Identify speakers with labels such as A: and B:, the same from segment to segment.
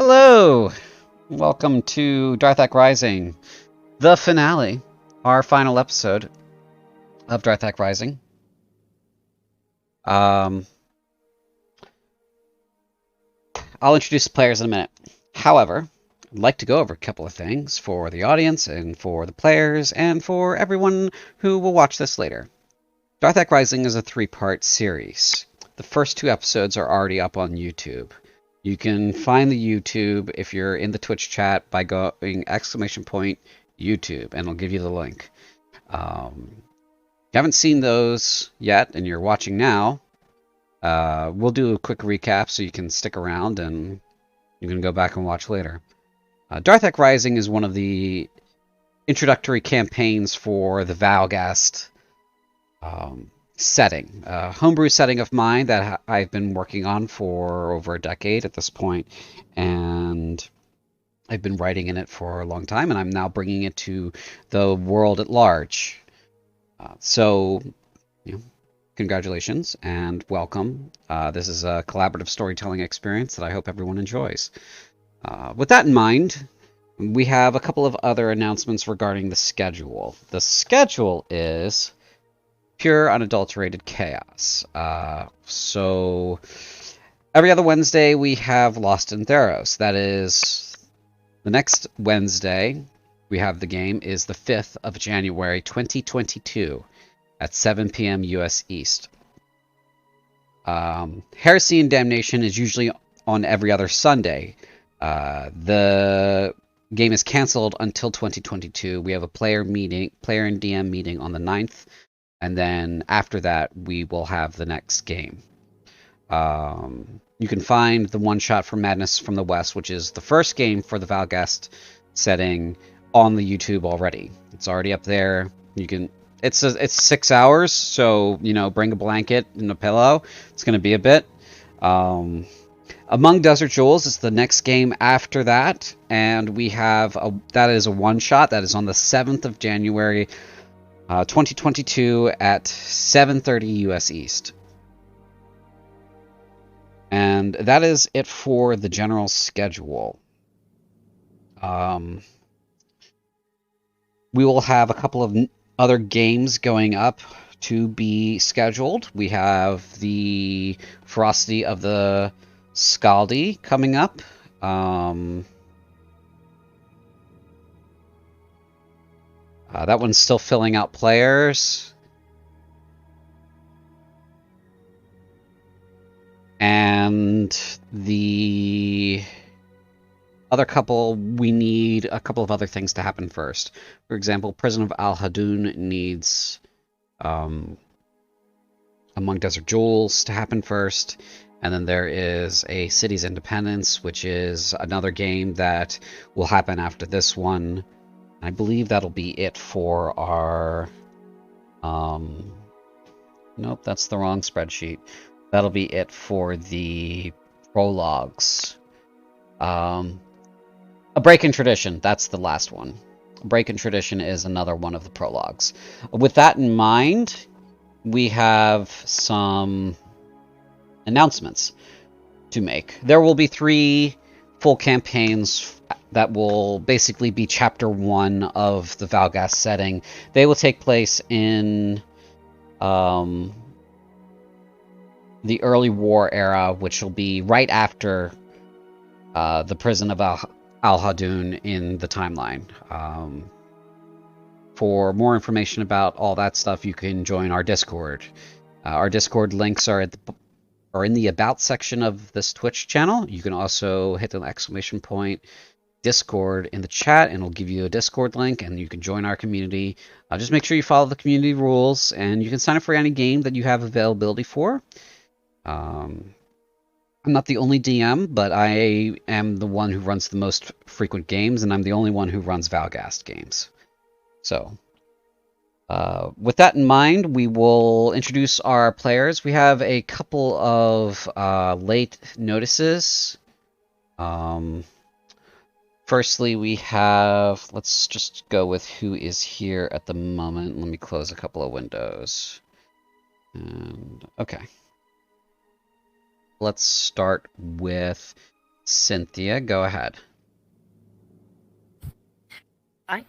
A: Hello! Welcome to Darthak Rising, the finale, our final episode of Darthak Rising. I'll introduce the players in a minute. However, I'd like to go over a couple of things for the audience and for the players and for everyone who will watch this later. Darthak Rising is a 3-part series. The first 2 episodes are already up on YouTube. You can find the YouTube if you're in the Twitch chat by going !YouTube, and I'll give you the link. If you haven't seen those yet and you're watching now, we'll do a quick recap so you can stick around and you can go back and watch later. Darthak Rising is one of the introductory campaigns for the Valghast setting, a homebrew setting of mine that I've been working on for over a decade at this point, and I've been writing in it for a long time, and I'm now bringing it to the world at large. Congratulations and welcome. This is a collaborative storytelling experience that I hope everyone enjoys. With that in mind, we have a couple of other announcements regarding the schedule. The schedule is pure, unadulterated chaos. So every other Wednesday we have Lost in Theros. That is the next Wednesday we have the game is the 5th of January 2022 at 7 p.m. US East. Heresy and Damnation is usually on every other Sunday. The game is cancelled until 2022. We have a player and DM meeting on the 9th. And then after that, we will have the next game. You can find the One Shot for Madness from the West, which is the first game for the Valghast setting, on the YouTube already. It's already up there. You can. It's 6 hours, so bring a blanket and a pillow. It's going to be a bit. Among Desert Jewels is the next game after that, and we have that is a one shot that is on the 7th of January. 2022 at 7:30 US East. And that is it for the general schedule. We will have a couple of other games going up to be scheduled. We have the Ferocity of the Scaldi coming up. That one's still filling out players. And the other couple, we need a couple of other things to happen first. For example, Prison of Al-Hadun needs Among Desert Jewels to happen first. And then there is a City's Independence, which is another game that will happen after this one. I believe that'll be it for our... Nope, that's the wrong spreadsheet. That'll be it for the prologues. A Break in Tradition, that's the last one. A Break in Tradition is another one of the prologues. With that in mind, we have some announcements to make. There will be 3 full campaigns that will basically be Chapter 1 of the Valghast setting. They will take place in the early war era, which will be right after the Prison of Al-Hadun in the timeline. For more information about all that stuff, you can join our Discord. Our Discord links are in the About section of this Twitch channel. You can also hit the exclamation point Discord in the chat, and it'll give you a Discord link, and you can join our community. Just make sure you follow the community rules, and you can sign up for any game that you have availability for. I'm not the only DM, but I am the one who runs the most frequent games, and I'm the only one who runs Valghast games. So, with that in mind, we will introduce our players. We have a couple of late notices. Firstly, we have, let's just go with who is here at the moment. Let me close a couple of windows. And, okay. Let's start with Cynthia, go ahead.
B: Hi,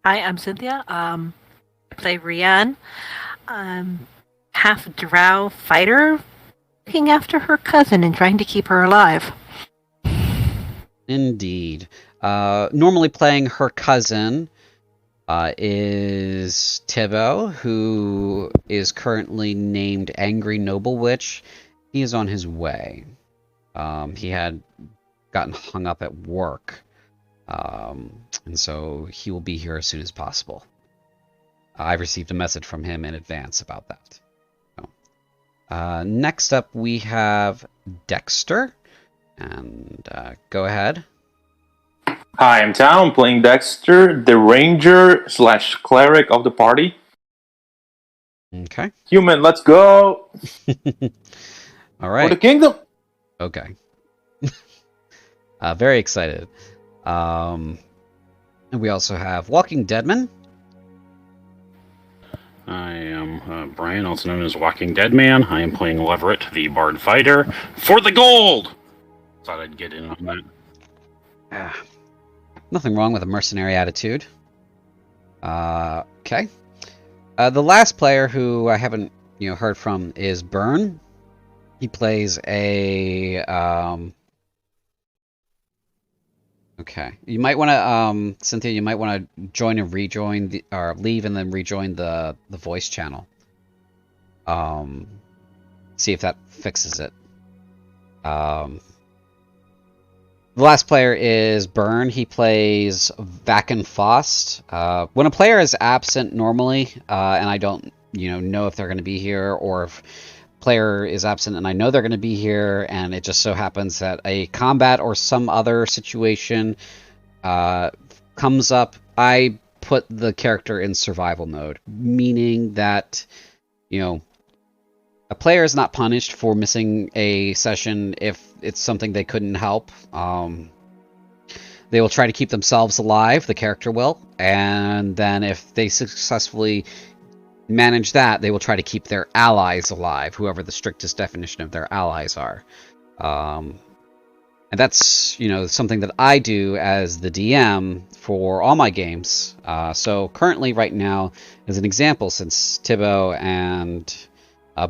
B: I'm Cynthia. Play Rianne. Half drow fighter, looking after her cousin and trying to keep her alive.
A: Indeed. Normally playing her cousin is Thibaut, who is currently named Angry Noble Witch. He is on his way. He had gotten hung up at work, and so he will be here as soon as possible. I received a message from him in advance about that. So, next up, we have Dexter, and go ahead.
C: Hi, I'm Tao. I'm playing Dexter, the ranger / cleric of the party.
A: Okay.
C: Human, let's go!
A: All right.
C: For the kingdom!
A: Okay. Very excited. And we also have Walking Deadman.
D: I am Brian, also known as Walking Dead Man. I am playing Leverett, the Bard Fighter, for the gold! Thought I'd get in on that.
A: Nothing wrong with a mercenary attitude. Okay. The last player who I haven't heard from is Byrne. He plays a okay. You might want to Cynthia, you might want to join and rejoin or leave and then rejoin the voice channel. See if that fixes it. The last player is Byrne. He plays Vaken Faust. When a player is absent normally, and I don't know if they're going to be here, or if player is absent and I know they're going to be here, and it just so happens that a combat or some other situation comes up, I put the character in survival mode, meaning that a player is not punished for missing a session if it's something they couldn't help. They will try to keep themselves alive, the character will, and then if they successfully manage that, they will try to keep their allies alive, whoever the strictest definition of their allies are. And that's, something that I do as the DM for all my games. So currently, right now, as an example, since Thibaut and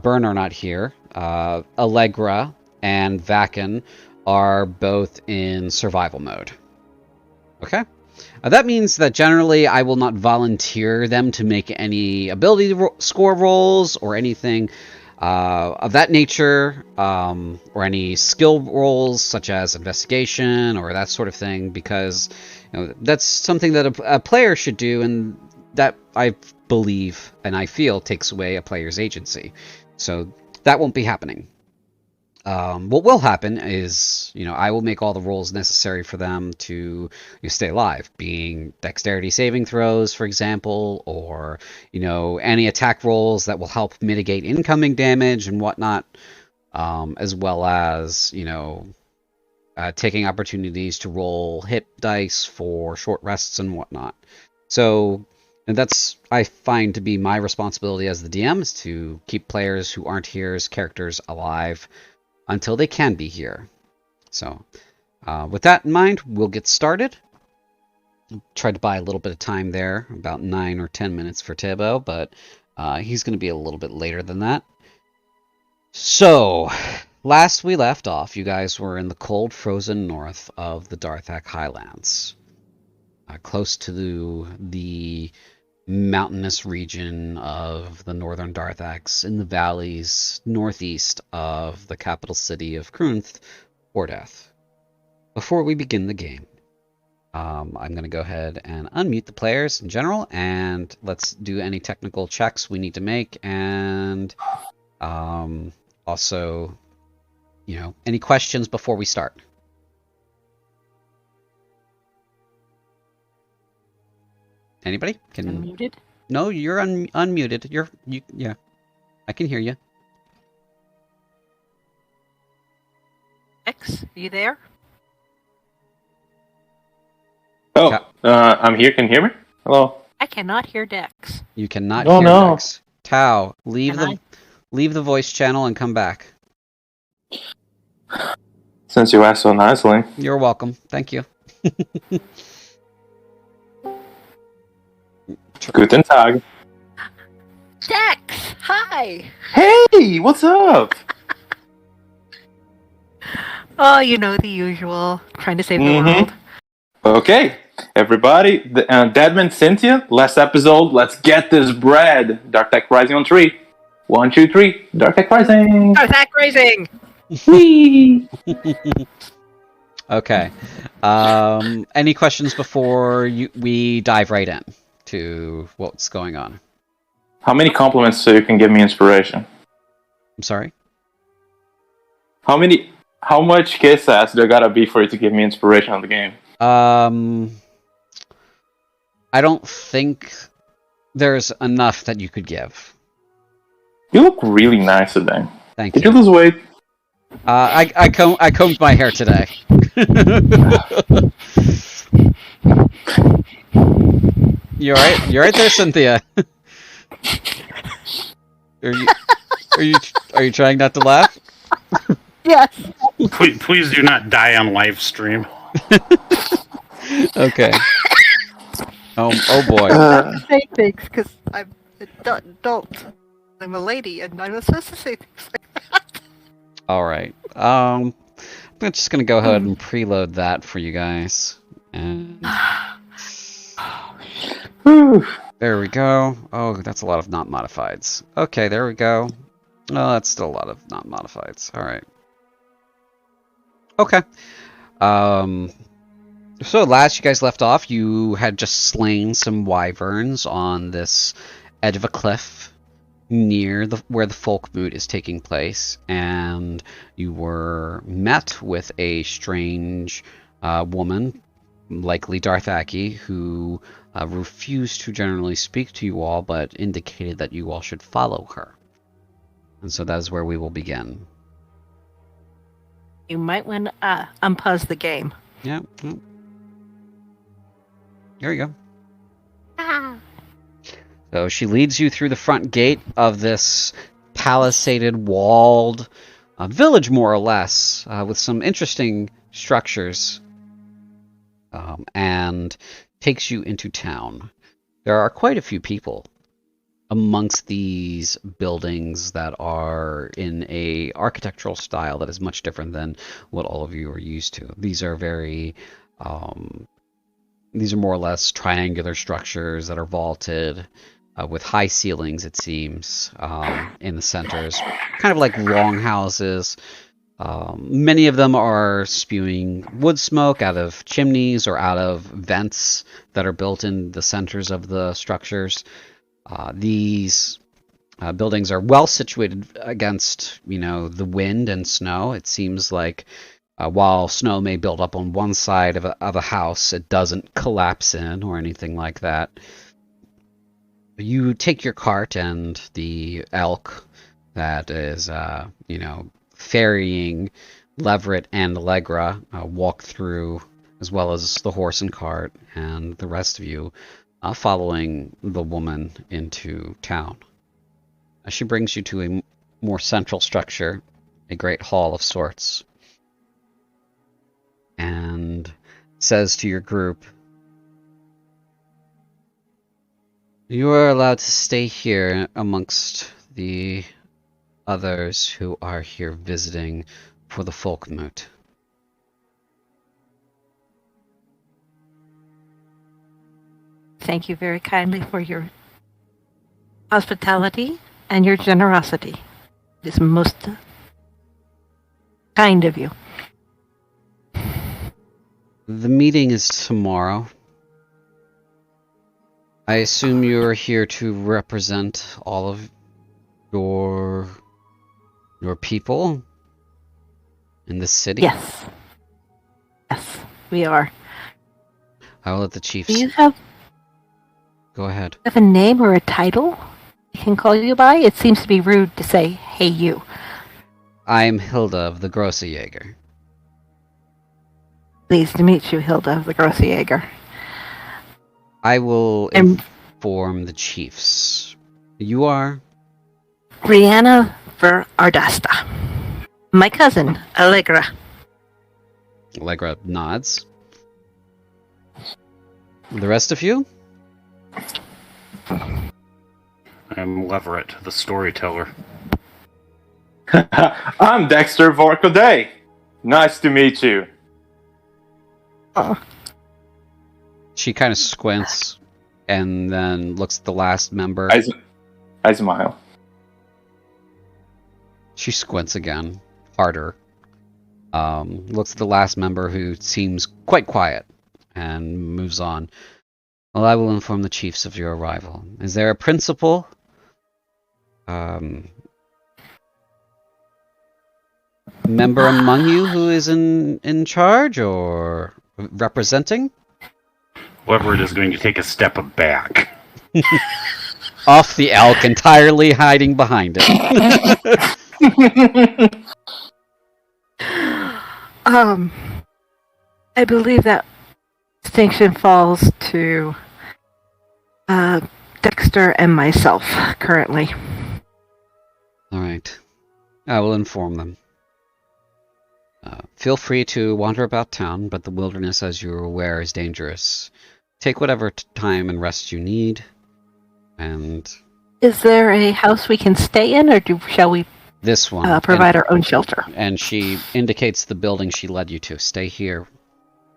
A: Byrne are not here, Allegra and Vaken are both in survival mode. Okay? That means that generally I will not volunteer them to make any ability score rolls or anything of that nature, or any skill rolls such as investigation or that sort of thing, because that's something that a player should do, and that I believe and I feel takes away a player's agency. So that won't be happening. What will happen is, I will make all the rolls necessary for them to stay alive, being dexterity saving throws, for example, or, any attack rolls that will help mitigate incoming damage and whatnot, as well as, taking opportunities to roll hit dice for short rests and whatnot. So, and that's, I find, to be my responsibility as the DM, is to keep players who aren't here as characters alive until they can be here. So, with that in mind, we'll get started. Tried to buy a little bit of time there, about 9 or 10 minutes for Thibaut, but he's going to be a little bit later than that. So, last we left off, you guys were in the cold, frozen north of the Darthak Highlands, close to the mountainous region of the northern Darthaks in the valleys northeast of the capital city of Cruinthe, Ordeth. Before we begin the game, I'm going to go ahead and unmute the players in general, and let's do any technical checks we need to make, and also, any questions before we start. Anybody?
B: Unmuted?
A: No, you're unmuted. Yeah. I can hear you.
B: X, are you there?
C: Oh, I'm here. Can you hear me? Hello?
B: I cannot hear Dex.
A: You cannot hear Dex. Tao, leave the voice channel and come back.
C: Since you asked so nicely.
A: You're welcome. Thank you.
C: Guten Tag.
B: Dex, hi.
C: Hey, what's up?
B: Oh, you know the usual. Trying to save the world.
C: Okay, everybody. Deadman, Cynthia, last episode. Let's get this bread. Darthak Rising on 3. 1, 2, 3. Darthak Rising.
B: Darthak Rising.
C: Whee!
A: Okay. Any questions before we dive right in to what's going on?
C: How many compliments so you can give me inspiration?
A: I'm sorry?
C: How much kiss ass there gotta be for you to give me inspiration on the game?
A: I don't think there's enough that you could give.
C: You look really nice today.
A: Thank
C: Did
A: you.
C: you lose weight?
A: I combed my hair today. You're right. You're right there, Cynthia. Are you trying not to laugh?
B: Yes.
D: Please do not die on live stream.
A: Okay. Oh boy.
B: I'm not to say things because I'm an adult. I'm a lady, and I'm not supposed to say things like that.
A: All right. I'm just gonna go ahead and preload that for you guys. And there we go. Oh, that's a lot of not modifieds. Okay, there we go. Oh, that's still a lot of not modifieds. All right. Okay. So last you guys left off, you had just slain some wyverns on this edge of a cliff near where the Folkmoot is taking place, and you were met with a strange woman, likely Darthaki, who refused to generally speak to you all, but indicated that you all should follow her. And so that is where we will begin.
B: You might want to unpause the game.
A: Yeah. Here we go. So she leads you through the front gate of this palisaded, walled village, more or less, with some interesting structures, and takes you into town. There are quite a few people amongst these buildings that are in a architectural style that is much different than what all of you are used to. These are more or less triangular structures that are vaulted with high ceilings, it seems, in the centers, kind of like longhouses. Many of them are spewing wood smoke out of chimneys or out of vents that are built in the centers of the structures. These buildings are well situated against, the wind and snow. It seems like while snow may build up on one side of a house, it doesn't collapse in or anything like that. You take your cart, and the elk that is, ferrying Leverett and Allegra walk through, as well as the horse and cart, and the rest of you following the woman into town. She brings you to a more central structure, a great hall of sorts, and says to your group, "You are allowed to stay here amongst the others who are here visiting for the Folkmoot."
B: Thank you very kindly for your hospitality and your generosity. It is most kind of you.
A: The meeting is tomorrow. I assume you are here to represent all of your people in the city?
B: Yes. Yes, we are.
A: I will let the chiefs...
B: Do you have
A: Go ahead.
B: a name or a title I can call you by? It seems to be rude to say, "Hey, you."
A: I'm Hilda of the Grossejäger.
B: Pleased to meet you, Hilda of the Grossejäger.
A: I will inform the chiefs. You are?
B: Brianna Ver Ardasta. My cousin, Allegra.
A: Allegra nods. The rest of you?
D: I'm Leverett, the storyteller.
C: I'm Dexter Vorkoday. Nice to meet you.
B: Oh.
A: She kind of squints and then looks at the last member.
C: I smile.
A: She squints again, harder. Looks at the last member who seems quite quiet and moves on. Well, I will inform the chiefs of your arrival. Is there a principal? Member among you who is in charge or representing?
D: Leverett is going to take a step back.
A: Off the elk, entirely hiding behind it.
B: I believe that distinction falls to Dexter and myself currently.
A: Alright. I will inform them. Feel free to wander about town, but the wilderness, as you are aware, is dangerous. Take whatever time and rest you need, and...
B: Is there a house we can stay in, or shall we
A: this one
B: provide our own shelter?
A: And she indicates the building she led you to. Stay here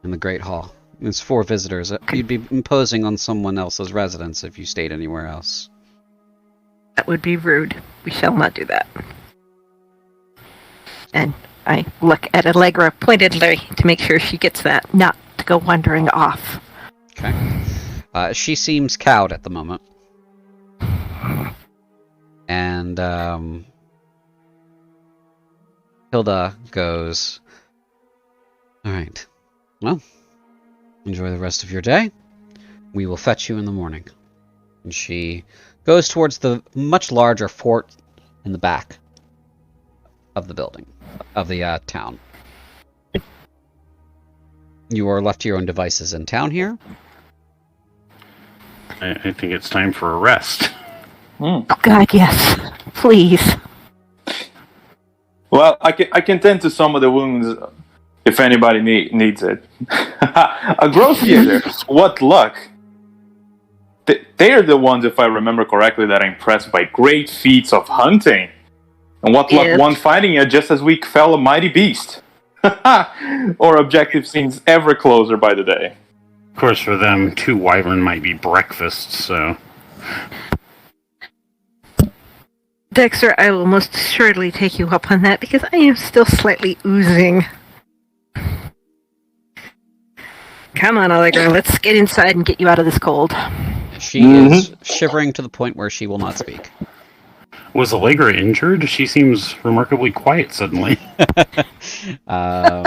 A: in the Great Hall. It's for visitors. You'd be imposing on someone else's residence if you stayed anywhere else.
B: That would be rude. We shall not do that. And I look at Allegra pointedly to make sure she gets that, not to go wandering off.
A: Okay. She seems cowed at the moment. And Hilda goes, alright, well, enjoy the rest of your day. We will fetch you in the morning. And she goes towards the much larger fort in the back of the building, of the town. You are left to your own devices in town here.
D: I think it's time for a rest.
B: Oh God, yes. Please.
C: Well, I can tend to some of the wounds if anybody needs it. A growth theater. What luck. They're the ones, if I remember correctly, that are impressed by great feats of hunting. And what luck one fighting a just as we fell a mighty beast. Our objective seems ever closer by the day.
D: Of course, for them, 2 wyvern might be breakfast, so...
B: Dexter, I will most assuredly take you up on that because I am still slightly oozing. Come on, Allegra, let's get inside and get you out of this cold.
A: She is shivering to the point where she will not speak.
D: Was Allegra injured? She seems remarkably quiet suddenly.
C: I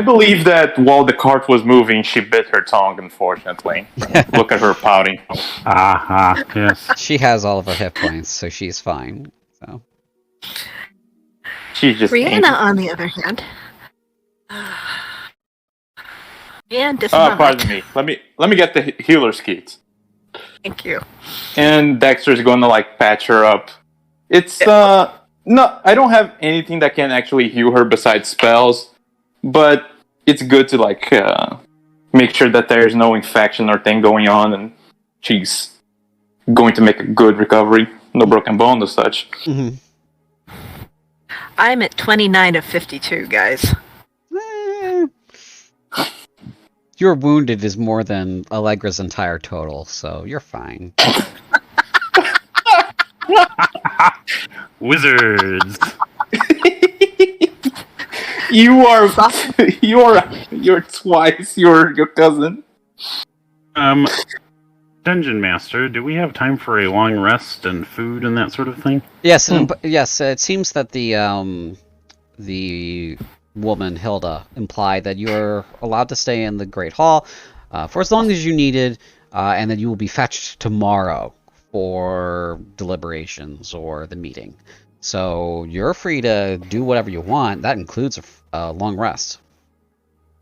C: believe that while the cart was moving, she bit her tongue, unfortunately. Look at her pouting.
D: Yes.
A: She has all of her hit points, so she's fine. So
C: She's just
B: Brianna,
C: angry.
B: on the other hand, and dismount.
C: Pardon me. Let me get the healer's kit.
B: Thank you.
C: And Dexter's going to patch her up. It's no, I don't have anything that can actually heal her besides spells, but it's good to make sure that there's no infection or thing going on, and she's going to make a good recovery, no broken bone as such.
A: Mm-hmm.
B: I'm at 29 of 52, guys.
A: Your wounded is more than Allegra's entire total, so you're fine.
D: Wizards.
C: You're twice your cousin.
D: Dungeon Master, do we have time for a long rest and food and that sort of thing?
A: Yes, yes. It seems that the woman Hilda implied that you're allowed to stay in the Great Hall for as long as you needed, and that you will be fetched tomorrow for deliberations or the meeting. So you're free to do whatever you want. That includes a long rest.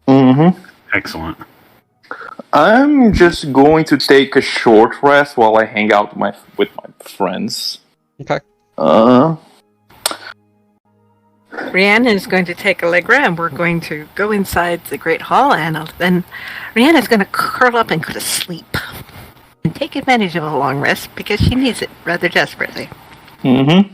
C: Mm-hmm.
D: Excellent.
C: I'm just going to take a short rest while I hang out with my friends.
A: Okay.
B: Rhiannon is going to take Allegra, and we're going to go inside the Great Hall, and then Rhiannon is going to curl up and go to sleep and take advantage of a long rest because she needs it rather desperately.
C: Mm-hmm.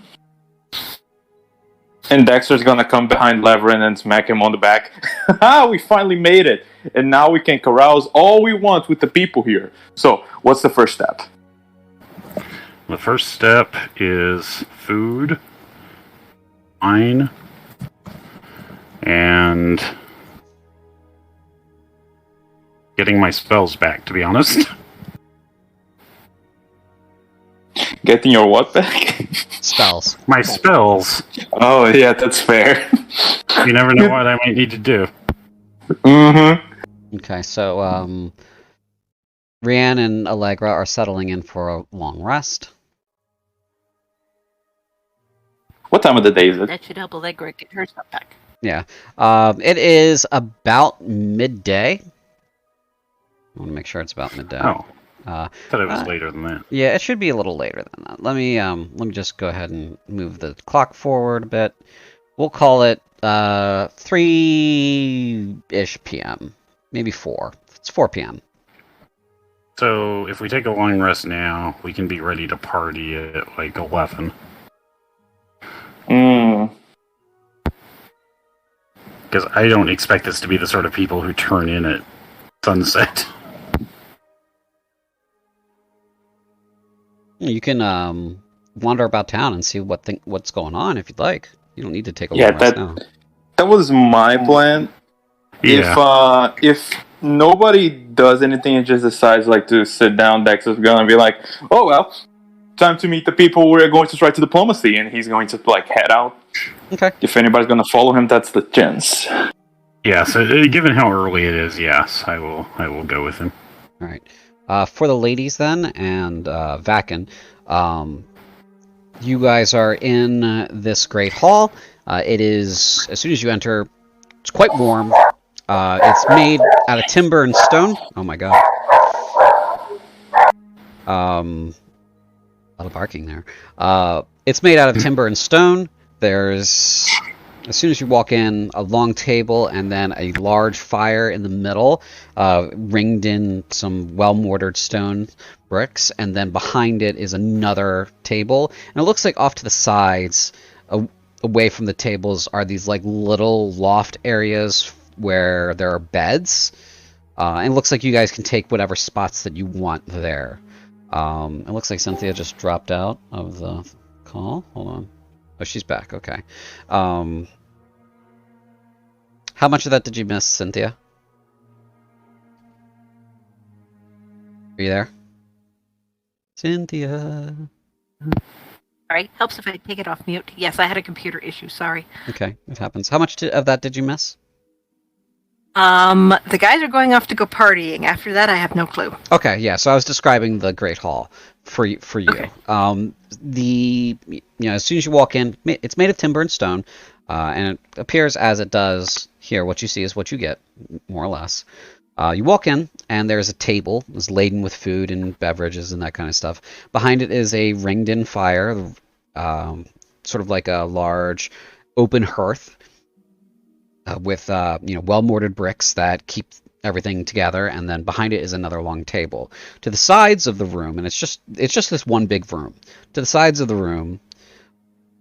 C: And Dexter's gonna come behind Leverin and smack him on the back. Ha! We finally made it! And now we can carouse all we want with the people here. So, what's the first step?
D: The first step is food, wine, and getting my spells back, to be honest.
C: Getting your what back?
A: Spells.
D: My spells.
C: Oh, yeah, that's fair.
D: You never know what I might need to do.
C: Mm-hmm.
A: Okay, so Rhiannon and Allegra are settling in for a long rest.
C: What time of the day is it?
B: That should help Allegra get her stuff back.
A: Yeah. It is about midday. I want to make sure it's about midday.
D: Oh,
A: Uh,
D: thought it was later than that.
A: yeah, it should be a little later than that. Let me just go ahead and move the clock forward a bit. We'll call it 3-ish p.m. Maybe 4. It's 4 p.m.
D: So, if we take a long rest now, we can be ready to party at like 11. Because I don't expect us to be the sort of people who turn in at sunset.
A: You can wander about town and see what's going on if you'd like. You don't need to take a
C: Yeah,
A: long rest now.
C: that was my plan.
D: Yeah.
C: If nobody does anything and just decides like to sit down, Dexter's gonna be like, oh well, time to meet the people we're going to try to diplomacy, and he's going to like head out.
A: Okay.
C: If anybody's gonna follow him, that's the chance.
D: Yeah, so given how early it is, yes, I will go with him.
A: All right. For the ladies then, and Vakin, you guys are in this great hall. It is, as soon as you enter, it's quite warm. It's made out of timber and stone. Oh my god. A lot of barking there. It's made out of timber and stone. There's, as soon as you walk in, a long table and then a large fire in the middle, ringed in some well-mortared stone bricks, and then behind it is another table. And it looks like off to the sides, away from the tables, are these like little loft areas where there are beds. And it looks like you guys can take whatever spots that you want there. It looks like Cynthia just dropped out of the call. Hold on. Oh, she's back. Okay. How much of that did you miss, Cynthia? Are you there? Cynthia.
B: Sorry, helps if I take it off mute. Yes, I had a computer issue. Sorry.
A: Okay, it happens. How much of that did you miss?
B: The guys are going off to go partying. After that, I have no clue.
A: Okay, yeah. So I was describing the Great Hall for you.
B: Okay.
A: As soon as you walk in, it's made of timber and stone, and it appears as it does here. What you see is what you get, more or less. You walk in, and there's a table that's laden with food and beverages and that kind of stuff. Behind it is a ringed-in fire, sort of like a large open hearth with well-mortared bricks that keep everything together, and then behind it is another long table. To the sides of the room, and it's just this one big room. To the sides of the room,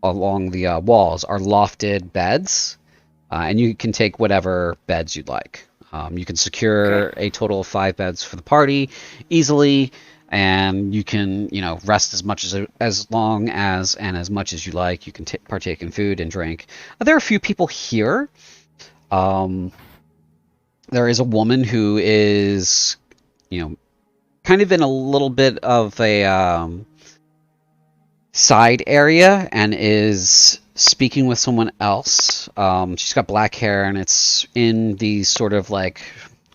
A: along the walls, are lofted beds, and you can take whatever beds you'd like. You can secure a total of 5 beds for the party easily, and you can rest as long as and as much as you like. You can partake in food and drink. There are a few people here. There is a woman who is, kind of in a little bit of a side area and is speaking with someone else. She's got black hair and it's in these sort of like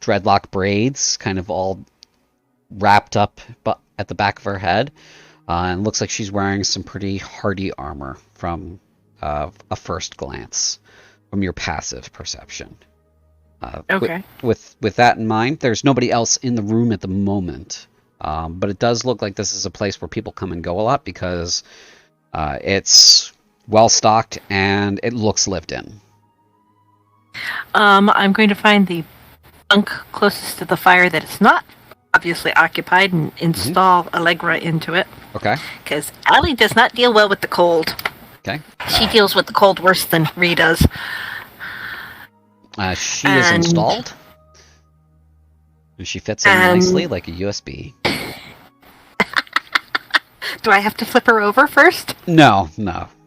A: dreadlock braids, kind of all wrapped up at the back of her head. And looks like she's wearing some pretty hardy armor from a first glance, from your passive perception.
B: Okay.
A: With that in mind, there's nobody else in the room at the moment. But it does look like this is a place where people come and go a lot because it's well stocked, and it looks lived in.
B: I'm going to find the bunk closest to the fire that is not obviously occupied and install Allegra into it.
A: Okay.
B: Because Allie does not deal well with the cold.
A: Okay.
B: She deals with the cold worse than Ree does.
A: She is installed. And she fits in nicely like a USB.
B: Do I have to flip her over first?
A: No.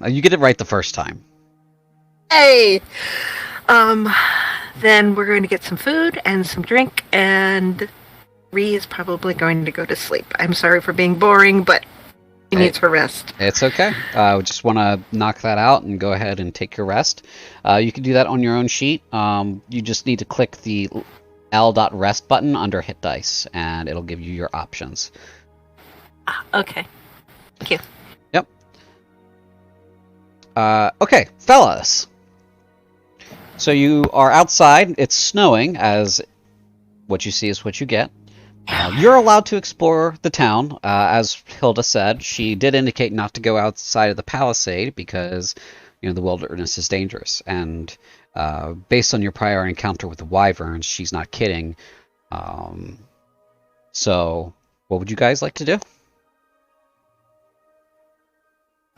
A: You get it right the first time.
B: Hey! Then we're going to get some food and some drink, and Ree is probably going to go to sleep. I'm sorry for being boring, but she needs her rest.
A: It's okay. I just want to knock that out and go ahead and take your rest. You can do that on your own sheet. You just need to click the L.rest button under hit dice, and it'll give you your options.
B: Okay. Thank you.
A: Yep. Okay, fellas. So you are outside. It's snowing, as what you see is what you get. You're allowed to explore the town. As Hilda said, she did indicate not to go outside of the palisade because, the wilderness is dangerous. And based on your prior encounter with the wyverns, she's not kidding. So, what would you guys like to do?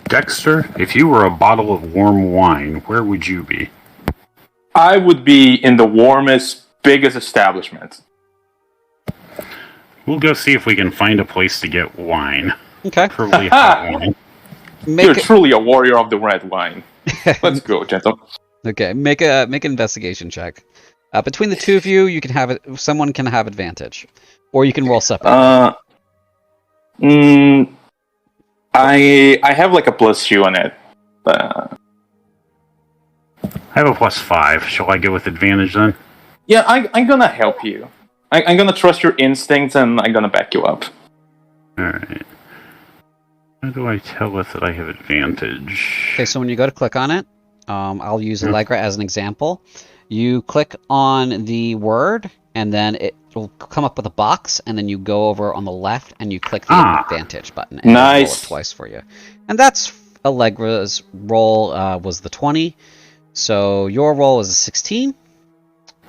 D: Dexter, if you were a bottle of warm wine, where would you be?
C: I would be in the warmest, biggest establishment.
D: We'll go see if we can find a place to get wine.
A: Okay.
D: Probably hot wine.
C: You're truly a warrior of the red wine. Let's go, gentle.
A: Okay, make an investigation check. Between the two of you, you can have it. Someone can have advantage, or you can roll separate.
C: I have like a +2 on it.
D: I have a +5. Shall I go with advantage then?
C: Yeah, I'm gonna help you. I'm gonna trust your instincts, and I'm gonna back you up.
D: Alright. How do I tell it that I have advantage?
A: Okay, so when you go to click on it, I'll use Allegra as an example. You click on the word, and then it will come up with a box, and then you go over on the left, and you click the advantage button. And
C: nice.
A: Roll it twice for you. And that's Allegra's roll was the 20. So your roll is a 16.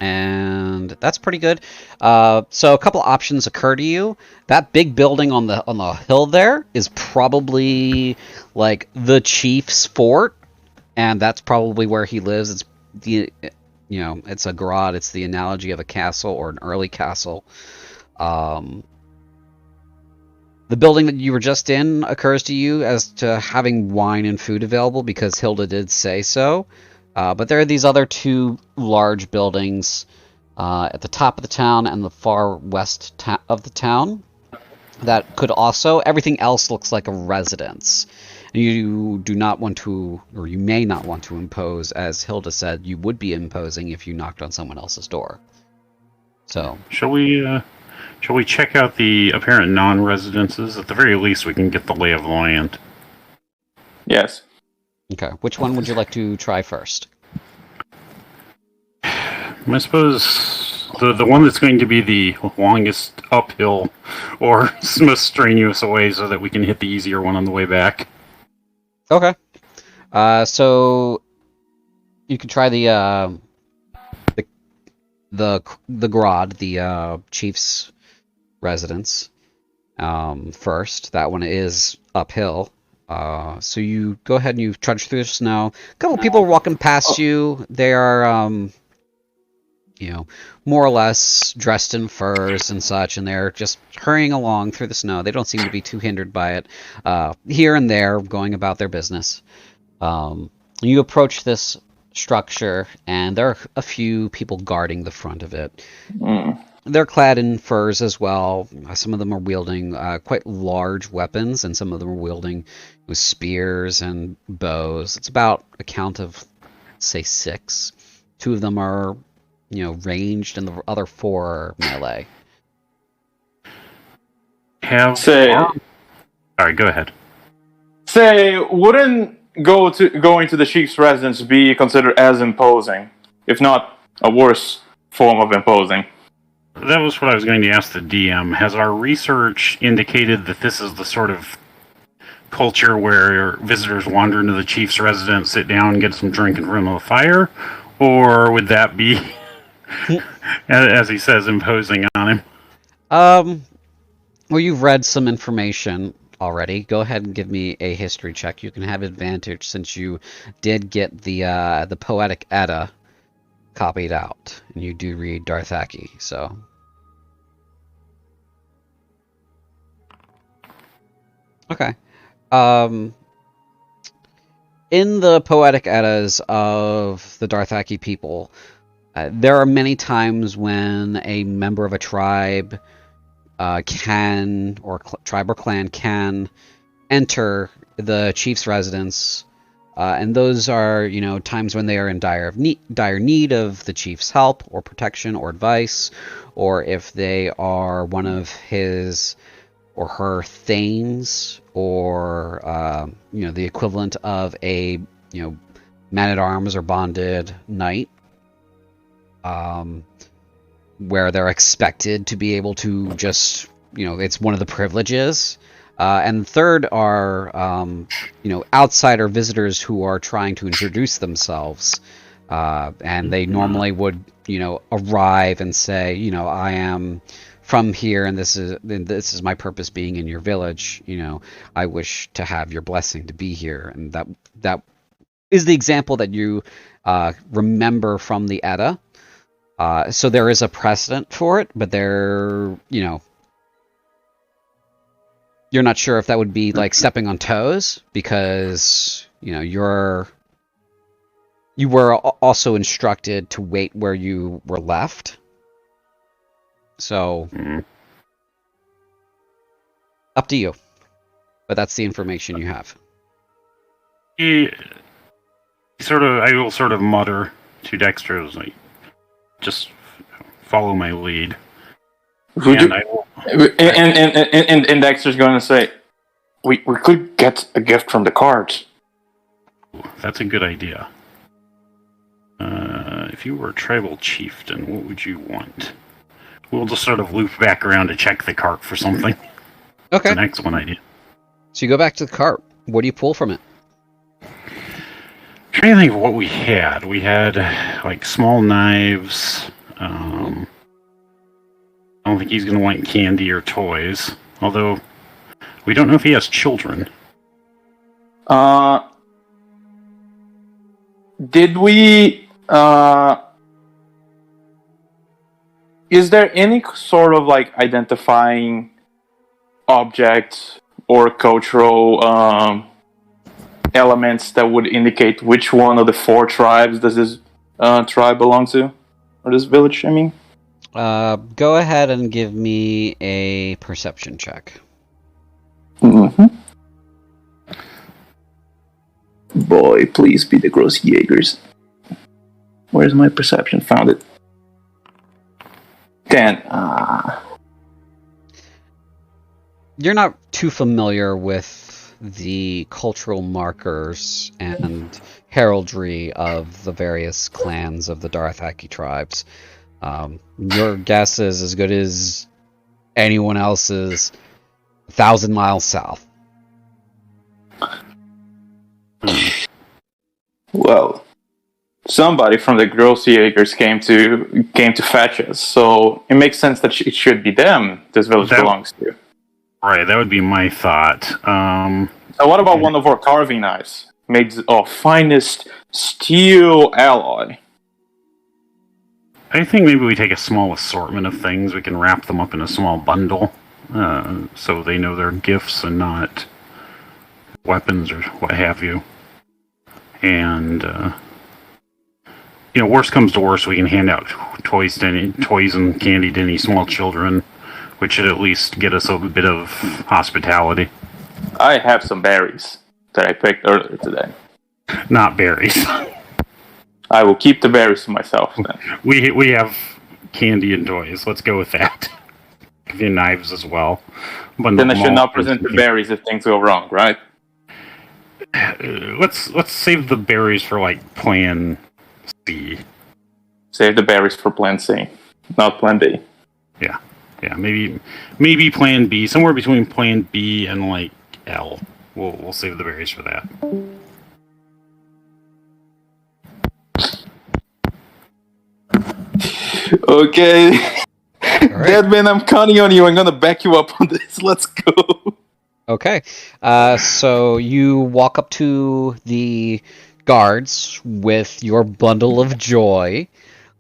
A: And that's pretty good. So a couple options occur to you. That big building on the hill there is probably like the chief's fort, and that's probably where he lives. It's it's a garage. It's the analogy of a castle or an early castle. The building that you were just in occurs to you as to having wine and food available because Hilda did say so. But there are these other two large buildings at the top of the town and the far west of the town that could also... Everything else looks like a residence. You do not want to, or you may not want to impose, as Hilda said, you would be imposing if you knocked on someone else's door. So...
D: Shall we check out the apparent non-residences? At the very least, we can get the lay of the land.
C: Yes.
A: Okay, which one would you like to try first?
D: I suppose the one that's going to be the longest uphill or most strenuous away so that we can hit the easier one on the way back.
A: Okay. So you could try the Grod, the chief's residence, first. That one is uphill. So you go ahead and you trudge through the snow. A couple people are walking past you. They are, more or less dressed in furs and such, and they're just hurrying along through the snow. They don't seem to be too hindered by it. Here and there, going about their business. You approach this structure, and there are a few people guarding the front of it. They're clad in furs as well. Some of them are wielding quite large weapons, and some of them are wielding with spears and bows. It's about a count of, say, 6. 2 of them are, ranged, and the other 4 are melee.
D: Alright, go ahead.
C: Wouldn't going to the chief's residence be considered as imposing, if not a worse form of imposing?
D: That was what I was going to ask the DM. Has our research indicated that this is the sort of culture where visitors wander into the chief's residence, sit down, get some drink in front of the fire? Or would that be, as he says, imposing on him?
A: Well, you've read some information already. Go ahead and give me a history check. You can have advantage since you did get the Poetic Edda copied out, and you do read Darthaki, so. Okay. In the Poetic Eddas of the Darthaki people, there are many times when a member of a tribe tribe or clan can enter the chief's residence, and those are, times when they are in dire need of the chief's help or protection or advice, or if they are one of his or her thanes, or the equivalent of a man-at-arms or bonded knight, where they're expected to be able to just, it's one of the privileges. And third are, outsider visitors who are trying to introduce themselves. And they normally would, arrive and say, I am from here, and this is my purpose being in your village. I wish to have your blessing to be here. And that is the example that you remember from the Edda. So there is a precedent for it, but you're not sure if that would be like stepping on toes, because you were also instructed to wait where you were left. So up to you, but that's the information you have.
D: I will sort of mutter to Dexter, like, just follow my lead.
C: And Dexter's going to say, we could get a gift from the cards.
D: That's a good idea. If you were a tribal chieftain, what would you want? We'll just sort of loop back around to check the cart for something.
A: Okay.
D: That's an excellent idea.
A: So you go back to the cart. What do you pull from it?
D: Trying to think of what we had. We had like small knives. I don't think he's going to want candy or toys. Although we don't know if he has children.
C: Did we? Is there any sort of like identifying objects or cultural elements that would indicate which one of the 4 tribes does this tribe belong to? Or this village, I mean?
A: Go ahead and give me a perception check.
C: Mm-hmm. Boy, please be the Gross Jaegers. Where's my perception? Found it. 10.
A: You're not too familiar with the cultural markers and heraldry of the various clans of the Darthaki tribes. Your guess is as good as anyone else's 1,000 miles south.
C: Well, somebody from the Gross Jaegers came to fetch us, so it makes sense that it should be them this village belongs to.
D: Right, that would be my thought.
C: So what about one of our carving knives, made of finest steel alloy?
D: I think maybe we take a small assortment of things. We can wrap them up in a small bundle, so they know they're gifts and not weapons or what have you. And worst comes to worst, we can hand out toys and candy to any small children, which should at least get us a bit of hospitality.
C: I have some berries that I picked earlier today.
D: Not berries.
C: I will keep the berries to myself then.
D: We have candy and toys. Let's go with that. Give you knives as well.
C: Then I should not present the berries if things go wrong, right?
D: Let's save the berries for like Plan C.
C: Save the berries for Plan C, not Plan B.
D: Yeah. Maybe Plan B, somewhere between Plan B and like L. we'll save the berries for that.
C: Okay.
A: right.
C: Deadman, I'm counting on you. I'm gonna back you up on this. Let's go.
A: Okay. So you walk up to the guards with your bundle of joy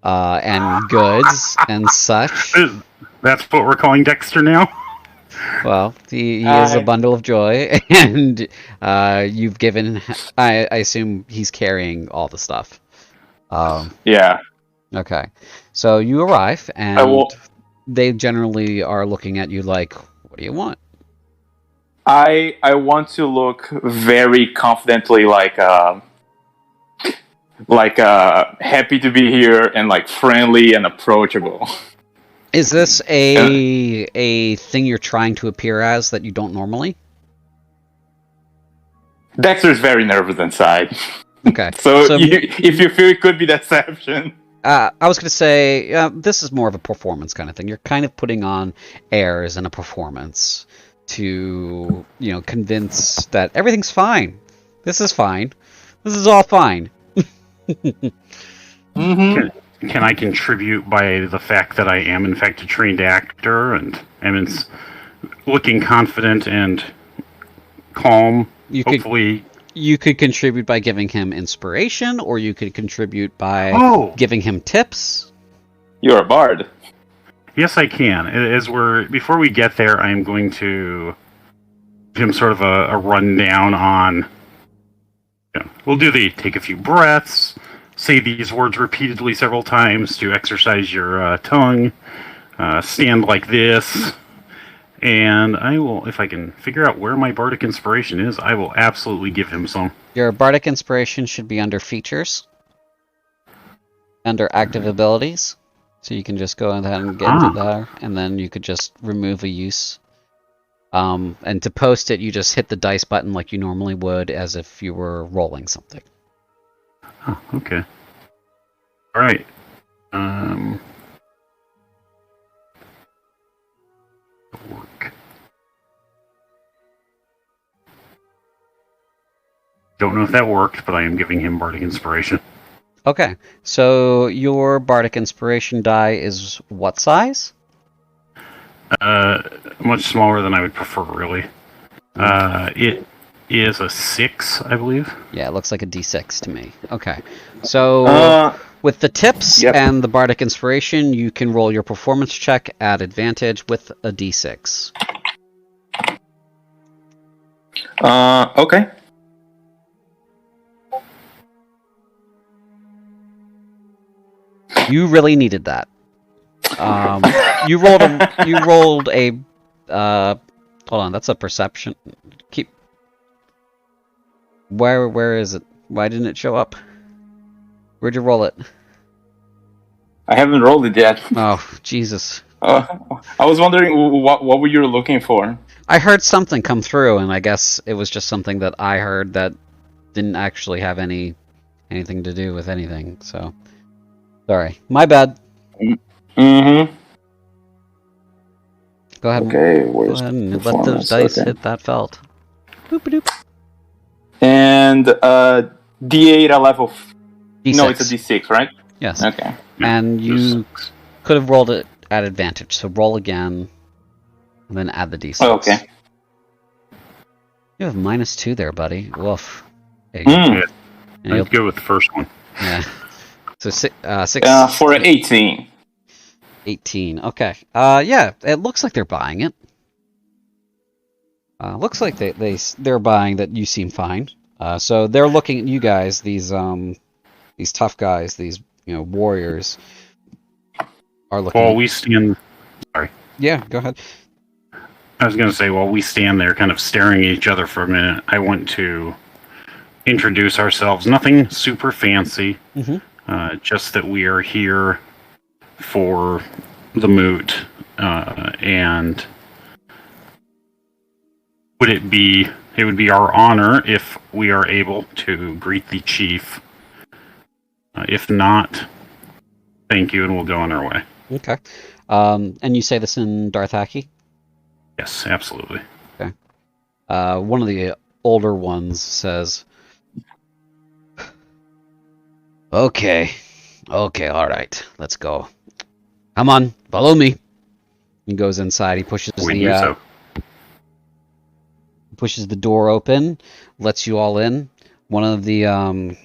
A: and goods and such.
D: That's what we're calling Dexter now?
A: Well, he is a bundle of joy, and you've given. I assume he's carrying all the stuff.
C: Yeah.
A: Okay. So you arrive, and
C: I will.
A: they generally are looking at you like, "What do you want?"
C: I want to look very confidently happy to be here and like friendly and approachable.
A: Is this a thing you're trying to appear as that you don't normally?
C: Dexter's very nervous inside.
A: Okay.
C: So if you feel it could be deception.
A: I was going to say, this is more of a performance kind of thing. You're kind of putting on airs in a performance to, convince that everything's fine. This is fine. This is all fine.
C: Mm-hmm.
D: Can I contribute by the fact that I am, in fact, a trained actor and am looking confident and calm? Hopefully.
A: You could contribute by giving him inspiration, or you could contribute by giving him tips.
C: You're a bard.
D: Yes, I can. Before we get there, I am going to give him sort of a rundown on. We'll do take a few breaths, say these words repeatedly several times to exercise your tongue, stand like this. And I will, if I can figure out where my bardic inspiration is, I will absolutely give him some.
A: Your bardic inspiration should be under features, under active abilities. So you can just go ahead and get into there, and then you could just remove a use. And to post it, you just hit the dice button like you normally would, as if you were rolling something.
D: Oh, okay. All right. Work. Don't know if that worked, but I am giving him bardic inspiration.
A: Okay, so your bardic inspiration die is what size?
D: Much smaller than I would prefer, really. It is a 6, I believe.
A: Yeah, it looks like a d6 to me. Okay, so with the tips and the bardic inspiration, you can roll your performance check at advantage with a d6.
C: Okay.
A: You really needed that. You rolled a. Hold on, that's a perception. Where is it? Why didn't it show up? Where'd you roll it?
C: I haven't rolled it yet.
A: Oh, Jesus.
C: I was wondering what were you looking for?
A: I heard something come through, and I guess it was just something that I heard that didn't actually have anything to do with anything. So, sorry, my bad.
C: Mm-hmm.
A: Go ahead.
C: Okay,
A: Go ahead and let those dice hit that felt. Boop-a-doop.
C: And D8 a level.
A: D6.
C: No, it's a D6, right?
A: Yes.
C: Okay.
A: And you could have rolled it at advantage, so roll again, and then add the D6.
C: Oh, okay.
A: You have -2 there, buddy. Woof. Hey,
D: Let's go with the first one.
A: Yeah. So 6.
C: For 18.
A: 18. Okay. Yeah. It looks like they're buying it. Looks like they're buying that you seem fine. So they're looking at you guys, these tough guys, these warriors are looking.
D: While we stand. Sorry.
A: Yeah. Go ahead.
D: I was going to say, while we stand there, kind of staring at each other for a minute, I want to introduce ourselves. Nothing super fancy.
A: Mm-hmm.
D: Just that we are here for the moot, and it would be our honor if we are able to greet the chief. If not, thank you, and we'll go on our way.
A: Okay. And you say this in Darthaki?
D: Yes, absolutely.
A: Okay. One of the older ones says, Okay, all right, let's go. Come on, follow me. He goes inside. He pushes pushes the door open, lets you all in. One of the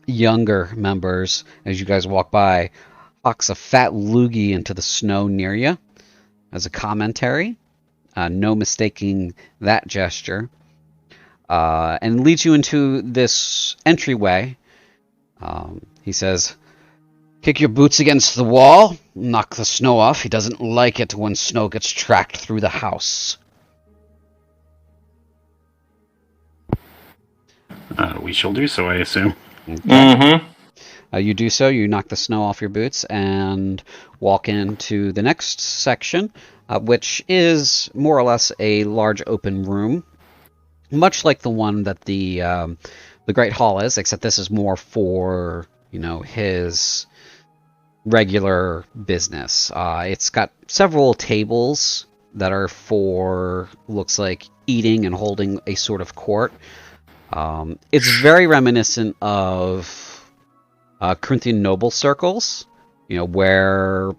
A: younger members, as you guys walk by, hawks a fat loogie into the snow near you as a commentary. No mistaking that gesture. And leads you into this entryway. He says, Kick your boots against the wall, knock the snow off. He doesn't like it when snow gets tracked through the house.
D: We shall do so, I assume.
A: Okay.
C: Mm-hmm.
A: You do so, you knock the snow off your boots and walk into the next section, which is more or less a large open room, much like the one that the Great Hall is, except this is more for, his regular business. It's got several tables that are for, looks like, eating and holding a sort of court. It's very reminiscent of Corinthian noble circles, where,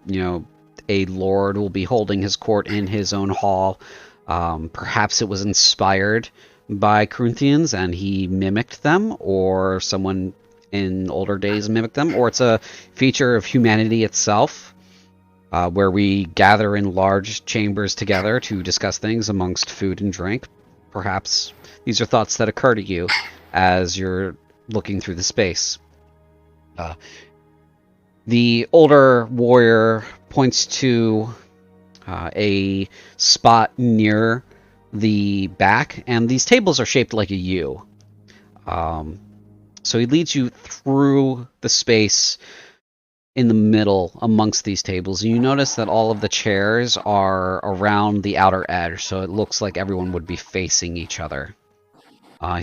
A: a lord will be holding his court in his own hall. Perhaps it was inspired by Corinthians and he mimicked them, or someone in older days mimicked them, or it's a feature of humanity itself, where we gather in large chambers together to discuss things amongst food and drink. Perhaps these are thoughts that occur to you as you're looking through the space. The older warrior points to a spot near the back, and these tables are shaped like a U. So he leads you through the space in the middle amongst these tables, and you notice that all of the chairs are around the outer edge, so it looks like everyone would be facing each other.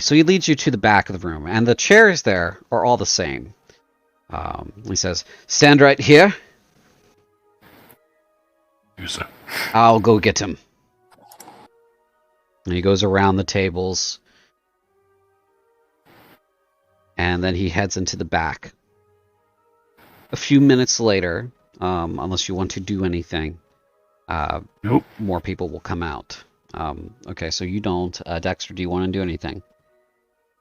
A: So he leads you to the back of the room, and the chairs there are all the same. He says, Stand right here.
D: Yes, sir.
A: I'll go get him. And he goes around the tables, and then he heads into the back. A few minutes later, unless you want to do anything,
D: Nope.
A: more people will come out. Okay, so you don't. Dexter, do you want to do anything?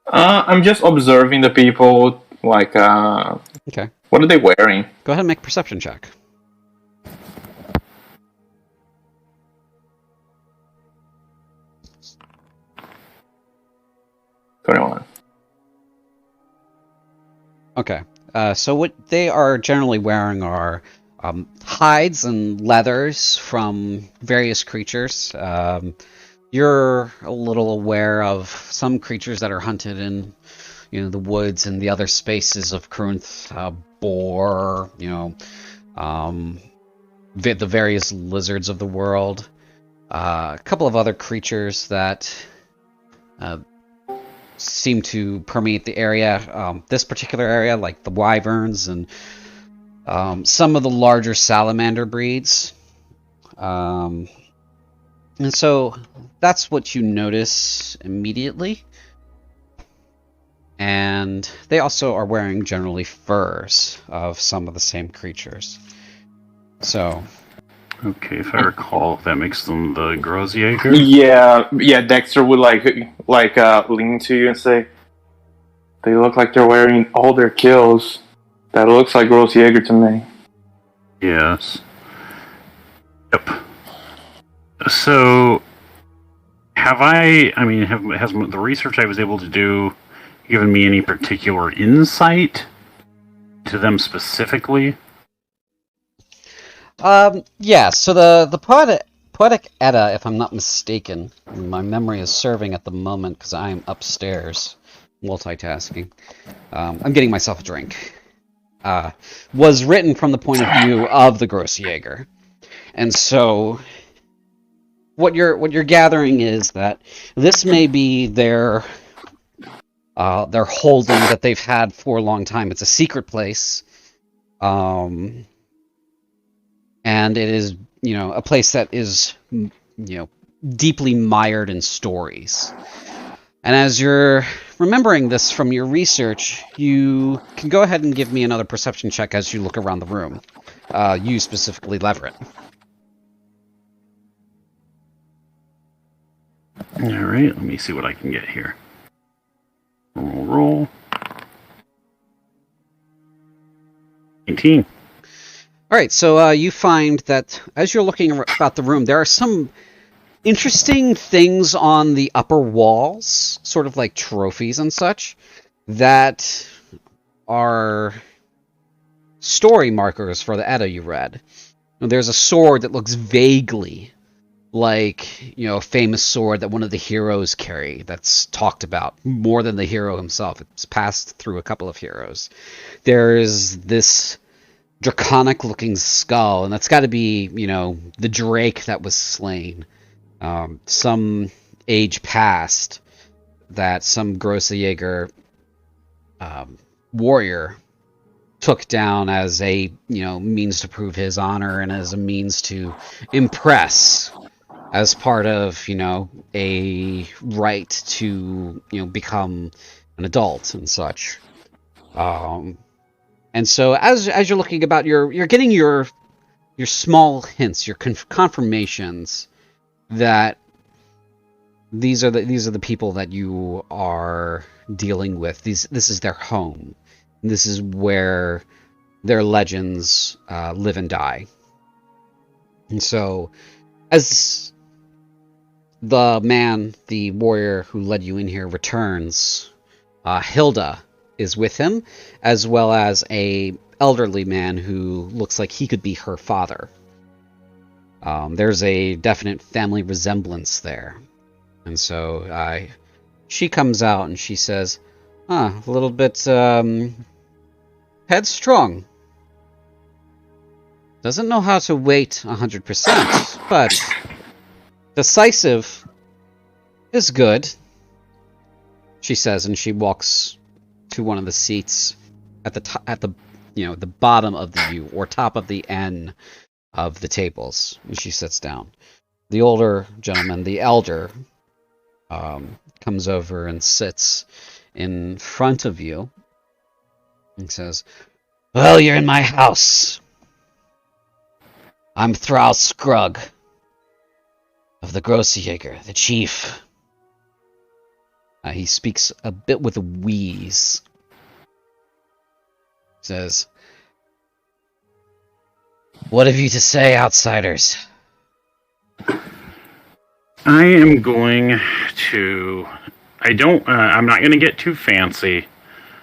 C: I'm just observing the people. Like,
A: Okay.
C: what are they wearing?
A: Go ahead and make a perception check.
C: $21.
A: Okay. So what they are generally wearing are hides and leathers from various creatures. You're a little aware of some creatures that are hunted in, the woods and the other spaces of Cruinthe, boar, the various lizards of the world. A couple of other creatures that seem to permeate the area. This particular area, like the wyverns and some of the larger salamander breeds. And so that's what you notice immediately. And they also are wearing generally furs of some of the same creatures. So,
D: Okay, if I recall, that makes them the Groziager.
C: Yeah. Dexter would lean to you and say, "They look like they're wearing all their kills. That looks like Grossjäger to me."
D: Yes. Yep. So, has the research I was able to do given me any particular insight to them specifically?
A: Yeah, so the Poetic Edda, if I'm not mistaken, my memory is serving at the moment because I'm upstairs multitasking. I'm getting myself a drink. Was written from the point of view of the Grossjäger. And so what you're gathering is that this may be their holding that they've had for a long time. It's a secret place. And it is, a place that is, deeply mired in stories. And as you're remembering this from your research, you can go ahead and give me another perception check as you look around the room. You specifically, Leverett.
D: Alright, let me see what I can get here. Roll. 18.
A: Alright, so you find that as you're looking about the room, there are some interesting things on the upper walls, sort of like trophies and such, that are story markers for the Edda you read. There's a sword that looks vaguely like, a famous sword that one of the heroes carry that's talked about more than the hero himself. It's passed through a couple of heroes. There's this draconic-looking skull, and that's got to be, the drake that was slain. Some age past that some Grossjäger warrior took down as a means to prove his honor and as a means to impress as part of a right to become an adult and such. And so as you're looking about, you're getting your small hints, your confirmations that these are the people that you are dealing with. This is their home. This is where their legends live and die. And so, as the warrior who led you in here returns, Hilda is with him, as well as a elderly man who looks like he could be her father. There's a definite family resemblance there. And so she comes out and she says, a little bit headstrong. Doesn't know how to wait 100%, but decisive is good, she says, and she walks to one of the seats at the bottom of the U or top of the N of the tables, and she sits down. The older gentleman, the elder, comes over and sits in front of you and says, "Well, you're in my house. I'm Thrall Scrugg of the Grossjäger, the chief." He speaks a bit with a wheeze. Says, "What have you to say, outsiders?"
D: I am going to... I'm not going to get too fancy.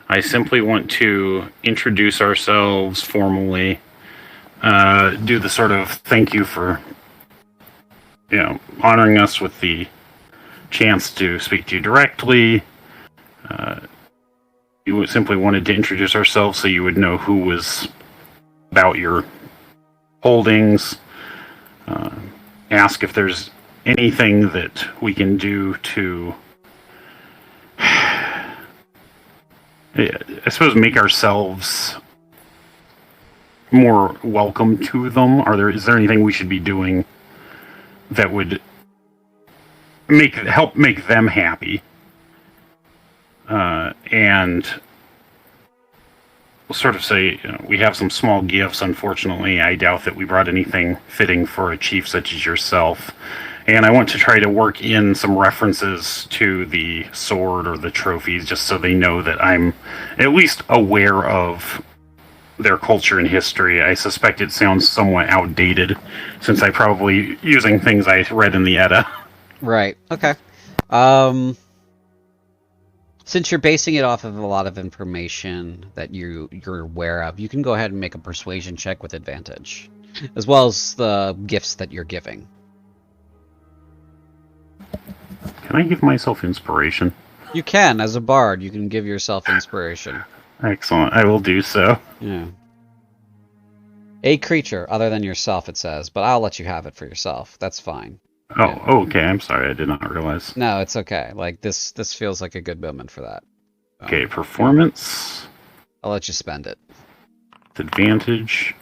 D: I simply want to introduce ourselves formally. Do the sort of thank you for, honoring us with the chance to speak to you directly. You simply wanted to introduce ourselves so you would know who was about your holdings. Ask if there's anything that we can do to, I suppose, make ourselves more welcome to them. Is there anything we should be doing that would help make them happy? And we'll sort of say, we have some small gifts. Unfortunately, I doubt that we brought anything fitting for a chief such as yourself. And I want to try to work in some references to the sword or the trophies, just so they know that I'm at least aware of their culture and history. I suspect it sounds somewhat outdated, since I'm probably using things I read in the Edda.
A: Right. Okay. Since you're basing it off of a lot of information that you're aware of, you can go ahead and make a persuasion check with advantage, as well as the gifts that you're giving.
D: Can I give myself inspiration?
A: You can, as a bard, you can give yourself inspiration.
D: Excellent, I will do so.
A: Yeah. A creature other than yourself, it says, but I'll let you have it for yourself. That's fine.
D: Oh,
A: Yeah.
D: Okay, I'm sorry, I did not realize.
A: No, it's okay. Like, this feels like a good moment for that.
D: Okay, performance.
A: I'll let you spend it.
D: Advantage.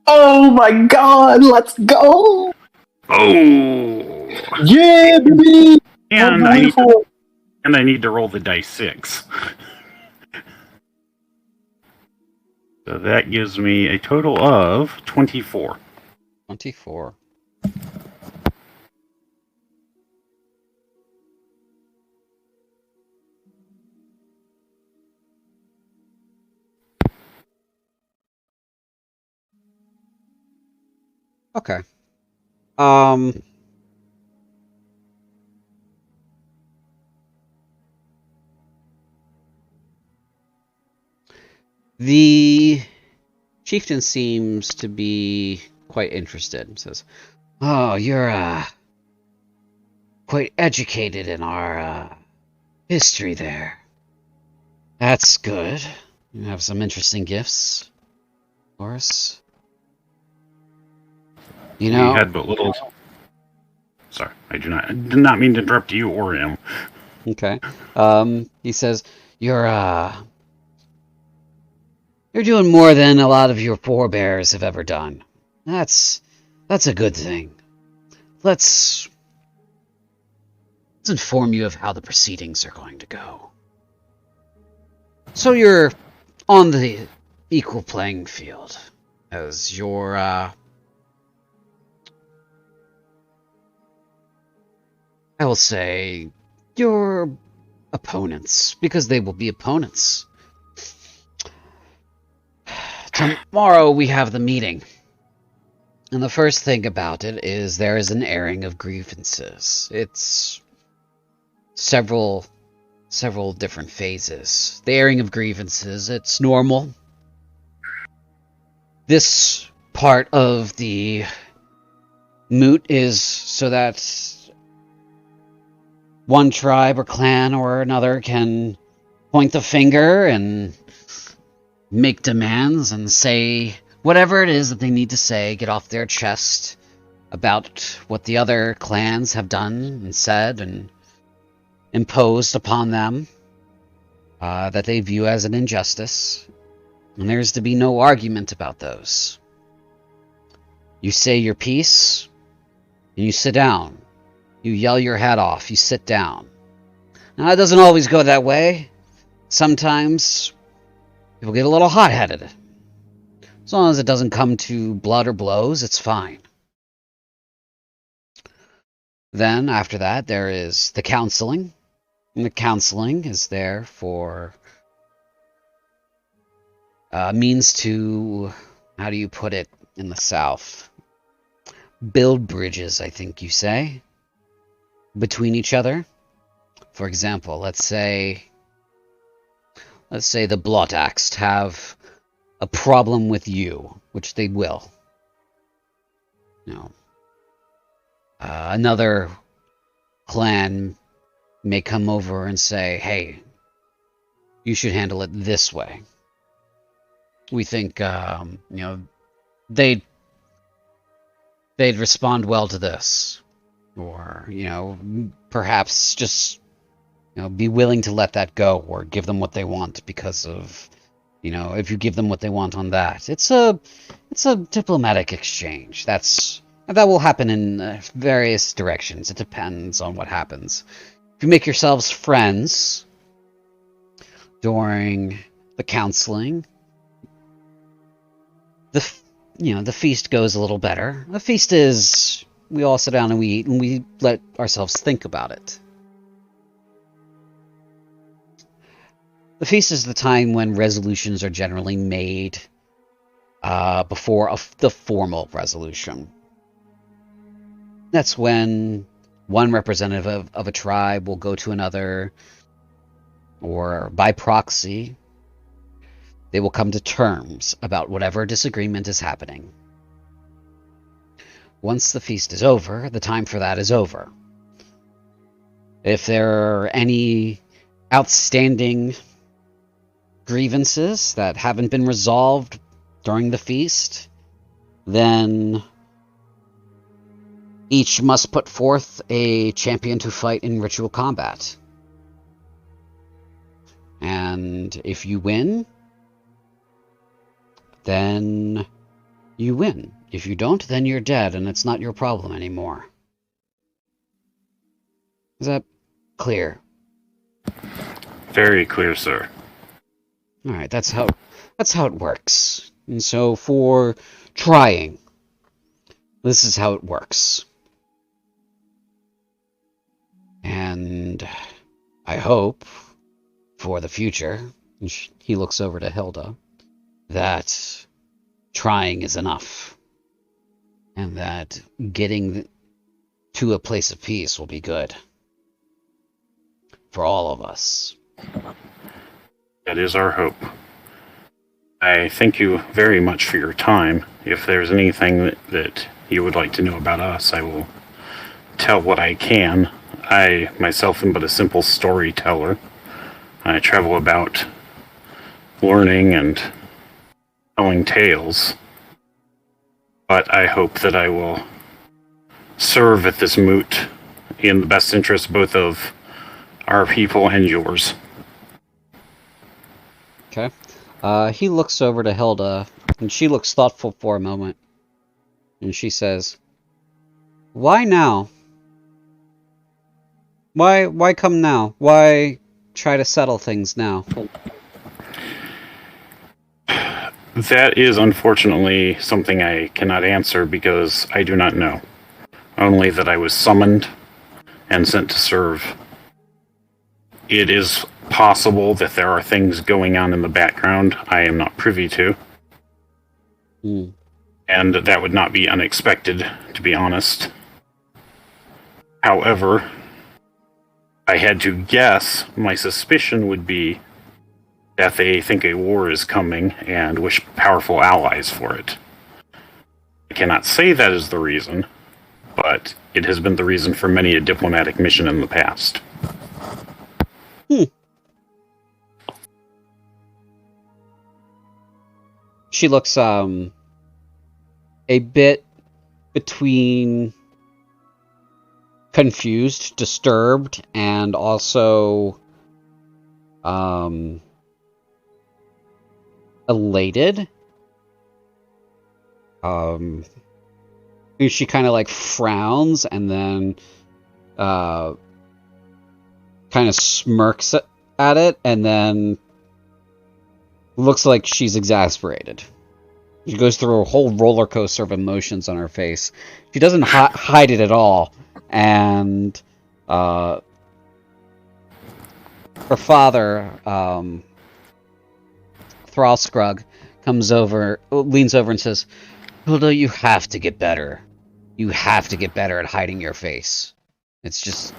C: Oh my god, let's go!
D: Oh!
C: Yeah, baby!
D: And And I need to roll the dice 6. So that gives me a total of 24.
A: 24. Okay. The chieftain seems to be quite interested. He says, "Oh, you're quite educated in our history there. That's good. You have some interesting gifts for us. You know,
D: We had but little. Sorry, I did not mean to interrupt you or him.
A: Okay. He says, You're doing more than a lot of your forebears have ever done. That's a good thing. Let's inform you of how the proceedings are going to go. So you're on the equal playing field as your I will say your opponents, because they will be opponents. Tomorrow we have the meeting. And the first thing about it is there is an airing of grievances. It's several different phases. The airing of grievances, it's normal. This part of the moot is so that one tribe or clan or another can point the finger and make demands and say whatever it is that they need to say, get off their chest about what the other clans have done and said and imposed upon them that they view as an injustice. And there's to be no argument about those. You say your piece, and you sit down. You yell your hat off, you sit down. Now, it doesn't always go that way. Sometimes people get a little hot-headed. As long as it doesn't come to blood or blows, it's fine. Then, after that, there is the counseling. And the counseling is there for means to, how do you put it in the South? Build bridges, I think you say, between each other. For example, let's say the Blood-Axed have a problem with you, which they will. Another clan may come over and say, hey, you should handle it this way. We think, they'd respond well to this. Or, perhaps just, be willing to let that go or give them what they want because of, if you give them what they want on that. It's a diplomatic exchange. That will happen in various directions. It depends on what happens. If you make yourselves friends during the counseling, the feast goes a little better. The feast is, we all sit down and we eat and we let ourselves think about it. The feast is the time when resolutions are generally made before the formal resolution. That's when one representative of a tribe will go to another, or by proxy, they will come to terms about whatever disagreement is happening. Once the feast is over, the time for that is over. If there are any outstanding grievances that haven't been resolved during the feast, then each must put forth a champion to fight in ritual combat. And if you win, then you win. If you don't, then you're dead, and it's not your problem anymore. Is that clear?
D: Very clear, sir.
A: All right, that's how it works. And so for trying, this is how it works. And I hope for the future, and he looks over to Hilda, that trying is enough. And that getting to a place of peace will be good. For all of us.
D: That is our hope. I thank you very much for your time. If there's anything that you would like to know about us, I will tell what I can. I myself am but a simple storyteller. I travel about learning and telling tales. But I hope that I will serve at this moot in the best interest both of our people and yours.
A: Okay. He looks over to Hilda, and she looks thoughtful for a moment. And she says, "Why now? Why come now? Why try to settle things now?"
D: That is unfortunately something I cannot answer because I do not know. Only that I was summoned and sent to serve. It is possible that there are things going on in the background I am not privy to. And that would not be unexpected, to be honest. However, I had to guess, my suspicion would be that they think a war is coming and wish powerful allies for it. I cannot say that is the reason, but it has been the reason for many a diplomatic mission in the past.
A: She looks a bit between confused, disturbed, and also elated. She kind of like frowns and then kind of smirks at it and then looks like she's exasperated. She goes through a whole roller coaster of emotions on her face. She doesn't hide it at all. And her father, Thrallskrug, leans over and says, "Hilda, you have to get better. You have to get better at hiding your face. It's just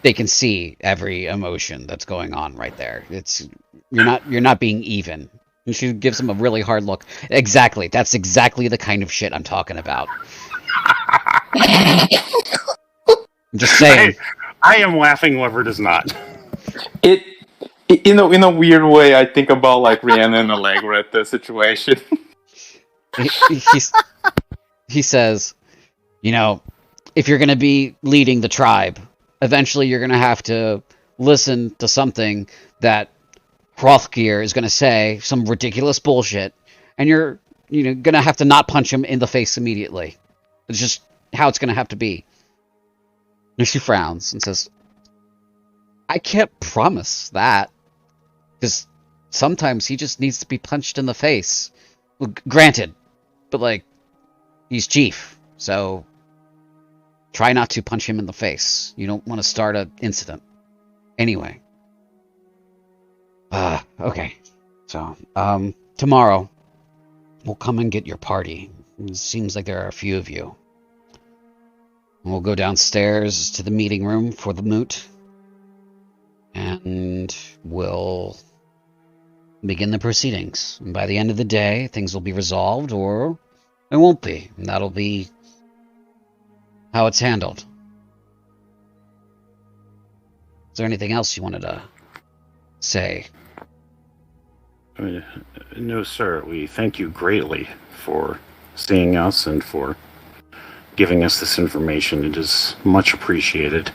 A: they can see every emotion that's going on right there. You're not being even." And she gives him a really hard look. Exactly. That's exactly the kind of shit I'm talking about. I'm just saying.
D: I am laughing, whoever does not.
C: In a weird way, I think about like Rihanna and Allegra at the situation.
A: He says, if you're going to be leading the tribe, eventually you're going to have to listen to something that Hrothgeir is going to say, some ridiculous bullshit, and you're going to have to not punch him in the face immediately. It's just how it's going to have to be. And she frowns and says, "I can't promise that, because sometimes he just needs to be punched in the face. Well, granted, but he's chief, so try not to punch him in the face. You don't want to start an incident. Anyway. Okay. So, tomorrow, we'll come and get your party. It seems like there are a few of you. We'll go downstairs to the meeting room for the moot, and we'll begin the proceedings. And by the end of the day, things will be resolved, or it won't be. And that'll be how it's handled. Is there anything else you wanted to say?
D: No, sir. We thank you greatly for seeing us and for giving us this information. It is much appreciated,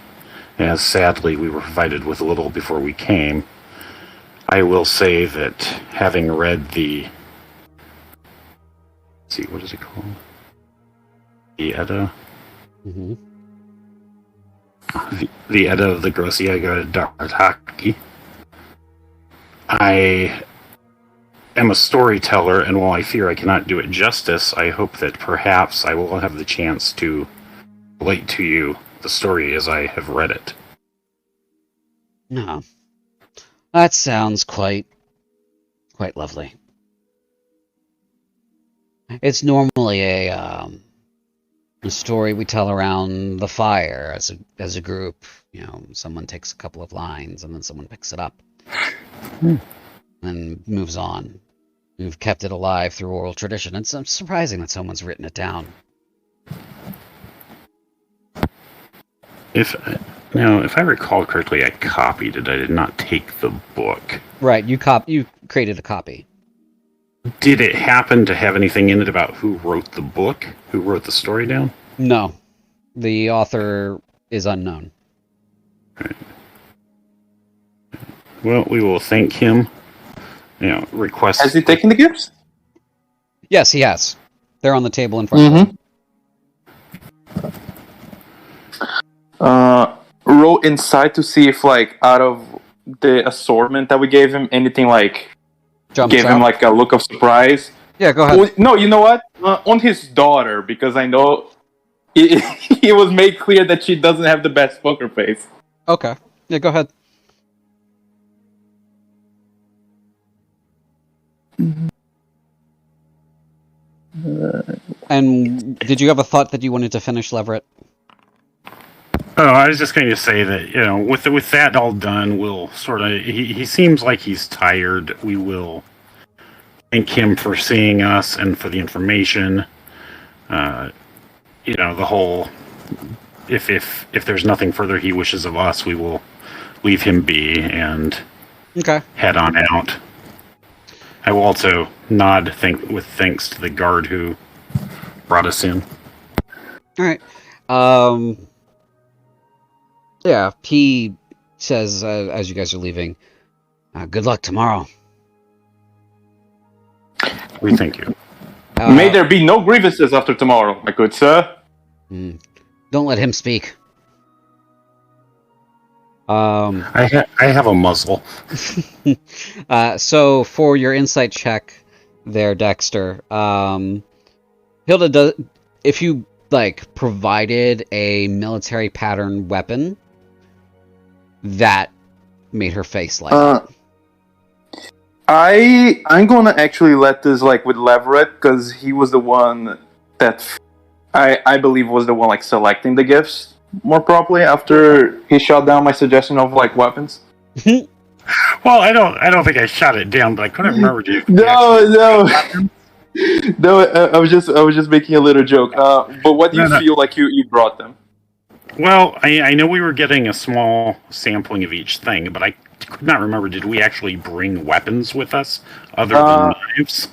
D: as sadly we were provided with a little before we came. I will say that having read the... Let's see, what is it called? The Edda?
A: Mm-hmm.
D: the Edda of the Grosiega Darthak. I am a storyteller, and while I fear I cannot do it justice, I hope that perhaps I will have the chance to relate to you the story as I have read it.
A: No. That sounds quite lovely. It's normally a story we tell around the fire as a group. You know, someone takes a couple of lines and then someone picks it up and moves on. We've kept it alive through oral tradition. It's surprising that someone's written it down.
D: If I recall correctly, I copied it. I did not take the book.
A: Right, you created a copy.
D: Did it happen to have anything in it about who wrote the book? Who wrote the story down?
A: No. The author is unknown.
D: Right. Well, we will thank him. Request...
C: Has he taken the gifts?
A: Yes, he has. They're on the table in front of him.
C: Roll inside to see if, like, out of the assortment that we gave him, anything, like, gave him, like, a look of surprise.
A: Yeah, go ahead.
C: Well, no, you know what? On his daughter, because I know it was made clear that she doesn't have the best poker face.
A: Okay. Yeah, go ahead. And did you have a thought that you wanted to finish, Leverett?
D: Oh, I was just going to say that, with that all done, we'll sort of... He seems like he's tired. We will thank him for seeing us and for the information. The whole... If there's nothing further he wishes of us, we will leave him be and head on out. I will also nod with thanks to the guard who brought us in.
A: All right. Yeah, he says as you guys are leaving, good luck tomorrow.
D: We thank you.
C: May there be no grievances after tomorrow, my good sir.
A: Don't let him speak.
D: I have a muzzle.
A: So for your insight check there, Dexter, Hilda does... If you, provided a military pattern weapon, that made her face light up.
C: I'm gonna actually let this, with Leverett, because he was the one that I believe was the one, selecting the gifts more properly after he shot down my suggestion of, weapons.
D: Well, I don't think I shot it down, but I couldn't remember.
C: No. No, I was just making a little joke. But what do you feel like you brought them?
D: Well, I know we were getting a small sampling of each thing, but I could not remember. Did we actually bring weapons with us other than knives?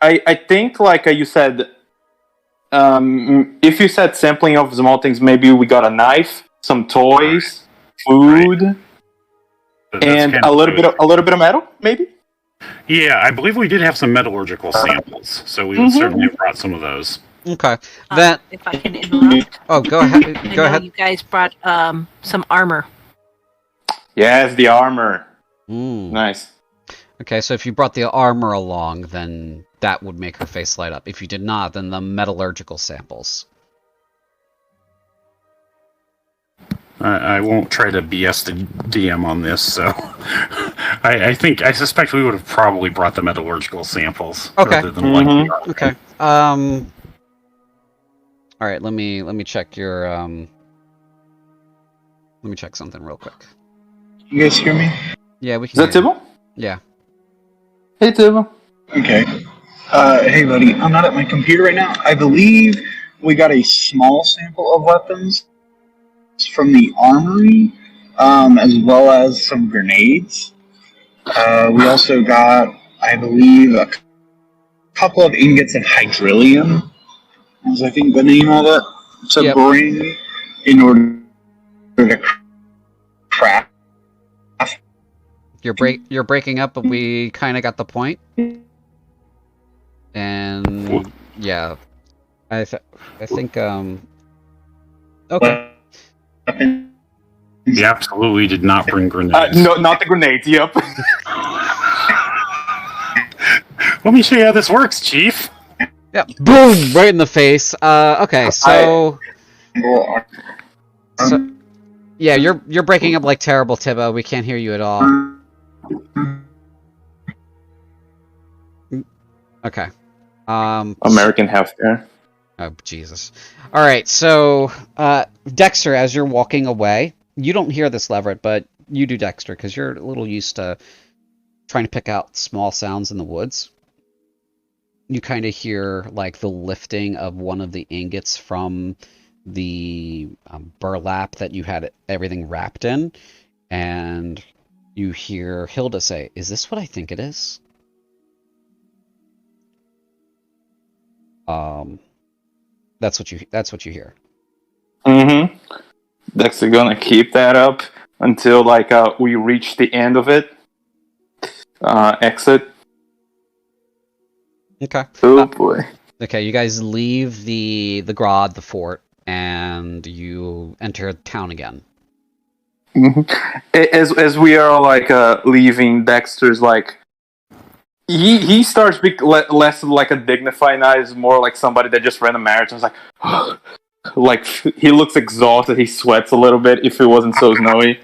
C: I think, you said, if you said sampling of small things, maybe we got a knife, some toys, food, and a little bit of metal, maybe.
D: Yeah, I believe we did have some metallurgical samples, so we would certainly have brought some of those.
A: Okay.
B: If I can interrupt.
A: Oh, go ahead. Go ahead.
B: You guys brought some armor.
C: Yes, the armor. Nice.
A: Okay, so if you brought the armor along, then that would make her face light up. If you did not, then the metallurgical samples.
D: I won't try to BS the DM on this, so I suspect we would have probably brought the metallurgical samples rather than the armor.
A: Okay. All right, let me check your let me check something real quick.
E: You guys hear me?
A: Yeah, we can.
C: Is that Tibble?
A: Yeah.
C: Hey, Tibble.
E: Okay. Hey, buddy. I'm not at my computer right now. I believe we got a small sample of weapons from the armory, as well as some grenades. We also got, I believe, a couple of ingots of hydrillium, is I think the name of it, to bring in order to craft.
A: You're breaking up, but we kind of got the point. And yeah, I think okay.
E: weapons.
D: He absolutely did not bring grenades.
C: No, not the grenades. Yep.
D: Let me show you how this works, Chief.
A: Yeah, boom, right in the face. Okay, so yeah, you're breaking up like terrible, Tibbo. We can't hear you at all. Okay.
C: American healthcare.
A: Oh, Jesus. All right, so Dexter, as you're walking away, you don't hear this, Leverett, but you do, Dexter, because you're a little used to trying to pick out small sounds in the woods. You kind of hear like the lifting of one of the ingots from the burlap that you had everything wrapped in, and you hear Hilda say, "Is this what I think it is?" That's what you hear.
C: Mm-hmm. Dexter gonna keep that up until like we reach the end of it. Exit.
A: Okay.
C: Oh boy.
A: Okay, you guys leave the Grod, the fort, and you enter town again.
C: Mm-hmm. As we are like leaving, Dexter's like he starts less like a dignified knight, is more like somebody that just ran a marathon. It's like he looks exhausted. He sweats a little bit. If it wasn't so snowy,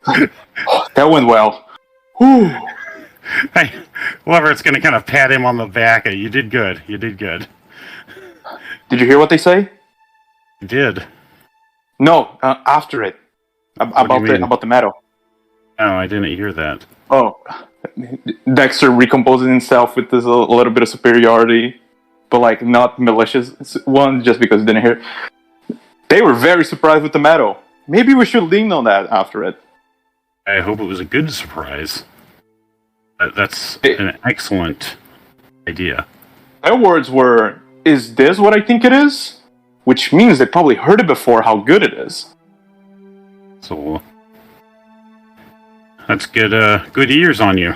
C: that went well. Whew.
D: Hey, Leverett's going to kind of pat him on the back. You did good. You did good.
C: Did you hear what they say?
D: You did.
C: No, after it. About the medal.
D: Oh, I didn't hear that.
C: Oh, Dexter recomposes himself with this a little bit of superiority, but like not malicious one, just because he didn't hear. They were very surprised with the medal. Maybe we should lean on that after it.
D: I hope it was a good surprise. That's an excellent idea.
C: Their words were, "Is this what I think it is?" Which means they probably heard it before how good it is.
D: So that's good. Good ears on you.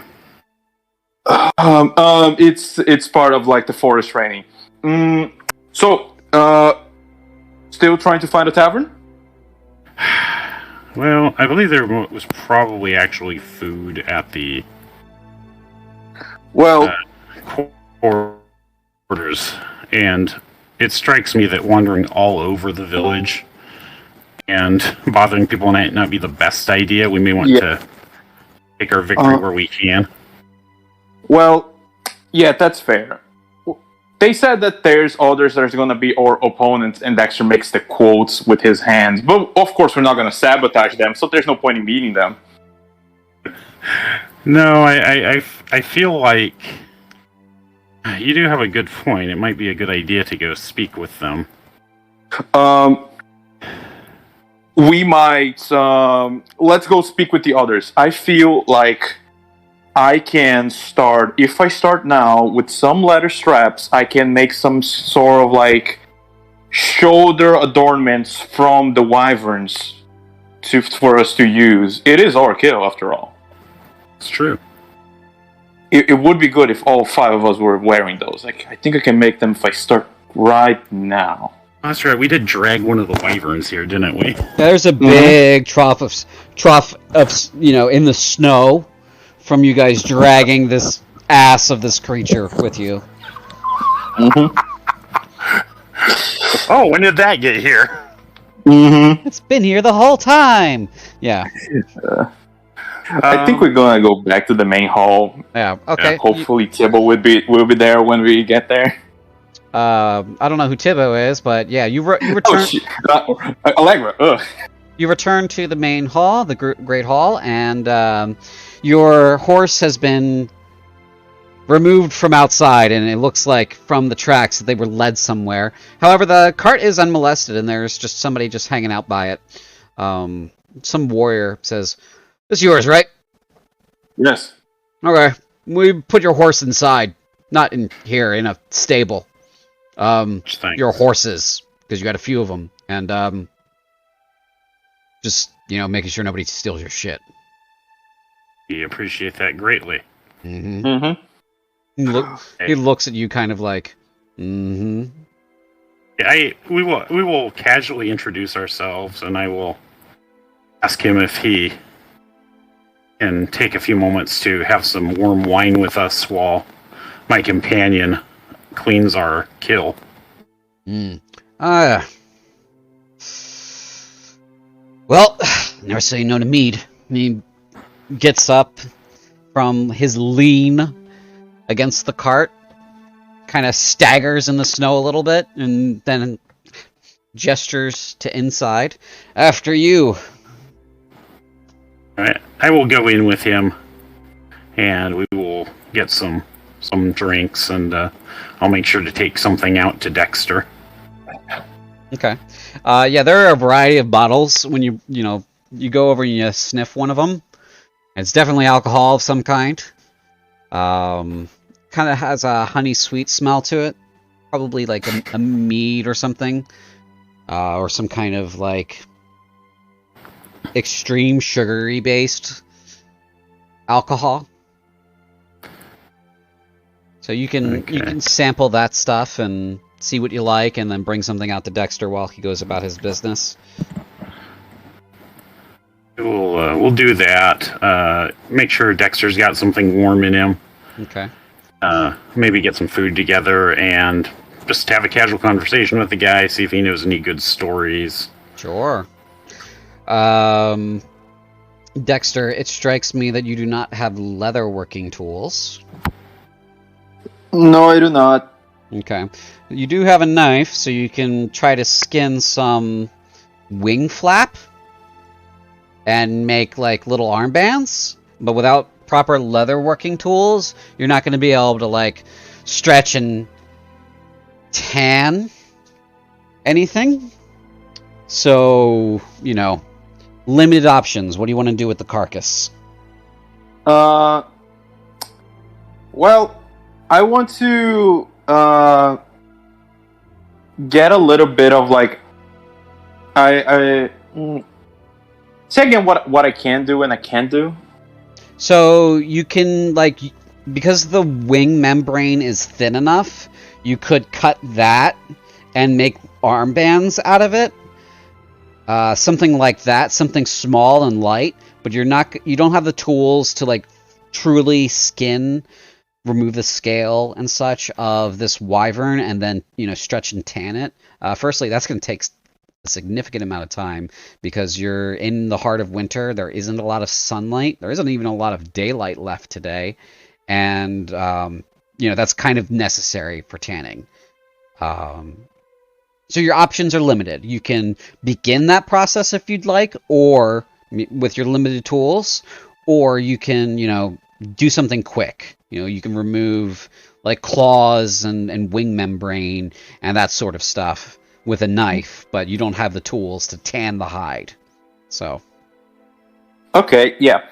C: It's part of like the forest training. So, still trying to find a tavern?
D: Well, I believe there was probably actually food at the quarters, and it strikes me that wandering all over the village and bothering people might not be the best idea. We may want to take our victory where we can.
C: Well, yeah, that's fair. They said that there's others that are going to be our opponents, and Dexter makes the quotes with his hands. But of course, we're not going to sabotage them, so there's no point in meeting them.
D: No, I feel like you do have a good point. It might be a good idea to go speak with them.
C: We might, let's go speak with the others. I feel like I can start, if I start now with some leather straps, I can make some sort of like shoulder adornments from the wyverns for us to use. It is our kill, after all.
D: It's true.
C: It would be good if all 5 of us were wearing those. Like, I think I can make them if I start right now.
D: That's right. We did drag one of the wyverns here, didn't we?
A: There's a big trough of in the snow from you guys dragging this ass of this creature with you.
C: Mm-hmm.
D: Oh, when did that get here?
C: Mm-hmm.
A: It's been here the whole time. Yeah.
C: I think we're gonna go back to the main hall.
A: Yeah. Okay.
C: Hopefully, Tibble will be there when we get there.
A: I don't know who Tibbo is, but yeah, you return.
C: Allegra. Ugh.
A: You return to the main hall, the Great Hall, and your horse has been removed from outside, and it looks like from the tracks that they were led somewhere. However, the cart is unmolested, and there's just somebody just hanging out by it. Some warrior says, "This is yours, right?"
C: Yes.
A: Okay. We put your horse inside, not in here, in a stable. Your horses, because you got a few of them, and just making sure nobody steals your shit.
D: We appreciate that greatly.
A: Mm-hmm.
C: Mm-hmm.
A: He looks at you kind of like, mm-hmm.
D: We will casually introduce ourselves, and I will ask him if he can take a few moments to have some warm wine with us while my companion cleans our kill.
A: Well, never say no to mead. He gets up from his lean against the cart, kind of staggers in the snow a little bit, and then gestures to inside. After you.
D: Alright, I will go in with him, and we will get some drinks, and I'll make sure to take something out to Dexter.
A: Okay. Yeah, there are a variety of bottles. When you go over and you sniff one of them, it's definitely alcohol of some kind. Kind of has a honey sweet smell to it. Probably like a mead or something. Or some kind of like extreme sugary based alcohol. So you can sample that stuff and see what you like, and then bring something out to Dexter while he goes about his business.
D: We'll do that. Make sure Dexter's got something warm in him.
A: Okay.
D: Maybe get some food together and just have a casual conversation with the guy, see if he knows any good stories.
A: Sure. Dexter, it strikes me that you do not have leatherworking tools.
C: No, I do not.
A: Okay. You do have a knife, so you can try to skin some wing flap and make like little armbands, but without proper leatherworking tools, you're not going to be able to like stretch and tan anything. So, limited options. What do you want to do with the carcass?
C: Well, I want to get a little bit of like say again what I can do and I can't do.
A: So you can because the wing membrane is thin enough, you could cut that and make armbands out of it. Something like that, something small and light, but you don't have the tools to truly remove the scale and such of this wyvern and then stretch and tan it. Firstly, that's going to take a significant amount of time because you're in the heart of winter. There isn't a lot of sunlight. There isn't even a lot of daylight left today, and that's kind of necessary for tanning. So your options are limited. You can begin that process if you'd like, or with your limited tools, or you can do something quick. You can remove claws and wing membrane and that sort of stuff with a knife, but you don't have the tools to tan the hide. So.
C: Okay, yeah.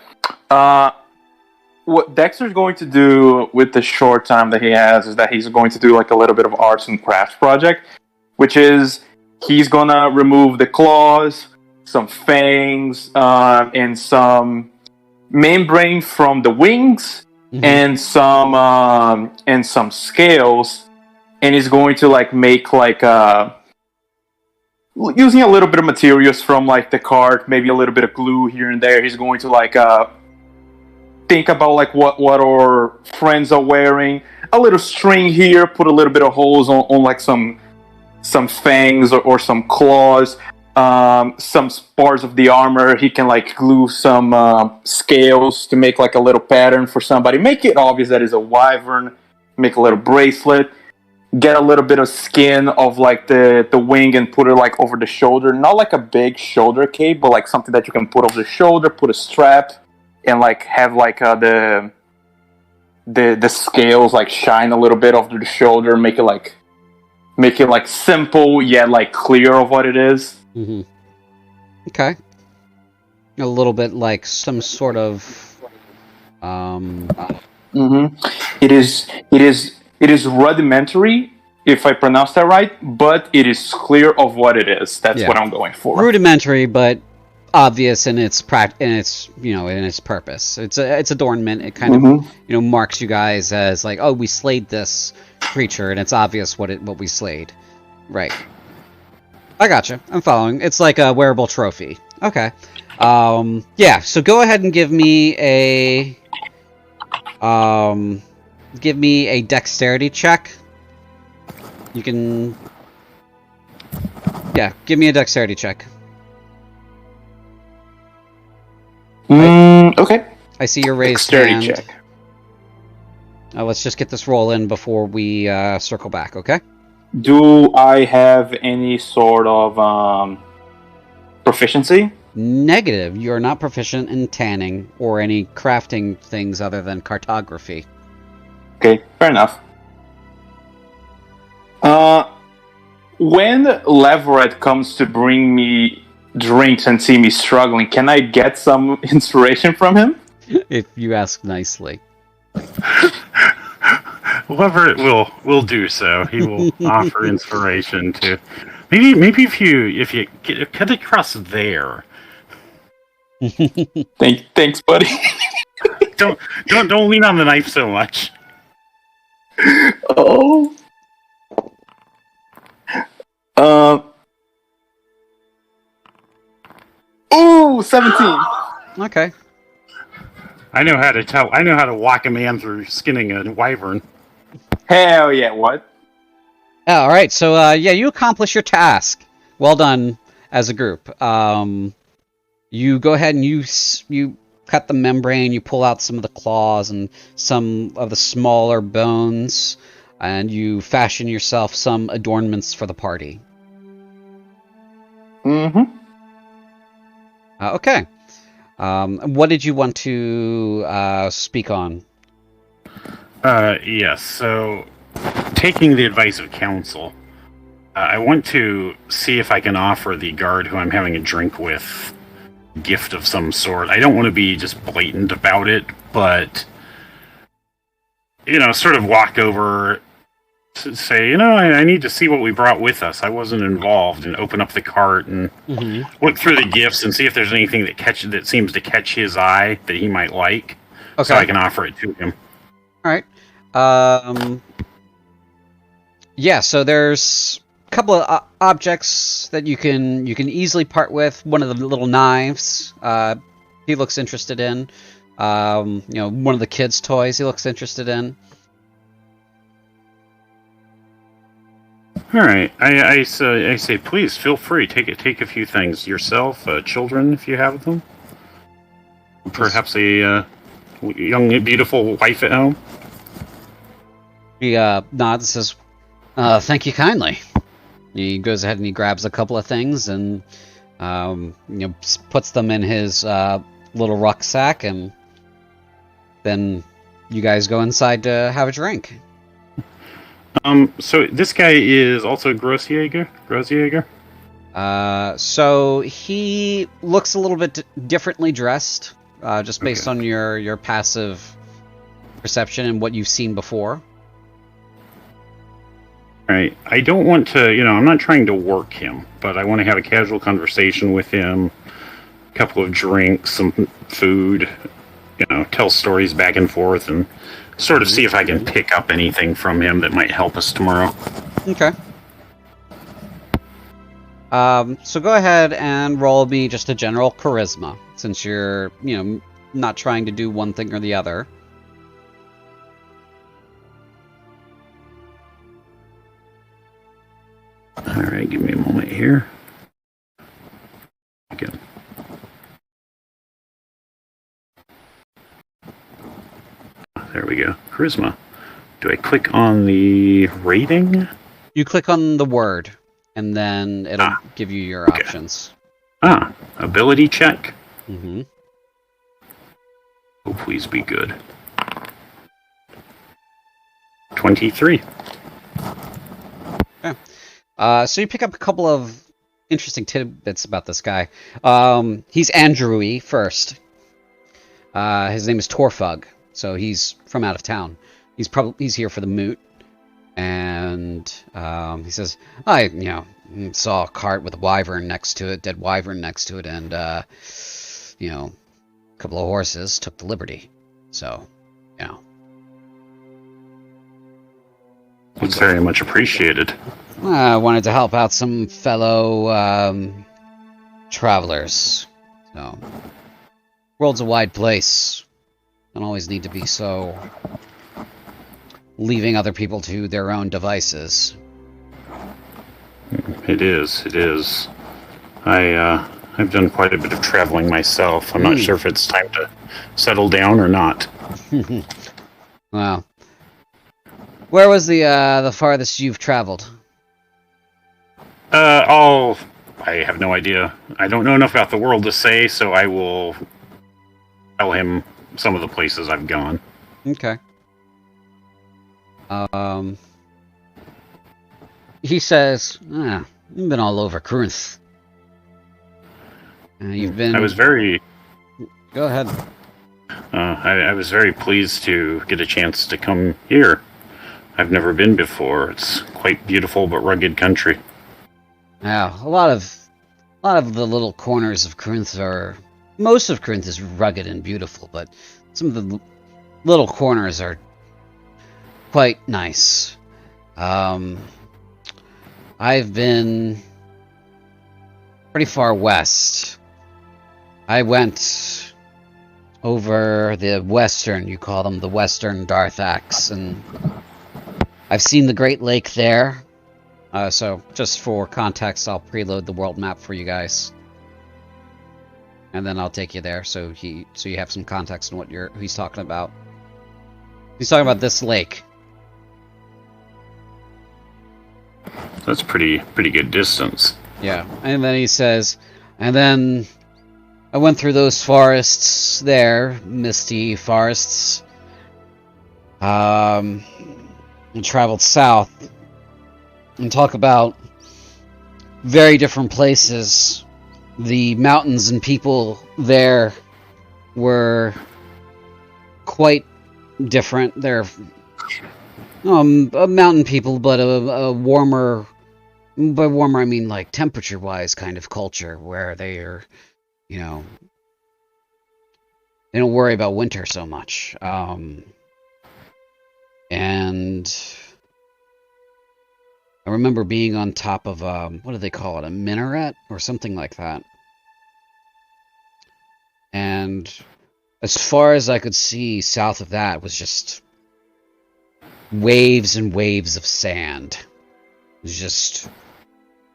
C: What Dexter's going to do with the short time that he has is that he's going to do a little bit of arts and crafts project, which is he's gonna remove the claws, some fangs, and some membrane from the wings. Mm-hmm. and some scales, and he's going to make using a little bit of materials from the cart, maybe a little bit of glue here and there. He's going to think about what our friends are wearing, a little string here, put a little bit of holes on some fangs or some claws. Some parts of the armor, he can glue some scales to make a little pattern for somebody. Make it obvious that it's a wyvern. Make a little bracelet. Get a little bit of skin of the wing and put it over the shoulder. Not a big shoulder cape, but something that you can put over the shoulder. Put a strap and have the scales shine a little bit over the shoulder. Make it simple yet clear of what it is.
A: Mm-hmm. Okay. A little bit like some sort of
C: Mm-hmm. It is rudimentary, if I pronounce that right, but it is clear of what it is. That's what I'm going for.
A: Rudimentary, but obvious in its in its purpose. It's adornment. It kind of marks you guys as oh, we slayed this creature, and it's obvious what we slayed. Right. I gotcha. I'm following. It's like a wearable trophy. Okay. Yeah. So go ahead and give me a dexterity check. You can. Yeah, give me a dexterity check.
C: Okay.
A: I see your raised
C: Dexterity
A: hand.
C: check.
A: Let's just get this roll in before we circle back, okay?
C: Do I have any sort of proficiency?
A: Negative. You are not proficient in tanning or any crafting things other than cartography.
C: Okay, fair enough. When Leverett comes to bring me drinks and see me struggling, can I get some inspiration from him?
A: If you ask nicely.
D: Leverett will do so. He will offer inspiration to. Maybe if you cut across there.
C: Thanks, buddy.
D: Don't lean on the knife so much.
C: Oh. Ooh, 17.
A: Okay.
D: I know how to walk a man through skinning a wyvern.
C: Hell yeah! What?
A: All right. So yeah, you accomplish your task. Well done as a group. You go ahead and you cut the membrane. You pull out some of the claws and some of the smaller bones, and you fashion yourself some adornments for the party.
C: Mm-hmm.
A: Okay. What did you want to speak on?
D: Yes. So, taking the advice of counsel, I want to see if I can offer the guard who I'm having a drink with a gift of some sort. I don't want to be just blatant about it, but sort of walk over to say, I need to see what we brought with us. I wasn't involved, and open up the cart and look through the gifts and see if there's anything that seems to catch his eye that he might like, so I can offer it to him.
A: All right. Yeah. So there's a couple of objects that you can easily part with. One of the little knives. He looks interested in. One of the kids' toys. He looks interested in.
D: All right, I say, please feel free. Take a few things yourself, children if you have them. Perhaps a young, beautiful wife at home.
A: He nods and says, "Thank you kindly." He goes ahead and he grabs a couple of things and puts them in his little rucksack, and then you guys go inside to have a drink.
D: So this guy is also Grossjäger?
A: So he looks a little bit differently dressed, just based on your passive perception and what you've seen before.
D: Right. I don't want to, I'm not trying to work him, but I want to have a casual conversation with him, a couple of drinks, some food, tell stories back and forth, and sort of see if I can pick up anything from him that might help us tomorrow.
A: Okay. So go ahead and roll me just a general charisma, since you're, not trying to do one thing or the other.
D: All right, give me a moment here. Again. There we go. Charisma. Do I click on the rating?
A: You click on the word, and then it'll give you your options.
D: Ability check.
A: Mm-hmm.
D: Oh, please be good. 23.
A: Okay. So you pick up a couple of interesting tidbits about this guy. He's Andrewy first. His name is Torfug, so he's from out of town. He's here for the moot, and he says, I saw a cart with a wyvern next to it, dead wyvern next to it, and a couple of horses took the liberty. So,
D: It's very much appreciated.
A: I wanted to help out some fellow travelers. So, world's a wide place. Don't always need to be so leaving other people to their own devices.
D: It is. It is. I've done quite a bit of traveling myself. I'm not sure if it's time to settle down or not.
A: Wow. Where was the farthest you've traveled?
D: I have no idea. I don't know enough about the world to say, so I will tell him some of the places I've gone.
A: Okay. He says, you've been all over Cruinthe. You've been...
D: I was very...
A: Go ahead.
D: I was very pleased to get a chance to come here. I've never been before. It's quite beautiful but rugged country.
A: Yeah, a lot of the little corners of Cruinthe are... Most of Cruinthe is rugged and beautiful, but some of the little corners are quite nice. I've been pretty far west. I went over the western, you call them the western Darthaks, and I've seen the Great Lake there. So, just for context, I'll preload the world map for you guys. And then I'll take you there, so you have some context on what he's talking about. He's talking about this lake.
D: That's pretty good distance.
A: Yeah, and then he says, and then I went through those forests there, misty forests, and traveled south, and talk about very different places. The mountains and people there were quite different. They're a mountain people, but a warmer, by warmer I mean like temperature-wise kind of culture, where they are, they don't worry about winter so much. And I remember being on top of, what do they call it, a minaret or something like that. And as far as I could see, south of that was just waves and waves of sand. It was just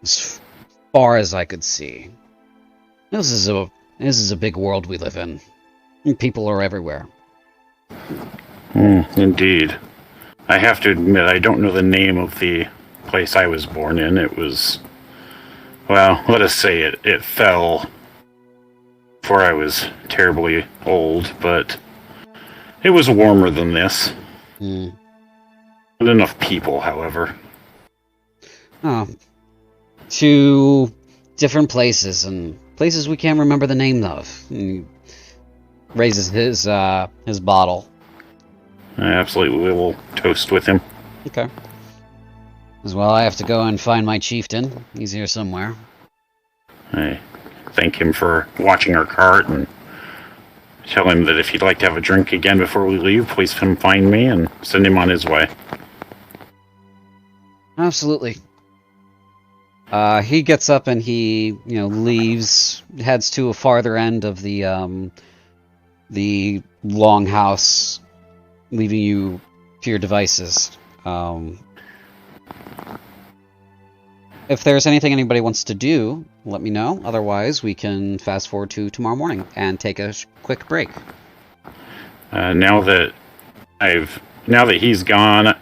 A: as far as I could see. This is a big world we live in. And people are everywhere.
D: Indeed. I have to admit, I don't know the name of the place I was born in. It was, well, let us say it fell before I was terribly old, but it was warmer than this. Not enough people, however.
A: Oh. Two different places, and places we can't remember the name of. He raises his bottle.
D: I absolutely will toast with him.
A: Okay. As well, I have to go and find my chieftain. He's here somewhere.
D: I thank him for watching our cart and tell him that if he'd like to have a drink again before we leave, please come find me and send him on his way.
A: Absolutely. He gets up and he, leaves, heads to a farther end of the longhouse, leaving you to your devices. If there's anything anybody wants to do, let me know. Otherwise, we can fast forward to tomorrow morning and take a quick break.
D: Now that he's gone,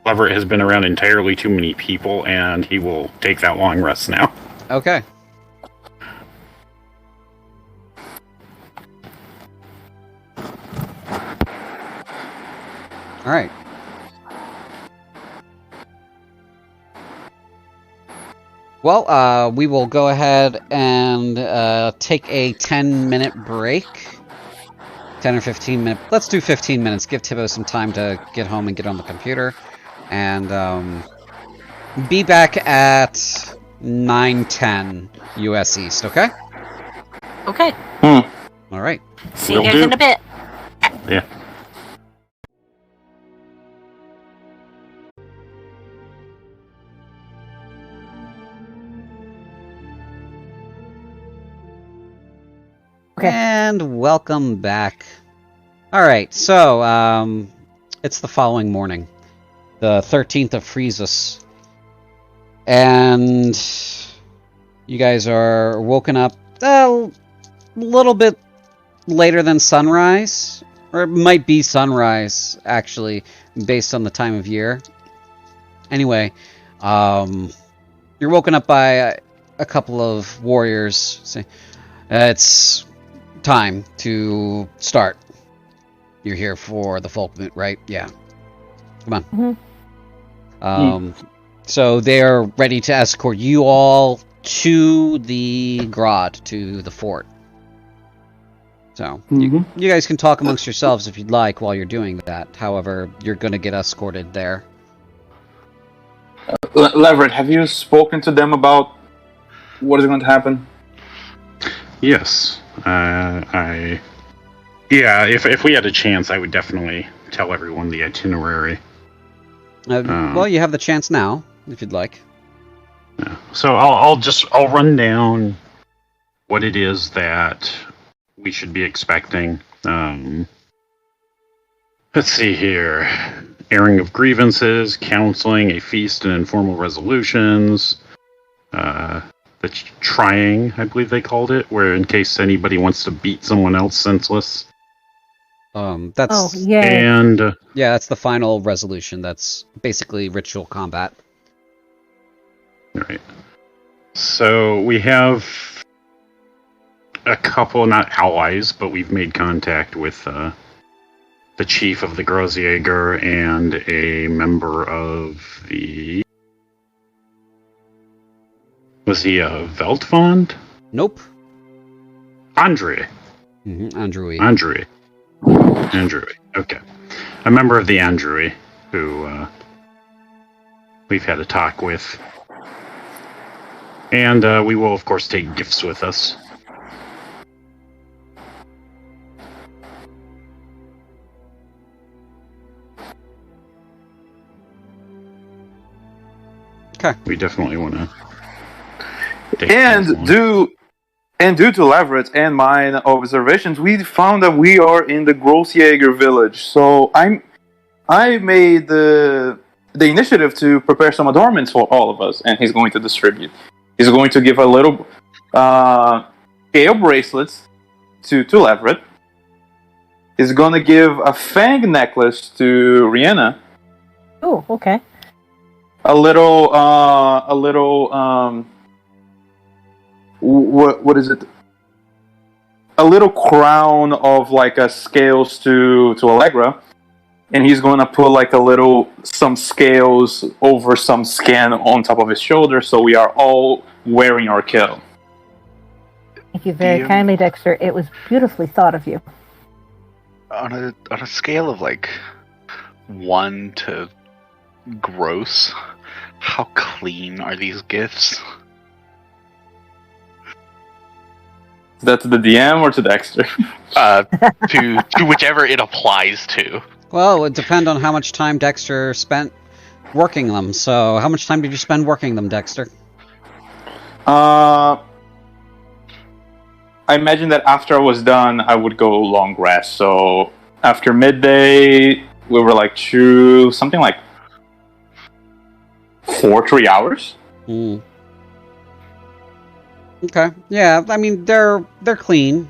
D: Leverett has been around entirely too many people, and he will take that long rest now.
A: Okay. All right. Well, we will go ahead and take a 10-minute break. 10 or 15 minutes. Let's do 15 minutes. Give Tibbo some time to get home and get on the computer. And be back at 9:10 US East, okay?
B: Okay.
A: All right.
B: See you guys in a bit.
D: Yeah.
B: Okay.
A: And welcome back. Alright, so, it's the following morning. The 13th of Friesus. And you guys are woken up a little bit later than sunrise. Or it might be sunrise, actually, based on the time of year. Anyway, you're woken up by a couple of warriors saying, it's time to start. You're here for the Folkmoot, right? Yeah. Come on.
B: Mm-hmm.
A: So they're ready to escort you all to the Grod, to the fort. So, you guys can talk amongst yourselves if you'd like while you're doing that. However, you're going to get escorted there.
C: Leverett, have you spoken to them about what is going to happen?
D: Yes. Yeah, if we had a chance, I would definitely tell everyone the itinerary.
A: Well, you have the chance now, if you'd like.
D: Yeah. So I'll run down what it is that we should be expecting. Let's see here. Airing of grievances, counseling, a feast and informal resolutions. The trying, I believe they called it, where in case anybody wants to beat someone else senseless.
A: That's...
B: Oh, yeah.
D: And...
A: yeah, that's the final resolution. That's basically ritual combat.
D: Right. So we have a couple, not allies, but we've made contact with the chief of the Großjäger and a member of the... Was he a Veltfond?
A: Nope.
D: Andre.
A: Andrew.
D: Okay. A member of the Andrew, who we've had a talk with. And we will, of course, take gifts with us.
A: Okay.
D: We definitely want to.
C: And due to Leverett and mine observations, we found that we are in the Großjäger village. So I made the initiative to prepare some adornments for all of us, and he's going to distribute. He's going to give a little scale bracelets to Leverett. He's going to give a fang necklace to Rihanna.
B: Oh, okay.
C: A little what is it? A little crown of like a scales to Allegra, and he's going to put like some scales over some skin on top of his shoulder, so we are all wearing our kill.
B: Thank you very kindly, Dexter. It was beautifully thought of you.
F: On a scale of like 1 to gross, how clean are these gifts?
C: Is that to the DM or to Dexter?
F: To whichever it applies to.
A: Well, it would depend on how much time Dexter spent working them. So, how much time did you spend working them, Dexter?
C: I imagine that after I was done, I would go long rest. So, after midday, we were like something like 3 hours.
A: Okay. Yeah, I mean they're clean.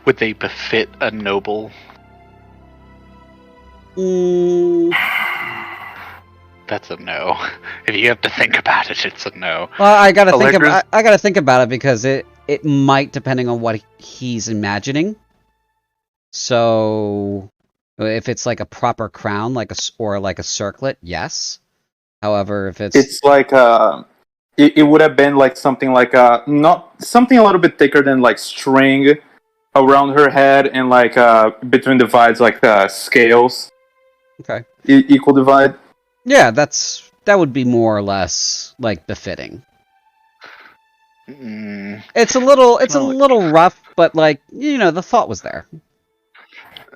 F: Would they befit a noble? That's a no. If you have to think about it, it's a no.
A: Well, I gotta think about it because it might, depending on what he's imagining. So, if it's like a proper crown, or a circlet, yes. However, if it's
C: like it would have been like something like not something a little bit thicker than like string around her head, and like between divides like scales.
A: Okay.
C: Equal divide.
A: Yeah, that would be more or less like befitting. It's a little rough, but like the thought was there.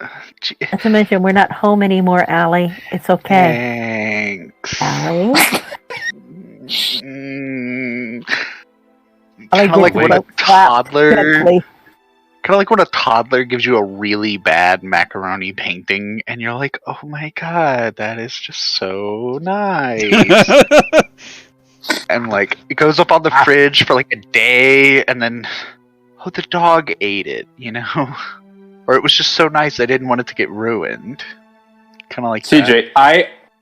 B: Not to mention, we're not home anymore, Allie. It's okay.
F: Thanks.
B: Allie? I
F: Kind of like
B: get
F: when a
B: it. Clap
F: toddler.
B: gently.
F: Kind of like when a toddler gives you a really bad macaroni painting, and you're like, "Oh my god, that is just so nice." And like, it goes up on the fridge for like a day, and then, oh, the dog ate it, you know, or it was just so nice I didn't want it to get ruined. Kind of like that.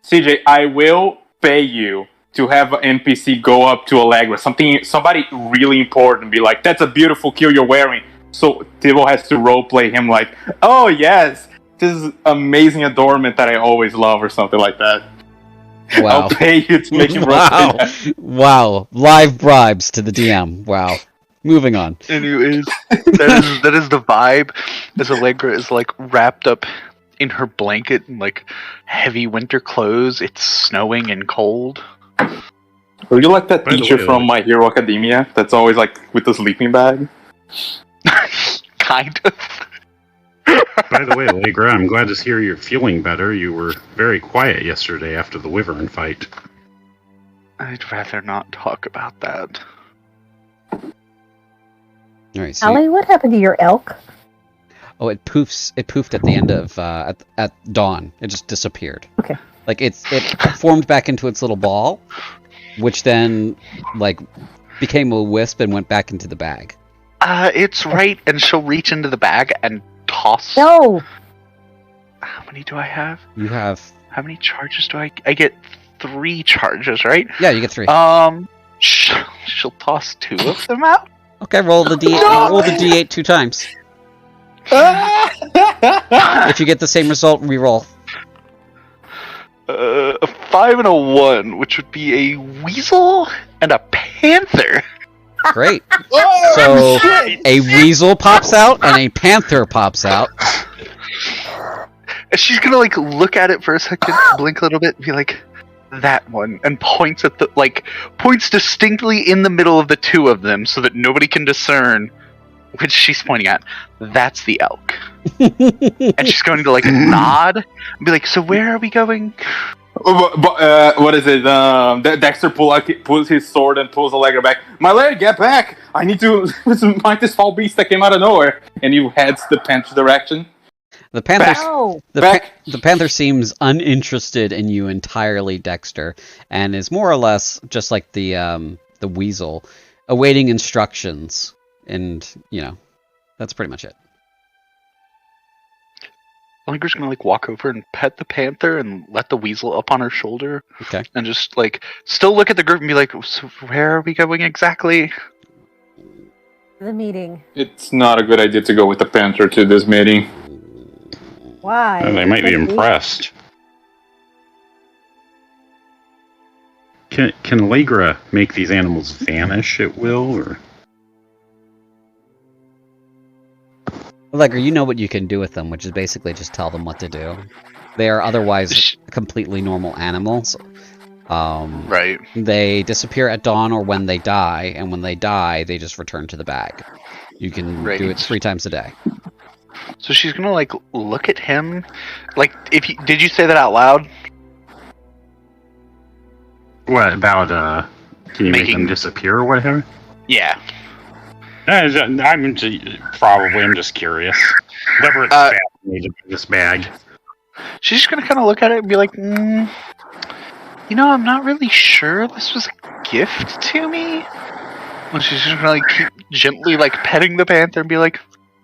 C: CJ, I will pay you to have an NPC go up to Allegra, somebody really important, and be like, "That's a beautiful kill you're wearing." So Thibault has to roleplay him like, "Oh yes, this is amazing adornment that I always love," or something like that.
A: Wow.
C: I'll pay you to make him roleplay that.
A: Wow. Live bribes to the DM. Wow. Moving on.
F: Anyways, that is the vibe. As Allegra is like wrapped up in her blanket and like heavy winter clothes. It's snowing and cold.
C: Are you like that teacher from My Hero Academia that's always like with the sleeping bag?
F: Kind of.
D: By the way, Allegra, I'm glad to hear you're feeling better. You were very quiet yesterday after the wyvern fight.
F: I'd rather not talk about that.
A: All right. So
B: Allie, what happened to your elk?
A: oh, it poofs. It poofed at the end of at dawn. It just disappeared.
B: Okay.
A: Like it formed back into its little ball, which then like became a wisp and went back into the bag.
F: It's right, and she'll reach into the bag and toss.
B: No.
F: How many do I have?
A: You have
F: How many charges do I get? 3 charges, right?
A: yeah. You get 3.
F: She'll toss 2 of them out.
A: Okay. Roll the D8. Roll the D8 2 times. If you get the same result, re-roll.
F: A 5 and a 1, which would be a weasel and a panther.
A: Great. So a weasel pops out and a panther pops out.
F: And she's gonna like look at it for a second, blink a little bit, and be like, "That one," and points at points distinctly in the middle of the 2 of them, so that nobody can discern which she's pointing at. That's the elk. And she's going to like nod and be like, "So where are we going?"
C: What is it? Dexter pulls his sword and pulls Allegra back. "My leg, get back! I need to fight this foul beast that came out of nowhere." And he heads the panther direction.
A: The panther.
B: No.
A: The panther seems uninterested in you entirely, Dexter, and is more or less just like the weasel, awaiting instructions. And that's pretty much it.
F: Allegra's gonna like walk over and pet the panther and let the weasel up on her shoulder.
A: Okay.
F: And just like still look at the group and be like, "So where are we going exactly?"
B: The meeting.
C: It's not a good idea to go with the panther to this meeting.
B: Why?
D: They might be impressed. Can Allegra make these animals vanish at will, or?
A: Allegra, you know what you can do with them, which is basically just tell them what to do. They are otherwise completely normal animals.
F: Right.
A: They disappear at dawn or when they die, and when they die, they just return to the bag. You can do it 3 times a day.
F: So she's gonna like look at him, like did you say that out loud?
D: What about can you make them disappear or whatever?
F: Yeah.
D: I'm just curious. Whatever it's fascinated by this bag.
F: She's just gonna kind of look at it and be like, I'm not really sure this was a gift to me. And she's just gonna like keep gently like petting the panther and be like,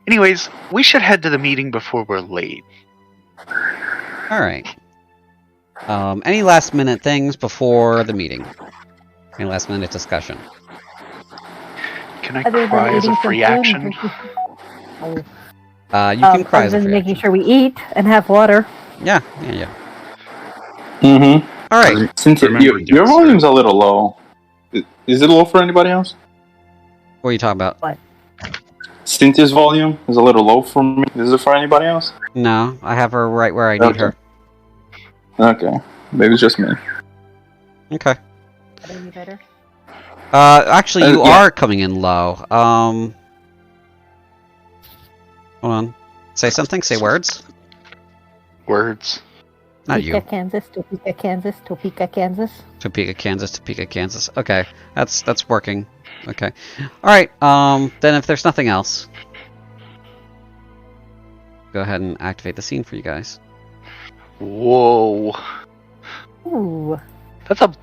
F: "Anyways, we should head to the meeting before we're late."
A: All right. Any last minute things before the meeting? Any last minute discussion?
F: Can I cry as a free action?
A: You can cry as a free
B: making
A: action.
B: sure we eat and have water.
A: Yeah.
C: Mm-hmm.
A: All right.
C: Since your volume's a little low. Is it low for anybody else?
A: What are you talking about?
B: What?
C: Cynthia's volume is a little low for me. Is it for anybody else?
A: No, I have her right where I need her.
C: Okay. Maybe it's just me.
A: Okay.
B: Any better?
A: Actually, you are coming in low. Hold on. Say something. Say words.
F: Words.
A: Not you.
B: Kansas, Topeka, Kansas, Topeka, Kansas.
A: Topeka, Kansas. Topeka, Kansas. Okay, that's working. Okay. Alright, then if there's nothing else, go ahead and activate the scene for you guys.
F: Whoa.
B: Ooh.
F: That's a...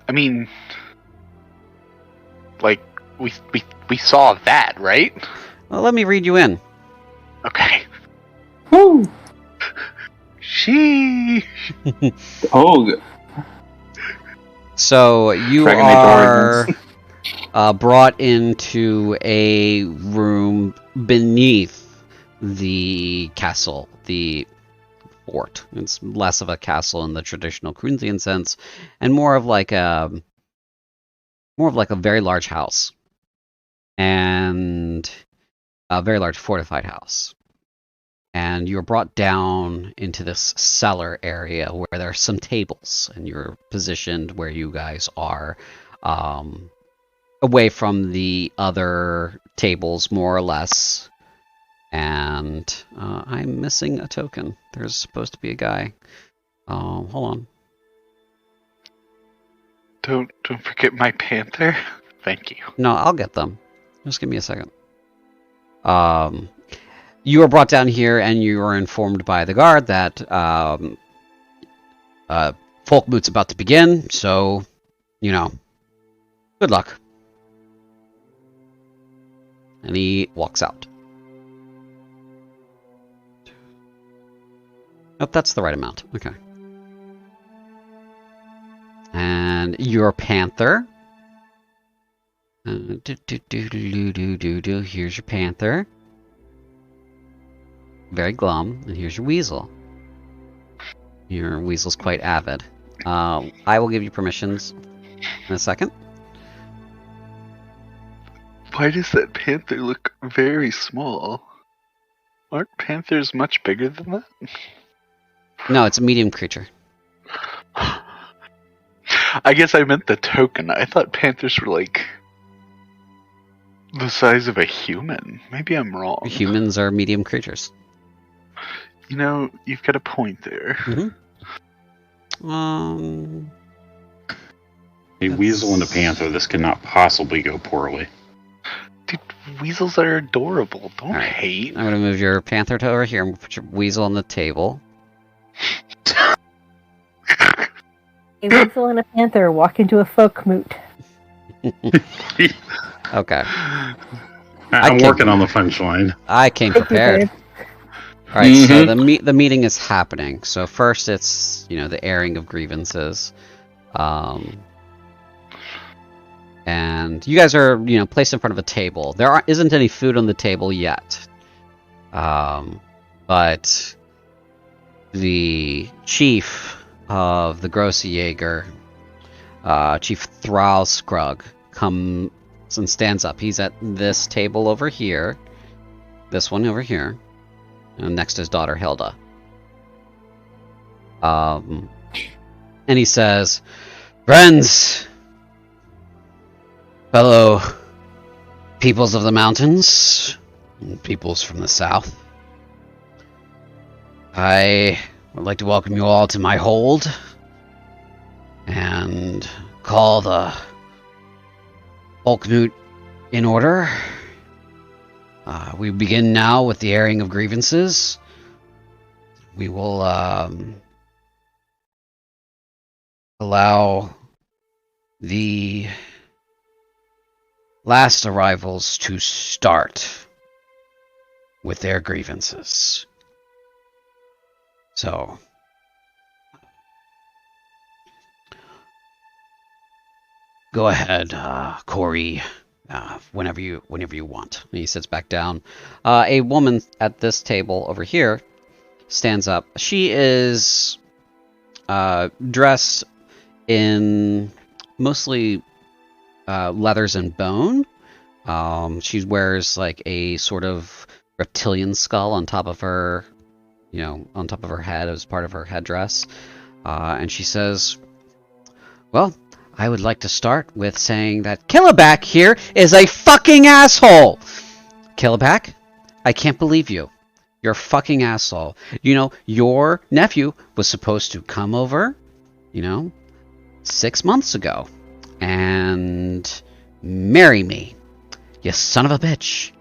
F: I mean... Like, we saw that, right?
A: Well, let me read you in.
F: Okay.
C: Woo!
F: She...
C: Oh,
A: So, you
C: Dragonite
A: are
C: origins.
A: brought into a room beneath the castle, the fort. It's less of a castle in the traditional Cruinthian sense, and more of like a very large house, and a very large fortified house. And you're brought down into this cellar area where there are some tables, and you're positioned where you guys are, away from the other tables, more or less. And I'm missing a token. There's supposed to be a guy. Hold on.
F: Don't forget my panther. Thank you.
A: No, I'll get them. Just give me a second. You are brought down here, and you are informed by the guard that Folkmoot's about to begin. So, good luck. And he walks out. Nope, that's the right amount. Okay. And your panther. Here's your panther. Very glum. And here's your weasel. Your weasel's quite avid. I will give you permissions in a second.
F: Why does that panther look very small? Aren't panthers much bigger than that?
A: No, it's a medium creature.
F: I guess I meant the token. I thought panthers were like the size of a human. Maybe I'm wrong.
A: Humans are medium creatures.
F: You know, you've got a point there.
A: Mm-hmm.
D: A weasel and a panther, this cannot possibly go poorly.
F: Dude, weasels are adorable. Don't
A: All right.
F: hate.
A: I'm going to move your panther to over here and put your weasel on the table.
B: A weasel and a panther walk into a Folkmoot.
A: Okay.
D: I'm working on the punchline.
A: I came
B: Thank you,
A: prepared.
B: babe.
A: All right, so the meeting is happening. So first, it's the airing of grievances, and you guys are placed in front of a table. There isn't any food on the table yet, but the chief of the Grosse Jaeger, Chief Thrall Scrug, comes and stands up. He's at this table over here, this one over here. And next to his daughter Hilda. And he says, "Friends, fellow peoples of the mountains, and peoples from the south, I would like to welcome you all to my hold and call the Folkmoot in order. We begin now with the airing of grievances. We will allow the last arrivals to start with their grievances. So, go ahead, Corey. Whenever you want." And he sits back down. A woman at this table over here stands up. She is dressed in mostly leathers and bone. She wears like a sort of reptilian skull on top of her, on top of her head as part of her headdress. And she says, "Well, I would like to start with saying that Killaback here is a fucking asshole! Killaback, I can't believe you. You're a fucking asshole. Your nephew was supposed to come over, 6 months ago. And marry me, you son of a bitch.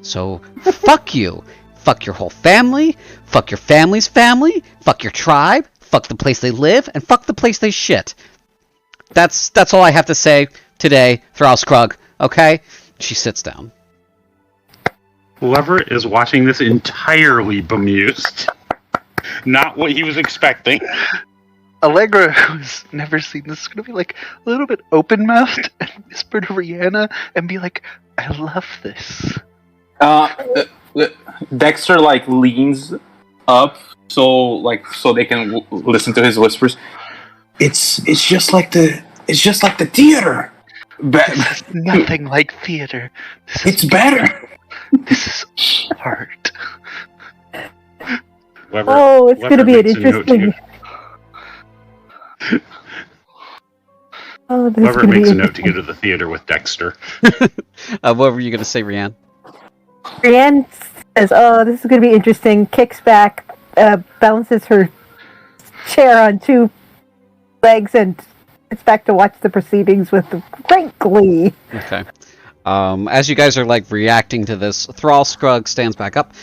A: So, fuck you. Fuck your whole family, fuck your family's family, fuck your tribe, fuck the place they live, and fuck the place they shit. That's all I have to say today, Thrall okay? She sits down.
D: Leverett is watching this entirely bemused. Not what he was expecting.
F: Allegra, who's never seen this, is going to be like a little bit open-mouthed and whisper to Rihanna and be like, I love this.
C: Dexter like leans up so they can listen to his whispers. It's just like the theater.
F: Nothing like theater.
C: It's better.
F: This is art.
G: It's going to be an interesting.
D: Leverett makes a note to go to the theater with Dexter.
A: What were you going to say, Rianne?
G: Rianne says, this is going to be interesting, kicks back, balances her chair on two legs, and gets back to watch the proceedings with great glee.
A: Okay. As you guys are, reacting to this, Thrall Scrugg stands back up.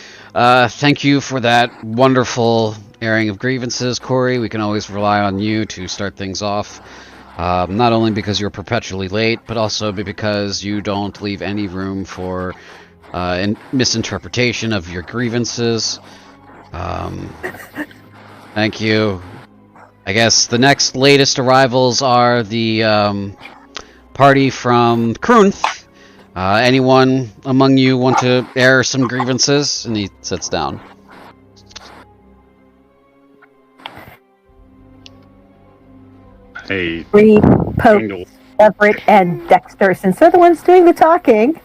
A: Thank you for that wonderful airing of grievances, Corey. We can always rely on you to start things off. Not only because you're perpetually late, but also because you don't leave any room for misinterpretation of your grievances. Thank you. I guess the next latest arrivals are the party from Cruinthe. Anyone among you want to air some grievances? And he sits down.
D: Hey,
G: Pope, Everett, and Dexter, since they're the ones doing the talking.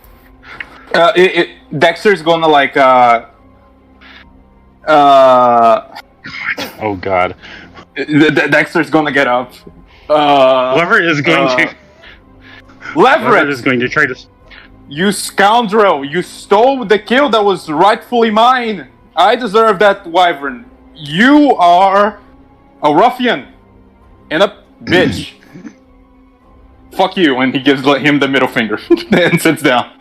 C: Dexter's going to
D: oh god.
C: Dexter's going to get up.
D: Leverett is going to.
C: Leverett
D: is going to try to.
C: You scoundrel! You stole the kill that was rightfully mine! I deserve that wyvern. You are a ruffian and a bitch. Fuck you, and he gives him the middle finger and sits down.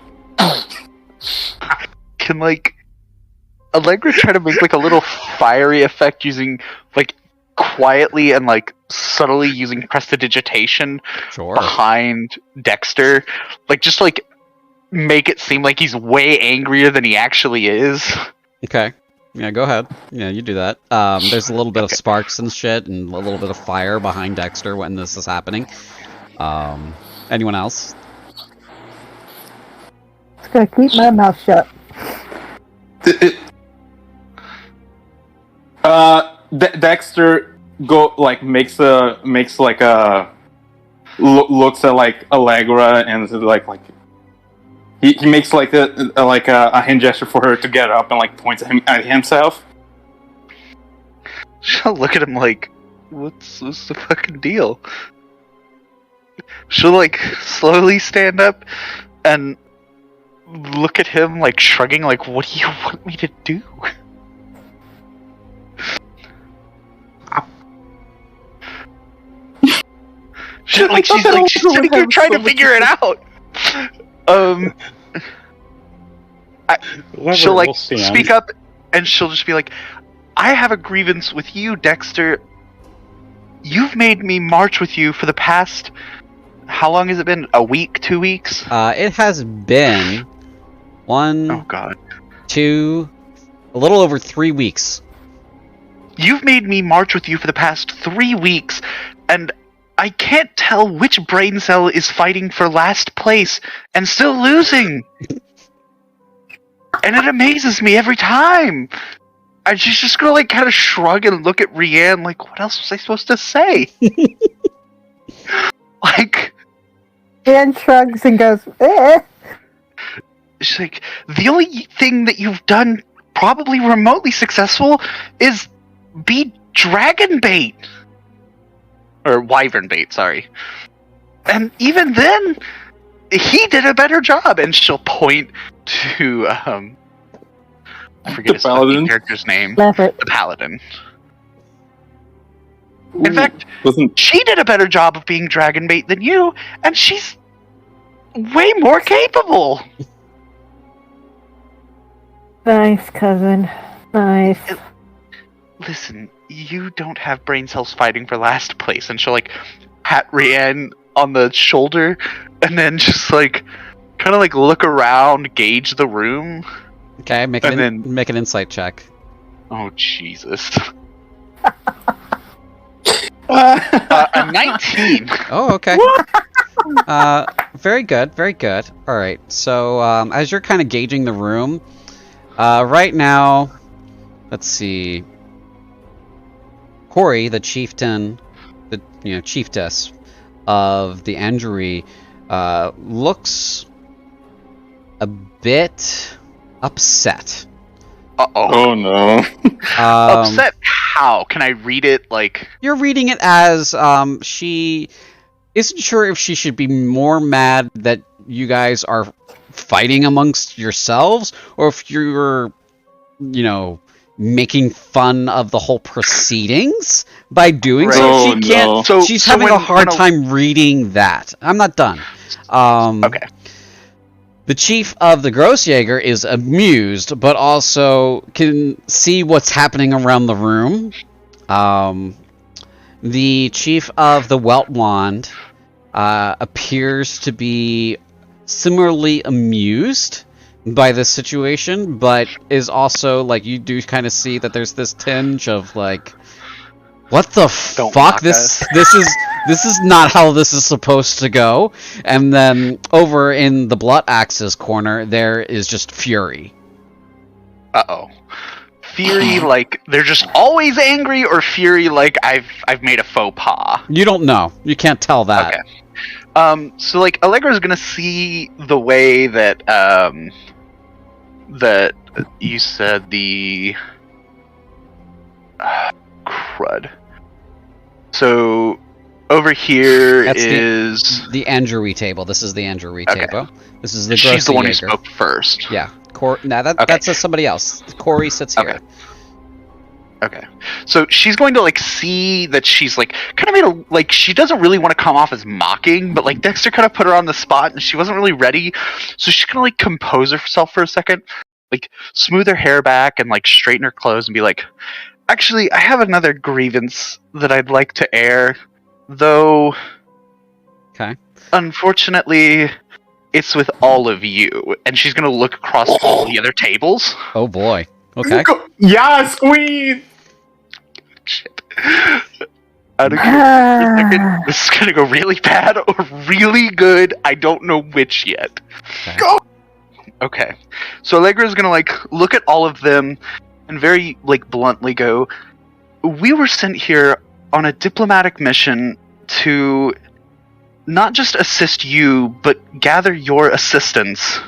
F: Can Allegra try to make a little fiery effect using quietly and subtly using prestidigitation behind Dexter? Just make it seem like he's way angrier than he actually is.
A: Okay. Yeah, go ahead. Yeah, you do that. There's a little bit of sparks and shit, and a little bit of fire behind Dexter when this is happening. Anyone else?
G: Just gonna keep my mouth shut.
C: Dexter looks at Allegra and he makes a hand gesture for her to get up and points at himself.
F: She'll look at him what's the fucking deal? She'll slowly stand up and look at him shrugging what do you want me to do? She's sitting here trying to figure it out. She'll speak up and she'll just be like, I have a grievance with you, Dexter. You've made me march with you for the past, how long has it been? A week? 2 weeks?
A: It has been 1,
F: oh god,
A: 2, a little over 3 weeks.
F: You've made me march with you for the past 3 weeks, and I can't tell which brain cell is fighting for last place and still losing. And it amazes me every time. And she's just gonna kind of shrug and look at Rianne what else was I supposed to say?
G: Rianne shrugs and goes, eh.
F: She's the only thing that you've done probably remotely successful is be dragon bait. Or wyvern bait, sorry. And even then, he did a better job. And she'll point to, I forget his character's name.
G: Leverett.
F: The paladin. In fact, she did a better job of being dragon bait than you, and she's way more capable.
G: Nice, cousin. Nice.
F: Listen, you don't have brain cells fighting for last place. And she'll, like, pat Rianne on the shoulder and then just, like, kind of, like, look around, gauge the room.
A: Okay, make an insight check.
F: Oh, Jesus. A 19.
A: Oh, okay. Very good, very good. All right, so as you're kind of gauging the room, right now, let's see. Corey, the chieftain, the chiefess of the Andrew, looks a bit upset.
C: Oh no.
F: Upset how? Can I read it like...
A: You're reading it as she isn't sure if she should be more mad that you guys are fighting amongst yourselves, or if you're, making fun of the whole proceedings by doing so.
C: Oh,
A: She can't.
C: no.
F: So-
A: She's
F: so
A: having a
F: when-
A: hard
F: when a-
A: time reading that. I'm not done.
F: Okay.
A: The chief of the Grossjäger is amused, but also can see what's happening around the room. The chief of the Weltwand appears to be similarly amused by this situation, but is also, like, you do kind of see that there's this tinge of, like, what the
F: Don't
A: fuck?
F: mock
A: This
F: us.
A: is not how this is supposed to go. And then over in the Blood Axe's corner, there is just fury.
F: Uh-oh. Fury, like, they're just always angry, or fury, like, I've made a faux pas?
A: You don't know. You can't tell that.
F: Okay. So, like, Allegra's gonna see the way that, that you said the... crud. So, over here
A: That's
F: is...
A: The Andrewy table. This is the Andrewy
F: Okay.
A: table. This is the
F: She's the one who
A: Grossjäger.
F: spoke first.
A: Yeah.
F: Okay.
A: That's somebody else. Corey sits here.
F: Okay. Okay. So she's going to, like, see that she's, like, kind of made a, like, she doesn't really want to come off as mocking, but, like, Dexter kind of put her on the spot and she wasn't really ready. So she's going to, like, compose herself for a second, like, smooth her hair back and, like, straighten her clothes and be like, actually, I have another grievance that I'd like to air, though...
A: Okay.
F: Unfortunately, it's with all of you. And she's going to look across all the other tables.
A: Oh boy. Okay.
C: Yeah, squeeze.
F: Shit. I don't know. This is gonna go really bad or really good. I don't know which yet.
A: Okay.
F: Go. Okay. So Allegra's gonna, like, look at all of them and very, like, bluntly go, we were sent here on a diplomatic mission to not just assist you, but gather your assistance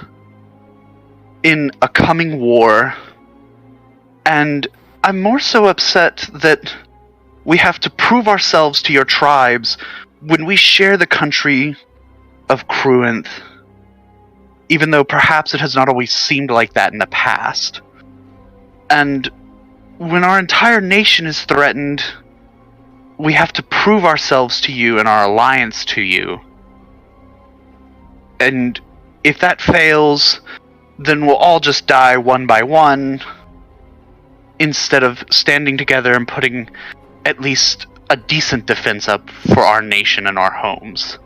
F: in a coming war. And I'm more so upset that we have to prove ourselves to your tribes when we share the country of Cruinthe, even though perhaps it has not always seemed like that in the past. And when our entire nation is threatened, we have to prove ourselves to you and our alliance to you. And if that fails, then we'll all just die one by one, instead of standing together and putting at least a decent defense up for our nation and our homes.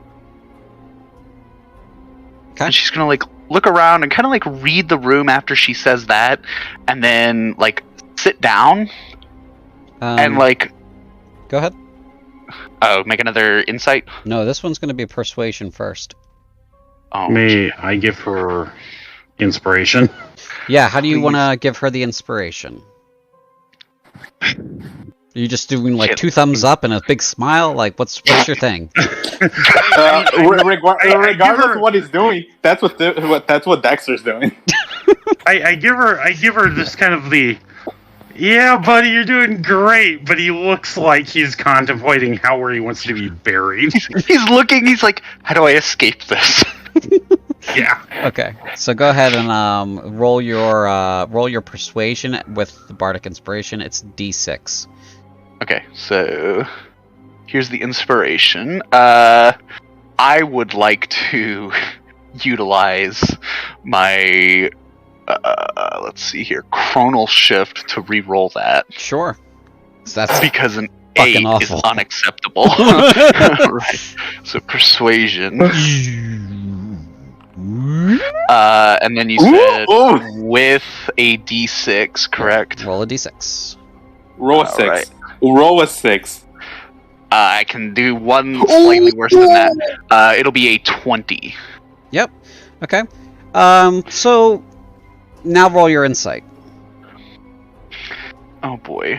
A: Okay.
F: And she's gonna, like, look around and kind of, like, read the room after she says that, and then, like, sit down and, like...
A: Go ahead.
F: Oh, make another insight?
A: No, this one's going to be persuasion first.
F: Oh,
D: May I give her inspiration?
A: Yeah, how do you
F: Please.
A: want to give her the inspiration? Are you just doing, like,
F: Shit.
A: 2 thumbs up and a big smile? Like, what's your thing?
C: Regardless of what he's doing, that's what Dexter's doing.
D: I give her this kind of the, yeah, buddy, you're doing great, but he looks like he's contemplating where he wants to be buried.
F: he's looking, he's like, how do I escape this?
D: Yeah.
A: Okay, so go ahead and roll your persuasion with the bardic inspiration. It's D6.
F: Okay, so here's the inspiration. I would like to utilize my let's see here, chronal shift to re-roll that.
A: Sure. So that's
F: Because an
A: fucking
F: 8
A: awful.
F: is unacceptable. Right. So persuasion. And then you said with a d6, correct?
A: roll a d6.
C: Roll a 6.
F: Alright.
C: Roll a 6.
F: I can do one slightly worse than that. It'll be a 20.
A: Yep. Okay. So now roll your insight.
F: Oh boy.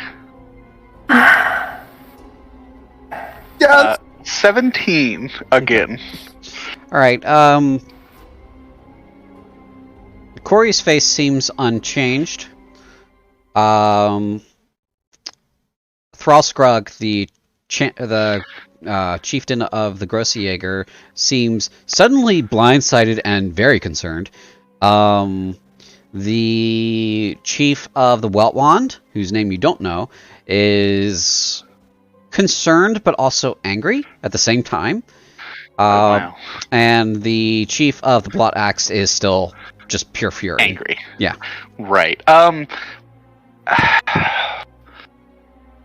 C: Yes.
F: 17 again.
A: All right. Corey's face seems unchanged. Thrallskrug, the chieftain of the Grossjäger, seems suddenly blindsided and very concerned. The chief of the Weltwand, whose name you don't know, is concerned but also angry at the same time.
F: Wow.
A: And the chief of the Blot Axe is still just pure fury.
F: Angry.
A: Yeah.
F: Right.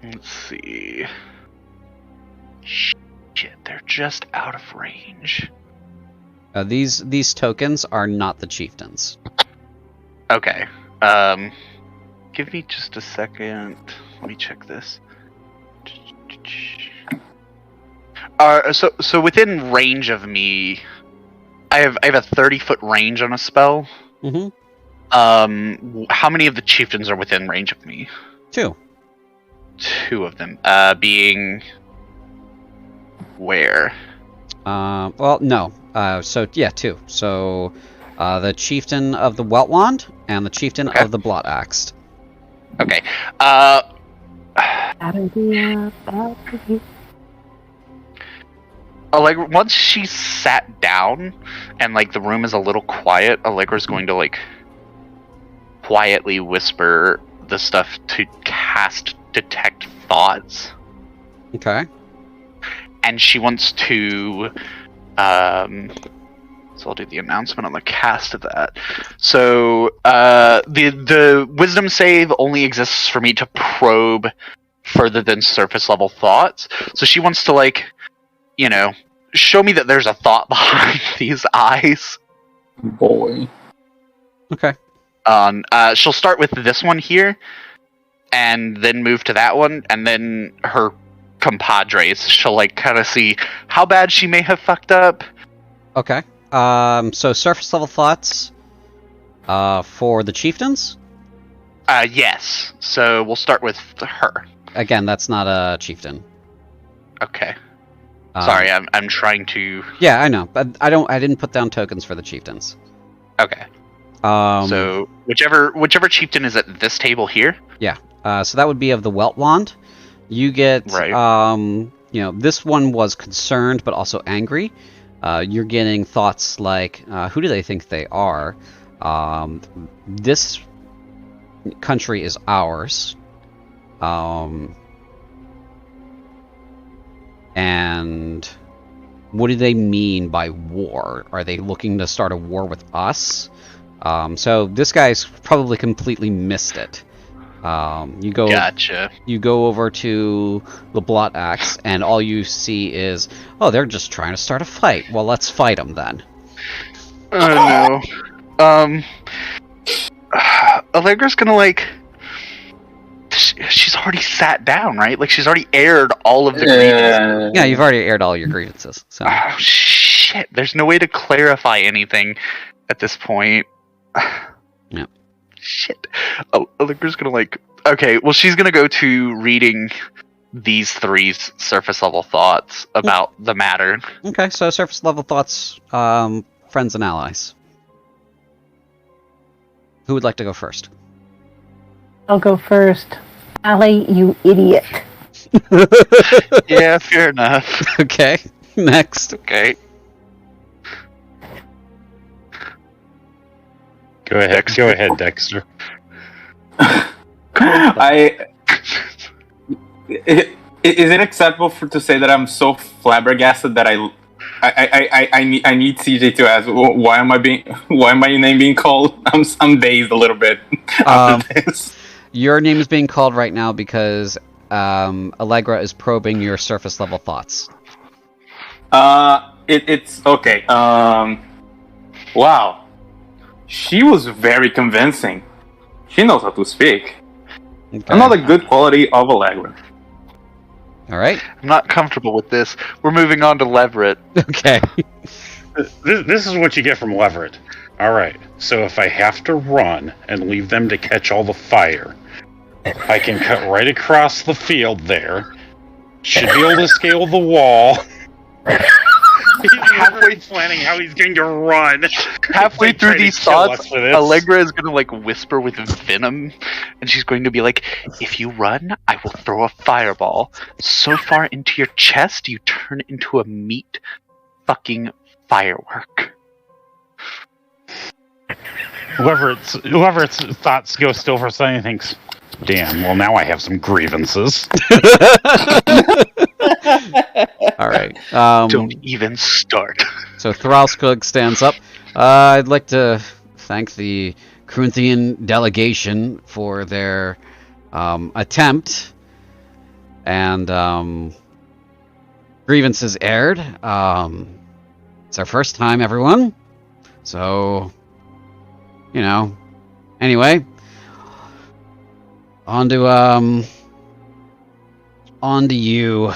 F: Let's see. Shit, they're just out of range.
A: These tokens are not the chieftains.
F: Okay. Give me just a second. Let me check this. So within range of me, I have a 30-foot range on a spell.
A: Mm-hmm.
F: How many of the chieftains are within range of me?
A: 2.
F: 2 of them. Being where?
A: Well, no. So yeah, 2. So the chieftain of the Weltwand and the chieftain of the Blot Axed.
F: Okay. Allegra, once she's sat down and like the room is a little quiet, Allegra's going to like quietly whisper the stuff to cast detect thoughts,
A: Okay.
F: and she wants to so I'll do the announcement on the cast of that. So the wisdom save only exists for me to probe further than surface level thoughts. So she wants to like, you know, show me that there's a thought behind these eyes.
C: Boy.
A: Okay.
F: She'll start with this one here, and then move to that one, and then her compadres. She'll like kind of see how bad she may have fucked up.
A: Okay. So surface level thoughts for the chieftains?
F: Yes. So we'll start with her.
A: Again, that's not a chieftain.
F: Okay. Sorry, I'm trying to.
A: Yeah, I know, but I didn't put down tokens for the chieftains.
F: Okay. So whichever chieftain is at this table here.
A: Yeah. So that would be of the Weltwand. You get
F: Right.
A: This one was concerned but also angry. You're getting thoughts like, who do they think they are? This country is ours. And what do they mean by war? Are they looking to start a war with us? So this guy's probably completely missed it.
F: Gotcha.
A: You go over to the Blot Axe, and all you see is, oh, they're just trying to start a fight. Well, let's fight them then.
F: Oh no. Allegra's gonna like. She's already sat down, right? Like she's already aired all of the grievances.
A: Yeah, you've already aired all your grievances. So.
F: Oh shit! There's no way to clarify anything at this point.
A: Yeah.
F: Shit. Oh, Allegra's gonna like. Okay, well, she's gonna go to reading these 3 surface level thoughts about the matter.
A: Okay, so surface level thoughts, friends and allies. Who would like to go first?
G: I'll go first. Allie, you idiot.
F: Yeah, fair enough.
A: Okay, next.
F: Okay.
D: Go ahead, Dexter.
C: Is it acceptable to say that I'm so flabbergasted that I need CJ to ask why am my name being called? I'm dazed a little bit after this.
A: Your name is being called right now because Allegra is probing your surface level thoughts.
C: It's okay. Wow, she was very convincing. She knows how to speak.
A: Okay.
C: Another good quality of Allegra.
A: All right.
F: I'm not comfortable with this. We're moving on to Leverett.
A: Okay.
D: This is what you get from Leverett. All right. So if I have to run and leave them to catch all the fire, I can cut right across the field there. Should be able to scale the wall. He's halfway planning how he's going to run.
F: Halfway
D: They try
F: through
D: to
F: these
D: kill
F: thoughts,
D: us for this.
F: Allegra is gonna like whisper with venom, and she's going to be like, "If you run, I will throw a fireball so far into your chest you turn into a meat fucking firework."
D: Whoever's thoughts go still for something thinks, "Damn, well now I have some grievances."
A: All right.
F: Don't even start.
A: So Thralskug stands up. I'd like to thank the Cruinthian delegation for their attempt and grievances aired. It's our first time, everyone. So, you know. Anyway, on to you.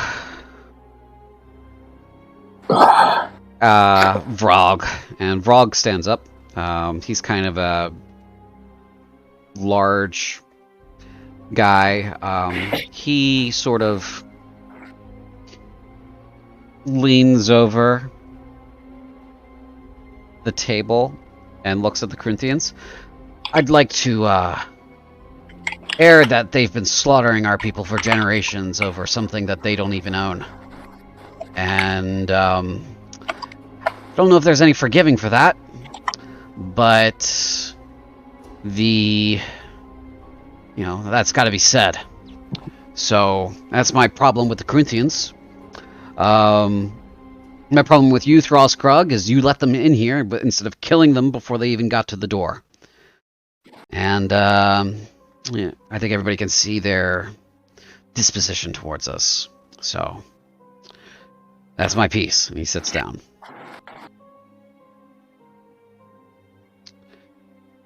A: Vrog. And Vrog stands up. He's kind of a large guy. He sort of leans over the table and looks at the Cruinthians. I'd like to air that they've been slaughtering our people for generations over something that they don't even own. And I don't know if there's any forgiving for that, but that's got to be said. So that's my problem with the Cruinthians. My problem with you, Thralskrug, is you let them in here, but instead of killing them before they even got to the door. And I think everybody can see their disposition towards us. So that's my piece. And he sits down.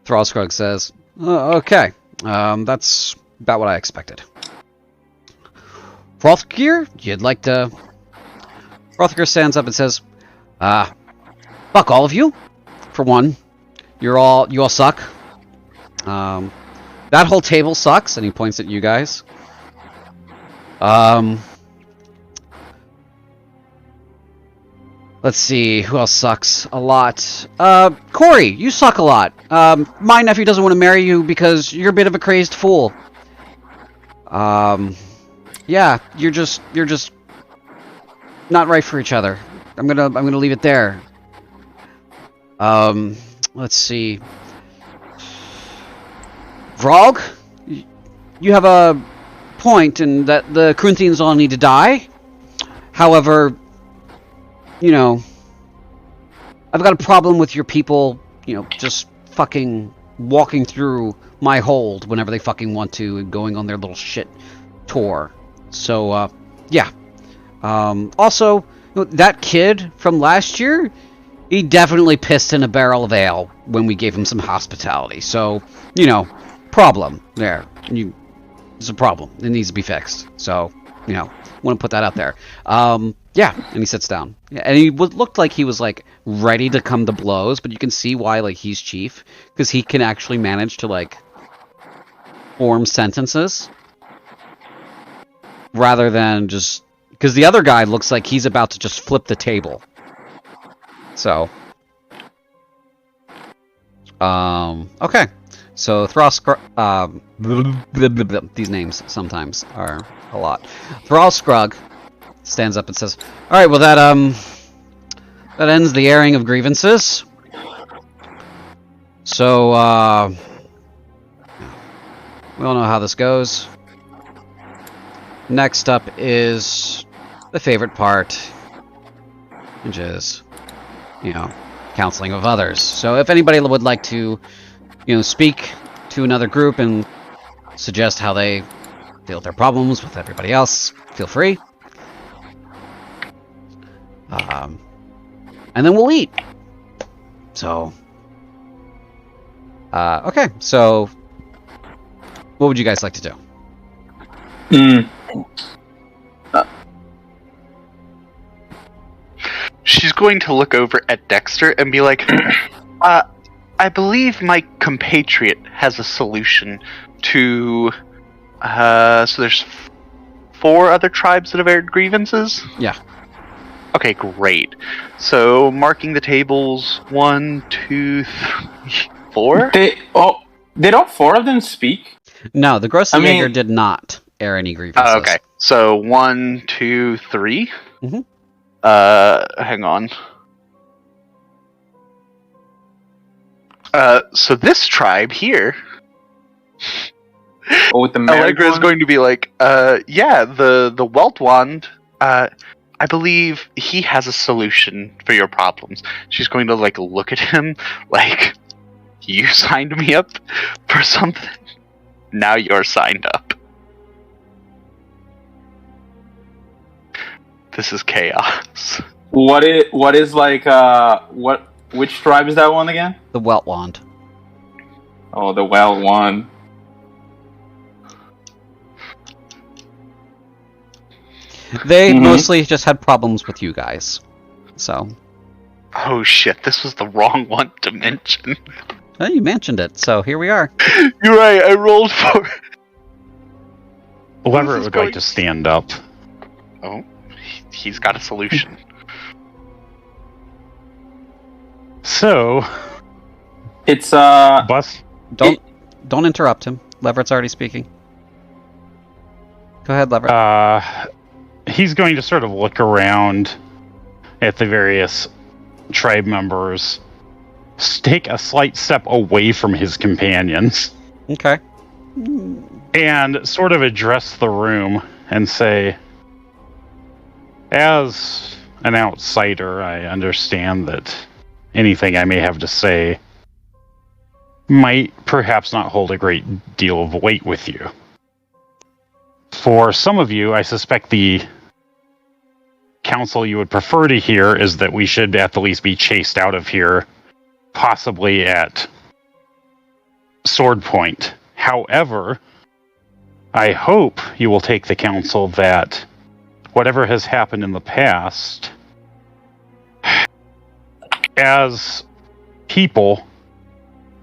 A: Thralskrug says, okay, that's about what I expected. Hrothgar, you'd like to... Hrothgar stands up and says, fuck all of you. For one, you all suck. That whole table sucks, and he points at you guys. Let's see, who else sucks a lot? Corey, you suck a lot. My nephew doesn't want to marry you because you're a bit of a crazed fool. Yeah, you're just not right for each other. I'm gonna leave it there. Let's see. Vrog, you have a point in that the Cruinthians all need to die. However, I've got a problem with your people, just fucking walking through my hold whenever they fucking want to and going on their little shit tour. So, yeah. Also, that kid from last year, he definitely pissed in a barrel of ale when we gave him some hospitality. So, problem there. It's a problem. It needs to be fixed. So, want to put that out there. Yeah, and he sits down. Yeah, and he looked like he was ready to come to blows, but you can see why he's chief, because he can actually manage to form sentences rather than just because the other guy looks like he's about to just flip the table. So, okay. So these names sometimes are a lot. Thralskrug stands up and says, "All right, well that ends the airing of grievances. So we all know how this goes. Next up is the favorite part. which is, counseling of others. So if anybody would like to, speak to another group and suggest how they deal with their problems with everybody else, feel free. And then we'll eat. So, okay. So, what would you guys like to do?
F: She's going to look over at Dexter and be like, I believe my compatriot has a solution to, so there's 4 other tribes that have aired grievances?
A: Yeah.
F: Okay, great. So, marking the tables, 1, 2, 3, 4?
C: Did all 4 of them speak?
A: No, the Grossenjäger did not air any grievances.
F: Okay, so 1, 2, 3?
A: Mm-hmm.
F: Hang on. So this tribe here...
C: Oh, with the
F: Allegra is going to be like, yeah, the Weltwand, I believe he has a solution for your problems. She's going to, look at him like, you signed me up for something? Now you're signed up. This is chaos.
C: Which tribe is that one again?
A: The Weltwand.
C: Oh, the Weltwand.
A: They mostly just had problems with you guys. So.
F: Oh shit, this was the wrong one to mention.
A: Well, you mentioned it, so here we are.
F: You're right, I rolled for it.
D: Leverett would like to stand up.
F: Oh, he's got a solution.
D: So,
C: it's
D: Bus.
A: Don't interrupt him. Leverett's already speaking. Go ahead, Leverett.
D: He's going to sort of look around at the various tribe members, take a slight step away from his companions.
A: Okay.
D: And sort of address the room and say, as an outsider, I understand that anything I may have to say might perhaps not hold a great deal of weight with you. For some of you, I suspect the counsel you would prefer to hear is that we should at the least be chased out of here, possibly at sword point. However, I hope you will take the counsel that whatever has happened in the past, as people,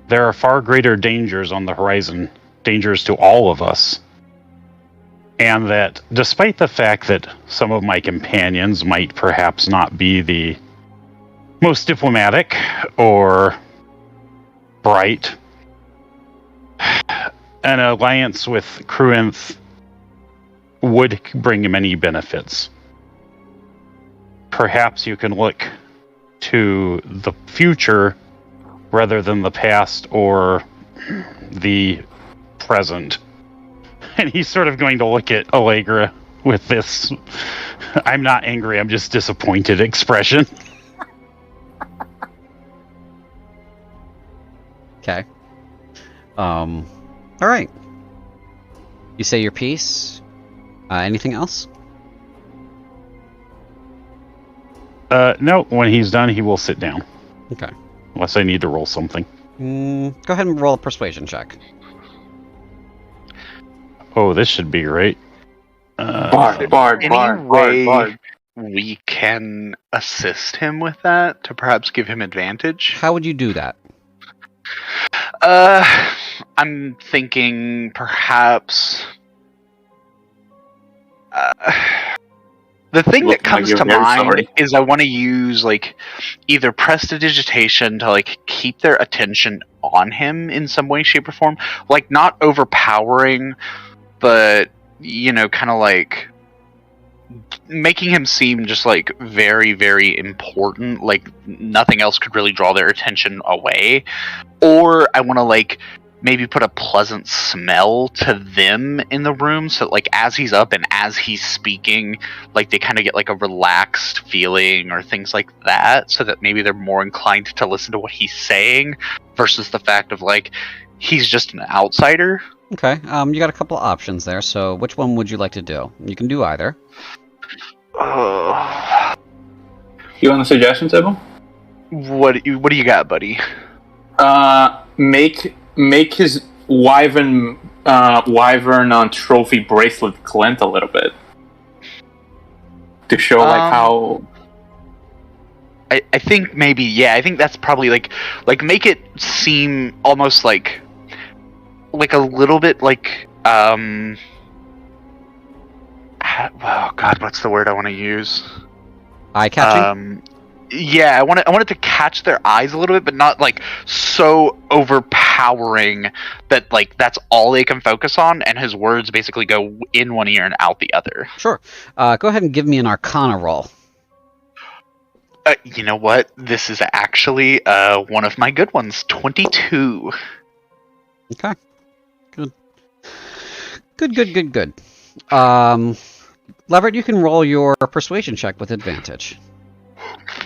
D: there are far greater dangers on the horizon, dangers to all of us. And that despite the fact that some of my companions might perhaps not be the most diplomatic or bright, an alliance with Cruinthe would bring many benefits. Perhaps you can look to the future rather than the past or the present. And he's sort of going to look at Allegra with this, I'm not angry, I'm just disappointed expression.
A: Okay. Alright. You say your piece. Anything else?
D: No, when he's done, he will sit down.
A: Okay.
D: Unless I need to roll something.
A: Go ahead and roll a persuasion check.
D: Oh, this should be right.
C: Bard.
F: We can assist him with that to perhaps give him advantage.
A: How would you do that?
F: I'm thinking perhaps. The thing that comes to mind is I want to use either prestidigitation to keep their attention on him in some way, shape, or form. Not overpowering, but kind of making him seem just very, very important. Nothing else could really draw their attention away. Or I want to maybe put a pleasant smell to them in the room, so like as he's up and as he's speaking, like they kind of get like a relaxed feeling or things like that, so that maybe they're more inclined to listen to what he's saying versus the fact of like he's just an outsider.
A: Okay, you got a couple of options there, so which one would you like to do? You can do either.
C: You want a suggestion, Sybil?
F: What do you got, buddy?
C: Make his wyvern on trophy bracelet glint a little bit to show like how.
F: I think maybe, yeah. I think that's probably like make it seem almost like a little bit like oh god, what's the word I want to use?
A: Eye catching.
F: Yeah, I want it to catch their eyes a little bit, but not like so overpowering that like that's all they can focus on, and his words basically go in one ear and out the other.
A: Sure. Go ahead and give me an Arcana roll.
F: You know what? This is actually one of my good ones. 22.
A: Okay. Good. Leverett, you can roll your persuasion check with advantage.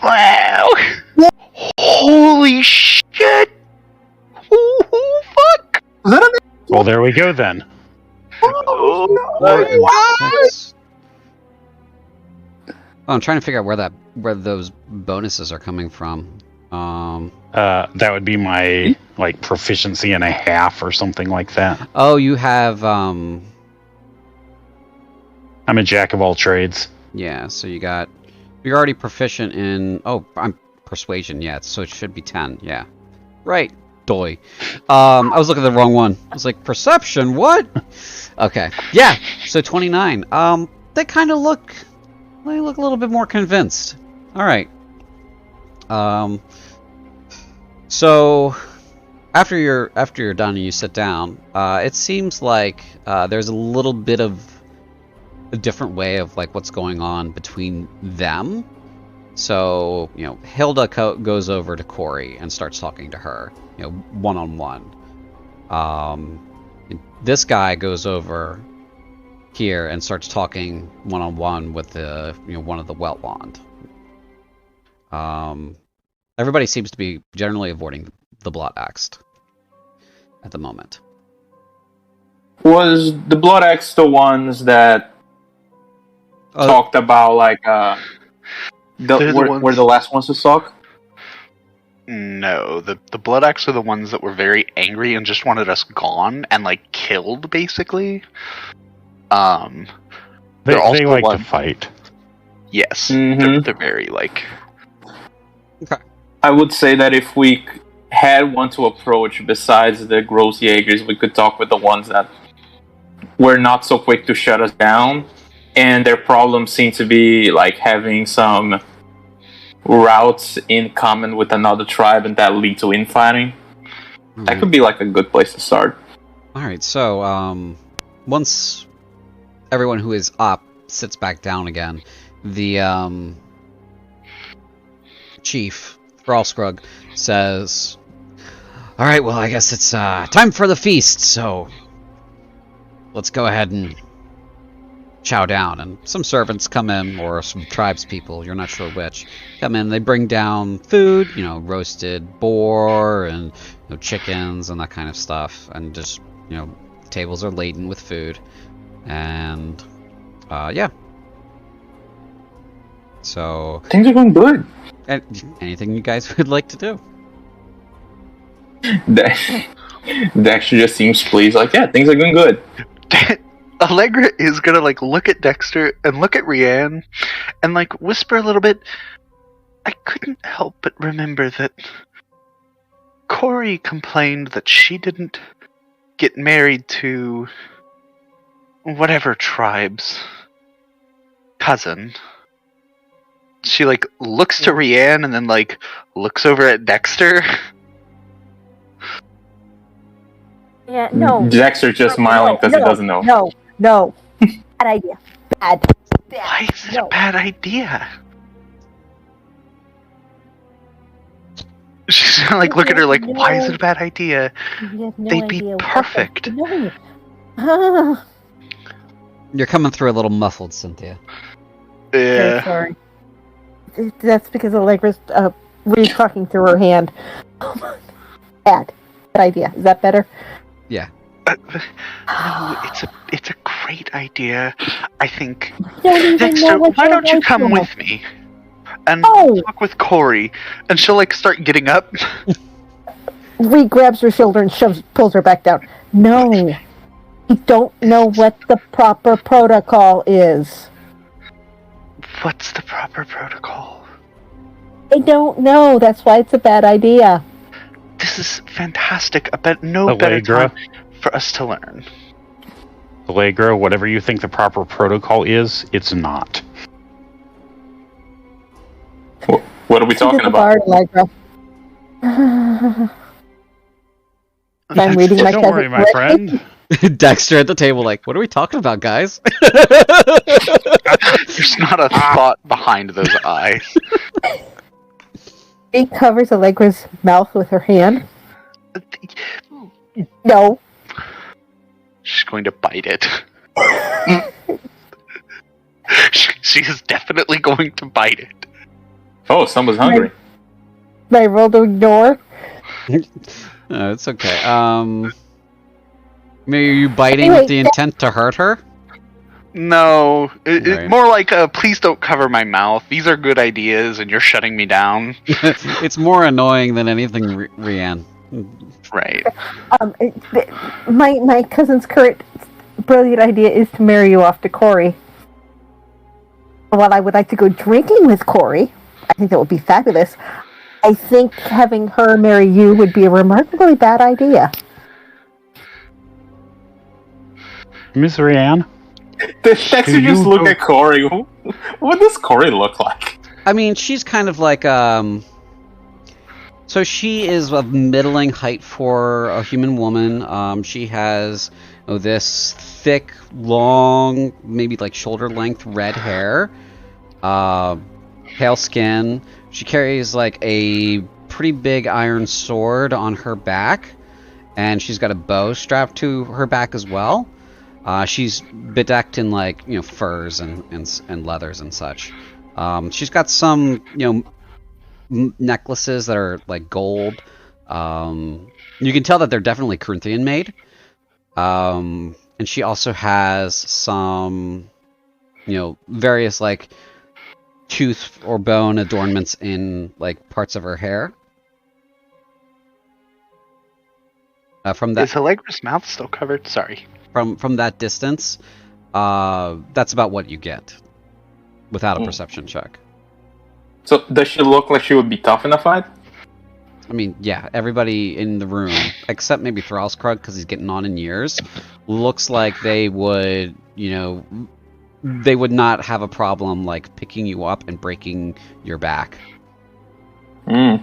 F: Wow! Holy shit! Ooh, fuck!
D: Well, there we go then.
A: Oh, I'm trying to figure out where those bonuses are coming from.
D: That would be my like proficiency and a half or something like that.
A: Oh, you have
D: I'm a jack of all trades.
A: Yeah, so you're already proficient in I'm persuasion, yeah, so it should be 10, yeah. Right. Doy. I was looking at the wrong one. I was like, perception, what? Okay. Yeah, so 29. They kind of look a little bit more convinced. All right. So after you're done and you sit down, it seems like there's a little bit of a different way of like what's going on between them. So, Hilda goes over to Corey and starts talking to her, one-on-one. This guy goes over here and starts talking one-on-one with one of the Weltwand. Everybody seems to be generally avoiding the Blood Axe at the moment.
C: Was the Blood Axe the ones that talked about like were the last ones to talk?
F: No, the Blood Axe are the ones that were very angry and just wanted us gone and like killed, basically.
D: They like to fight.
F: Yes, they're very like.
A: Okay.
C: I would say that if we had one to approach besides the Gross Jaegers, we could talk with the ones that were not so quick to shut us down, and their problems seem to be like having some routes in common with another tribe and that lead to infighting. That could be like a good place to start.
A: Alright, so once everyone who is up sits back down again, the chief, Thrallskrug, says, alright, well I guess it's time for the feast, so let's go ahead and chow down. And some servants come in, or some tribes people, you're not sure which, come in. They bring down food, roasted boar and chickens and that kind of stuff, and just tables are laden with food, and yeah. So
C: things are going good.
A: Anything you guys would like to do?
C: Dexter just seems pleased. Like, yeah, things are going good.
F: Allegra is gonna like look at Dexter and look at Rianne and like whisper a little bit. I couldn't help but remember that Corey complained that she didn't get married to whatever tribe's cousin. She like looks to Rianne and then like looks over at Dexter.
G: Yeah, no.
C: Dexter's just smiling because he doesn't know.
G: No. Bad idea. Bad.
F: Why is it a bad idea? She's gonna like look at her like, why is it a bad idea?
G: You have no
F: They'd be
G: idea what
F: perfect.
G: No. Ah,
A: You're coming through a little muffled, Cynthia.
G: very
F: Yeah.
G: sorry. That's because Allegra's re-talking through her hand. Bad idea. Is that better?
A: Yeah.
F: No, it's a great idea. I think.
G: Don't even know
F: Dexter,
G: what
F: why
G: your
F: don't you
G: life
F: come
G: is.
F: with me? And
G: Oh!
F: talk with Corey. And she'll like start getting up.
G: Ree grabs her shoulder and pulls her back down. No. You don't know what the proper protocol is.
F: What's the proper protocol?
G: I don't know. That's why it's a bad idea.
F: This is fantastic. I bet no better
D: Allegra.
F: time for us to learn.
D: Allegra, whatever you think the proper protocol is, it's not.
C: What are we talking about?
G: Allegra. I'm reading my
D: Don't worry, my friend.
A: Dexter at the table, like, what are we talking about, guys?
F: There's not a thought behind those eyes.
G: She covers Allegra's mouth with her hand. No.
F: She's going to bite it. She is definitely going to bite it.
C: Oh, someone's hungry.
G: I roll to ignore.
A: No, it's okay. Maybe are you biting
G: Anyway,
A: with the intent to hurt her?
F: No,
A: Right.
F: more like please don't cover my mouth. These are good ideas, and you're shutting me down.
A: It's more annoying than anything, Rianne.
F: Right.
G: My cousin's current brilliant idea is to marry you off to Corey. While I would like to go drinking with Corey, I think that would be fabulous. I think having her marry you would be a remarkably bad idea.
D: Miss Rianne?
C: Dexter
D: Do
C: just
D: you
C: look
D: go-
C: at Corey. What does Corey look like?
A: I mean, she's kind of like, so she is of middling height for a human woman. She has this thick, long, maybe like shoulder-length red hair, pale skin. She carries like a pretty big iron sword on her back, and she's got a bow strapped to her back as well. She's bedecked in like furs and leathers and such. She's got some necklaces that are like gold. You can tell that they're definitely Cruinthian made. And she also has some various like tooth or bone adornments in like parts of her hair. From that
F: Is Allegra's mouth still covered? Sorry.
A: from that distance, that's about what you get without a perception check.
C: So does she look like she would be tough in a fight?
A: I mean, yeah, everybody in the room, except maybe Thrallskrug, because he's getting on in years, looks like they would, they would not have a problem like picking you up and breaking your back.
C: A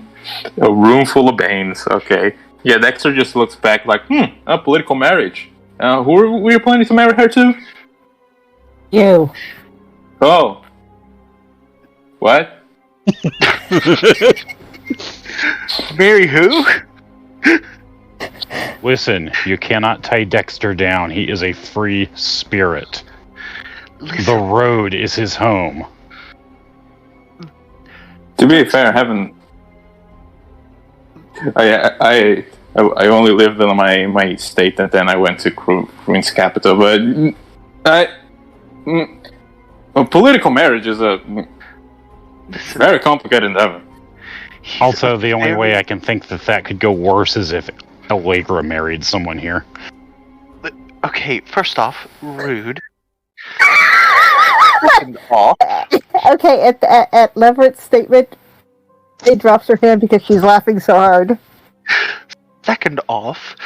C: room full of Banes. Okay. Yeah, Dexter just looks back like, a political marriage. Who were you planning to marry her to?
G: You.
C: Oh. What?
F: Marry who?
D: Listen, you cannot tie Dexter down. He is a free spirit. The road is his home.
C: To be fair, I haven't. I only lived in my state, and then I went to Cruinthe's capital. But political marriage is a very complicated endeavor.
D: Also, the only way I can think that could go worse is if Allegra married someone here.
F: Okay, first off, rude. Second off,
G: Okay, at Leverett's statement, it drops her hand because she's laughing so hard.
F: Second off,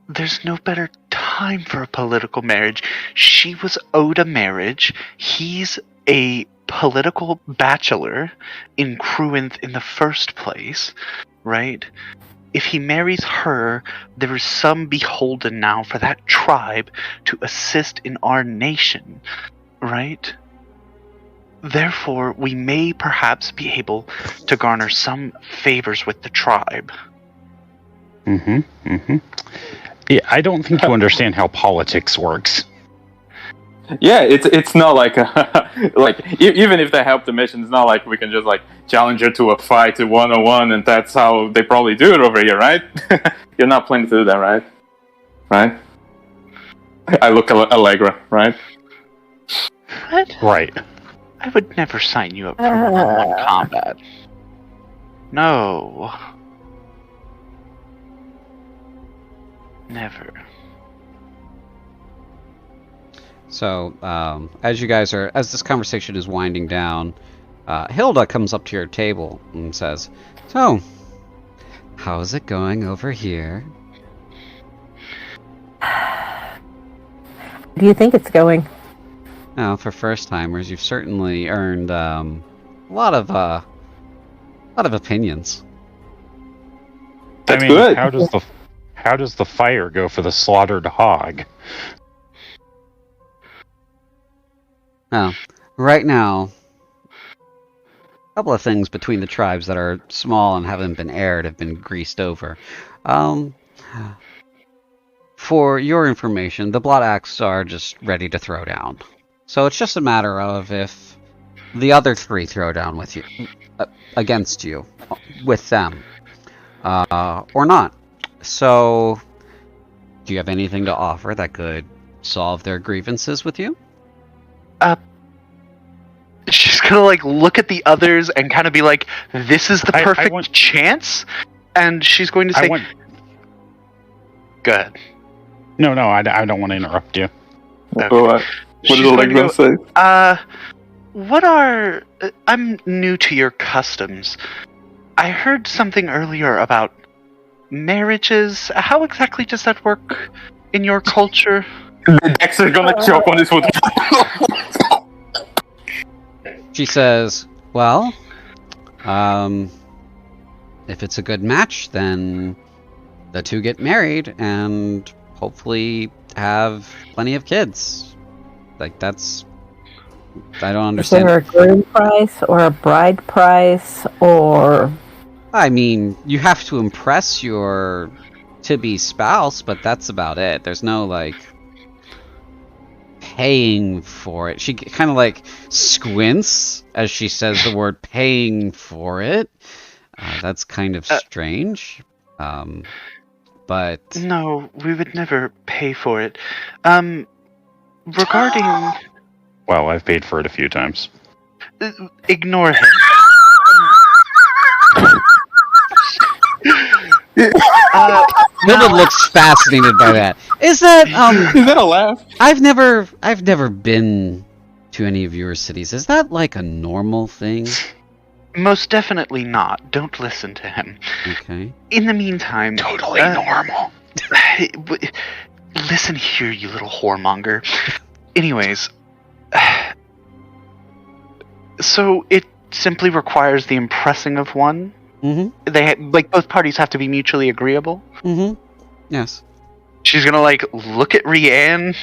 F: there's no better time for a political marriage. She was owed a marriage. He's a political bachelor in Cruinthe in the first place, right? If he marries her, there is some beholden now for that tribe to assist in our nation, right? Therefore, we may perhaps be able to garner some favors with the tribe.
D: Yeah, I don't think you understand how politics works.
C: Yeah, it's not like even if they help the mission, it's not like we can just like challenge her to a fight to 1-on-1, and that's how they probably do it over here, right? You're not planning to do that, right? Right? I look at Allegra, right?
F: What?
D: Right.
F: I would never sign you up for one-on-one combat. No. Never.
A: So, as this conversation is winding down, Hilda comes up to your table and says, "So, how's it going over here?"
G: Do you think it's going?
A: Now, for first-timers, you've certainly earned a lot of opinions.
C: That's
D: I mean,
C: good.
D: how does the fire go for the slaughtered hog?
A: Now, right now, a couple of things between the tribes that are small and haven't been aired have been greased over. For your information, the Blood Axe are just ready to throw down. So it's just a matter of if the other three throw down with you, against you, with them, or not. So, do you have anything to offer that could solve their grievances with you?
F: She's gonna like look at the others and kind of be like, "This is the perfect chance," and she's going to say, "Go ahead."
D: No, I don't want to interrupt you.
F: Okay.
C: What is Allegra say?
F: I'm new to your customs. I heard something earlier about marriages. How exactly does that work in your culture?
C: Dexter's gonna choke on his foot.
A: She says, "Well, if it's a good match, then the two get married and hopefully have plenty of kids. Like, that's... I don't understand."
G: Is there a groom price or a bride price or...
A: I mean, you have to impress your to-be spouse, but that's about it. There's no, like, paying for it. She kind of, like, squints as she says the word paying for it. That's kind of strange. But...
F: No, we would never pay for it. Regarding...
D: Well, I've paid for it a few times.
F: Ignore him.
A: Hilda looks fascinated by that. Is that
C: Is that a laugh?
A: I've never been to any of your cities. Is that like a normal thing?
F: Most definitely not. Don't listen to him.
A: Okay.
F: In the meantime...
D: Totally normal.
F: Listen here, you little whoremonger. Anyways... So it simply requires the impressing of one.
A: Mm-hmm.
F: Both parties have to be mutually agreeable.
A: Mm-hmm. Yes.
F: She's gonna look at Rianne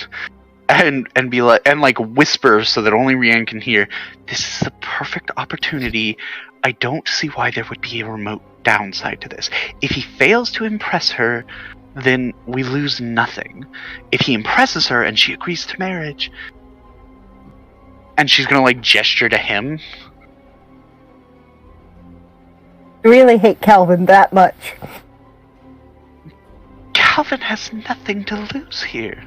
F: and be like whisper so that only Rianne can hear. This is the perfect opportunity. I don't see why there would be a remote downside to this. If he fails to impress her, then we lose nothing. If he impresses her and she agrees to marriage, and she's gonna gesture to him.
G: I really hate Calvin that much.
F: Calvin has nothing to lose here.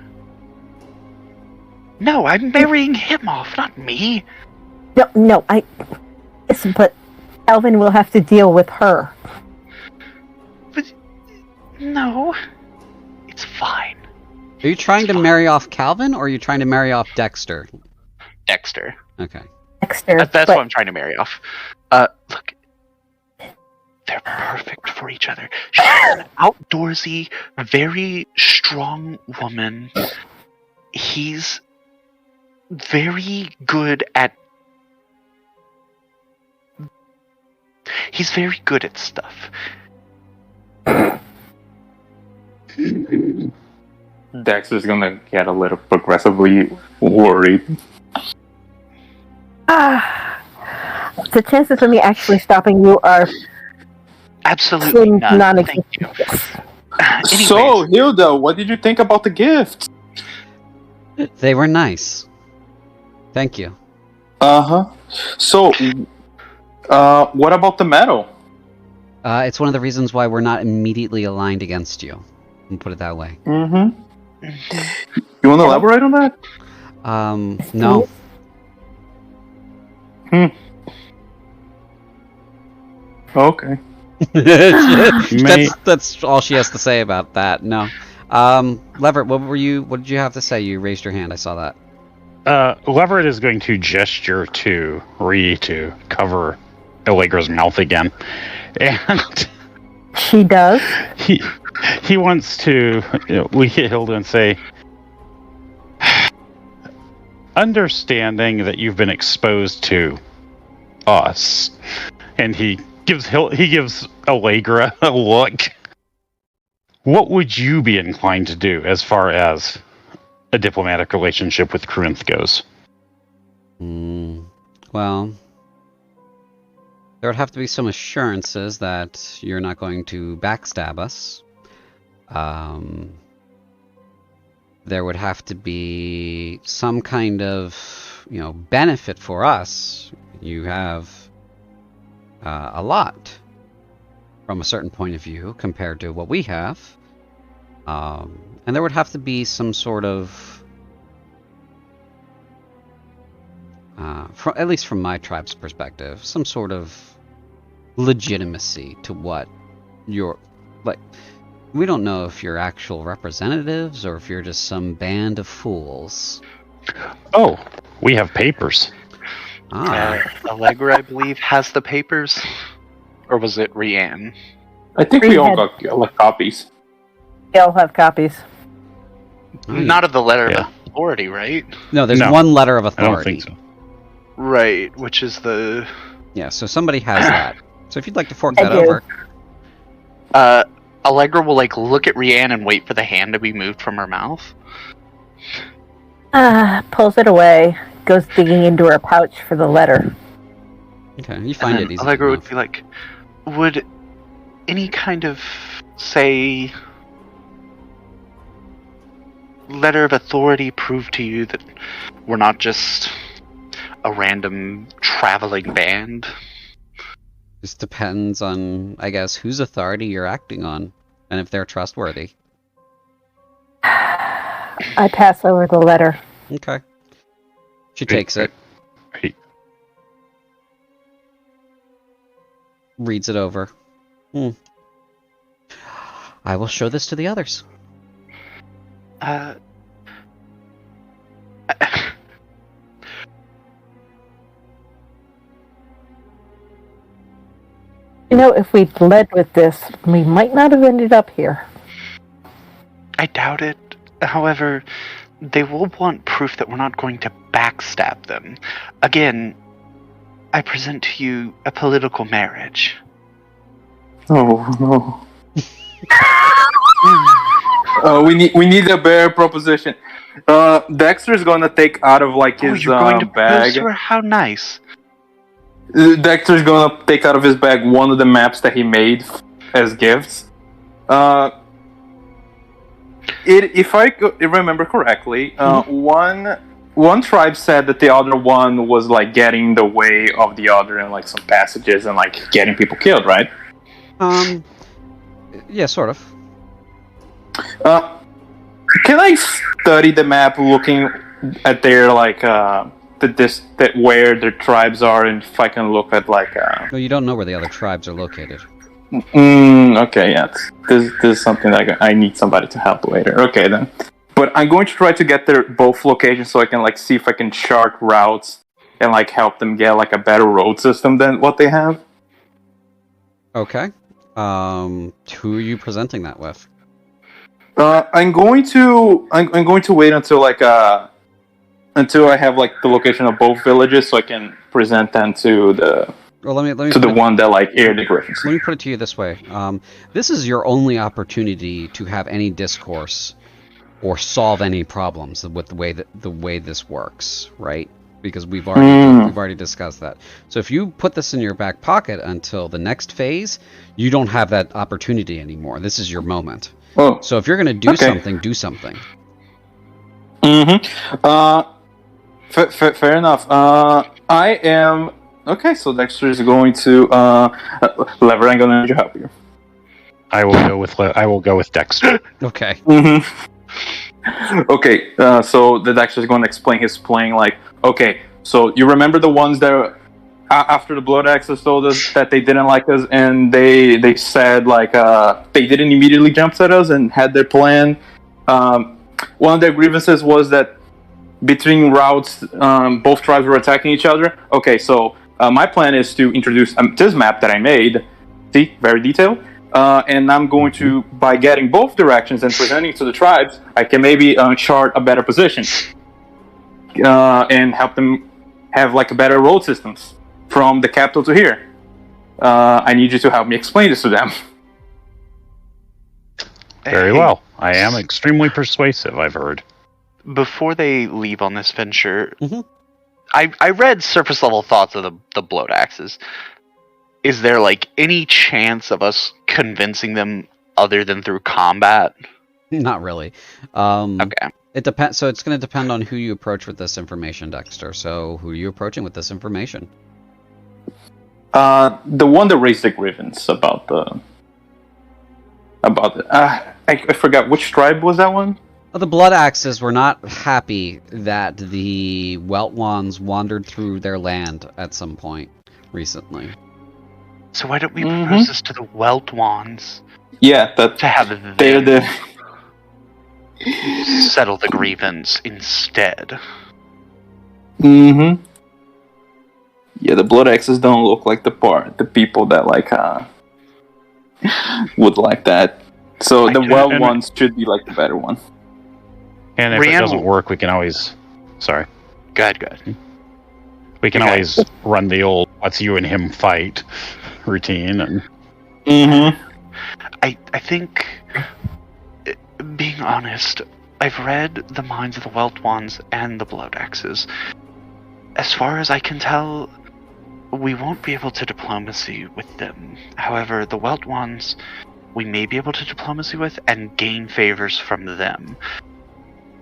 F: No, I'm marrying him off, not me.
G: No, listen, but Calvin will have to deal with her.
F: But no, it's fine.
A: Are you trying to marry off Calvin, or are you trying to marry off Dexter?
F: Dexter.
A: Okay.
G: Dexter.
F: That's what I'm trying to marry off. Look, they're perfect for each other. She's an outdoorsy, very strong woman. He's very good at... He's very good at stuff.
C: Dexter's gonna get a little progressively worried.
G: Ah. the chances of me actually stopping you are
F: Absolutely
G: slim
F: none.
G: non-existent.
F: Thank you.
G: Yes.
C: So, Hilda, what did you think about the gift?
A: They were nice. Thank you.
C: Uh-huh. So, what about the medal?
A: It's one of the reasons why we're not immediately aligned against you. I'll put it that way.
C: Mm-hmm. You want to elaborate on that?
A: No.
C: Okay.
A: That's all she has to say about that. No. Leverett, what did you have to say? You raised your hand. I saw that.
D: Leverett is going to gesture to Ree to cover Allegra's mouth again, and
G: She does.
D: he wants to look at Hilda and say, understanding that you've been exposed to us, and he gives Allegra a look. What would you be inclined to do as far as a diplomatic relationship with Cruinthe goes?
A: Well, there would have to be some assurances that you're not going to backstab us. There would have to be some kind of, benefit for us. You have a lot from a certain point of view compared to what we have. And there would have to be some sort of, at least from my tribe's perspective, some sort of legitimacy to what you're like. We don't know if you're actual representatives or if you're just some band of fools.
D: Oh, we have papers.
F: Allegra, I believe, has the papers. Or was it Rianne?
C: I think we all got copies.
G: We all have copies.
F: Not of the letter of authority, right?
A: No, there's one letter of
D: I
A: authority.
D: don't think so.
F: Right, which is the...
A: Yeah, so somebody has that. So if you'd like to fork that over.
F: Allegra will look at Rianne and wait for the hand to be moved from her mouth.
G: Pulls it away, goes digging into her pouch for the letter.
A: Okay, you find it easy.
F: Allegra would be like, would any kind of, say, letter of authority prove to you that we're not just a random traveling band?
A: Just depends on, I guess, whose authority you're acting on, and if they're trustworthy.
G: I pass over the letter.
A: Okay. She takes it. Reads it over. I will show this to the others.
G: If we'd led with this, we might not have ended up here.
F: I doubt it. However, they will want proof that we're not going to backstab them. Again, I present to you a political marriage.
C: Oh no. We need a better proposition. Dexter's gonna take out of his
F: you're going to
C: bag.
F: propose to her? How nice.
C: Dexter's gonna take out of his bag one of the maps that he made as gifts. If I remember correctly, one tribe said that the other one was getting in the way of the other in some passages and getting people killed, right?
A: Yeah, sort of.
C: Can I study the map looking at their where their tribes are, and if I can look at
A: No, you don't know where the other tribes are located.
C: Okay, yeah. This is something that I need somebody to help later. Okay, then. But I'm going to try to get their both locations so I can see if I can chart routes and help them get a better road system than what they have.
A: Okay. Who are you presenting that with?
C: I'm going to wait until until I have the location of both villages so I can present them to the
A: let me
C: to the one that aired the griffins.
A: Let me put it to you this way. This is your only opportunity to have any discourse or solve any problems with the way this works, right? because we've already discussed that. So if you put this in your back pocket until the next phase, you don't have that opportunity anymore. This is your moment.
C: Oh,
A: So if you're going to do something, do something.
C: Fair enough. I am okay. So Dexter is going to Lever. I'm gonna need your help here.
D: I will go with Dexter.
A: Okay.
C: Okay. So the Dexter is going to explain his playing. Like, okay. So you remember the ones that after the Blood Axes told us that they didn't like us, and they said like they didn't immediately jump at us and had their plan. One of their grievances was that between routes, both tribes were attacking each other. Okay, so my plan is to introduce this map that I made. See, very detailed. And I'm going to, by getting both directions and presenting to the tribes, I can maybe chart a better position and help them have like a better road systems from the capital to here. I need you to help me explain this to them.
D: Very well. I am extremely persuasive, I've heard.
F: Before they leave on this venture, I read surface level thoughts of the Blood Axes. Is there like any chance of us convincing them other than through combat?
A: Not really.
F: Okay.
A: It depends. So it's going to depend on who you approach with this information, Dexter. So who are you approaching with this information?
C: The one that raised the grievance about the. I forgot which tribe was that one.
A: Well, the Blood Axes were not happy that the Weltwans wandered through their land at some point recently.
F: So why don't we propose this to the Weltwans?
C: Yeah, that
F: to have them settle the grievance instead.
C: Yeah, the Blood Axes don't look like the people that like would like that. So the well ones should be like the better one.
D: And if it doesn't work, we can always... Sorry.
F: Go ahead.
D: We can always run the old "let's you and him fight" routine. And
F: I think, being honest, I've read the minds of the Weltwans and the Blood Axes. As far as I can tell, we won't be able to diplomacy with them. However, the Weltwans, we may be able to diplomacy with and gain favors from them.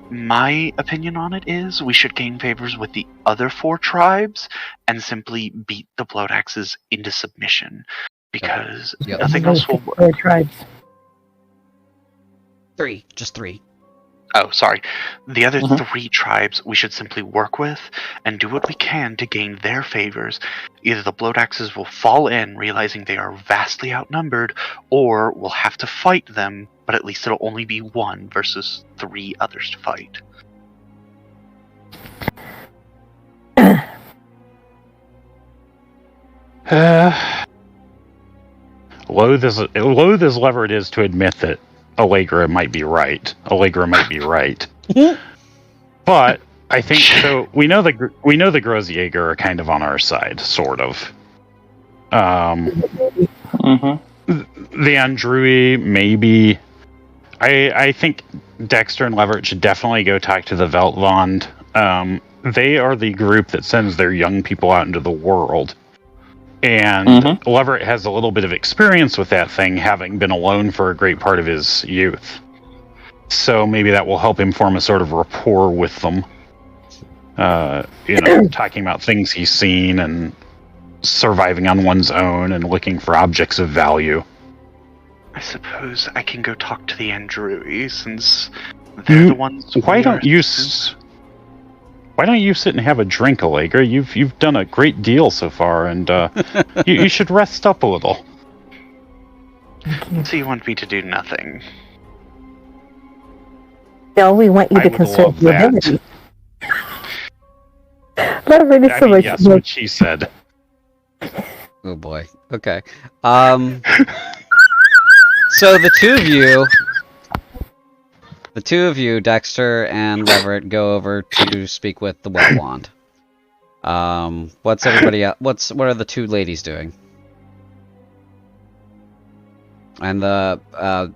F: My opinion on it is we should gain favors with the other 4 tribes and simply beat the Blood Axes into submission, because nothing else will work.
G: 4 tribes.
A: 3. Just 3.
F: Oh, sorry. The other 3 tribes we should simply work with and do what we can to gain their favors. Either the Blood Axes will fall in, realizing they are vastly outnumbered, or we'll have to fight them, but at least it'll only be 1 versus 3 others to fight.
D: Loath as Lever it is to admit that Allegra might be right. But I think so. We know the Grossjäger are kind of on our side, sort of. The Andrui, maybe. I think Dexter and Leverett should definitely go talk to the Weltwand. They are the group that sends their young people out into the world. And Leverett has a little bit of experience with that thing, having been alone for a great part of his youth. So maybe that will help him form a sort of rapport with them. Talking about things he's seen and surviving on one's own and looking for objects of value.
F: I suppose I can go talk to the Andrui, since they're the ones...
D: Why don't you sit and have a drink, Allegra? You've done a great deal so far, and you should rest up a little.
F: So you want me to do nothing?
G: No, we want you to conserve your ability. Leverett is so much.
D: Yes, what she said.
A: Oh boy. Okay. So the two of you, Dexter and Leverett, go over to speak with the Weltwand. What's everybody else? What are the 2 ladies doing? And the
G: I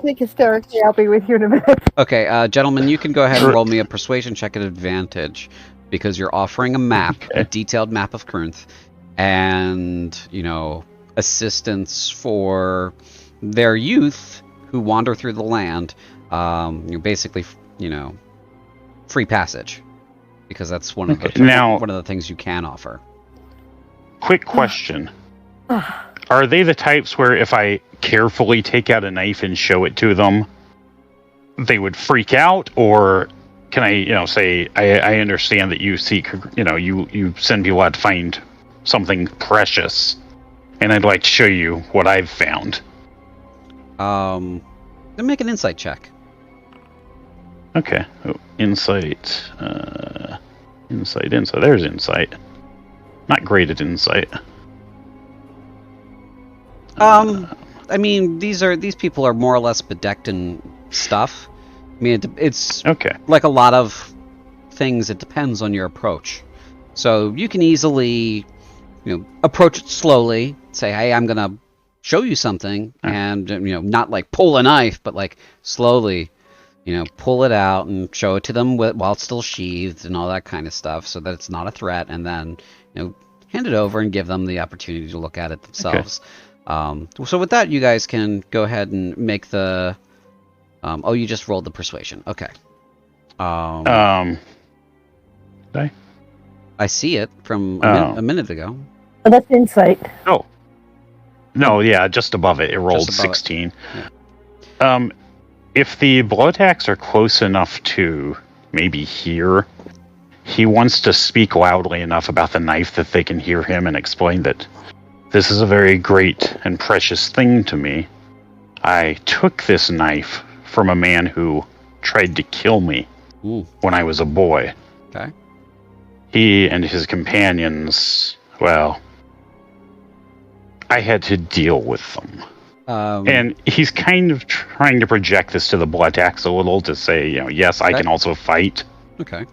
G: think hysterically, I'll be with you in a minute.
A: Okay, gentlemen, you can go ahead and roll me a persuasion check at advantage. because you're offering a map,
D: Okay.
A: a detailed map of Cruinthe, and assistance for their youth who wander through the land. You're basically, free passage, because that's one of the things you can offer.
D: Quick question. Are they the types where if I carefully take out a knife and show it to them, they would freak out? Or can I, say, I understand that you seek, you send people out to find something precious, and I'd like to show you what I've found.
A: Then make an insight check.
D: Okay. Oh, insight. Insight. There's insight. Not great at insight.
A: I mean, these people are more or less bedecked in stuff. I mean, it's
D: Okay.
A: like a lot of things. It depends on your approach. So you can easily, approach it slowly. Say, hey, I'm gonna show you something, and not like pull a knife, but like slowly, pull it out and show it to them while it's still sheathed and all that kind of stuff, so that it's not a threat, and then hand it over and give them the opportunity to look at it themselves. So with that, you guys can go ahead and make the. You just rolled the persuasion. Okay.
D: Did I?
A: I see it from a minute ago.
G: Oh, that's insight.
D: Oh. No, yeah, just above it. It rolled
A: Just above it.
D: 16.
A: Yeah.
D: If the blow attacks are close enough to maybe hear, he wants to speak loudly enough about the knife that they can hear him and explain that this is a very great and precious thing to me. I took this knife from a man who tried to kill me when I was a boy.
A: Okay.
D: He and his companions, well, I had to deal with them. And he's kind of trying to project this to the blood axe a little to say, yes, I can also fight.
A: Okay.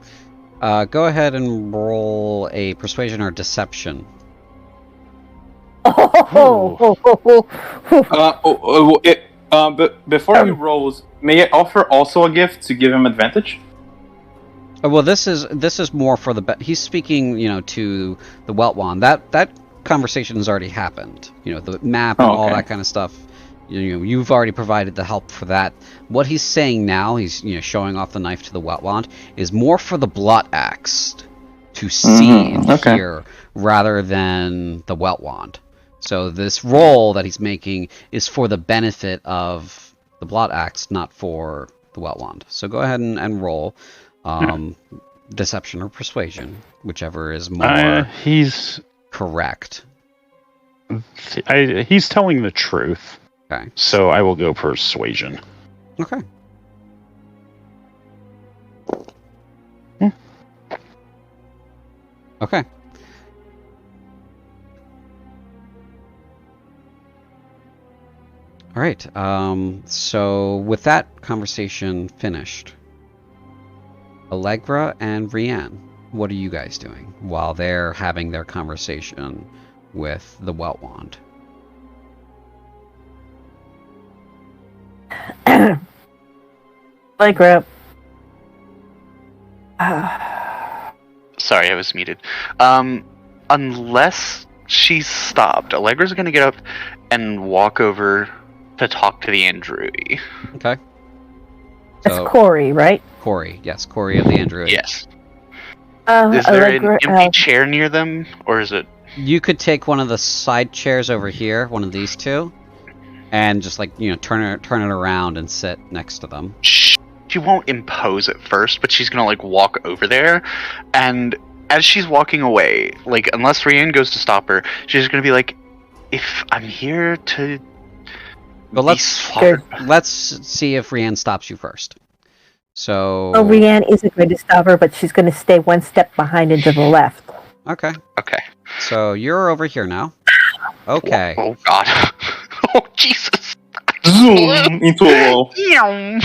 A: Go ahead and roll a persuasion or deception.
C: But before he rolls, may I offer also a gift to give him advantage?
A: Well, this is more for the. He's speaking, to the Weltwand. That conversation has already happened. The map and all that kind of stuff. You've already provided the help for that. What he's saying now, he's showing off the knife to the Weltwand, is more for the Blot Axe to see and hear rather than the Weltwand. So this roll that he's making is for the benefit of the Blot Axe, not for the Weltwand. So go ahead and roll deception or persuasion, whichever is more
D: He's
A: correct.
D: He's telling the truth.
A: Okay.
D: So I will go persuasion.
A: Okay. Okay. All right. So with that conversation finished, Allegra and Rianne, what are you guys doing while they're having their conversation with the Weltwand?
G: Allegra.
F: Sorry, I was muted. Unless she's stopped, Allegra's gonna get up and walk over to talk to the android.
A: Okay.
G: That's Corey, right?
A: Corey, yes, Corey of the android.
F: Yes. Is there
G: Allegra,
F: an empty chair near them, or is it?
A: You could take one of the side chairs over here, one of these two, and just turn it around and sit next to them.
F: She won't impose at first, but she's gonna walk over there, and as she's walking away, unless Rianne goes to stop her, she's gonna be like, "If I'm here to."
A: But let's see if Rianne stops you first. So.
G: Oh, Rianne isn't going to stop her, but she's going to stay one step behind and to the left.
A: Okay.
F: Okay.
A: So you're over here now. Okay.
F: Oh God. Oh Jesus.
C: Zoom into a wall.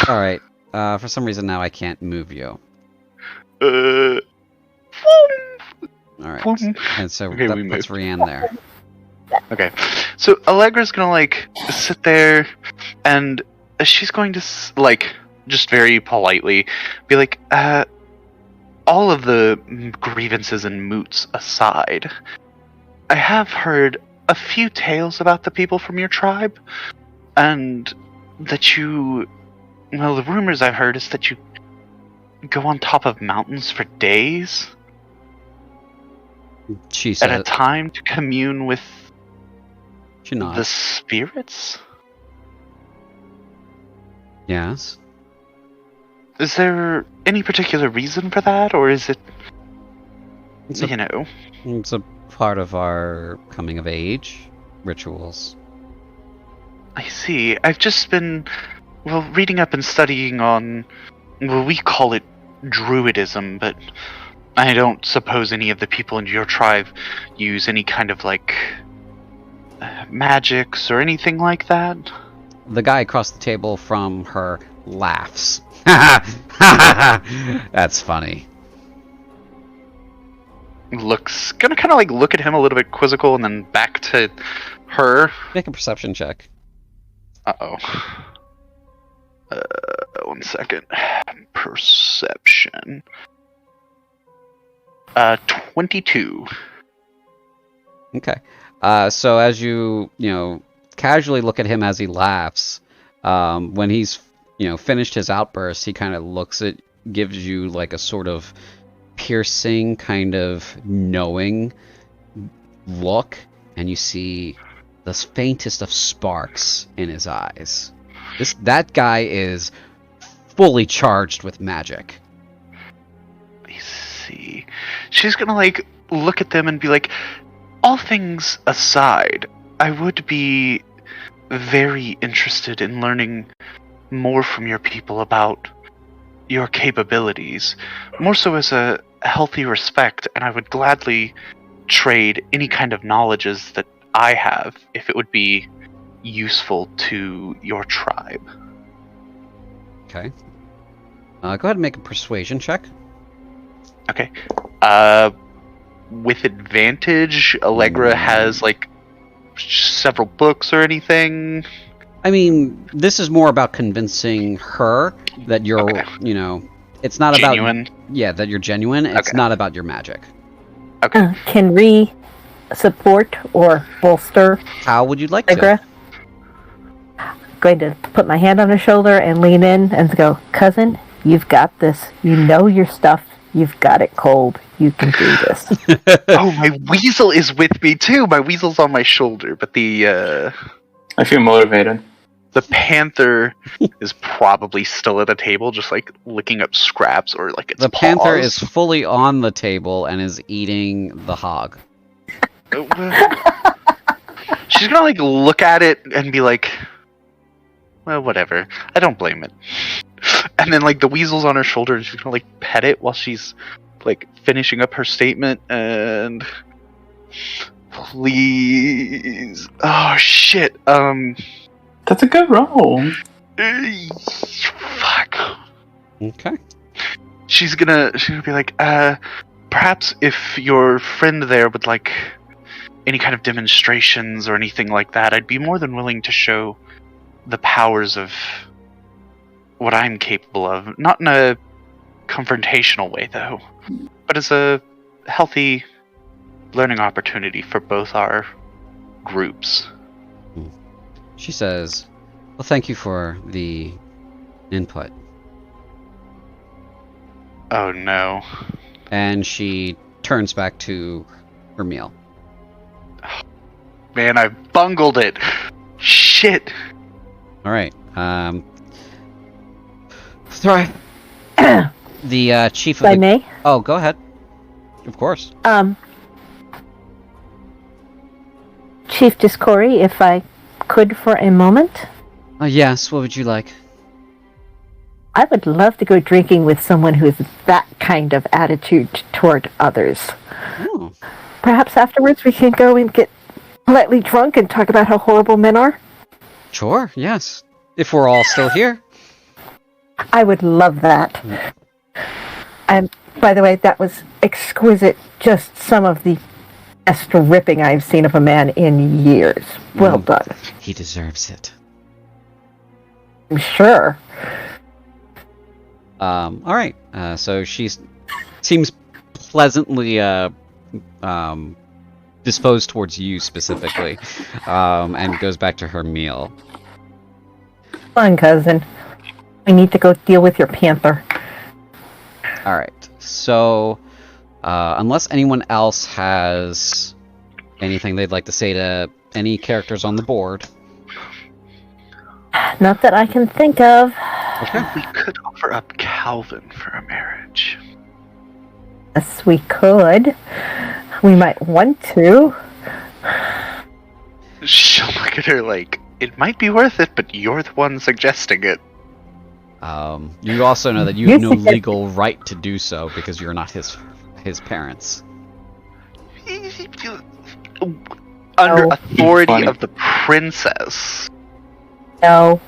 A: All right. For some reason now I can't move you.
F: All
A: right. And so
F: Okay,
A: that
F: we
A: puts
F: moved.
A: Rianne there.
F: Okay, so Allegra's gonna sit there, and she's going to just very politely be like, all of the grievances and moots aside, I have heard a few tales about the people from your tribe, and that you... Well, the rumors I've heard is that you go on top of mountains for days
A: She
F: at
A: said,
F: a time to commune with
A: she nods.
F: the spirits?
A: Yes.
F: Is there any particular reason for that, or is it,
A: It's a,
F: you know...
A: it's a part of our coming of age rituals.
F: I see. I've just been, well, reading up and studying on, well, we call it druidism, but I don't suppose any of the people in your tribe use any kind of, like, magics or anything like that?
A: The guy across the table from her laughs. That's funny.
F: Gonna kind of, like, look at him a little bit quizzical and then back to her.
A: Make a perception check.
F: Uh-oh. 1 second. Perception. 22.
A: Okay. So as you casually look at him as he laughs, when he's, finished his outburst, he kind of gives you like a sort of piercing, kind of knowing look, and you see the faintest of sparks in his eyes. That guy is fully charged with magic.
F: I see. She's gonna, like, look at them and be like, all things aside, I would be very interested in learning more from your people about your capabilities, more so as a healthy respect, and I would gladly trade any kind of knowledges that I have if it would be useful to your tribe.
A: Okay. Go ahead and make a persuasion check.
F: Okay. With advantage, Allegra has, like, several books or anything.
A: I mean, this is more about convincing her that you're,
F: Okay.
A: It's not
F: Genuine?
A: about that you're genuine. It's
F: Okay.
A: not about your magic.
F: Okay.
G: Can we support or bolster
A: How would you like to?
G: Allegra? Going to put my hand on her shoulder and lean in and go, cousin, you've got this. You know your stuff. You've got it cold. You can do this.
F: Oh, my weasel is with me too. My weasel's on my shoulder, but the
C: I feel motivated.
F: panther is probably still at the table, just like licking up scraps or like its
A: The panther
F: paws.
A: is fully on the table and is eating the hog.
F: She's gonna, like, look at it and be like, well, whatever. I don't blame it. And then, like, the weasel's on her shoulder and she's gonna, like, pet it while she's, like, finishing up her statement and... Please... Oh, shit.
C: That's a good roll.
F: Fuck.
A: Okay.
F: She's gonna be like, perhaps if your friend there would like any kind of demonstrations or anything like that, I'd be more than willing to show the powers of what I'm capable of. Not in a confrontational way, though, but as a healthy learning opportunity for both our groups.
A: She says, well, thank you for the input.
F: Oh no.
A: And she turns back to her meal.
F: Man, I bungled it. Shit.
A: All right. Sorry. The chief
G: If I
A: of the...
G: may?
A: Oh, go ahead. Of course.
G: Chief Discory, if I could for a moment,
A: Yes, what would you like?
G: I would love to go drinking with someone who has that kind of attitude toward others.
A: Oh.
G: Perhaps afterwards we can go and get politely drunk and talk about how horrible men are?
A: Sure, yes. If we're all still here.
G: I would love that. And by the way, that was exquisite. Just some of the best ripping I've seen of a man in years. Well done.
A: He deserves it.
G: I'm sure.
A: All right. So she's seems pleasantly disposed towards you specifically, and goes back to her meal.
G: Come on, cousin. I need to go deal with your panther.
A: All right. So, unless anyone else has anything they'd like to say to any characters on the board.
G: Not that I can think of.
A: Okay.
F: We could offer up Calvin for a marriage.
G: Yes, we could. We might want to.
F: She'll look at her like, it might be worth it, but you're the one suggesting it.
A: You also know that you have no legal right to do so because you're not his parents.
F: Under
G: No.
F: authority
C: Funny.
F: of the princess,
G: No.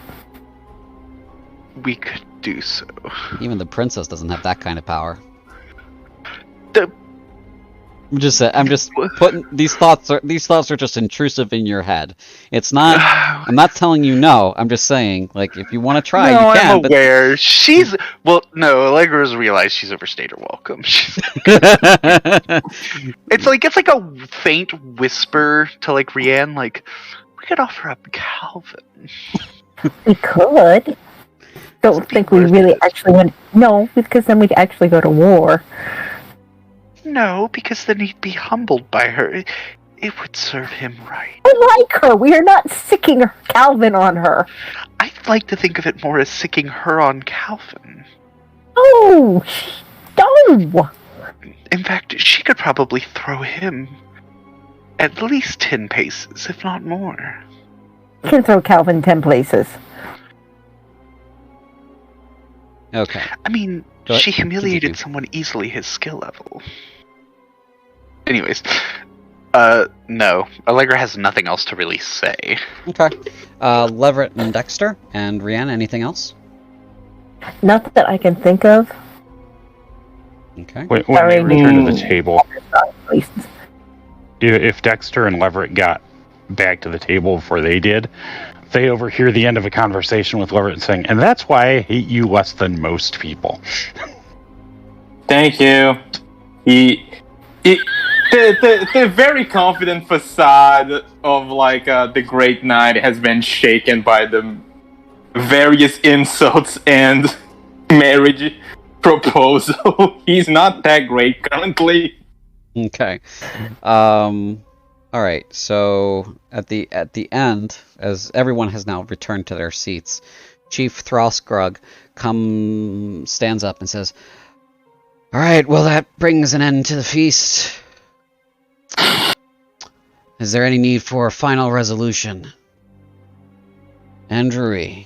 F: we could do so.
A: Even the princess doesn't have that kind of power.
F: The-
A: I'm just putting these thoughts are just intrusive in your head. It's not. I'm not telling you no. I'm just saying, like, if you want to try,
F: No,
A: you can.
F: I'm aware. No, Allegra's realized she's overstayed her welcome. It's like a faint whisper to like Rianne, like, we could offer up Calvin.
G: We could. Don't think we really actually want. No, because then we'd actually go to war.
F: No, because then he'd be humbled by her. It would serve him right.
G: I like her. We are not sicking Calvin on her.
F: I'd like to think of it more as sicking her on Calvin.
G: Oh, no.
F: In fact, she could probably throw him at least 10 paces, if not more.
G: Can throw Calvin 10 places.
A: Okay.
F: I mean,
A: Go ahead.
F: she humiliated
A: Continue.
F: someone easily his skill level. Anyways, no. Allegra has nothing else to really say.
A: Okay. Leverett and Dexter and Rianne. Anything else?
G: Not that I can think of.
A: Okay.
D: When
G: Sorry.
D: they return to the table,
G: At least.
D: if Dexter and Leverett got back to the table before they did, they overhear the end of a conversation with Leverett saying, "And that's why I hate you less than most people."
C: Thank you. The very confident facade of like the Great Knight has been shaken by the various insults and marriage proposal. He's not that great currently.
A: Okay. All right. So at the end, as everyone has now returned to their seats, Chief Thrallsgrug stands up and says, "All right. Well, that brings an end to the feast. Is there any need for a final resolution?" Andrew.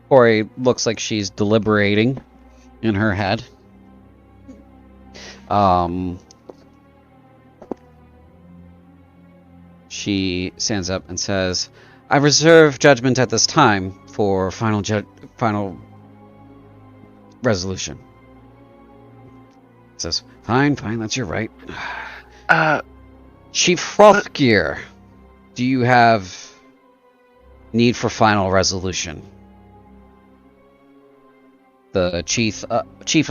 A: Corey looks like she's deliberating in her head. She stands up and says, "I reserve judgment at this time for final resolution." Says, fine, that's your right. Chief Hrothgear, do you have need for final resolution? The chief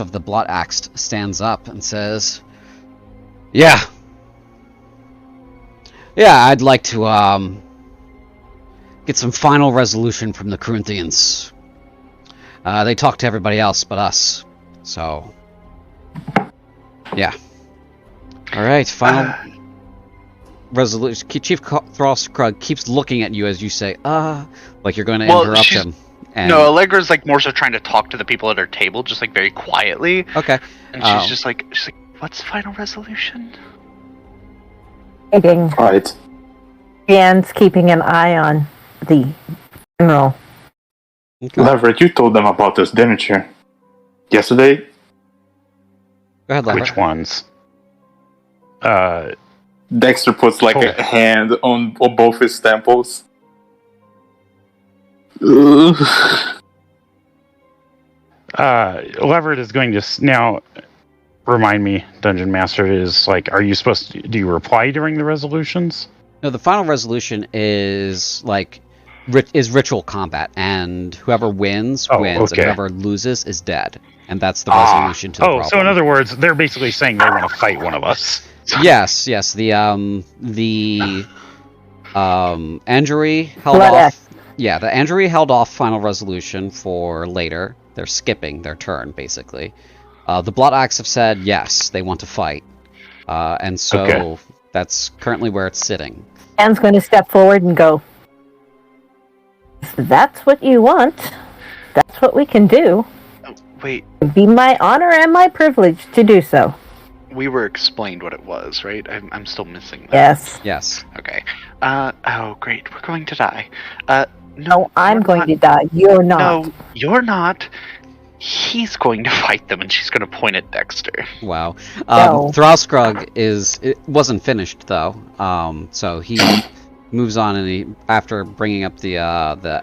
A: of the Blot Axe stands up and says, Yeah, I'd like to get some final resolution from the Cruinthians. They talk to everybody else but us, so yeah. All right, final resolution. Chief Thrallsgrug keeps looking at you as you say, like you're going to interrupt him. And
F: no, Allegra's like more so trying to talk to the people at her table, just like very quietly.
A: Okay.
F: And she's just like, what's final resolution?
G: Waiting.
C: Right.
G: Dan's keeping an eye on the general.
A: Okay.
C: Leverett, you told them about this, didn't you? Yesterday?
A: Go ahead, Lever.
D: Which ones?
C: Dexter puts like a hand on both his temples.
D: Leverett is going to now remind me, Dungeon Master, is like, are you supposed to, do you reply during the resolutions?
A: No, the final resolution is like is ritual combat, and whoever wins, and
D: okay.
A: whoever loses is dead. And that's the resolution to the problem.
D: So in other words, they're basically saying they want to fight one of us.
A: Yes. The Andrewy held
G: Blood
A: off.
G: Axe.
A: Yeah, the Andrewy held off final resolution for later. They're skipping their turn, basically. The Blood Axe have said yes, they want to fight. And so that's currently where it's sitting.
G: Anne's going to step forward and go, if that's what you want, that's what we can do.
F: Wait,
G: It'd be my honor and my privilege to do so.
F: we were explained what it was, right? I'm still missing that.
G: Yes.
A: Yes.
F: Okay. Oh, great. We're going to die.
G: No, I'm
F: you're
G: going
F: not.
G: to die. You're not.
F: No, you're not. He's going to fight them, and she's going to point at Dexter.
A: Wow.
G: No.
A: Thralskrug it wasn't finished though. So he moves on, and after bringing up the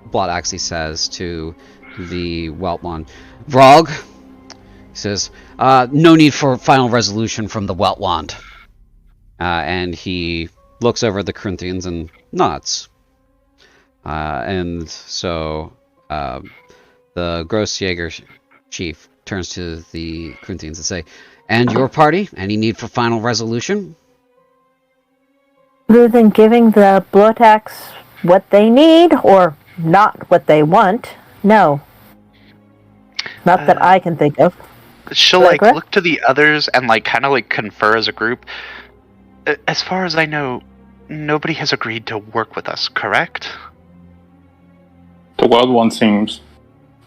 A: Blood Axe, he says to the Weltwand, Vrog, he says, no need for final resolution from the Weltwand. And he looks over at the Cruinthians and nods. And so the Grossjäger chief turns to the Cruinthians and say, and your party? Any need for final resolution?
G: Other than giving the Blood Axe what they need, or not what they want, no. Not that I can think of.
F: She'll
G: Allegra?
F: look to the others and kind of confer as a group. As far as I know, nobody has agreed to work with us, correct?
C: The wild one seems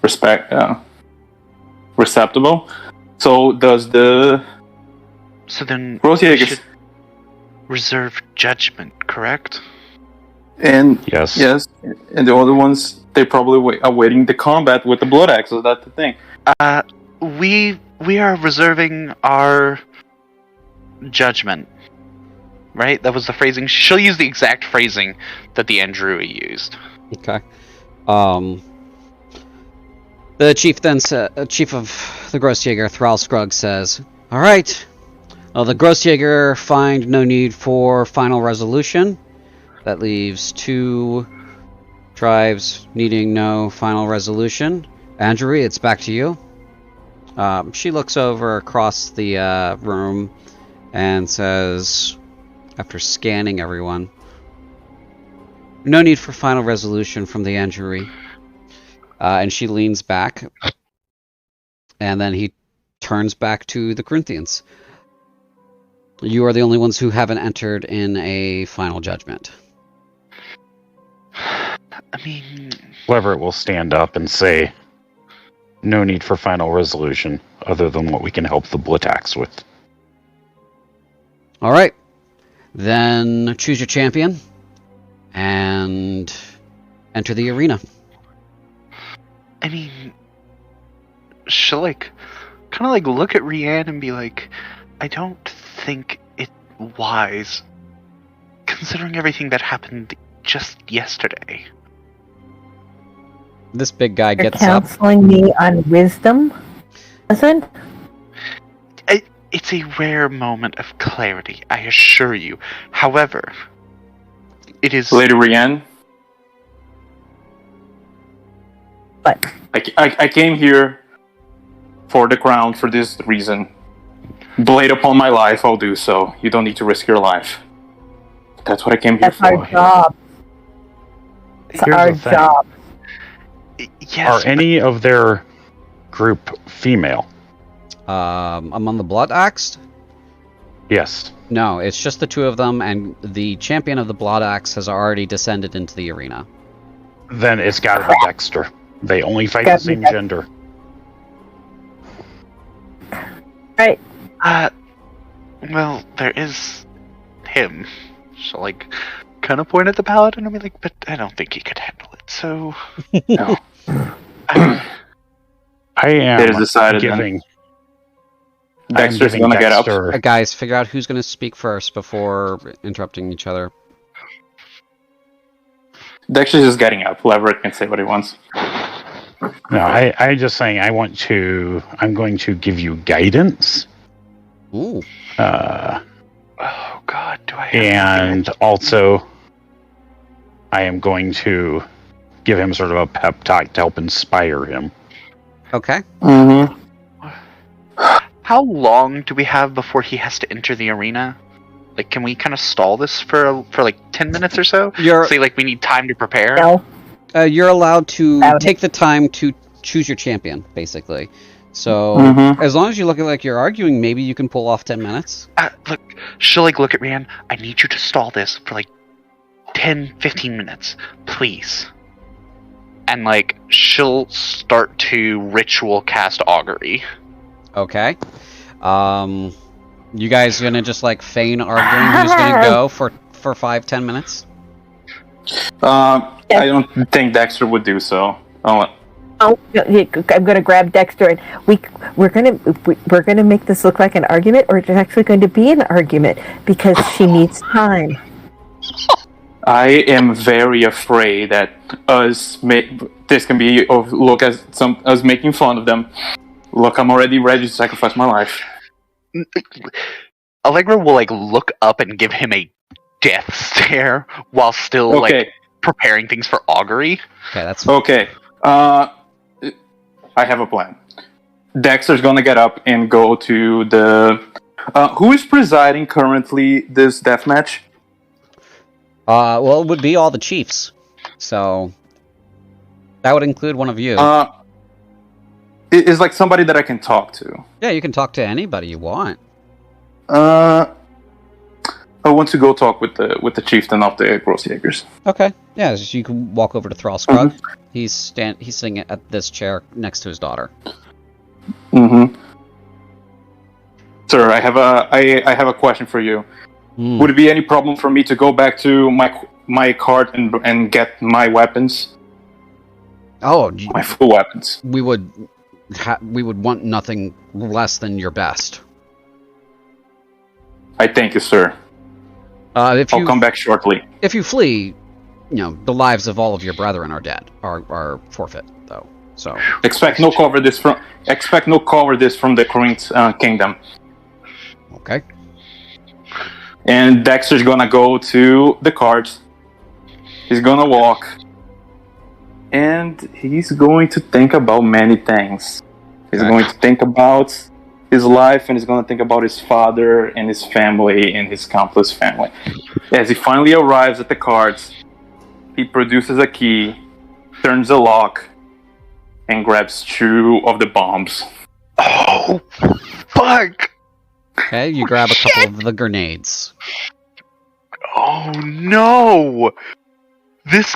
C: receptible. So does the
F: So then we
C: Grossjäger
F: should reserve judgment, correct?
C: and
D: Yes.
C: and the other ones, they probably are waiting the combat with the Blood Axe. Is that the thing?
F: We are reserving our judgment, right? That was the phrasing. She'll use the exact phrasing that the Andrewy used.
A: Okay. The chief then chief of the Grossjäger, Thralskrug, says, all right. Well, the Grossjäger find no need for final resolution. That leaves 2 tribes needing no final resolution. Andrewy, it's back to you. She looks over across the room and says, after scanning everyone, no need for final resolution from the Andrewy. And she leans back, and then he turns back to the Cruinthians. You are the only ones who haven't entered in a final judgment.
F: I mean,
D: Leverett will stand up and say, no need for final resolution, other than what we can help the Blood Axe with.
A: All right. Then choose your champion and enter the arena.
F: I mean, she'll kind of look at Rianne and be like, I don't think it wise, considering everything that happened just yesterday.
A: This big guy
G: You're
A: gets up.
G: counseling me on wisdom, cousin?
F: It's a rare moment of clarity, I assure you. However, it is...
C: Lady Rianne,
G: But
C: I came here for the crown for this reason. Blade upon my life, I'll do so. You don't need to risk your life. That's what I came here
G: that's our
C: for.
G: job. It's
D: Here's
G: our
D: the thing.
G: job.
F: Yes,
D: Are any of their group female?
A: Among the Blood Axe?
D: Yes.
A: No, it's just the 2 of them, and the champion of the Blood Axe has already descended into the arena.
D: Then it's got to be Dexter. They only fight the
G: Gotta be
D: same
G: Dexter.
D: gender.
G: Right.
F: well, there is him. She'll kind of point at the paladin and be like, but I don't think he could handle it, so...
C: No.
D: I am
C: It is decided then.
D: giving...
C: Dexter's
D: I'm giving
C: gonna get up.
D: Dexter-
A: Guys, figure out who's going to speak first before interrupting each other.
C: Dexter's just getting up. Leverett can say what he wants.
D: No, I just saying I'm going to give you guidance.
A: Ooh.
F: Oh god, do I have
D: And also, I am going to give him sort of a pep talk to help inspire him.
A: Okay.
C: Mm-hmm.
F: How long do we have before he has to enter the arena? Like, can we kind of stall this for like 10 minutes or so? Say, like, we need time to prepare?
G: No.
A: You're allowed to take the time to choose your champion, basically. So, as long as you look like you're arguing, maybe you can pull off 10 minutes.
F: Look, she'll, like, look at Rhiannon. I need you to stall this for, like, 10, 15 minutes, please. And, like, she'll start to ritual cast augury.
A: Okay. You guys gonna just, like, feign arguing who's gonna go for 5-10 minutes?
C: I don't think Dexter would do so.
G: Oh, I'm going to grab Dexter, and we're going to make this look like an argument, or it's actually going to be an argument because she needs time.
C: I am very afraid that this can be look as us making fun of them. Look, I'm already ready to sacrifice my life.
F: Allegra will, like, look up and give him a death stare while still like preparing things for augury.
A: Okay, that's
C: okay. I have a plan. Dexter's gonna get up and go to the. Who is presiding currently this deathmatch?
A: Well, it would be all the chiefs. So that would include one of you.
C: Is like somebody that I can talk to.
A: Yeah, you can talk to anybody you want.
C: I want to go talk with the chieftain of the Grossjägers.
A: Okay. Yeah, so you can walk over to Thrall Scrug. He's sitting at this chair next to his daughter.
C: Sir, I have a question for you. Would it be any problem for me to go back to my cart and get my weapons?
A: Oh,
C: my full weapons.
A: We would want nothing less than your best.
C: I thank you, sir. I'll come back shortly.
A: If you flee, the lives of all of your brethren are dead, are forfeit, though. So
C: expect no cover this from the Cruinthe Kingdom.
A: Okay.
C: And Dexter's gonna go to the cart. He's gonna walk, and he's going to think about many things. He's going to think about his life, and he's going to think about his father and his family and his countless family. As he finally arrives at the cart, he produces a key, turns the lock, and grabs 2 of the bombs.
F: Oh, fuck!
A: Okay, you grab a couple of the grenades.
F: Oh no! This...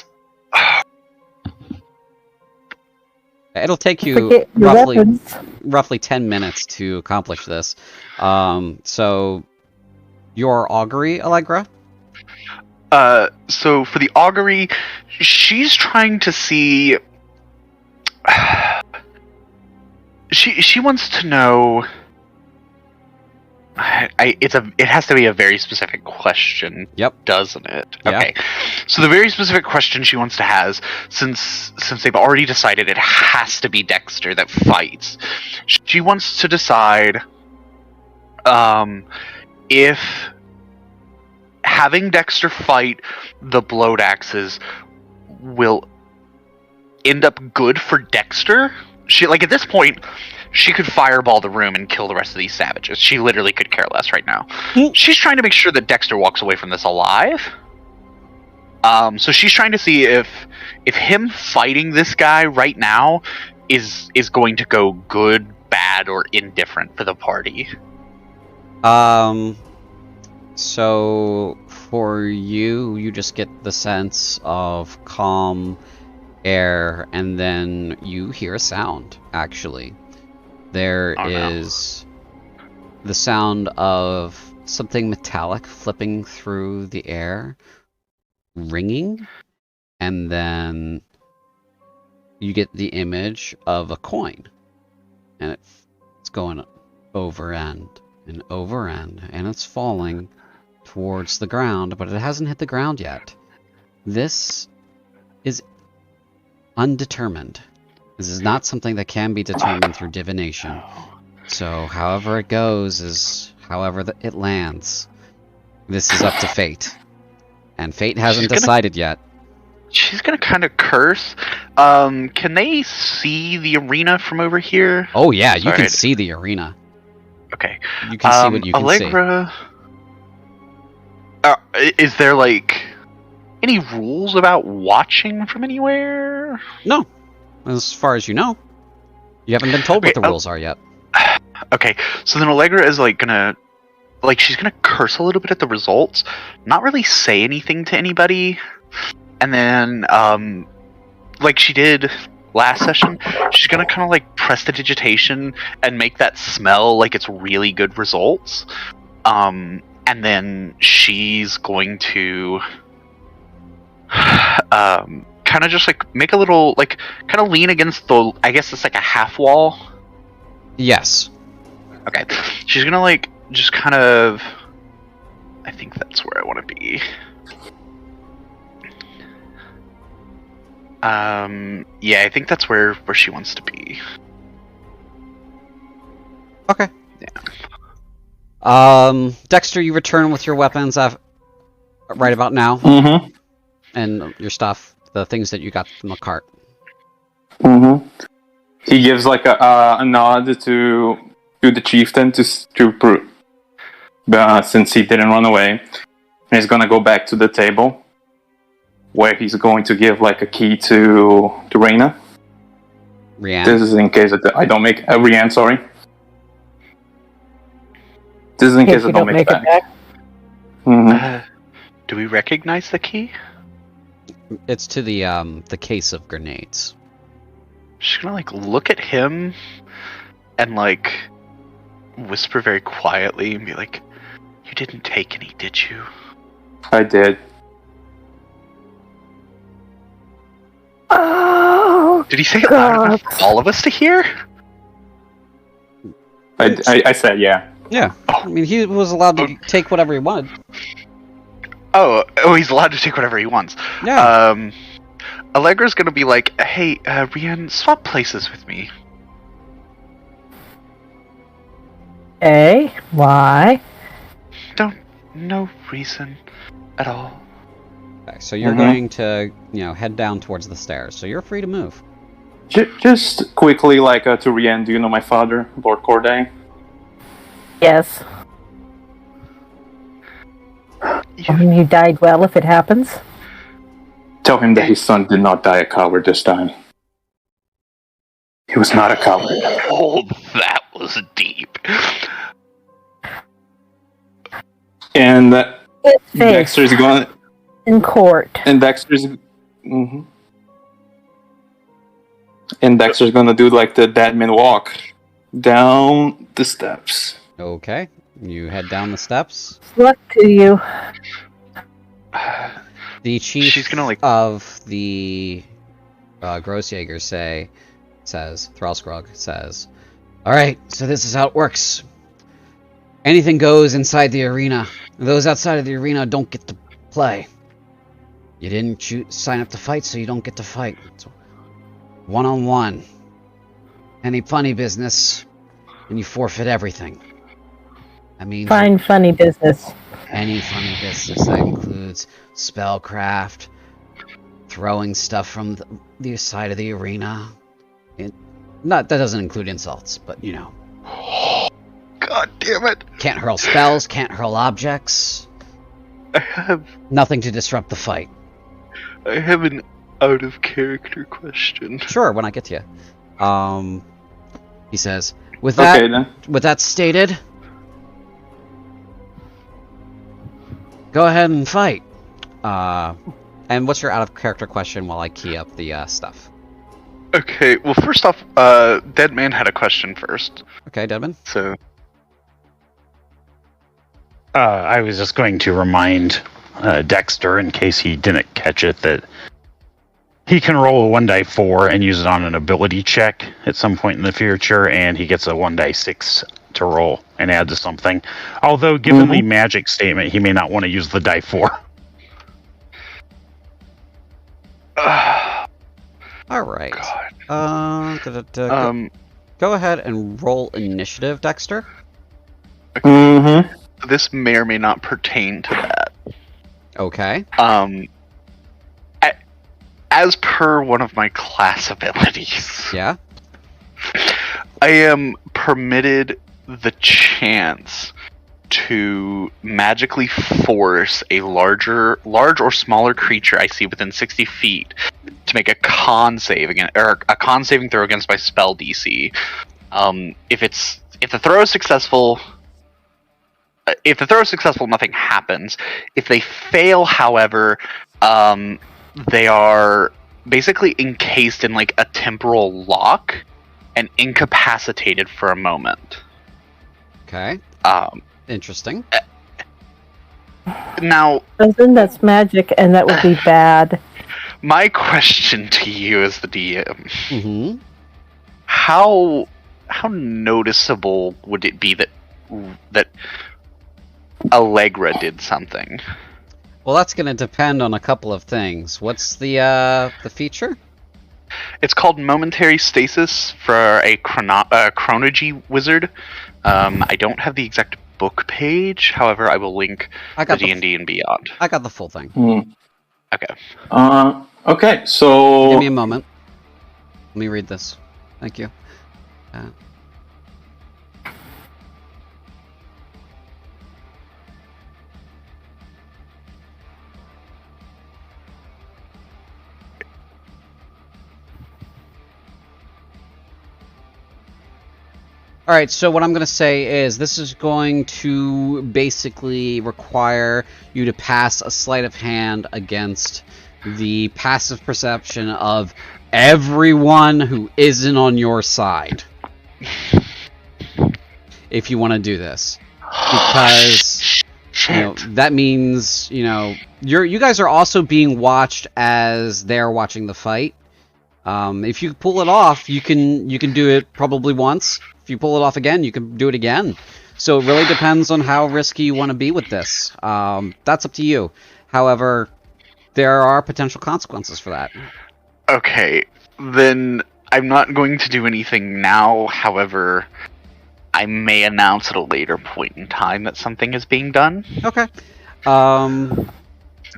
A: It'll take you roughly 10 minutes to accomplish this. So, your augury, Allegra?
F: So for the augury, she's trying to see... She wants to know... It has to be a very specific question.
A: Yep.
F: Doesn't it?
A: Yeah.
F: Okay. So the very specific question she wants to have, since they've already decided it has to be Dexter that fights, she wants to decide if having Dexter fight the Blowed Axes will end up good for Dexter. She, like, at this point, she could fireball the room and kill the rest of these savages. She literally could care less right now. She's trying to make sure that Dexter walks away from this alive. So she's trying to see if him fighting this guy right now is going to go good, bad, or indifferent for the party.
A: So for you just get the sense of calm air, and then you hear a sound, actually. There is the sound of something metallic flipping through the air, ringing, and then you get the image of a coin, and it's going over end and over end, and it's falling towards the ground, but it hasn't hit the ground yet. This is undetermined. This is not something that can be determined through divination. So, however it goes is however it lands. This is up to fate. And fate hasn't decided yet.
F: She's gonna kind of curse. Can they see the arena from over here?
A: Oh yeah, you
F: Sorry.
A: can see the arena.
F: Okay.
A: You can see what you can
F: Allegra, is there like any rules about watching from anywhere?
A: see. No, as far as you know, you haven't been told what the rules are yet.
F: Okay, so then Allegra is like gonna, like, she's gonna curse a little bit at the results, not really say anything to anybody, and then, like she did last session, she's gonna kind of like press the digitation and make that smell like it's really good results, and then she's going to, kind of just like make a little, like, kind of lean against the, I guess it's like a half wall.
A: Yes.
F: Okay, she's gonna like just kind of. I think that's where I want to be. Yeah, I think that's where she wants to be.
A: Okay.
F: Yeah.
A: Dexter, you return with your weapons right about now,
C: Mm-hmm.
A: and your stuff, the things that you got from the cart.
C: Mm-hmm. He gives like a nod to the chieftain to prove, since he didn't run away, and he's gonna go back to the table, where he's going to give like a key to Reyna.
A: Rianne.
C: This is in case I don't make Rianne. Sorry. This is in case I don't make it back. Mm-hmm.
F: Do we recognize the key?
A: It's to the case of grenades.
F: She's gonna like look at him and like whisper very quietly and be like, "You didn't take any, did you?"
C: I did.
G: Oh,
F: Did he say it loud enough for all of us to hear?
C: I said yeah.
A: Yeah. I mean, he was allowed to take whatever he wanted.
F: Oh, he's allowed to take whatever he wants.
A: Yeah.
F: Allegra's gonna be like, "Hey, Rianne, swap places with me."
G: hey, why?
F: No reason at all.
A: Okay, so you're going to, head down towards the stairs. So you're free to move.
C: Just quickly, like to Rianne, do you know my father, Lord Corday?
G: Yes. I mean, you died well if it happens.
C: Tell him that his son did not die a coward this time. He was not a coward.
F: Oh, that was deep.
C: And
G: It's
C: Dexter's going.
G: in court.
C: And Dexter's. Mm-hmm. And Dexter's gonna do like the deadman walk down the steps.
A: Okay. You head down the steps.
G: Luck to you.
A: The chief
F: She's gonna, like-
A: of the Grossjäger says, Thrallskrog says, "Alright, so this is how it works. Anything goes inside the arena. Those outside of the arena don't get to play. You didn't sign up to fight, so you don't get to fight. It's one-on-one. Any funny business, and you forfeit everything. I mean,
G: Fine, funny business.
A: any funny business that includes spellcraft, throwing stuff from the side of the arena. That doesn't include insults, but
F: God damn it!
A: Can't hurl spells, can't hurl objects.
F: I have
A: Nothing to disrupt the fight."
F: an out of character question.
A: Sure, when I get to you. He says, with that stated, go ahead and fight. And what's your out of character question while I key up the stuff?
F: Okay, well, first off, Dead Man had a question first.
A: Okay, Devin.
F: So,
D: I was just going to remind Dexter, in case he didn't catch it, that he can roll a 1d4 and use it on an ability check at some point in the future, and he gets a 1d6 to roll and add to something. Although, given the magic statement, he may not want to use the die 4.
A: All right.
F: God.
A: Go ahead and roll initiative, Dexter.
C: Mm-hmm.
F: This may or may not pertain to that.
A: Okay.
F: as per one of my class abilities,
A: Yeah?
F: I am permitted the chance to magically force a large or smaller creature I see within 60 feet to make a con save against, or a con saving throw against my spell DC. If the throw is successful, nothing happens. If they fail, however, they are basically encased in like a temporal lock and incapacitated for a moment.
A: Okay. Interesting.
F: Now,
G: Then that's magic, and that would be bad.
F: my question to you as the DM:
A: Mm-hmm.
F: how noticeable would it be that Allegra did something?
A: Well, that's going to depend on a couple of things. What's the feature?
F: It's called Momentary Stasis for a chronology wizard. I don't have the exact book page, however, I will link the D&D and Beyond.
A: I got the full thing.
F: Okay.
C: Okay, so...
A: Give me a moment. Let me read this. Thank you. Alright, so what I'm going to say is this is going to basically require you to pass a sleight of hand against the passive perception of everyone who isn't on your side. If you want to do this. Because that means, you guys are also being watched as they're watching the fight. If you pull it off, you can do it probably once. If you pull it off again, you can do it again. So it really depends on how risky you want to be with this. That's up to you. However, there are potential consequences for that.
F: Okay, then I'm not going to do anything now. However, I may announce at a later point in time that something is being done.
A: Okay.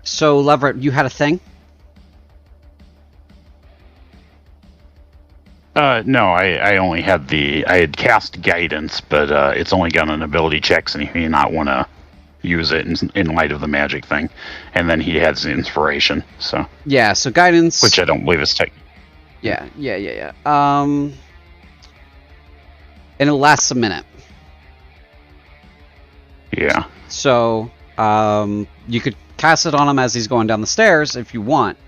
A: So, Leverett, you had a thing?
D: No, I only had I had cast guidance, but it's only got an ability check, and he may not want to use it in light of the magic thing. And then he has inspiration, so...
A: Yeah, so guidance...
D: Which I don't believe is tech.
A: Yeah. And it lasts a minute.
D: Yeah.
A: So, you could cast it on him as he's going down the stairs if you want.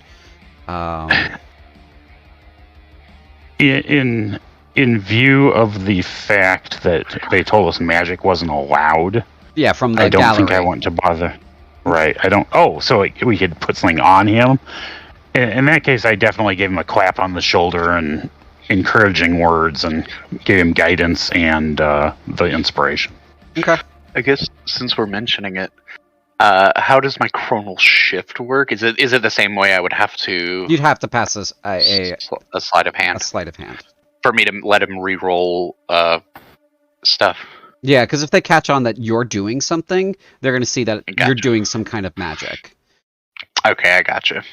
D: In view of the fact that they told us magic wasn't allowed...
A: Yeah, from the
D: I don't
A: gallery.
D: think I want to bother. Right, I don't... Oh, so we could put something on him? In that case, I definitely gave him a clap on the shoulder and encouraging words and gave him guidance and the inspiration.
A: Okay.
F: I guess since we're mentioning it, how does my chronal shift work? Is it the same way I would have to...
A: You'd have to pass a
F: sleight of hand.
A: A sleight of hand.
F: For me to let him re-roll stuff.
A: Yeah, because if they catch on that you're doing something, they're going to see that you're doing some kind of magic.
F: Okay, I gotcha.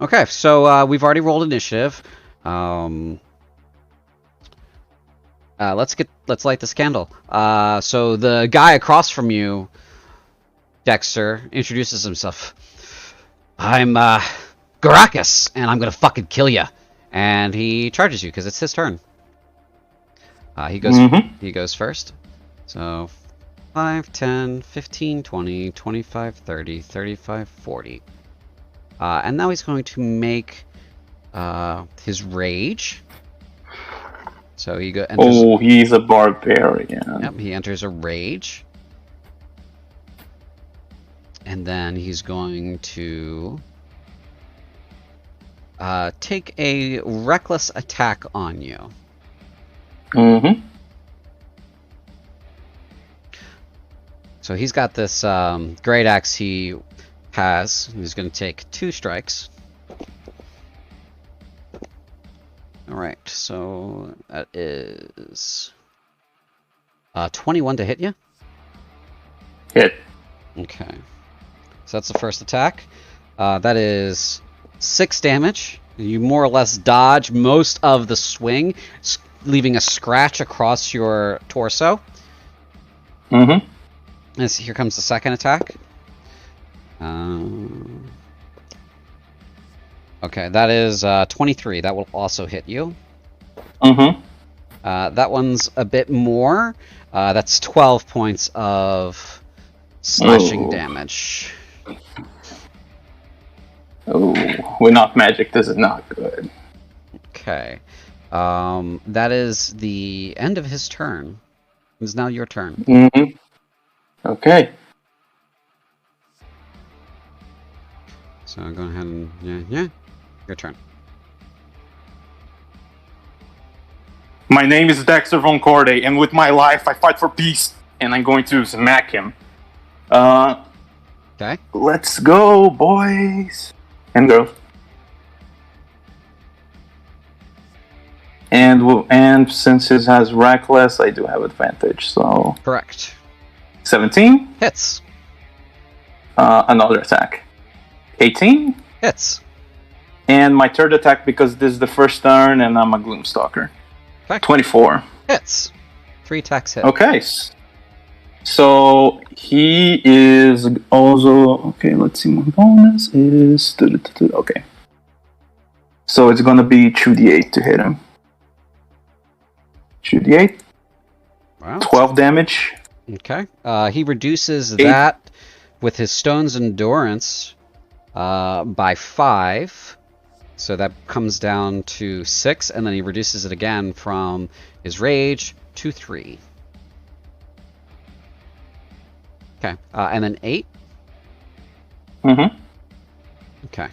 A: Okay, so we've already rolled initiative. Let's light this candle. So the guy across from you, Dexter, introduces himself. I'm Garakas, and I'm gonna fucking kill you. And he charges you because it's his turn. He goes first. So 5, 10, 15, 20, 25, 30, 35, 40. And now he's going to make his rage. So he enters...
C: Oh, he's a barbarian.
A: Yep, he enters a rage. And then he's going to take a reckless attack on you.
C: Mm-hmm.
A: So he's got this great axe he has. He's going to take 2 strikes. Alright, so that is 21 to hit you?
C: Hit.
A: Okay. So that's the first attack. That is 6 damage. You more or less dodge most of the swing, leaving a scratch across your torso.
C: Mm-hmm.
A: And here comes the second attack. Okay, that is 23. That will also hit you.
C: Mm-hmm.
A: That one's a bit more. That's 12 points of slashing damage.
C: Oh, we're not magic. This is not good.
A: Okay. That is the end of his turn. It's now your turn.
C: Mm-hmm. Okay.
A: So go ahead and yeah, your turn.
C: My name is Dexter von Corday, and with my life, I fight for peace. And I'm going to smack him.
A: Okay.
C: Let's go, boys and girls. And since it has reckless, I do have advantage. So
A: Correct.
C: 17
A: Hits.
C: Another attack. 18
A: Hits.
C: and my third attack because this is the first turn and I'm a Gloomstalker.
A: Okay.
C: 24
A: Hits. 3 attacks hit.
C: Okay. So he is also okay. Let's see. My bonus is okay. So it's gonna be 2d8 to hit him. 2d8.
A: Wow.
C: 12 damage.
A: Okay. He reduces that with his Stone's Endurance by 5. So that comes down to 6, and then he reduces it again from his Rage to 3. Okay. And then 8.
C: Mm-hmm.
A: Okay.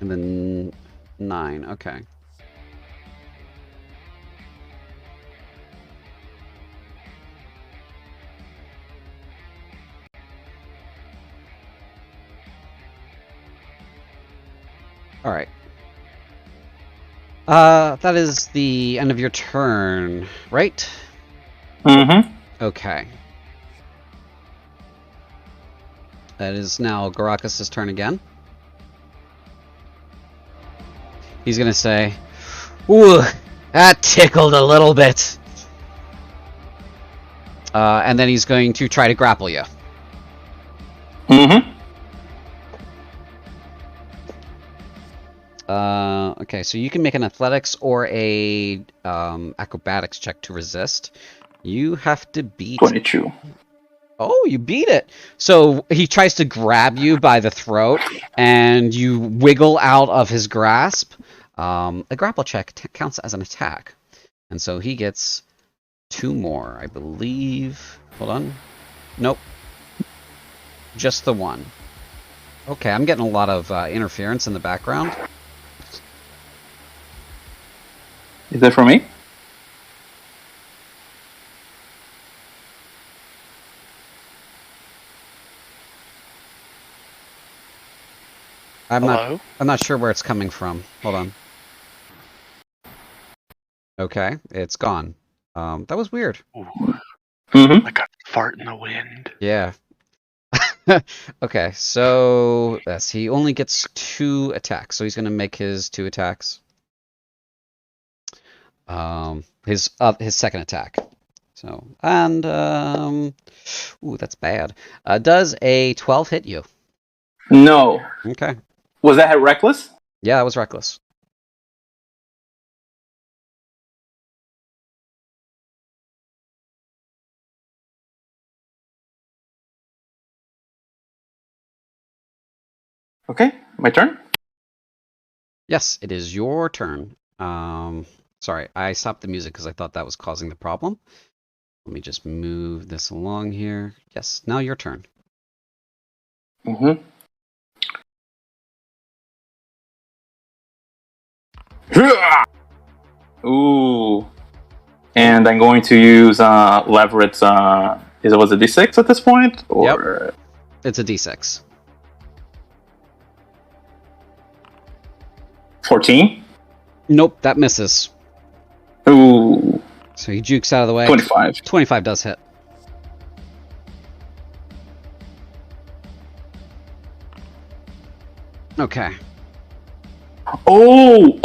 A: And then 9. Okay. All right. That is the end of your turn, right?
C: Mm-hmm.
A: Okay. That is now Garakas' turn again. He's gonna say, "Ooh, that tickled a little bit." And then he's going to try to grapple you.
C: Mm-hmm.
A: Okay, so you can make an athletics or a acrobatics check to resist. You have to beat
C: 22.
A: Oh, you beat it. So he tries to grab you by the throat, and you wiggle out of his grasp. A grapple check counts as an attack. And so he gets 2 more, I believe. Hold on. Nope. Just the 1. Okay, I'm getting a lot of interference in the background.
C: Is that for me?
F: Hello?
A: I'm not sure where it's coming from. Hold on. Okay, it's gone. That was weird.
F: Ooh,
C: Mm-hmm.
F: like a fart in the wind.
A: Yeah. Okay, so yes, he only gets 2 attacks, so he's gonna make his 2 attacks. His second attack. So and ooh, that's bad. Does a 12 hit you?
C: No.
A: Okay.
C: Was that reckless?
A: Yeah, that was reckless.
C: Okay, my turn.
A: Yes, it is your turn. Sorry, I stopped the music because I thought that was causing the problem. Let me just move this along here. Yes, now your turn.
C: Mm-hmm. Ooh. And I'm going to use Leverett's. Was it D6 at this point? Or...
A: Yep. It's a D6.
C: 14?
A: Nope, that misses.
C: Ooh.
A: So he jukes out of the way.
C: 25.
A: 25 does hit. Okay.
C: Oh!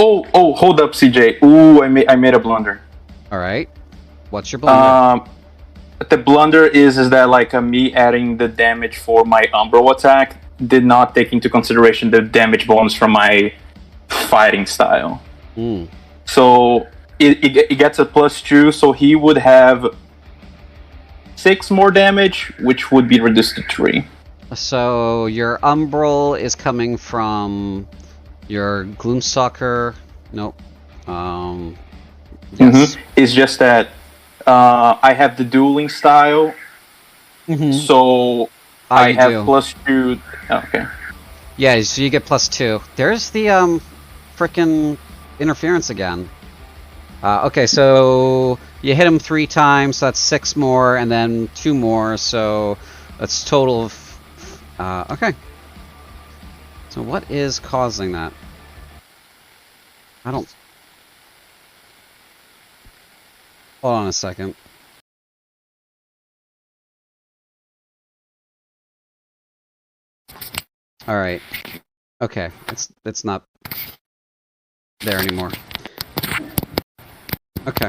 C: Hold up, CJ. Ooh, I made a blunder.
A: All right. What's your blunder?
C: The blunder is that like me adding the damage for my Umbral attack did not take into consideration the damage bonus from my fighting style. So it gets a +2, so he would have 6 more damage, which would be reduced to 3.
A: So your Umbral is coming from your Gloomstalker. Nope. Yes.
C: It's just that I have the dueling style, so I have +2. Okay.
A: Yeah, so you get +2. There's the frickin' interference again. Okay, so you hit him 3 times, so that's 6 more, and then 2 more, so that's total of... okay. So what is causing that? I don't... Hold on a second. Alright. Okay, it's not there anymore. Okay.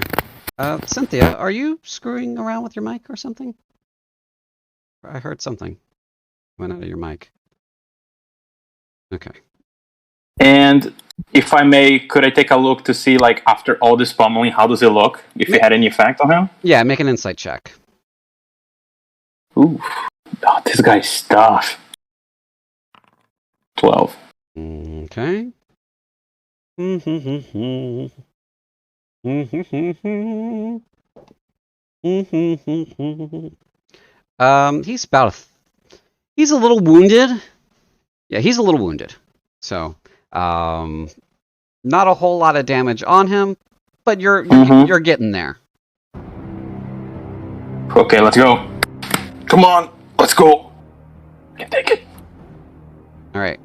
A: Cynthia, are you screwing around with your mic or something? I heard something went out of your mic. Okay.
C: And if I may, could I take a look to see, like, after all this pummeling, how does it look? If it had any effect on him?
A: Yeah, make an insight check.
C: Ooh. Oh, this guy's tough. 12.
A: Okay. He's about he's a little wounded. Yeah, he's a little wounded. So, not a whole lot of damage on him, but you're getting there.
C: Okay, let's go. Come on, let's go. I can take it.
A: All right.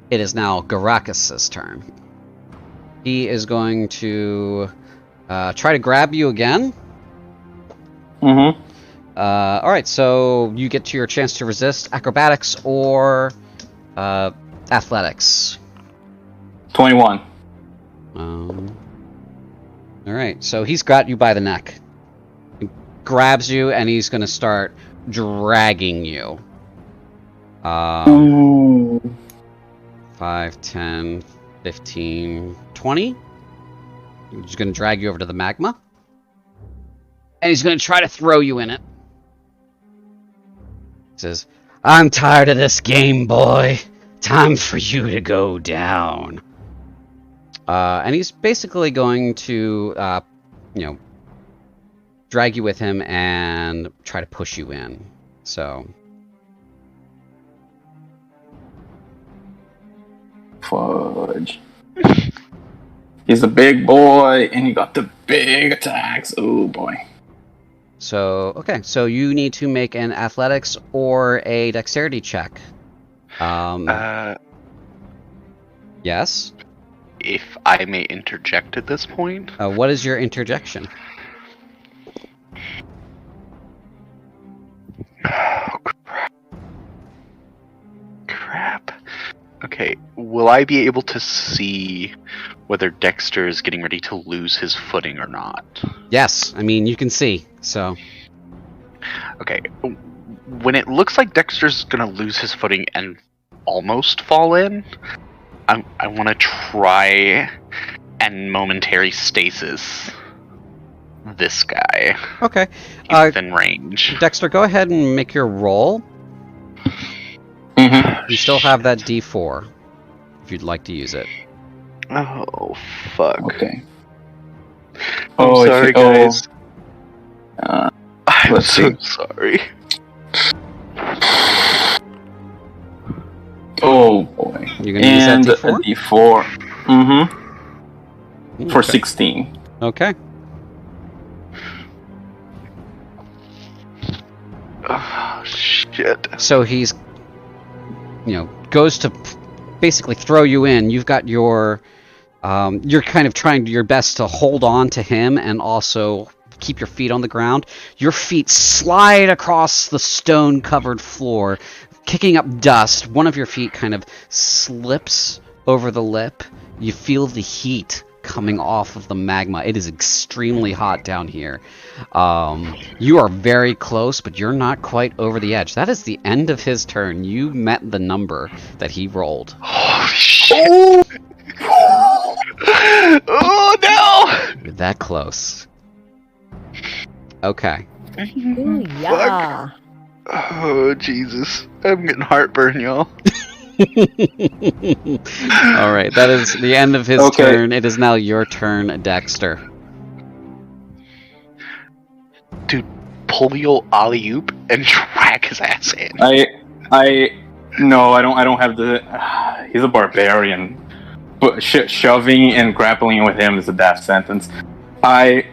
A: It is now Garakis' turn. He is going to try to grab you again. All right, so you get to your chance to resist acrobatics or athletics.
C: 21.
A: All right, so he's got you by the neck. He grabs you, and he's going to start dragging you. 5, 10, 15, 20. He's going to drag you over to the magma. And he's going to try to throw you in it. He says, "I'm tired of this game, boy. Time for you to go down." And he's basically going to, drag you with him and try to push you in. So...
C: Fudge. He's a big boy, and he got the big attacks. Oh, boy.
A: So, okay, so you need to make an athletics or a dexterity check. Yes?
F: If I may interject at this point.
A: What is your interjection?
F: Crap. Okay, will I be able to see whether Dexter is getting ready to lose his footing or not?
A: Yes, I mean, you can see, so...
F: Okay, when it looks like Dexter's gonna lose his footing and almost fall in, I want to try and momentary stasis this guy.
A: Okay.
F: He's within range.
A: Dexter, go ahead and make your roll. You still have that D4, if you'd like to use it.
F: Oh, fuck.
C: Okay.
F: I'm sorry, guys. I'm so
C: see.
F: sorry.
C: Oh, boy.
A: You're gonna use that D4?
C: A D4. For 16.
A: Okay.
F: Oh, shit.
A: So he's... goes to basically throw you in. You've got your, you're kind of trying your best to hold on to him and also keep your feet on the ground. Your feet slide across the stone-covered floor, kicking up dust. One of your feet kind of slips over the lip. You feel the heat coming off of the magma. It is extremely hot down here. You are very close, but you're not quite over the edge. That is the end of his turn. You met the number that he rolled.
F: Oh, shit. Oh, no!
A: You're that close. Okay.
G: Ooh, yeah.
F: Oh, Jesus. I'm getting heartburn, y'all.
A: Alright, that is the end of his turn. It is now your turn, Dexter.
F: Dude, pull the old alley-oop and drag his ass in.
C: No, I don't have the. He's a barbarian. But shoving and grappling with him is a death sentence. I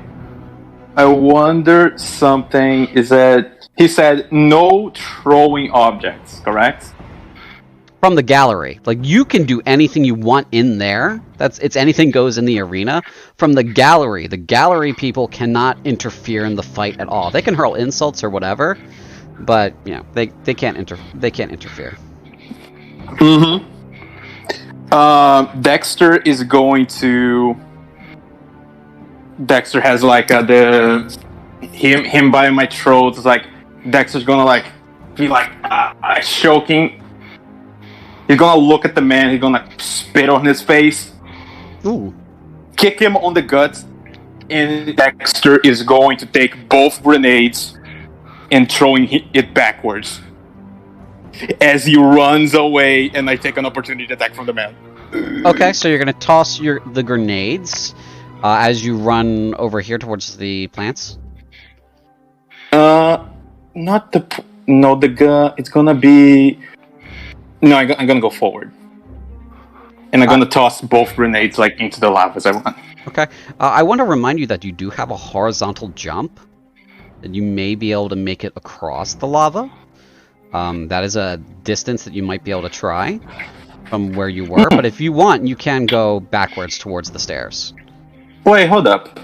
C: wonder something. Is that he said no throwing objects, correct?
A: From the gallery. Like, you can do anything you want in there. It's anything goes in the arena. From the gallery people cannot interfere in the fight at all. They can hurl insults or whatever, but you know, they can't interfere.
C: Mm-hmm. Dexter is going to. Dexter has like him by my throat. It's like Dexter's gonna like be like choking. He's gonna look at the man. He's gonna spit on his face.
A: Ooh.
C: Kick him on the guts, and Dexter is going to take both grenades and throwing it backwards as he runs away. And I take an opportunity attack from the man.
A: Okay, so you're gonna toss the grenades as you run over here towards the plants.
C: Not the gun. It's gonna be. No, I'm gonna go forward, and I'm gonna toss both grenades like into the lava as I run.
A: Okay. I want to remind you that you do have a horizontal jump, and you may be able to make it across the lava. That is a distance that you might be able to try from where you were. But if you want, you can go backwards towards the stairs.
C: Wait, hold up.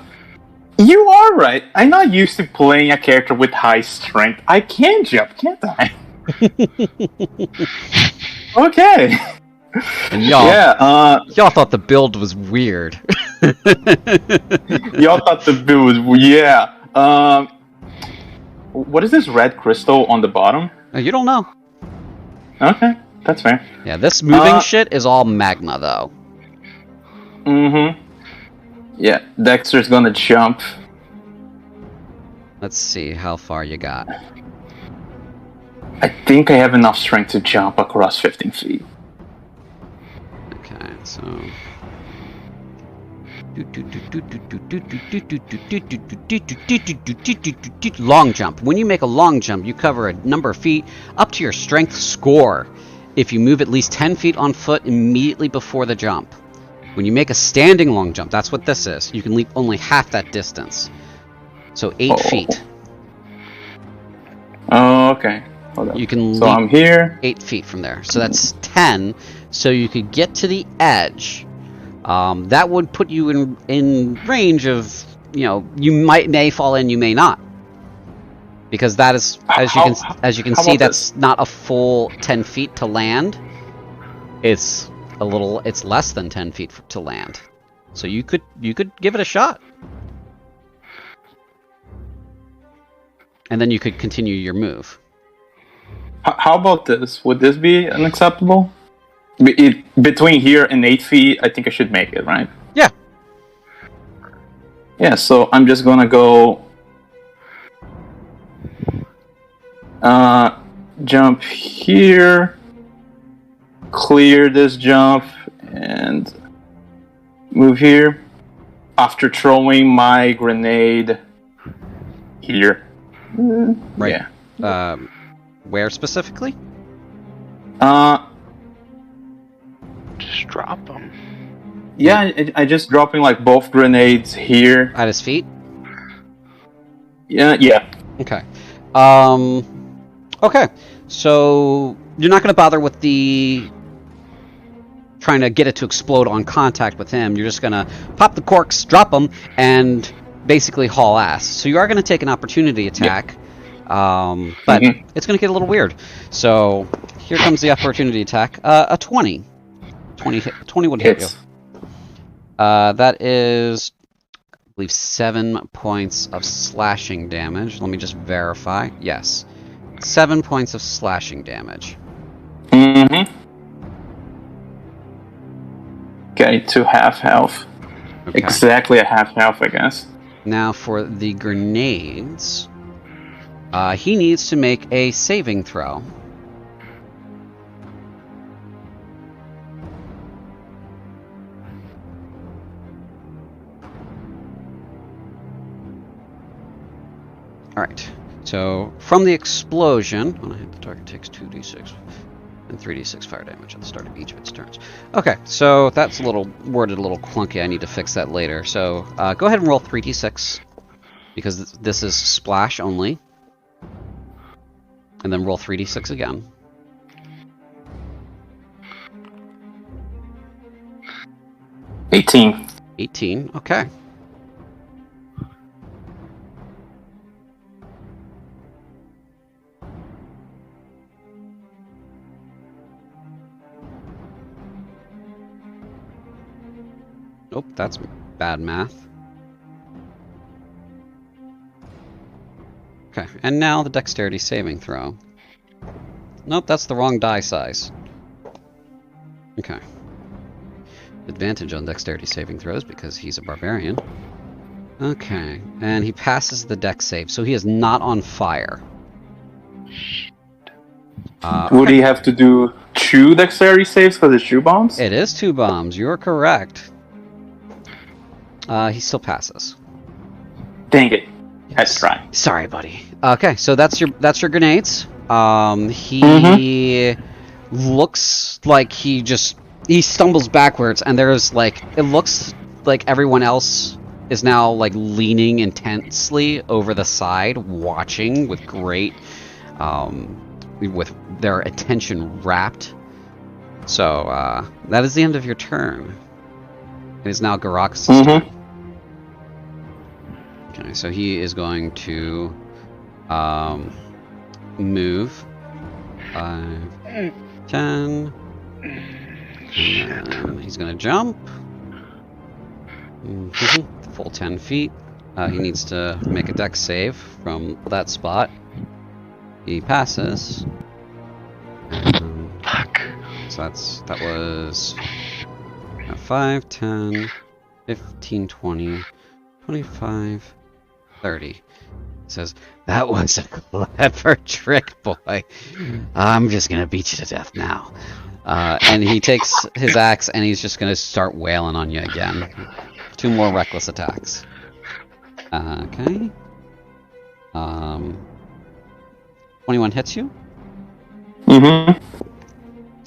C: You are right. I'm not used to playing a character with high strength. I can jump, can't I? Okay.
A: And y'all thought the build was weird.
C: Y'all thought the build was what is this red crystal on the bottom?
A: You don't know.
C: Okay, that's fair.
A: Yeah, this moving shit is all magma, though.
C: Mm-hmm. Yeah, Dexter's gonna jump.
A: Let's see how far you got.
C: I think I have enough strength to jump across 15 feet.
A: Okay, so... Long jump. When you make a long jump, you cover a number of feet up to your strength score. If you move at least 10 feet on foot immediately before the jump. When you make a standing long jump, that's what this is. You can leap only half that distance. So 8 feet.
C: Oh, okay. Hold on.
A: You can
C: so
A: leap
C: I'm here.
A: 8 feet from there. So that's 10. So you could get to the edge. That would put you in range of, you know, you may fall in, you may not. Because that is, as you can see, that's not a full 10 feet to land. It's less than 10 feet to land. So you could give it a shot. And then you could continue your move.
C: How about this? Would this be unacceptable? Between here and 8 feet, I think I should make it, right?
A: Yeah.
C: Yeah, so I'm just gonna go... jump here, clear this jump, and move here. After throwing my grenade here.
A: Right.
C: Yeah.
A: Where specifically?
F: Just drop them.
C: Yeah, I just dropping like both grenades here.
A: At his feet?
C: Yeah.
A: Okay. Okay. So you're not going to bother with the trying to get it to explode on contact with him. You're just going to pop the corks, drop them, and basically haul ass. So you are going to take an opportunity attack, but it's going to get a little weird. So here comes the opportunity attack. A 20. 20 would hit you.
C: Hits.
A: That is, I believe, 7 points of slashing damage. Let me just verify. Yes. 7 points of slashing damage.
C: Mm-hmm. Okay, to half health.
A: Okay.
C: Exactly a half health, I guess.
A: Now for the grenades, he needs to make a saving throw. Alright, so from the explosion, when I hit the target takes 2d6 and 3d6 fire damage at the start of each of its turns. Okay, so that's worded a little clunky. I need to fix that later. So go ahead and roll 3d6, because this is splash only. And then roll 3d6 again.
C: 18.
A: 18, okay. Nope, that's bad math. Okay, and now the dexterity saving throw. Nope, that's the wrong die size. Okay. Advantage on dexterity saving throws because he's a barbarian. Okay, and he passes the dex save, so he is not on fire.
C: Would he have to do 2 dexterity saves for the shoe bombs?
A: It is 2 bombs, you're correct. He still passes.
C: Dang it. Let's try.
A: Sorry, buddy. Okay, so that's your grenades. He looks like he stumbles backwards, and there's it looks like everyone else is now leaning intensely over the side, watching with great, with their attention rapt. So that is the end of your turn. It is now Garak's turn. Okay, so he is going to move 5, 10. And he's going to jump. Full 10 feet. He needs to make a dex save from that spot. He passes.
F: Fuck.
A: So that was 5, 10, 15, 20, 25, 30. It says, that was a clever trick, boy. I'm just going to beat you to death now. And he takes his axe and he's just going to start wailing on you again. 2 more reckless attacks. Okay. 21 hits you.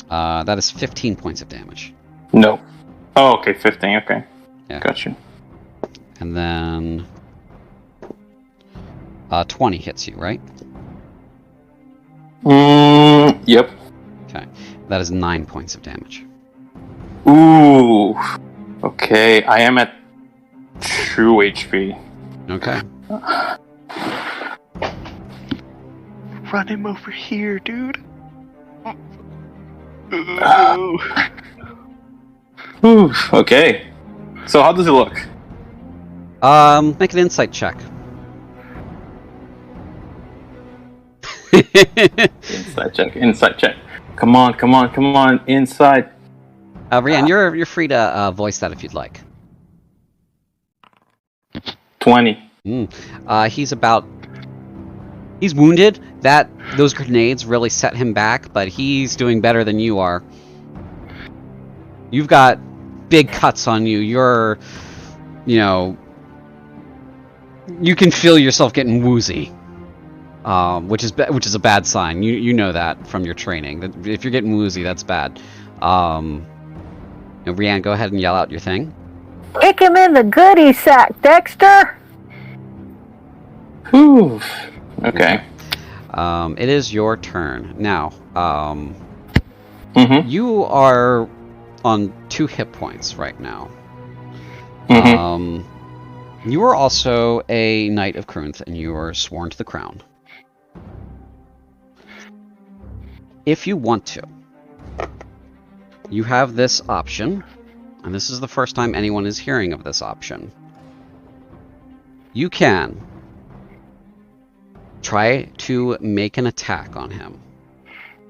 A: That is 15 points of damage.
C: No. Oh, okay, 15, okay.
A: Yeah.
C: Got you.
A: And then 20 hits you, right?
C: Yep.
A: Okay. That is 9 points of damage.
C: Ooh. Okay, I am at 2 HP.
A: Okay.
F: Run him over here, dude.
C: Ooh, okay. So how does it look?
A: Make an insight check.
C: Insight check. Come on, inside.
A: Rianne, you're free to voice that if you'd like.
C: 20.
A: He's wounded. Those grenades really set him back, but he's doing better than you are. You've got big cuts on you. You can feel yourself getting woozy, which is a bad sign. You know that from your training. If you're getting woozy, that's bad. Rianne, go ahead and yell out your thing.
G: Kick him in the goodie sack, Dexter!
C: Whew. Okay.
A: It is your turn. Now, you are on 2 hit points right now. You are also a Knight of Cruinthe, and you are sworn to the crown. if you want to, you have this option, and this is the first time anyone is hearing of this option. You can try to make an attack on him,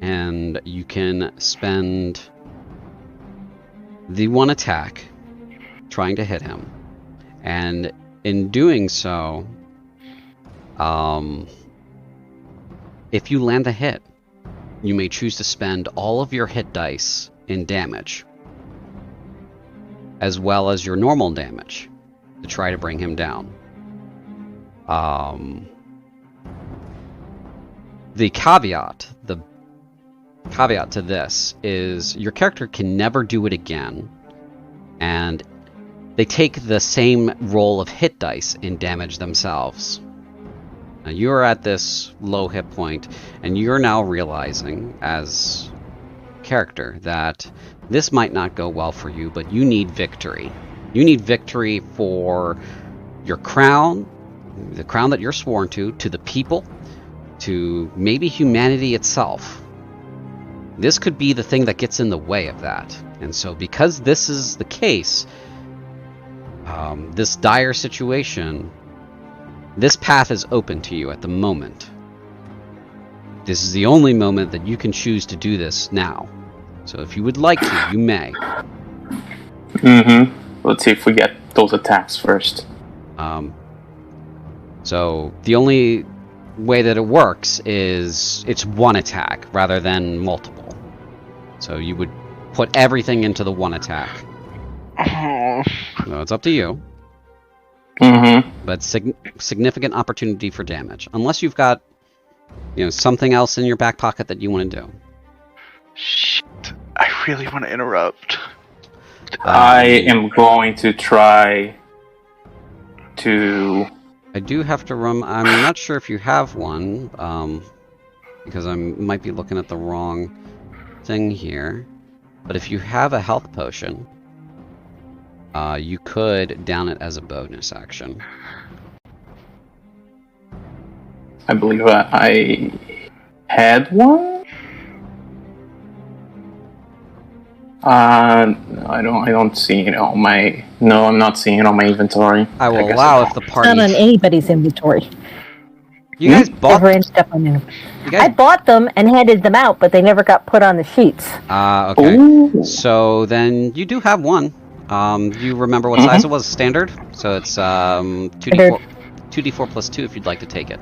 A: and you can spend the one attack trying to hit him, and in doing so, if you land the hit, you may choose to spend all of your hit dice in damage, as well as your normal damage, to try to bring him down. The caveat to this is your character can never do it again, and they take the same roll of hit dice in damage themselves. Now you're at this low hit point, and you're now realizing as character that this might not go well for you, but you need victory. You need victory for your crown, the crown that you're sworn to the people, to maybe humanity itself. This could be the thing that gets in the way of that. And so because this is the case, this dire situation, this path is open to you at the moment. This is the only moment that you can choose to do this now. So if you would like to, you may.
C: Let's see if we get those attacks first.
A: So the only way that it works is it's one attack rather than multiple. So you would put everything into the one attack. So it's up to you. But significant opportunity for damage, unless you've got, something else in your back pocket that you want to do.
F: Shit! I really want to interrupt.
C: I am going to try to.
A: I do have to I'm not sure if you have one, because I might be looking at the wrong thing here. But if you have a health potion, you could down it as a bonus action.
C: I believe I had one. I don't see it on my. No, I'm not seeing it on my inventory.
A: I will allow if the party.
G: Not on anybody's inventory.
A: You guys bought.
G: Never ended up on them. I bought them and handed them out, but they never got put on the sheets.
A: Okay.
C: Ooh.
A: So then you do have one. You remember what size it was? Standard. So it's 2d4 plus 2 if you'd like to take it.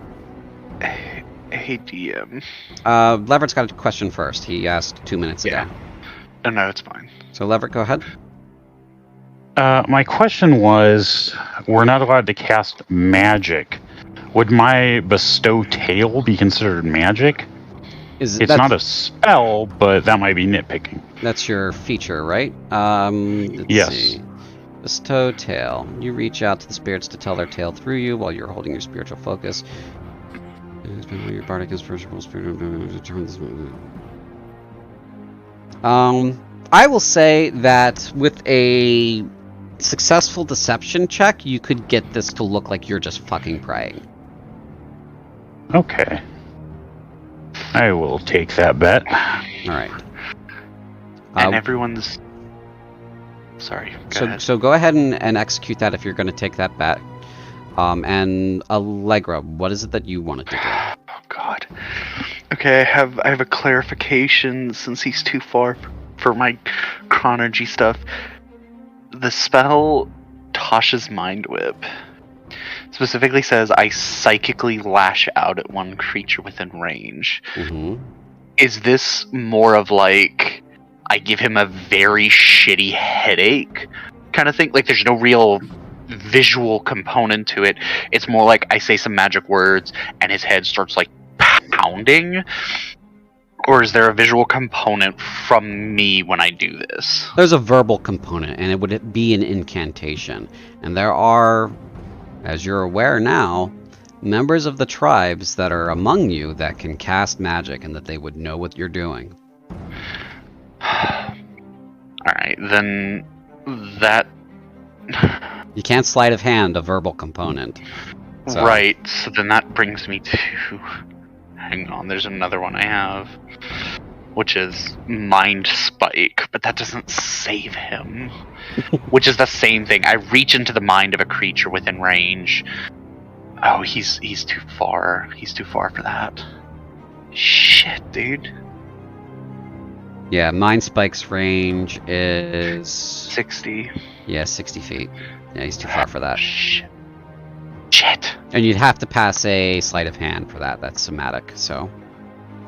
F: Hey DM.
A: Leverett's got a question first. He asked 2 minutes ago.
F: No, it's fine.
A: So Leverett, go ahead.
D: My question was, we're not allowed to cast magic. Would my bestow tale be considered magic? It's not a spell, but that might be nitpicking.
A: That's your feature, right?
D: Yes.
A: See. Bestow tale. You reach out to the spirits to tell their tale through you while you're holding your spiritual focus. Your bardic inspirational spirit. I will say that with a successful deception check, you could get this to look like you're just fucking praying.
D: Okay. I will take that bet.
A: Alright.
F: And everyone's... Sorry, go ahead.
A: So go ahead and execute that if you're going to take that bet. And Allegra, what is it that you wanted to do?
F: Oh God. Okay, I have a clarification since he's too far for my chronology stuff. The spell Tasha's Mind Whip specifically says I psychically lash out at one creature within range. Is this more of like I give him a very shitty headache kind of thing? Like there's no real visual component to it. It's more like I say some magic words and his head starts like pounding? Or is there a visual component from me when I do this?
A: There's a verbal component, and it would be an incantation. And there are, as you're aware now, members of the tribes that are among you that can cast magic and that they would know what you're doing.
F: Alright, then that...
A: You can't sleight of hand a verbal component. So.
F: Right, so then that brings me to... Hang on, there's another one I have. which is Mind Spike, but that doesn't save him. Which is the same thing. I reach into the mind of a creature within range. Oh, he's too far. He's too far for that. Shit, dude.
A: Yeah, Mind Spike's range is
F: 60.
A: Yeah, 60 feet. Yeah, he's too far for that.
F: Shit.
A: And you'd have to pass a sleight of hand for that. That's somatic, so.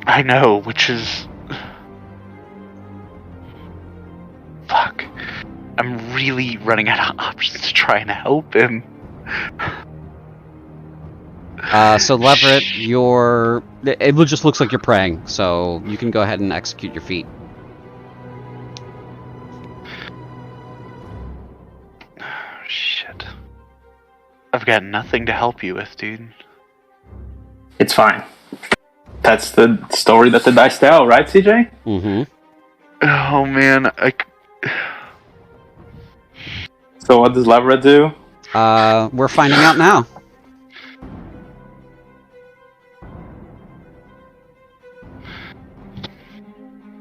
F: I know, which is... Fuck. I'm really running out of options to try and help him.
A: So Leverett, it just looks like you're praying, so you can go ahead and execute your feat.
F: Shit. I've got nothing to help you with, dude.
C: It's fine. That's the story that the dice tell, right, CJ?
A: Mm-hmm.
F: Oh, man.
C: So what does Leverett do?
A: We're finding out now.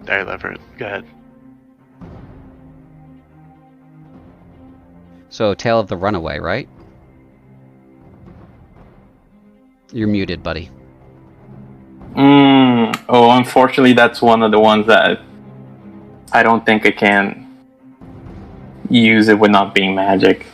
F: There, Leverett. Go ahead.
A: So, Tale of the Runaway, right? You're muted, buddy.
C: Oh, unfortunately, that's one of the ones that I don't think I can use it with not being magic.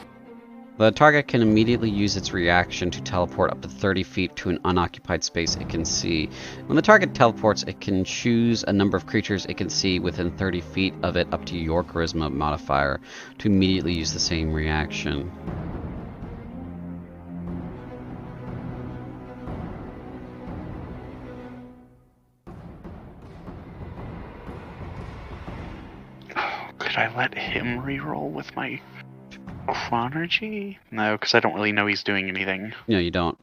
A: The target can immediately use its reaction to teleport up to 30 feet to an unoccupied space it can see. When the target teleports, it can choose a number of creatures it can see within 30 feet of it up to your charisma modifier to immediately use the same reaction.
F: Could I let him reroll with my Chronergy? No, because I don't really know he's doing anything.
A: No, you don't.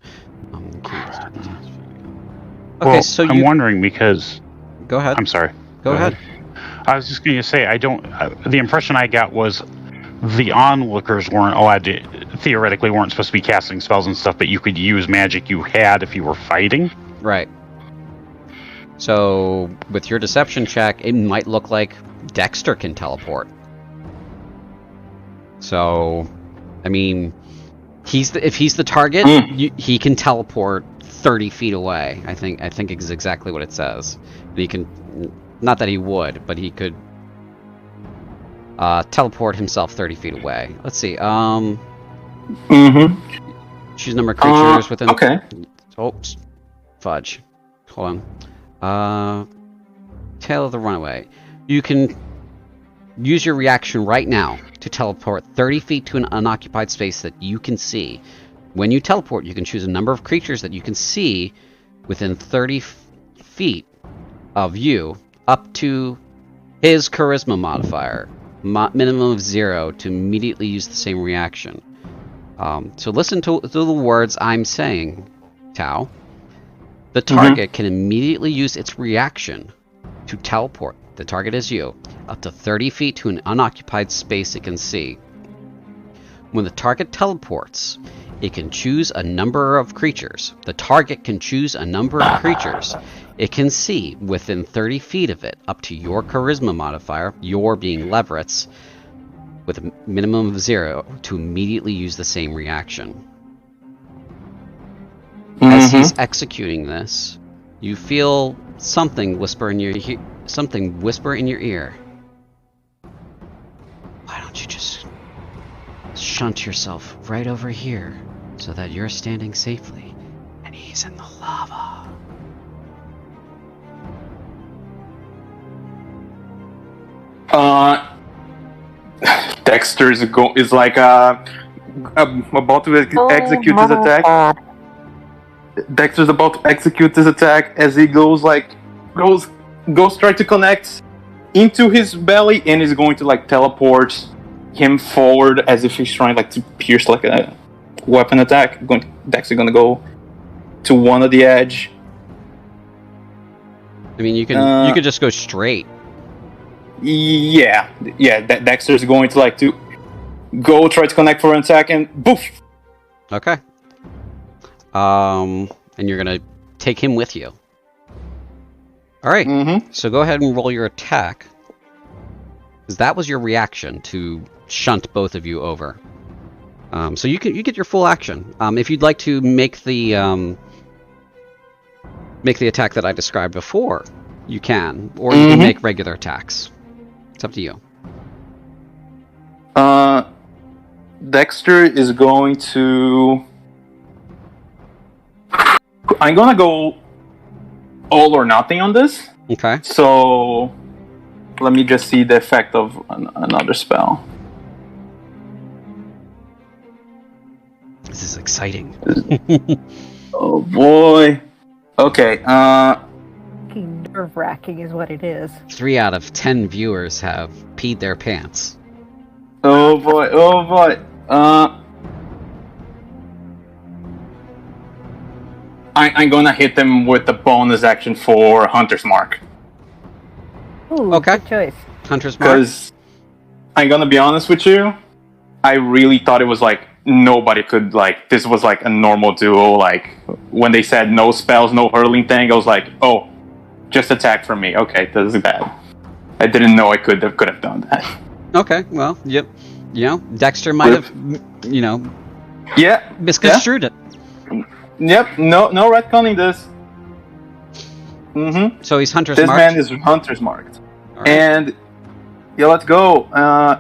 A: Okay,
D: Well,
A: so
D: I'm wondering because...
A: Go ahead.
D: I'm sorry.
A: Go ahead.
D: I was just going to say, the impression I got was the onlookers theoretically weren't supposed to be casting spells and stuff, but you could use magic you had if you were fighting.
A: Right. So, with your deception check, it might look like Dexter can teleport. So, I mean, if he's the target, he can teleport 30 feet away. I think is exactly what it says. And he can, not that he would, but he could teleport himself 30 feet away. Let's see. Choose number of creatures within.
C: Okay.
A: Oh, fudge. Hold on. Tale of the Runaway. You can use your reaction right now to teleport 30 feet to an unoccupied space that you can see. When you teleport, you can choose a number of creatures that you can see within 30 feet of you, up to his charisma modifier, minimum of 0, to immediately use the same reaction. So listen to the words I'm saying, Tau. The target can immediately use its reaction to teleport. The target is you, up to 30 feet to an unoccupied space it can see. When the target teleports, it can choose a number of creatures. The target can choose a number of creatures it can see within 30 feet of it, up to your charisma modifier, your being Leverett's, with a minimum of 0, to immediately use the same reaction. As he's executing this, you feel something whisper in your ear. Why don't you just shunt yourself right over here so that you're standing safely and he's in the lava?
C: Dexter is like about to execute his attack. Dexter's about to execute his attack as he goes try to connect into his belly, and is going to teleport him forward as if he's trying to pierce a weapon attack. Dexter's gonna go to one of the edge.
A: I mean, you could just go straight.
C: Yeah. Dexter's going to go try to connect for an attack, and boof.
A: Okay. And you're gonna take him with you. All right.
C: Mm-hmm.
A: So go ahead and roll your attack. Because that was your reaction to shunt both of you over. So you get your full action. If you'd like to make the attack that I described before, you can, or you can make regular attacks. It's up to you.
C: Dexter is going to. I'm gonna go all or nothing on this.
A: Okay.
C: So let me just see the effect of another spell.
A: This is exciting.
C: Oh boy. Okay.
G: Nerve-wracking is what it is.
A: 3 out of 10 viewers have peed their pants.
C: Oh boy. Oh boy. I'm gonna hit them with the bonus action for Hunter's Mark.
G: Ooh,
A: Okay.
G: good choice.
A: Hunter's Mark.
C: Because I'm gonna be honest with you, I really thought it was like nobody could like this was like a normal duo. Like when they said no spells, no hurling thing, I was like, oh, just attack for me. Okay, this is bad. I didn't know I could have done that.
A: Okay, well, yep. You know, Dexter might have, you know,
C: Yeah.
A: misconstrued it.
C: Yep. No retconning this. Mm-hmm.
A: So he's Hunter's
C: This
A: Mark.
C: man is Hunter's marked.
A: All right.
C: And yeah, let's go.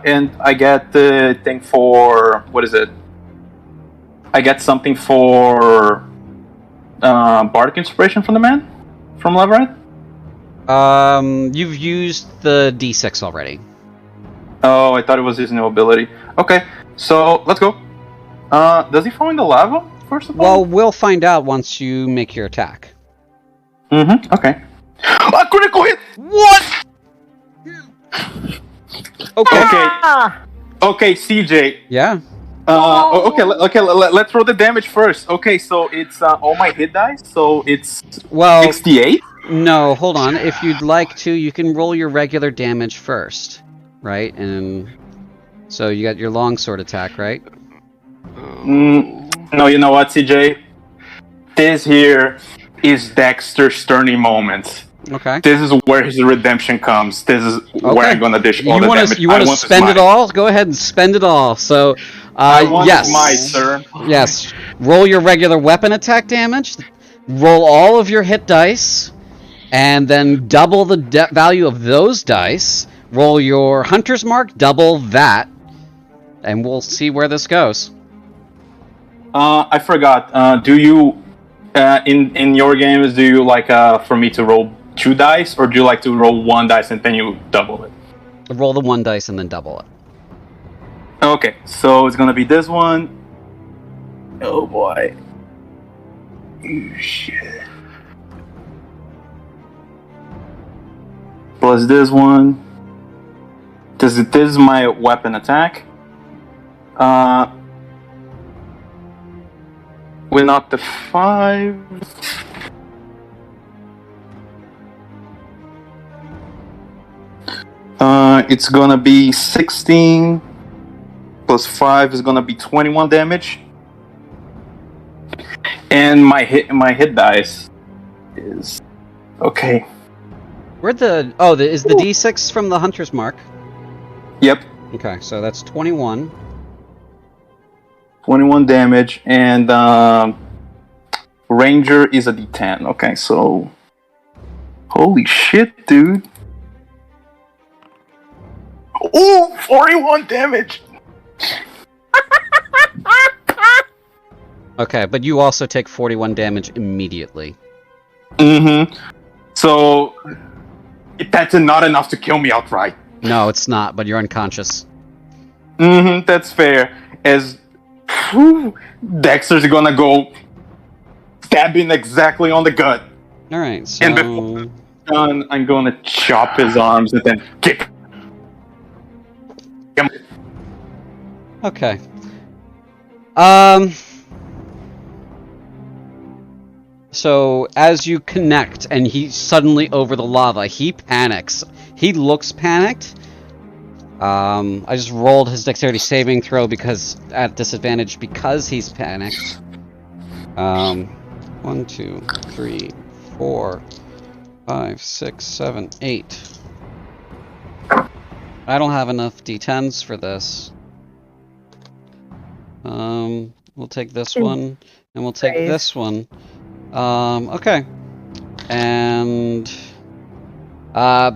C: And I get the thing for what is it? I get something for bardic inspiration from the man from Leverett.
A: You've used the D6 already.
C: Oh, I thought it was his new ability. Okay, so let's go. Does he fall in the lava first of all?
A: Well, we'll find out once you make your attack.
C: Mm-hmm. Okay. A critical hit.
A: What? Okay.
C: Okay.
G: Ah!
C: Okay, CJ.
A: Yeah.
C: Okay. Let's roll the damage first. Okay, so it's all my hit dice. So it's
A: Well,
C: 68.
A: no, hold on. If you'd like to, you can roll your regular damage first, right? And so you got your longsword attack, right?
C: No, you know what, CJ? This here is Dexter's turning moment.
A: Okay.
C: This is where his redemption comes. This is where I'm gonna dish all the damage.
A: You want to spend it all? Go ahead and spend it all. So, yes.
C: My sir.
A: Yes. Roll your regular weapon attack damage. Roll all of your hit dice. And then double the value of those dice. Roll your Hunter's Mark, double that. And we'll see where this goes.
C: I forgot. Do you, in your games, do you like for me to roll 2 dice, or do you like to roll 1 dice and then you double it?
A: Roll the 1 dice and then double it.
C: Okay, so it's gonna be this one. Oh boy. Oh, shit. Plus this one. This is my weapon attack. We knocked the 5. It's gonna be 16 plus 5 is gonna be 21 damage. And my hit dice is okay.
A: Where'd the is the D6 from the Hunter's Mark?
C: Yep,
A: Okay, so that's 21.
C: 21 damage, and Ranger is a D10. Okay, so holy shit, dude! Oh, 41 damage.
A: Okay, but you also take 41 damage immediately.
C: Mm-hmm. So that's not enough to kill me outright.
A: No, it's not, but you're unconscious.
C: Mm-hmm. That's fair. As Dexter's gonna go stabbing exactly on the gut,
A: Alright, so...
C: and before done, I'm gonna chop his arms and then kick.
A: Okay. So, as you connect, and he's suddenly over the lava, he panics. He looks panicked. I just rolled his dexterity saving throw because at disadvantage because he's panicked. 1, 2, 3, 4, 5, 6, 7, 8. I don't have enough d10s for this. We'll take this one, and we'll take this one. Okay. And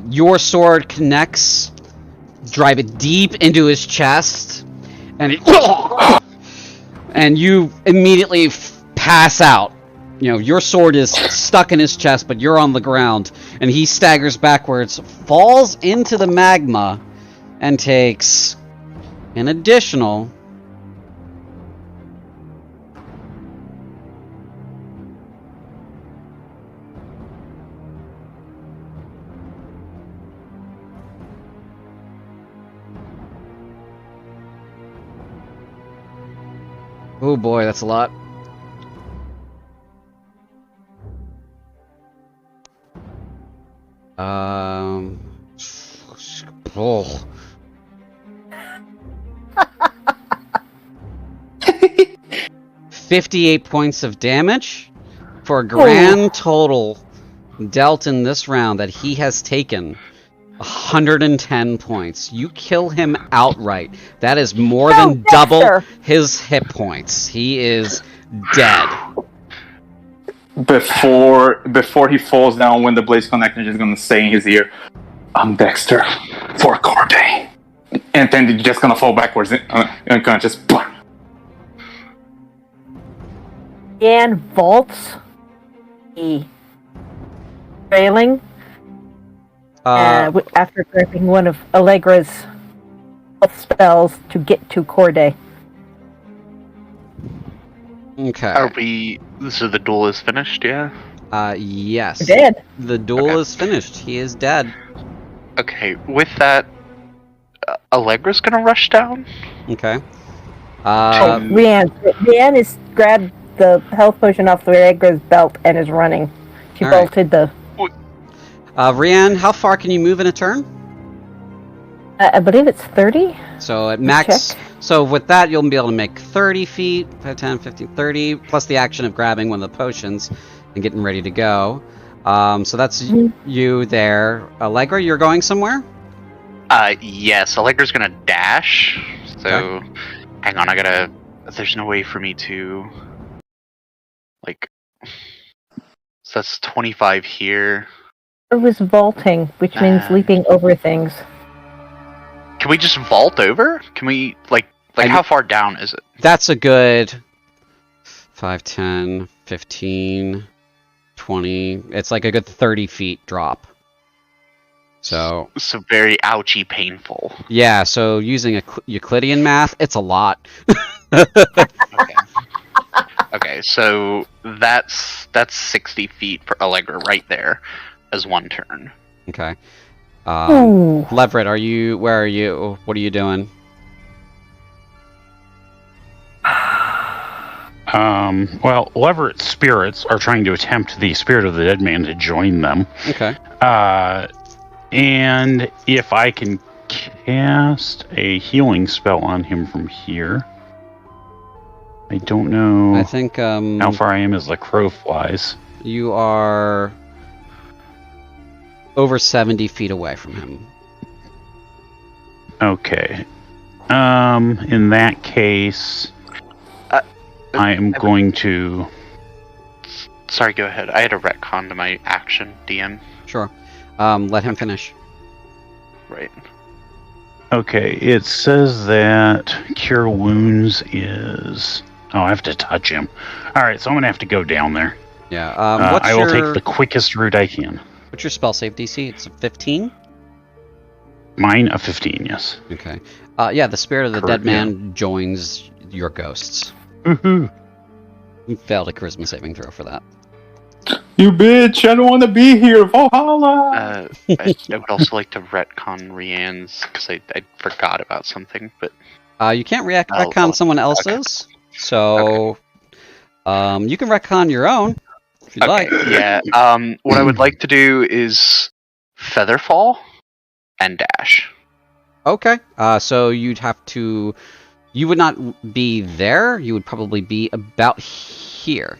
A: your sword connects, drive it deep into his chest, and and you immediately pass out. You know, your sword is stuck in his chest, but you're on the ground, and he staggers backwards, falls into the magma, and takes an additional 5. Oh boy, that's a lot. Oh. 58 points of damage for a grand total dealt in this round that he has taken 110 points. You kill him outright. That is more than double his hit points. He is dead.
C: Before he falls down, when the blades connect, I'm just gonna say in his ear, "I'm Dexter for Cruinthe," and then he's just gonna fall backwards and gonna just.
G: Dan vaults the railing after gripping one of Allegra's health spells to get to Cruinthe.
A: Okay.
F: So the duel is finished, yeah?
A: Yes.
G: Dead.
A: The duel is finished. He is dead.
F: Okay, with that, Allegra's gonna rush down?
A: Okay.
G: Rianne is grabbed the health potion off the Allegra's belt and is running. She bolted the...
A: Rianne, how far can you move in a turn?
G: I believe it's 30.
A: So at max... So with that, you'll be able to make 30 feet, 5, 10, 15, 30, plus the action of grabbing one of the potions and getting ready to go. So that's you there. Allegra, you're going somewhere?
F: Yes, Allegra's gonna dash. So, hang on, there's no way for me to... So that's 25 here.
G: It was vaulting, which means leaping over things.
F: Can we just vault over? Can we, how far down is it?
A: That's a good 5, 10, 15, 20. It's like a good 30 feet drop. So
F: very ouchy painful.
A: Yeah, so using Euclidean math, it's a lot.
F: Okay, so that's 60 feet for Allegra right there as one turn.
A: Okay. Leverett, where are you? What are you doing?
D: Well, Leverett's spirits are trying to attempt the spirit of the dead man to join them.
A: Okay.
D: And if I can cast a healing spell on him from here. I don't know.
A: I think
D: how far I am as the crow flies.
A: You are over 70 feet away from him.
D: Okay. In that case, I am going to...
F: Sorry, go ahead. I had a retcon to my action, DM.
A: Sure. Let him finish.
F: Right.
D: Okay, it says that Cure Wounds is... Oh, I have to touch him. Alright, so I'm going to have to go down there.
A: Yeah.
D: I will take the quickest route I can.
A: What's your spell save DC? It's a 15?
D: Mine, a 15, yes.
A: Okay. Yeah, the spirit of the dead man joins your ghosts.
D: Woohoo!
A: You failed a charisma saving throw for that.
C: You bitch! I don't want to be here! Valhalla!
F: I would also like to retcon Rianne's, because I forgot about something, but...
A: You can't retcon someone else's, so... you can retcon your own, if you'd like.
F: Yeah, what I would like to do is Featherfall and Dash.
A: Okay, so you'd have to... You would not be there, you would probably be about here.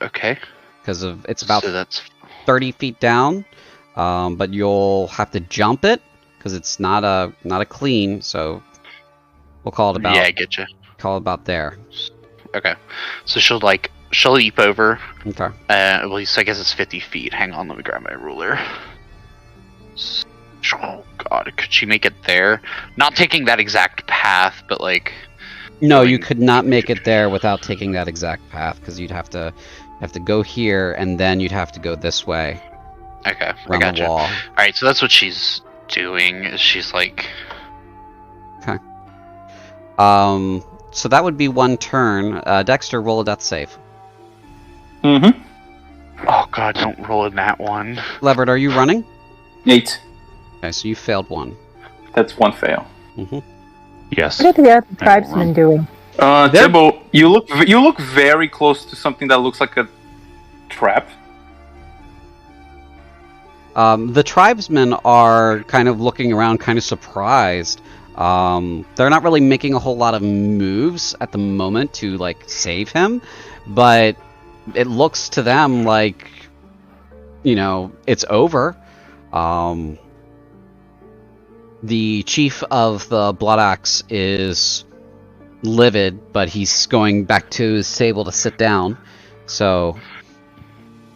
F: Okay.
A: because of it's about
F: So that's
A: 30 feet down, but you'll have to jump it because it's not a clean. So we'll call it about
F: yeah, I get you.
A: call it about there.
F: Okay, so she'll leap over.
A: Okay.
F: At least I guess it's 50 feet. Hang on, let me grab my ruler. Oh god, could she make it there? Not taking that exact path, but like.
A: No, you could not make it there without taking that exact path because you'd have to go here and then you'd have to go this way
F: Okay, I
A: around
F: got
A: the
F: you.
A: wall.
F: Alright, so that's what she's doing. Is she's like.
A: So that would be one turn. Dexter, roll a death save.
C: Mm-hmm.
F: Oh god, don't roll in that one.
A: Leverett, are you running?
C: 8.
A: Okay, so you failed one.
C: That's one fail.
A: Mm-hmm.
D: Yes.
G: What are the other
D: I
G: tribesmen
D: won't
G: doing?
C: Tibbo, you look very close to something that looks like a trap.
A: The tribesmen are kind of looking around, kind of surprised. They're not really making a whole lot of moves at the moment to like save him, but it looks to them like, you know, it's over. The chief of the Blood Axe is livid, but he's going back to his table to sit down. So,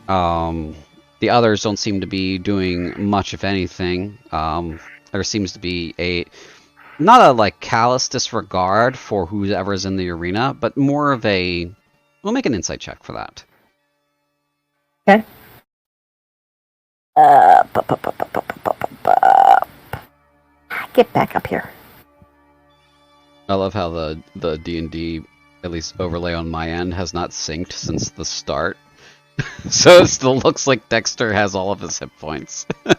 A: the others don't seem to be doing much, if anything. There seems to be not a like callous disregard for whoever's in the arena, but more of a. We'll make an insight check for that.
G: Okay. Get back up here.
A: I love how the D&D, at least overlay on my end, has not synced since the start. So it still looks like Dexter has all of his hit points.
F: Oh,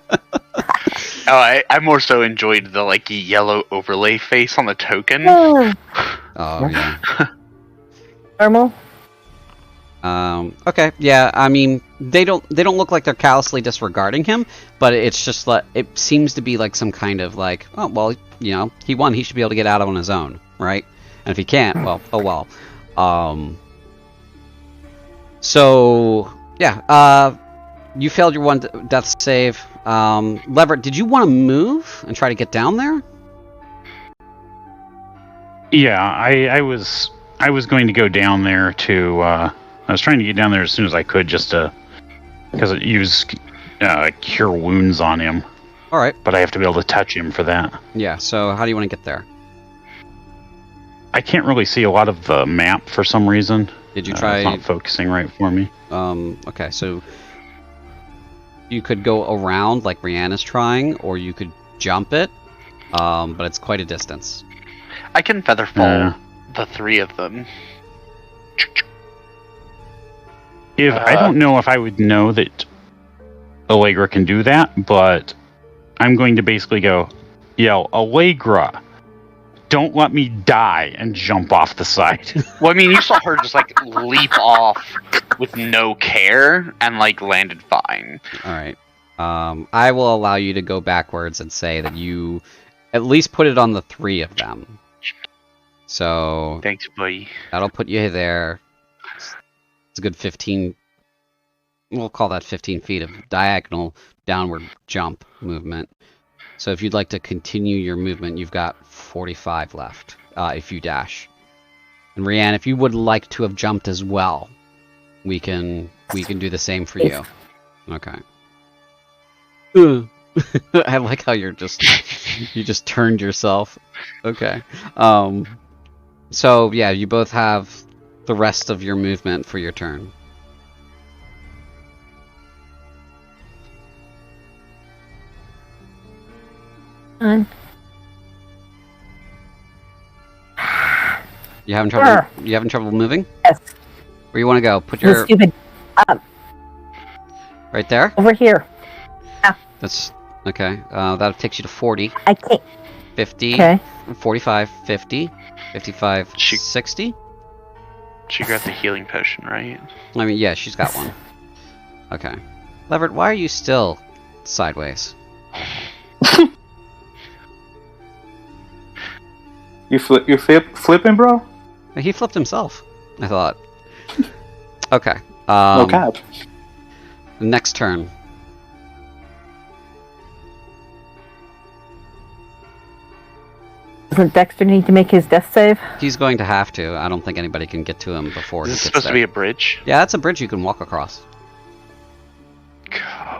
F: I more so enjoyed the like yellow overlay face on the token.
A: Oh yeah.
G: Normal.
A: Okay, yeah. I mean, they don't look like they're callously disregarding him, but it's just like it seems to be like some kind of like, oh well, you know, he won. He should be able to get out on his own, right? And if he can't, well, oh well. So yeah, you failed your one death save. Leverett, did you want to move and try to get down there?
D: Yeah, I was going to go down there to. I was trying to get down there as soon as I could, just to because it used cure wounds on him.
A: All right.
D: But I have to be able to touch him for that.
A: Yeah. So how do you want to get there?
D: I can't really see a lot of the map for some reason.
A: Did you try?
D: It's not focusing right for me.
A: Okay, so you could go around like Rihanna's trying, or you could jump it, but it's quite a distance.
F: I can feather fall the three of them.
D: If I don't know if I would know that Allegra can do that, but I'm going to basically yell, Allegra, don't let me die, and jump off the side.
F: Well, I mean, you saw her just like leap off with no care and like landed fine.
A: All right. I will allow you to go backwards and say that you at least put it on the three of them. So
F: Thanks, buddy.
A: that'll put you there. It's a good 15. We'll call that 15 feet of diagonal downward jump movement. So if you'd like to continue your movement, you've got 45 left if you dash. And Rianne, if you would like to have jumped as well, we can do the same for you. Okay. I like how you just turned yourself. Okay. So yeah, you both have the rest of your movement for your turn. You having trouble?
G: Sure.
A: You having trouble moving?
G: Yes.
A: Where you want to go? Put
G: The
A: your
G: stupid.
A: right there.
G: Over here.
A: That's okay. That takes you to 40,
G: I can't.
A: 50,
G: Okay.
A: 45, 50, 55,
F: She-
A: 60.
F: She got the healing potion, right?
A: I mean, yeah, she's got one. Okay. Leverett, why are you still sideways?
C: You flipping, bro?
A: He flipped himself, I thought. Okay.
C: No cap.
A: Next turn.
G: Doesn't Dexter need to make his death save?
A: He's going to have to. I don't think anybody can get to him before
F: Is
A: he
F: this
A: gets
F: supposed
A: there.
F: to be a bridge?
A: Yeah, that's a bridge you can walk across.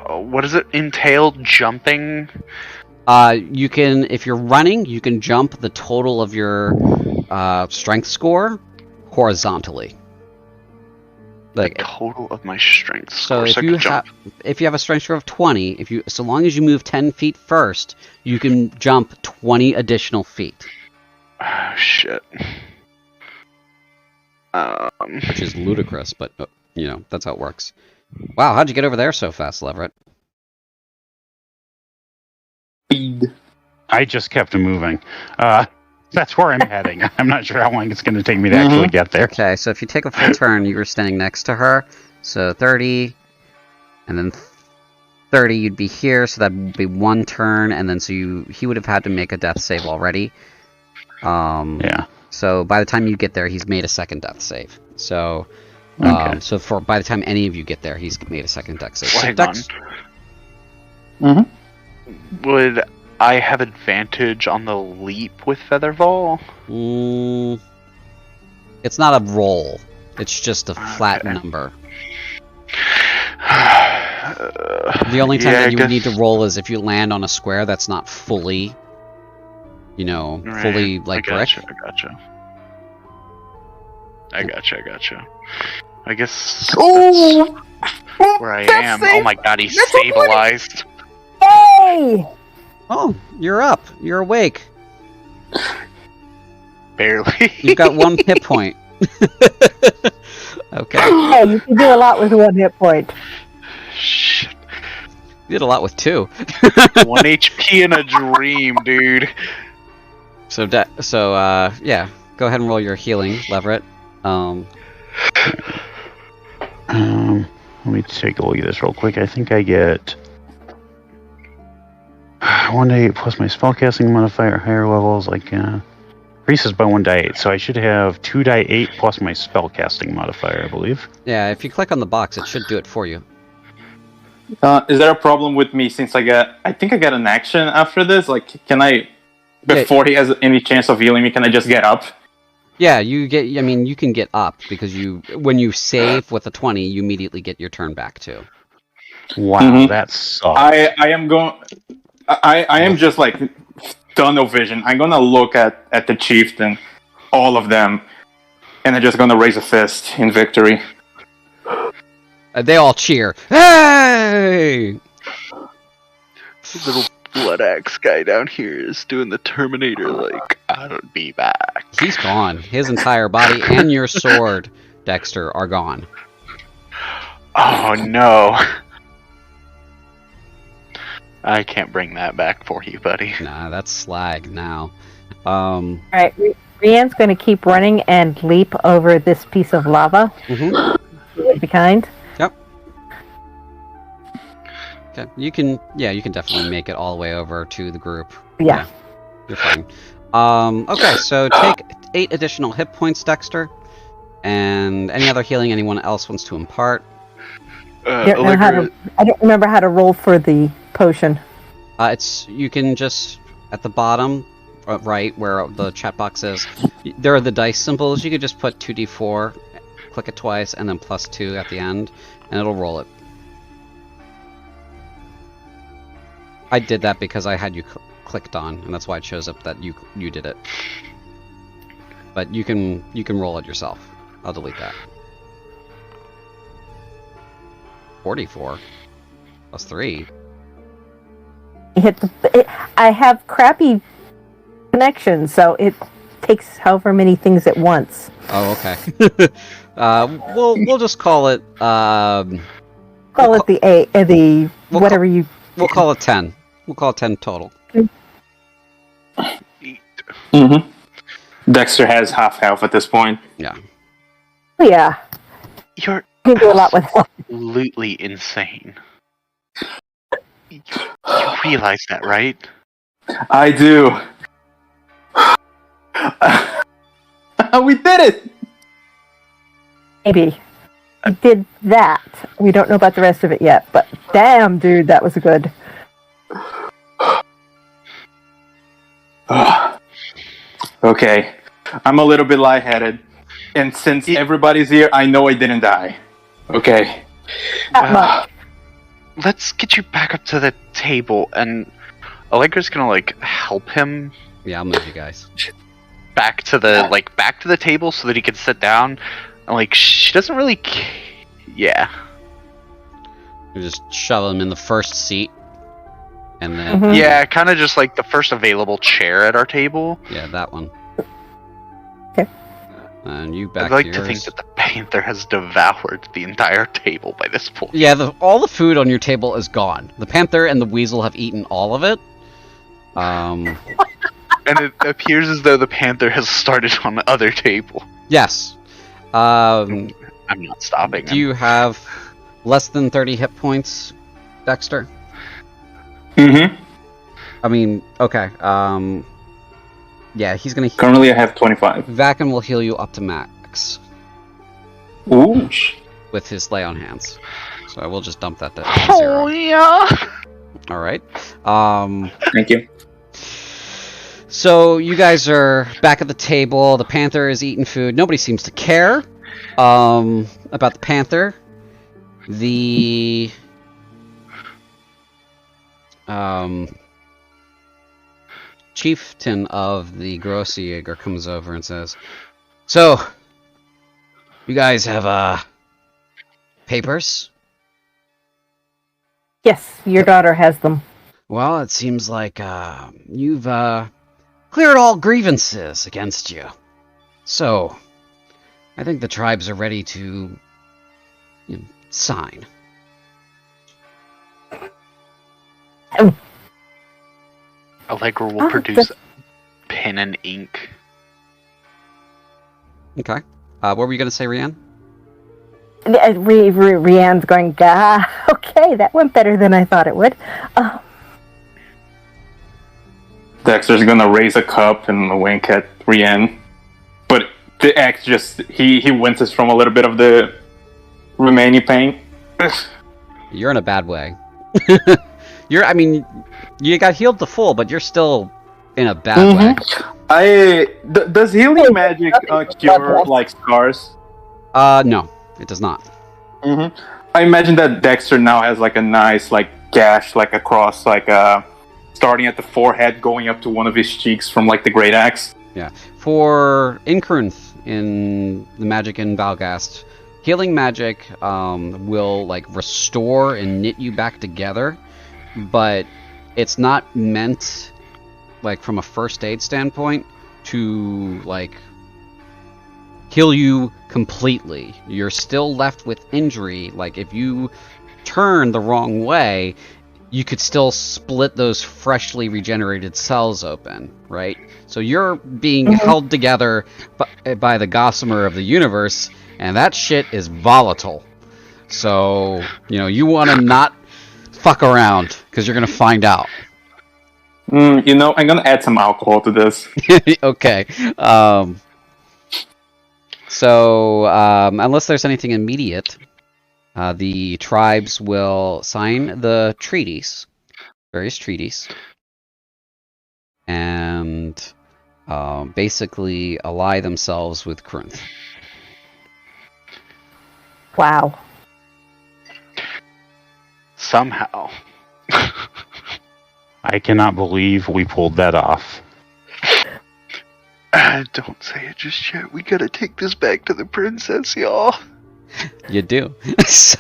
F: What does it entail? Jumping?
A: You can, if you're running, you can jump the total of your strength score horizontally.
F: The total of my strength
A: So
F: score.
A: if you have a strength score of 20, so long as you move 10 feet first, you can jump 20 additional feet.
F: Oh, shit.
A: Which is ludicrous, but that's how it works. Wow, how'd you get over there so fast, Leverett?
C: Speed.
D: I just kept moving. That's where I'm heading. I'm not sure how long it's going to take me to actually get there.
A: Okay, so if you take a full turn, you were standing next to her. So 30, and then 30, you'd be here, so that would be one turn, and then he would have had to make a death save already.
D: Yeah.
A: So by the time you get there, he's made a second death save. So,
D: Okay.
A: by the time any of you get there, he's made a second death save.
F: Well,
A: So
F: hang
A: Dex-
F: on. Would I have advantage on the leap with Featherfall?
A: It's not a roll. It's just a flat number. The only time that you would need to roll is if you land on a square that's not fully, fully like brick.
F: I gotcha. I guess
C: Oh!
F: that's where I am. Oh my god, he's stabilized.
G: Hey!
A: Oh, you're up. You're awake.
F: Barely.
A: You've got 1 hit point. Okay.
G: Hey, you can do a lot with 1 hit point.
F: Shit.
A: You did a lot with 2.
F: 1 HP in a dream, dude.
A: So yeah. Go ahead and roll your healing, Leverett.
D: Let me take a look at this real quick. I think I get 1d8 plus my spellcasting modifier, higher levels, increases by 1d8. So I should have 2d8 plus my spellcasting modifier, I believe.
A: Yeah, if you click on the box, it should do it for you.
C: Is there a problem with me since I think I got an action after this? Can I, before he has any chance of healing me, can I just get up?
A: Yeah, you can get up because when you save with a 20, you immediately get your turn back too.
D: Wow, that sucks.
C: I am just tunnel vision. I'm gonna look at the chieftain, all of them, and I'm just gonna raise a fist in victory.
A: They all cheer. Hey!
F: Little blood axe guy down here is doing the Terminator, I'll be back.
A: He's gone. His entire body and your sword, Dexter, are gone.
F: Oh no. I can't bring that back for you, buddy.
A: Nah, that's slag now.
G: Alright, Rianne's going to keep running and leap over this piece of lava.
A: Mm-hmm.
G: Be kind.
A: Yep. Okay, you can definitely make it all the way over to the group.
G: Yeah.
A: You're fine. Okay, so take 8 additional hit points, Dexter. And any other healing anyone else wants to impart.
G: I don't remember how to roll for the potion.
A: You can just, at the bottom, right, where the chat box is, there are the dice symbols. You could just put 2d4, click it twice, and then plus 2 at the end, and it'll roll it. I did that because I had you clicked on, and that's why it shows up that you did it. But you can roll it yourself. I'll delete that. 44 plus 3.
G: I have crappy connection, so it takes however many things at once.
A: Oh, okay. We'll just call it.
G: Call it the whatever you.
A: We'll call it 10. We'll call it 10 total.
C: Mm-hmm. Dexter has half health at this point.
A: Yeah.
G: Yeah.
F: You're
G: You can do a lot with one.
F: absolutely insane. You realize that, right?
C: I do. We did it!
G: Maybe. We did that. We don't know about the rest of it yet, but damn, dude, that was good.
C: Okay, I'm a little bit lightheaded, and since everybody's here, I know I didn't die. Okay.
G: That much.
F: Let's get you back up to the table, and Allegra's gonna like help him
A: Yeah, I'll move you guys.
F: back to the table so that he can sit down. And like she doesn't really. Yeah.
A: You just shove him in the first seat, and then
F: Yeah, kind of just like the first available chair at our table.
A: yeah, that one.
G: Okay.
A: And you back
F: I'd like
A: to
F: to
A: yours.
F: think that the panther has devoured the entire table by this point.
A: Yeah, all the food on your table is gone. The panther and the weasel have eaten all of it.
F: And it appears as though the panther has started on the other table.
A: Yes.
F: I'm not stopping
A: Do
F: him.
A: you have less than 30 hit points, Dexter?
C: Mm-hmm.
A: I mean, okay. Yeah, he's gonna.
C: Currently, I have 25.
A: Vakken will heal you up to max
C: Ooh.
A: with his lay on hands. So I will just dump that to
F: Oh
A: 0.
F: yeah.
A: All right.
C: Thank you.
A: So you guys are back at the table. The panther is eating food. Nobody seems to care about the panther. The chieftain of the Grossjäger comes over and says, "So, you guys have papers?"
G: Yes, your daughter has them.
A: Well, it seems like you've cleared all grievances against you. So, I think the tribes are ready to sign.
F: Allegra will produce pen and ink.
A: Okay. What were you going to say, Rianne?
G: Rianne's going, okay, that went better than I thought it would.
C: Dexter's gonna raise a cup and wink at Rianne. But the axe just, he winces from a little bit of the remaining pain.
A: You're in a bad way. You got healed to full, but you're still in a bad way.
C: Does healing magic cure, like, scars?
A: No, it does not.
C: Mm-hmm. I imagine that Dexter now has, like, a nice, like, gash, like, across, like, starting at the forehead, going up to one of his cheeks from, like, the great axe.
A: Yeah. For in Cruinthe, in the magic in Valgast, healing magic will, like, restore and knit you back together, but it's not meant, like, from a first aid standpoint, to, like, heal you completely. You're still left with injury. Like, if you turn the wrong way, you could still split those freshly regenerated cells open, right? So you're being held together by the gossamer of the universe, and that shit is volatile. So, you want to not fuck around, because you're going to find out.
C: I'm going to add some alcohol to this.
A: Okay. So, unless there's anything immediate, the tribes will sign the treaties, various treaties, and basically ally themselves with Cruinthe.
G: Wow.
F: Somehow.
D: I cannot believe we pulled that off.
F: Don't say it just yet. We gotta take this back to the princess, y'all.
A: You do. So,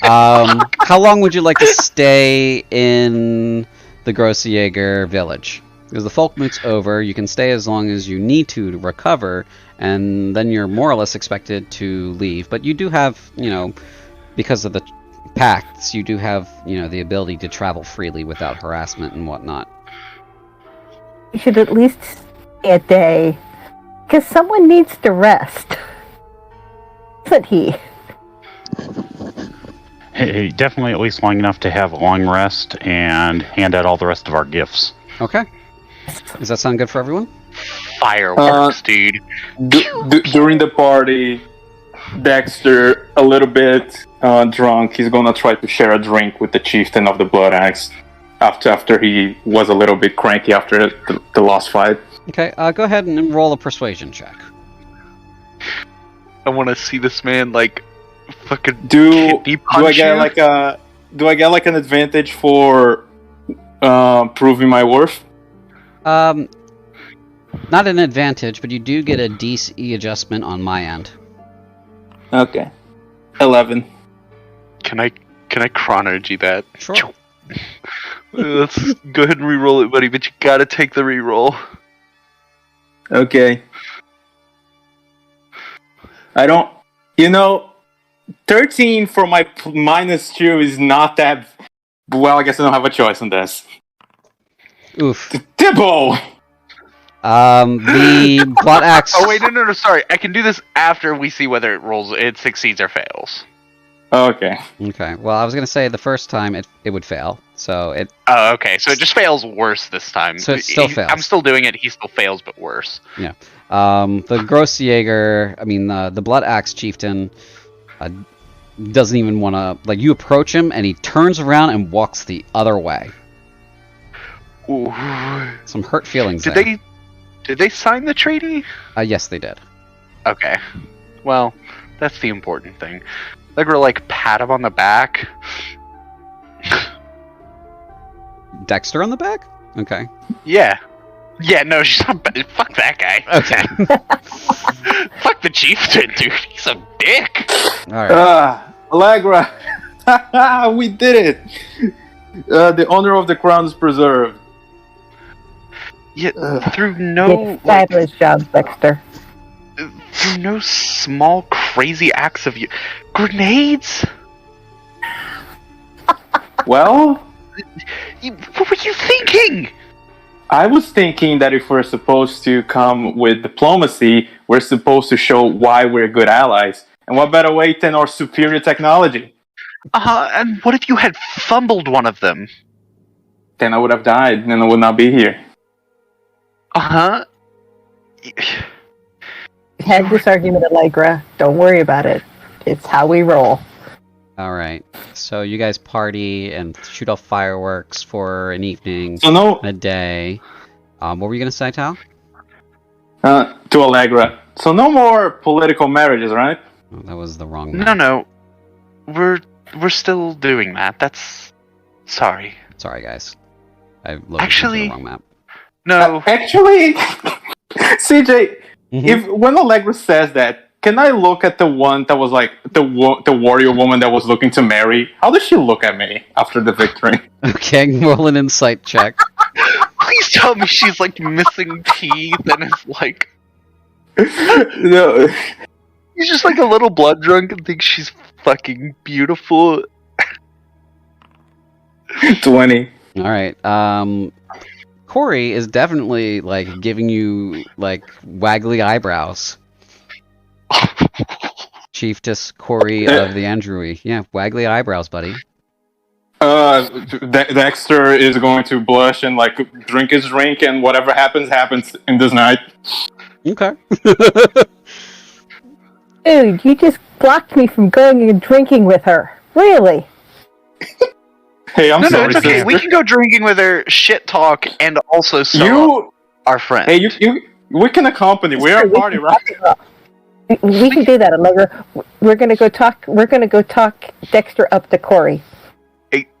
A: how long would you like to stay in the Grossjäger village? Because the Folkmoot's over, you can stay as long as you need to recover, and then you're more or less expected to leave. But you do have, because of the pacts, you do have, the ability to travel freely without harassment and whatnot.
G: You should at least stay a day, because someone needs to rest. Isn't he?
D: Hey, definitely at least long enough to have a long rest and hand out all the rest of our gifts.
A: Okay. Does that sound good for everyone?
F: Fireworks, dude.
C: During the party, Dexter, a little bit drunk, he's gonna try to share a drink with the chieftain of the Blood Axe after he was a little bit cranky after the last fight.
A: Okay, go ahead and roll a persuasion check.
F: I want to see this man like fucking
C: Do
F: kidney
C: I
F: punch
C: get
F: you?
C: an advantage for proving my worth?
A: Not an advantage, but you do get a DC adjustment on my end.
C: Okay. 11.
F: Can I chronology that?
A: Sure.
F: Let's go ahead and re-roll it, buddy. But you gotta take the re-roll.
C: Okay. I don't... 13 for my -2 is not that... Well, I guess I don't have a choice on this.
A: Oof.
C: Dibble!
A: The Blood Axe...
F: Oh wait, no, sorry. I can do this after we see whether it succeeds or fails.
C: Okay.
A: Okay, well, I was going to say the first time it would fail, so it...
F: Oh, okay. So it just fails worse this time.
A: So it still fails.
F: I'm still doing it. He still fails, but worse.
A: Yeah. The Grossjäger, the Blood Axe Chieftain, doesn't even want to... Like, you approach him, and he turns around and walks the other way.
F: Ooh.
A: Some hurt feelings there.
F: Did they sign the treaty?
A: Yes, they did.
F: Okay. Well, that's the important thing. Allegra, like, pat him on the back.
A: Dexter on the back? Okay.
F: Yeah. Yeah, no, she's not... Fuck that guy.
A: Okay.
F: Fuck the chieftain, dude. He's a dick.
A: Alright.
C: Allegra! We did it! The honor of the crown is preserved.
F: Yeah, through no...
G: Fabulous job, Dexter.
F: Through no small, crazy acts of you... Grenades?
C: Well...
F: What were you thinking?
C: I was thinking that if we're supposed to come with diplomacy, we're supposed to show why we're good allies. And what better way than our superior technology?
F: And what if you had fumbled one of them?
C: Then I would have died, and I would not be here.
F: Uh-huh.
G: We had this argument, Allegra. Don't worry about it. It's how we roll.
A: Alright. So you guys party and shoot off fireworks for an evening,
C: So
A: a day. What were you going to say, Tal?
C: to Allegra. So no more political marriages, right?
A: Oh, that was the wrong map.
F: No. We're still doing that. That's... Sorry.
A: Sorry, guys. I looked
F: Actually-
A: into the wrong map.
F: No.
C: Actually, CJ,
A: Mhm.
C: when Allegra says that, can I look at the one that was like the warrior woman that was looking to marry? How does she look at me after the victory?
A: Okay, roll an insight check.
F: Please tell me she's, like, missing teeth and is, like...
C: No.
F: He's just, like, a little blood drunk and thinks she's fucking beautiful.
C: 20.
A: Alright, Corey is definitely, like, giving you, like, waggly eyebrows. Chiefess Corey of the Andrewy. Yeah, waggly eyebrows, buddy.
C: Dexter is going to blush and like drink his drink, and whatever happens in this night.
A: Okay.
G: Dude, you just blocked me from going and drinking with her. Really?
C: Hey, I'm
F: No,
C: sorry,
F: it's okay.
C: sister.
F: We can go drinking with her, shit talk, and also our friend.
C: Hey, we can accompany. We're a party, right?
G: We can do that, Allegra. We're gonna go talk. We're gonna go talk Dexter up to Corey.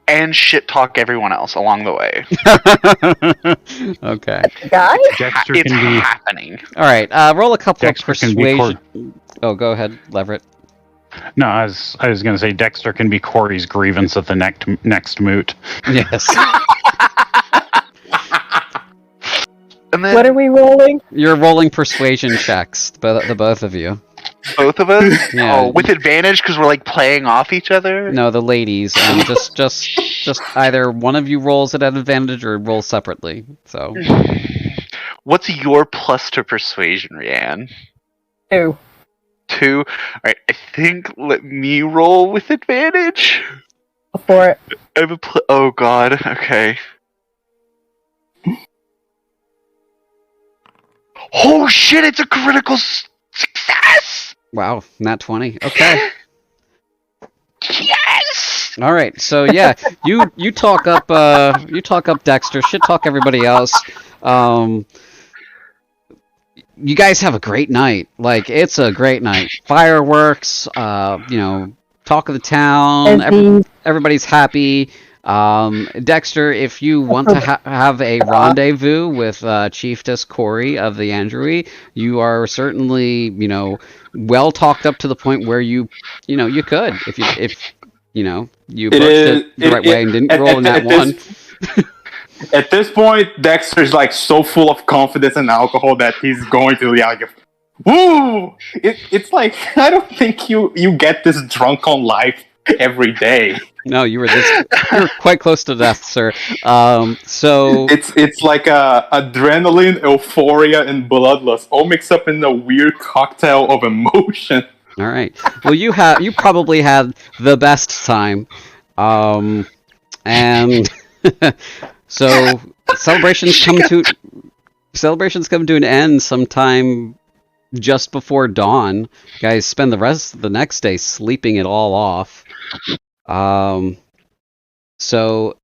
F: And shit talk everyone else along the way.
A: Okay.
G: Guy?
D: Dexter
F: It's
D: can be
F: happening.
A: Alright, roll a couple
D: Dexter
A: of
D: can be
A: persuasion. Oh, go ahead, Leverett.
D: no. I was going to say Dexter can be Corey's grievance at the next moot.
A: Yes.
F: And then
G: What are we rolling?
A: You're rolling persuasion checks, the both of you.
F: both of us?
A: Yeah.
F: Oh, with advantage because we're like playing off each other?
A: No, the ladies. Just either one of you rolls it at advantage or roll separately. So
F: What's your plus to persuasion, Rianne?
G: 2.
F: 2? Alright, I think let me roll with advantage.
G: For it.
F: I have a oh god, okay. Oh shit, it's a critical success!
A: Wow, nat 20. Okay.
F: Yes!
A: All right. So yeah, you talk up Dexter, shit talk everybody else. You guys have a great night. Like, it's a great night. Fireworks, talk of the town. Everybody's happy. Dexter, if you want to have a rendezvous with Chiefess Corey of the Andrewy, you are certainly, well talked up to the point where you could, if you approached it the right way and didn't roll in that one.
C: At this point, Dexter's like so full of confidence and alcohol that he's going to yell, "Woo!" It's like, I don't think you get this drunk on life every day.
A: No, you're quite close to death, sir. So
C: it's like adrenaline, euphoria, and bloodlust all mixed up in a weird cocktail of emotion.
A: All right. Well, you probably had the best time, and so celebrations come to an end sometime just before dawn. You guys spend the rest of the next day sleeping it all off. So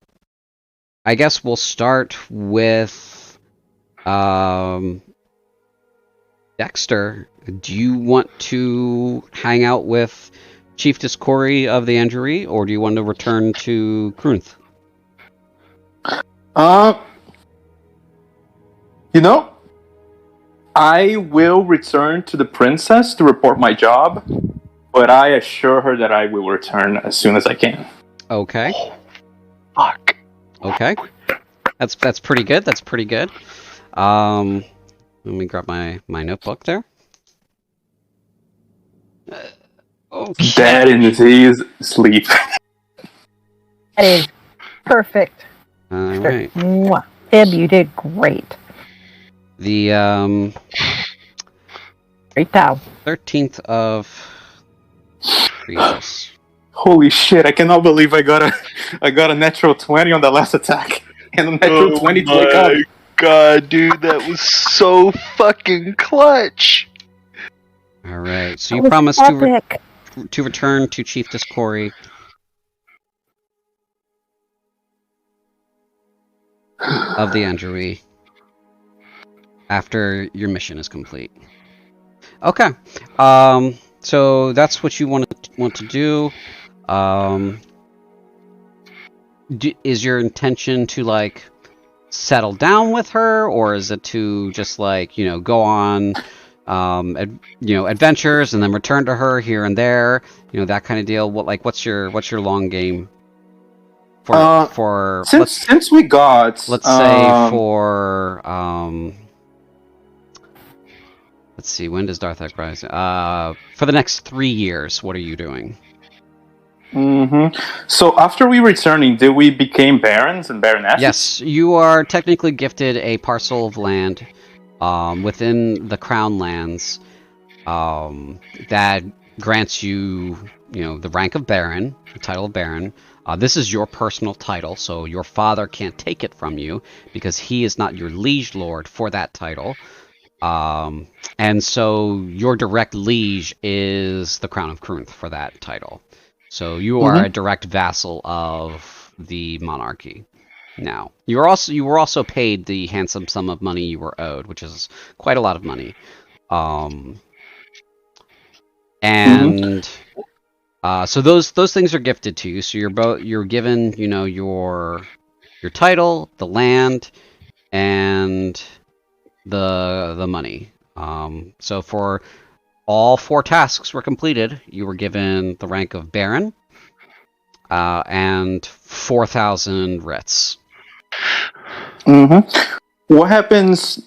A: I guess we'll start with Dexter. Do you want to hang out with Chiefess Corey of the Andrewy, or do you want to return to Cruinthe?
C: I will return to the princess to report my job, but I assure her that I will return as soon as I can.
A: Okay.
F: Fuck.
A: Okay. That's pretty good. That's pretty good. Let me grab my notebook there. Okay.
C: Dad in his sleep.
G: That is perfect.
A: All right.
G: Mwah. Tim, you did great.
A: The
G: Great job.
A: 13th of Jesus.
C: Holy shit! I cannot believe I got a natural 20 on the last attack and a natural 20 to wake up.
F: God, dude, that was so fucking clutch.
A: All right. So
G: That
A: you
G: was
A: promise
G: epic.
A: to return to Chiefess Corey of the Andrewy after your mission is complete. Okay. So that's what you want to do. Is your intention to like settle down with her, or is it to just like go on adventures and then return to her here and there, that kind of deal? What's your long game for
C: since we got
A: let's say for let's see, when does Darthak rise? For the next 3 years, what are you doing?
C: So after we returning, did we become barons and baronesses?
A: Yes, you are technically gifted a parcel of land within the Crown lands that grants you, the rank of baron, the title of baron. This is your personal title, so your father can't take it from you because he is not your liege lord for that title. And so your direct liege is the Crown of Cruinthe for that title. So you are a direct vassal of the monarchy. Now, you were also paid the handsome sum of money you were owed, which is quite a lot of money. So those things are gifted to you. So you're given, your title, the land, and the money. So for all 4 tasks were completed, you were given the rank of Baron, and 4,000 writs.
C: What happens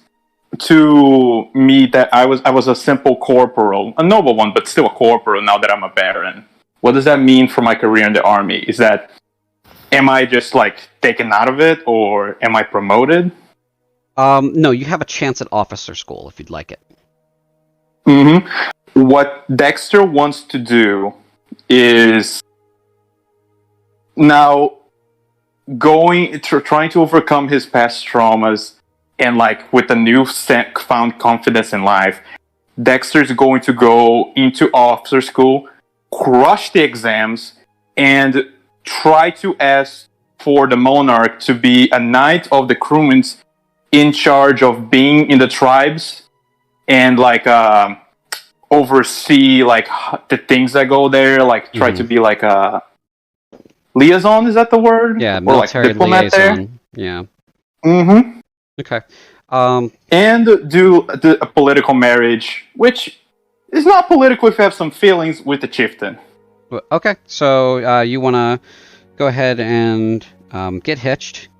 C: to me that I was a simple corporal, a noble one, but still a corporal now that I'm a baron? What does that mean for my career in the army? Am I just like taken out of it, or am I promoted?
A: No, you have a chance at officer school if you'd like it.
C: What Dexter wants to do is now trying to overcome his past traumas, and like with a new found confidence in life, Dexter's going to go into officer school, crush the exams, and try to ask for the monarch to be a knight of the Cruinthe in charge of being in the tribes and like oversee like the things that go there, like try to be like a liaison. Is that the word?
A: Yeah,
C: or like
A: military
C: diplomat
A: liaison. Yeah.
C: Mm-hmm.
A: Okay.
C: And do a political marriage, which is not political if you have some feelings with the chieftain.
A: Okay, so you want to go ahead and get hitched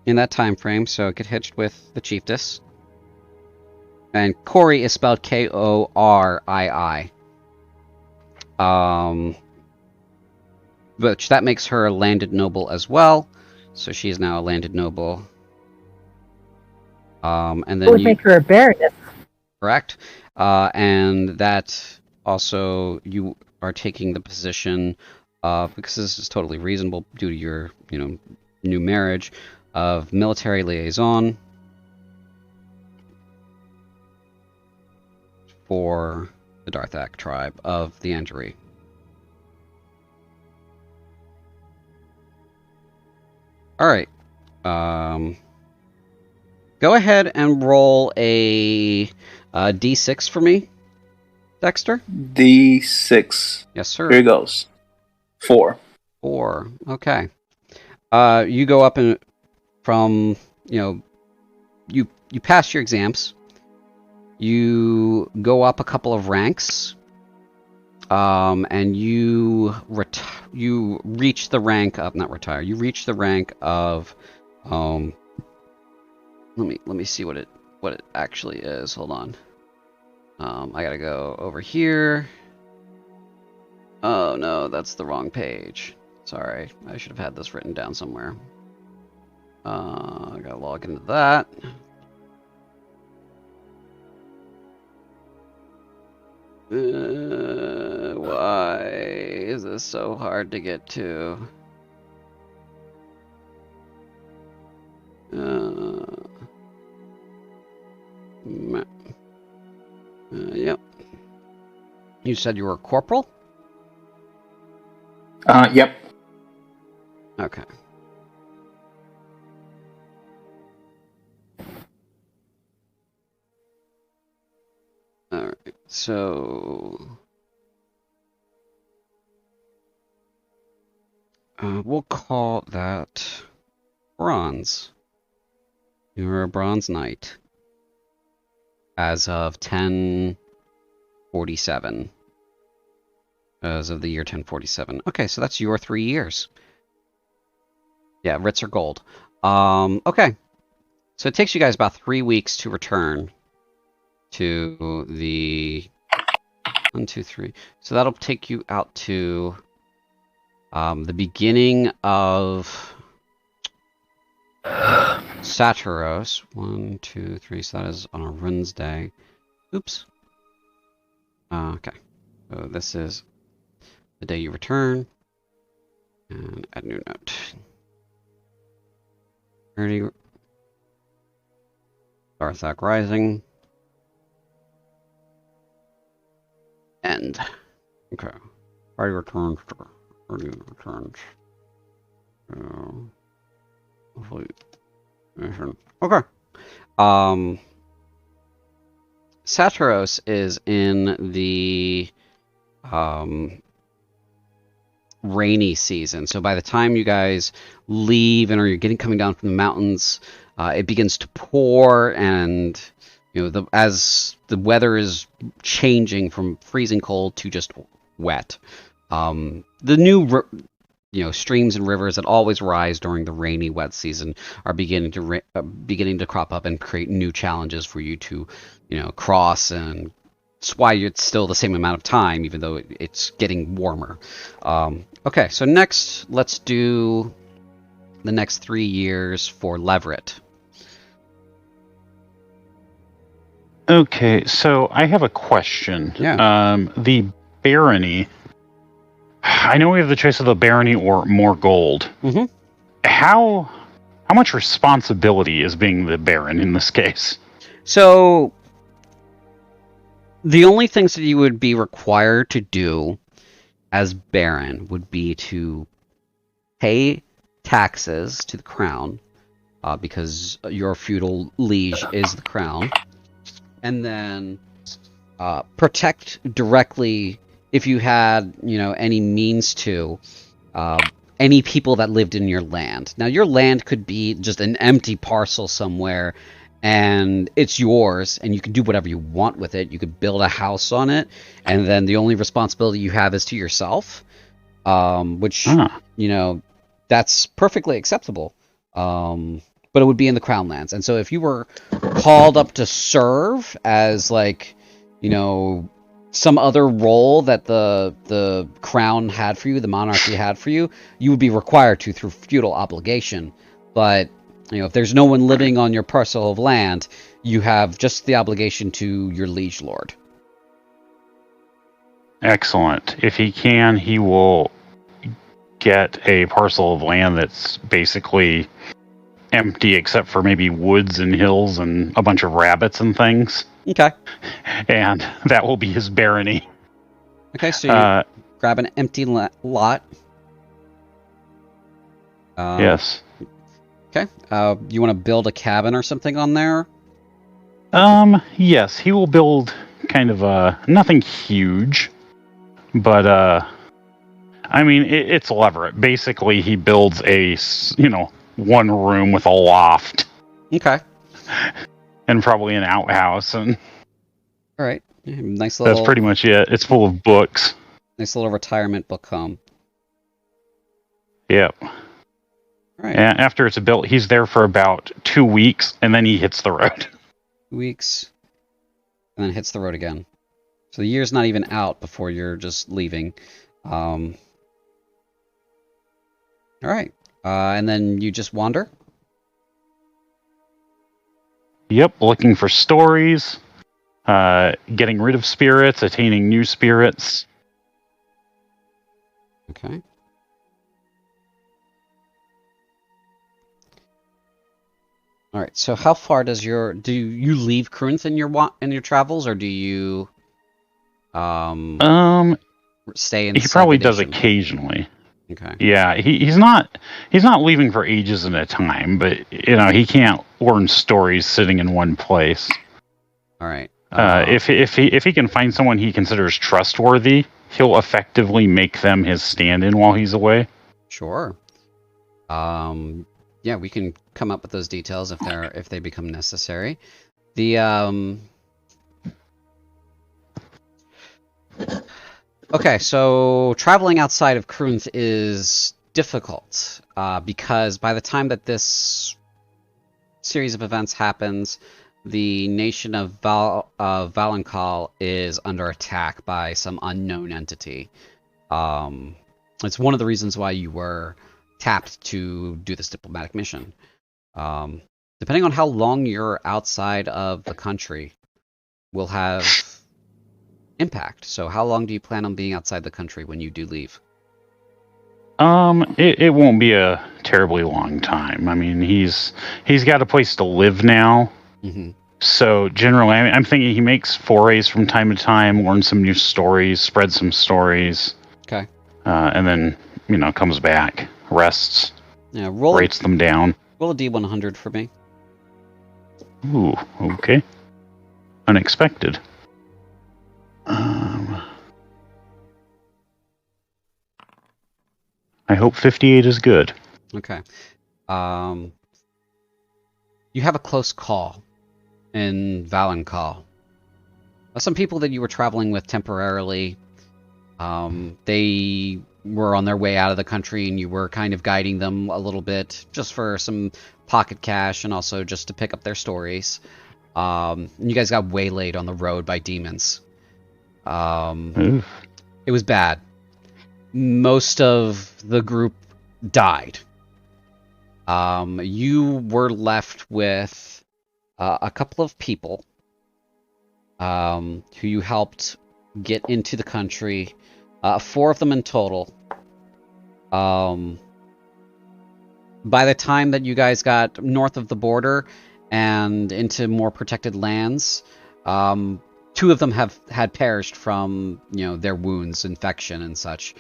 A: in that time frame. So get hitched with the chiefess. And Kori is spelled Korii. Which that makes her a landed noble as well. So she is now a landed noble. And then
G: It would make her a baroness.
A: Correct. And that also you are taking the position of, because this is totally reasonable due to your, new marriage, of military liaison for the Darthak tribe of the Anduri. Alright. Go ahead and roll a D6 for me, Dexter.
C: D6.
A: Yes, sir.
C: Here goes. 4.
A: 4. Okay. You go up and from, you pass your exams. You go up a couple of ranks. And you reach the rank of, not retire. You reach the rank of let me see what it actually is. Hold on. I gotta go over here. Oh no, that's the wrong page. Sorry, I should have had this written down somewhere. I gotta log into that. Why is this so hard to get to? Yep. You said you were a corporal?
C: Yep.
A: Okay. Alright, so we'll call that bronze. You're a bronze knight as of 1047. As of the year 1047. Okay, so that's your 3 years. Yeah, writs are gold. Okay. So it takes you guys about 3 weeks to return to the 1, 2, 3. So that'll take you out to the beginning of Satyros. 1, 2, 3. So that is on a Wednesday. Oops. Okay. So this is the day you return. And add new note. 30. Darthak Rising. End. Okay. Party returns. Party returns. Hopefully. Okay. Satyros is in the rainy season. So by the time you guys leave and you're coming down from the mountains, it begins to pour, and as the weather is changing from freezing cold to just wet. The new streams and rivers that always rise during the rainy, wet season are beginning to crop up and create new challenges for you to cross, and it's why it's still the same amount of time, even though it's getting warmer. Okay, so next, let's do the next 3 years for Leverett.
D: Okay, so I have a question.
A: Yeah.
D: The barony. I know we have the choice of the barony or more gold.
A: Mm-hmm.
D: How much responsibility is being the baron in this case?
A: So the only things that you would be required to do as Baron would be to pay taxes to the crown, because your feudal liege is the crown, and then protect directly, if you had, any means to, any people that lived in your land. Now, your land could be just an empty parcel somewhere, and it's yours, and you can do whatever you want with it. You could build a house on it, and then the only responsibility you have is to yourself, which, that's perfectly acceptable. But it would be in the crown lands. And so if you were called up to serve as, some other role that the crown had for you, the monarchy had for you, you would be required to through feudal obligation. But, if there's no one living on your parcel of land, you have just the obligation to your liege lord.
D: Excellent. If he can, he will get a parcel of land that's basically empty except for maybe woods and hills and a bunch of rabbits and things.
A: Okay.
D: And that will be his barony.
A: Okay, so you grab an empty lot.
D: Yes.
A: Okay. You want to build a cabin or something on there?
D: Yes, he will build kind of nothing huge, but it's elaborate. Basically, he builds a, one room with a loft.
A: Okay.
D: And probably an outhouse, and
A: all right, nice little.
D: That's pretty much it. It's full of books.
A: Nice little retirement book home.
D: Yep.
A: All right.
D: And after it's built, he's there for about 2 weeks, and then he hits the road.
A: 2 weeks, and then hits the road again. So the year's not even out before you're just leaving. All right, and then you just wander.
D: Yep, looking for stories, getting rid of spirits, attaining new spirits.
A: Okay. All right. So, how far do you leave Cruinthe in your travels, or do you stay in?
D: He probably does occasionally.
A: Okay.
D: Yeah, he's not leaving for ages at a time, but he can't learn stories sitting in one place.
A: All right.
D: If he can find someone he considers trustworthy, he'll effectively make them his stand-in while he's away.
A: Sure. Yeah, we can come up with those details if they become necessary. Okay, so traveling outside of Cruinthe is difficult because by the time that this series of events happens, the nation of Valankal is under attack by some unknown entity. It's one of the reasons why you were tapped to do this diplomatic mission. Depending on how long you're outside of the country, will have impact. So how long do you plan on being outside the country when you do leave?
D: It won't be a terribly long time. I mean, he's got a place to live now.
A: Mm-hmm.
D: So generally, I'm thinking he makes forays from time to time, learns some new stories, spreads some stories.
A: Okay.
D: And then, comes back, rests,
A: Yeah,
D: rates them down.
A: Roll a D100 for me.
D: Ooh, okay. Unexpected. I hope 58 is good.
A: Okay. You have a close call in Valankal. Some people that you were traveling with temporarily, they were on their way out of the country, and you were kind of guiding them a little bit, just for some pocket cash, and also just to pick up their stories. And you guys got waylaid on the road by demons. It was bad. Most of the group died. You were left with a couple of people who you helped get into the country. 4 of them in total. By the time that you guys got north of the border, and into more protected lands. 2 of them had perished from their wounds, infection, and such.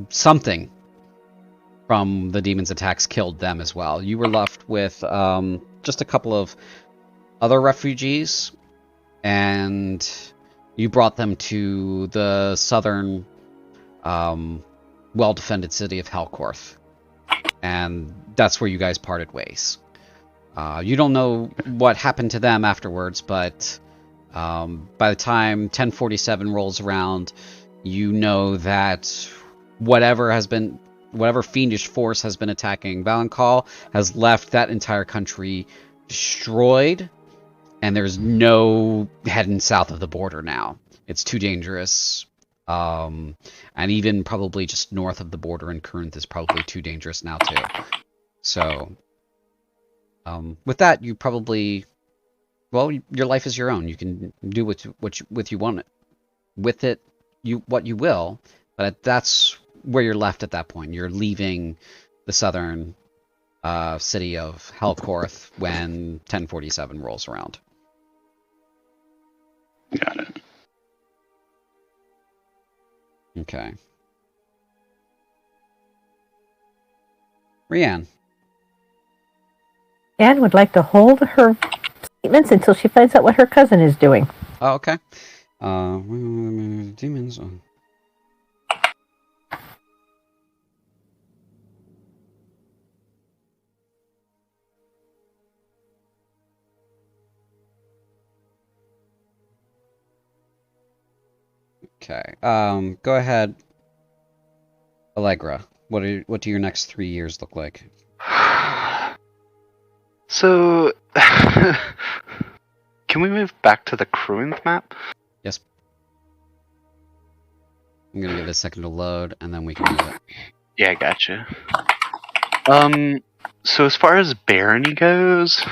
A: Something from the demon's attacks killed them as well. You were left with just a couple of other refugees, and you brought them to the southern, well-defended city of Helcorth, and that's where you guys parted ways. You don't know what happened to them afterwards, but by the time 1047 rolls around, you know that whatever fiendish force has been attacking Valencal has left that entire country destroyed, and there's no heading south of the border now. It's too dangerous. And even probably just north of the border in Cruinthe is probably too dangerous now too. So, with that, you probably, your life is your own. You can do what you want with it, what you will. But that's where you're left at that point. You're leaving the southern city of Helcorth when 1047 rolls around.
D: Got it.
A: Okay. Rianne.
G: Anne would like to hold her statements until she finds out what her cousin is doing.
A: Oh, okay. Demons on. Okay. Go ahead, Allegra. What do your next 3 years look like?
F: So, can we move back to the Cruinthe map?
A: Yes. I'm gonna give it a second to load, and then we can move it.
F: Yeah, gotcha. So as far as Barony goes,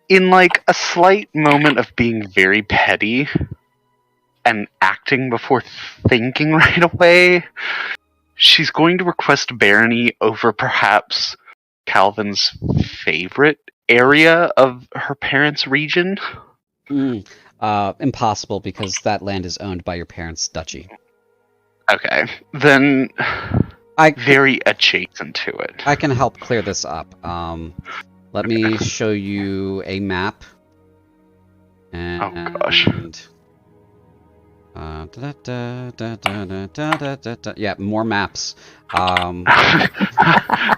F: in like a slight moment of being very petty and acting before thinking right away, she's going to request Barony over perhaps Calvin's favorite area of her parents' region.
A: Impossible, because that land is owned by your parents' duchy.
F: Okay, then very adjacent to it.
A: I can help clear this up. Let me show you a map. And,
F: oh gosh.
A: Yeah, more maps.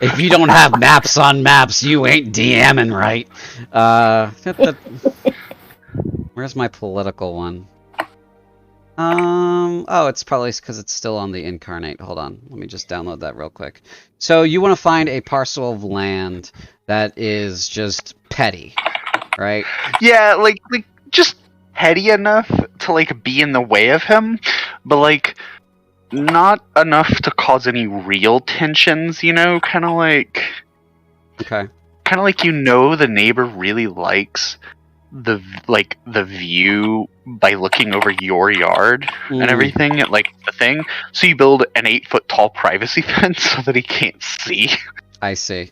A: If you don't have maps on maps, you ain't DMing right. Where's my political one? Oh, it's probably because it's still on the incarnate. Hold on, let me just download that real quick. So you want to find a parcel of land that is just petty, right?
F: Yeah, like just petty enough to like be in the way of him, but like not enough to cause any real tensions, kind of like
A: okay.
F: Kind of like the neighbor really likes the view by looking over your yard and everything, like the thing. So you build an 8-foot tall privacy fence so that he can't see.
A: I see.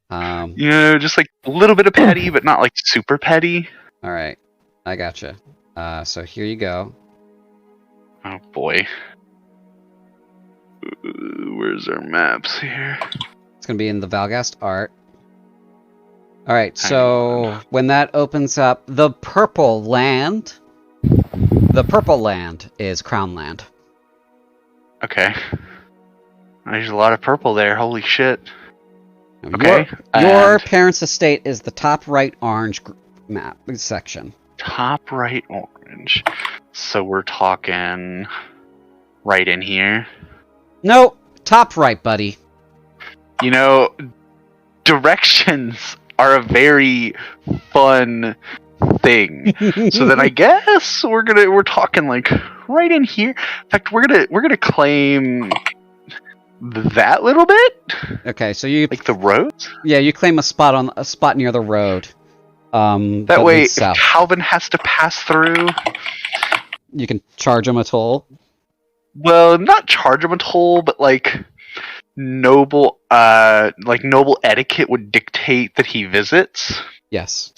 F: Just like a little bit of petty, but not like super petty.
A: All right, I gotcha. So here you go.
F: Oh boy, where's our maps here?
A: It's gonna be in the Valgast art. All right, so when that opens up, the purple land is Crown Land.
F: Okay. There's a lot of purple there. Holy shit. Okay.
A: Your parents' estate is the top right orange map section.
F: Top right orange. So we're talking right in here.
A: Nope, top right, buddy.
F: Directions are a very fun thing. So then I guess we're talking like right in here. In fact, we're gonna claim that little bit.
A: Okay, so you
F: like the roads.
A: Yeah, you claim a spot near the road.
F: That way, if Calvin has to pass through,
A: you can charge him a toll.
F: Well, not charge him a toll, but like noble etiquette would dictate that he visits,
A: Yes.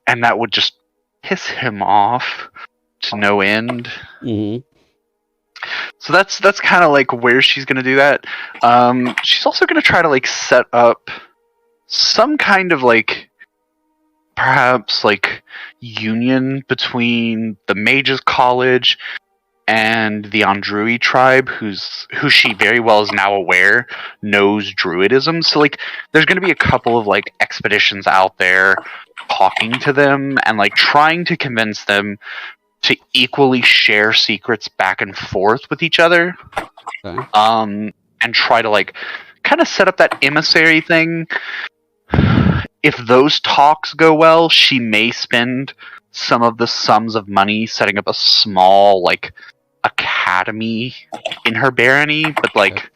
F: and that would just piss him off to no end.
A: Mm-hmm.
F: So that's kind of like where she's gonna do that. She's also gonna try to like set up some kind of like perhaps like union between the Mages College and the Andrui tribe, who she very well is now aware knows Druidism. So like there's gonna be a couple of like expeditions out there talking to them and like trying to convince them to equally share secrets back and forth with each other.
A: Okay.
F: And try to like kind of set up that emissary thing. If those talks go well, she may spend some of the sums of money setting up a small like academy in her barony, but like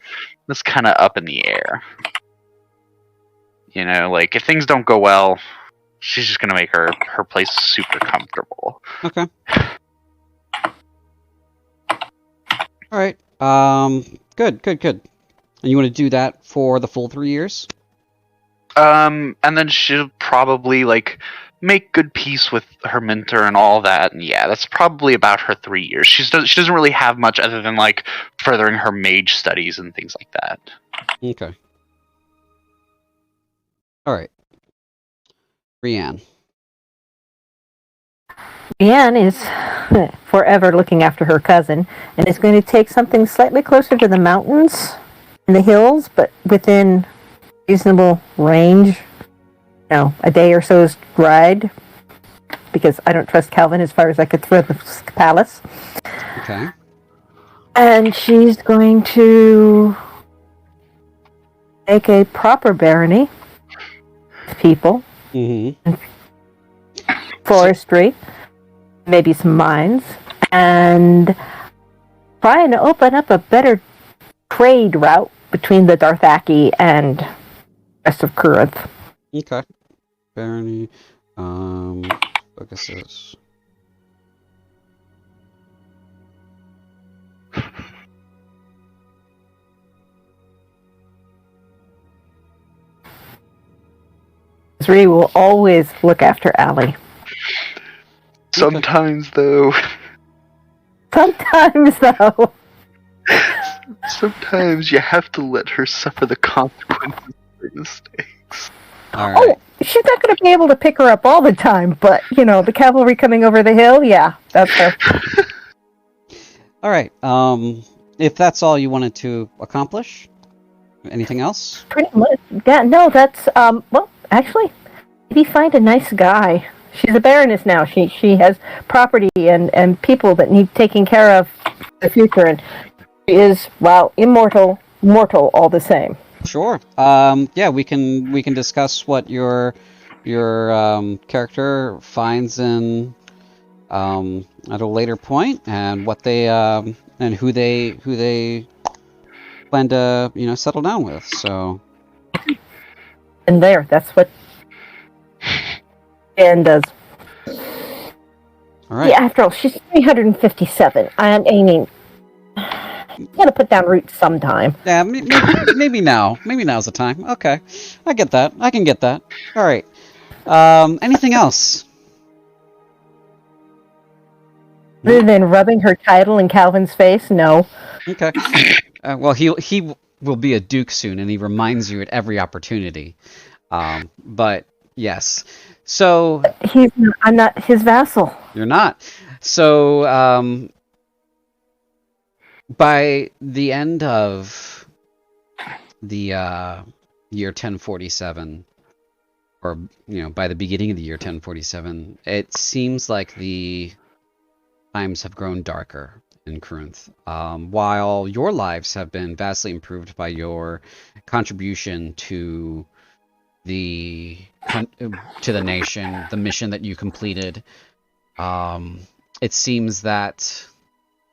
F: that's kind of up in the air. You know, like if things don't go well, she's just gonna make her place super comfortable.
A: Okay. All right. Good. And you want to do that for the full 3 years?
F: And then she'll probably like make good peace with her mentor and all that. And yeah, that's probably about her 3 years. She doesn't really have much other than like furthering her mage studies and things like that.
A: Okay. All right. Brienne.
G: Brienne is forever looking after her cousin and is going to take something slightly closer to the mountains and the hills, but within reasonable range. You know, a day or so's ride, because I don't trust Calvin as far as I could throw the palace.
A: Okay.
G: And she's going to make a proper barony of people,
A: Mm-hmm.
G: forestry, maybe some mines, and trying to open up a better trade route between the Darthaki and rest of Cruinthe.
A: Okay. Barony. Focuses.
G: Zri will always look after Allie.
F: Sometimes though.
G: Sometimes, though.
F: Sometimes you have to let her suffer the consequences of her mistakes.
A: All right.
G: Oh, she's not going to be able to pick her up all the time, but, you know, the cavalry coming over the hill, yeah, that's her.
A: All right. If that's all you wanted to accomplish, anything else?
G: Pretty much. Yeah, no, that's, well, actually, maybe find a nice guy. She's a baroness now. She has property and people that need taking care of in the future, and she is, well, mortal all the same.
A: Sure. Yeah, we can discuss what your character finds in at a later point, and what they and who they plan to settle down with. So.
G: And that's what Anne does.
A: All right.
G: Yeah, after all, she's 357. I'm aiming. Gotta put down roots sometime.
A: Yeah, maybe now. Maybe now's the time. Okay, I get that. I can get that. All right. Anything else?
G: Other than rubbing her title in Calvin's face, no.
A: Okay. Well, he will be a duke soon, and he reminds you at every opportunity. But yes. So
G: I'm not his vassal.
A: You're not. So by the end of the year 1047, or by the beginning of the year 1047, it seems like the times have grown darker in Cruinthe. While your lives have been vastly improved by your contribution to the nation, the mission that you completed, it seems that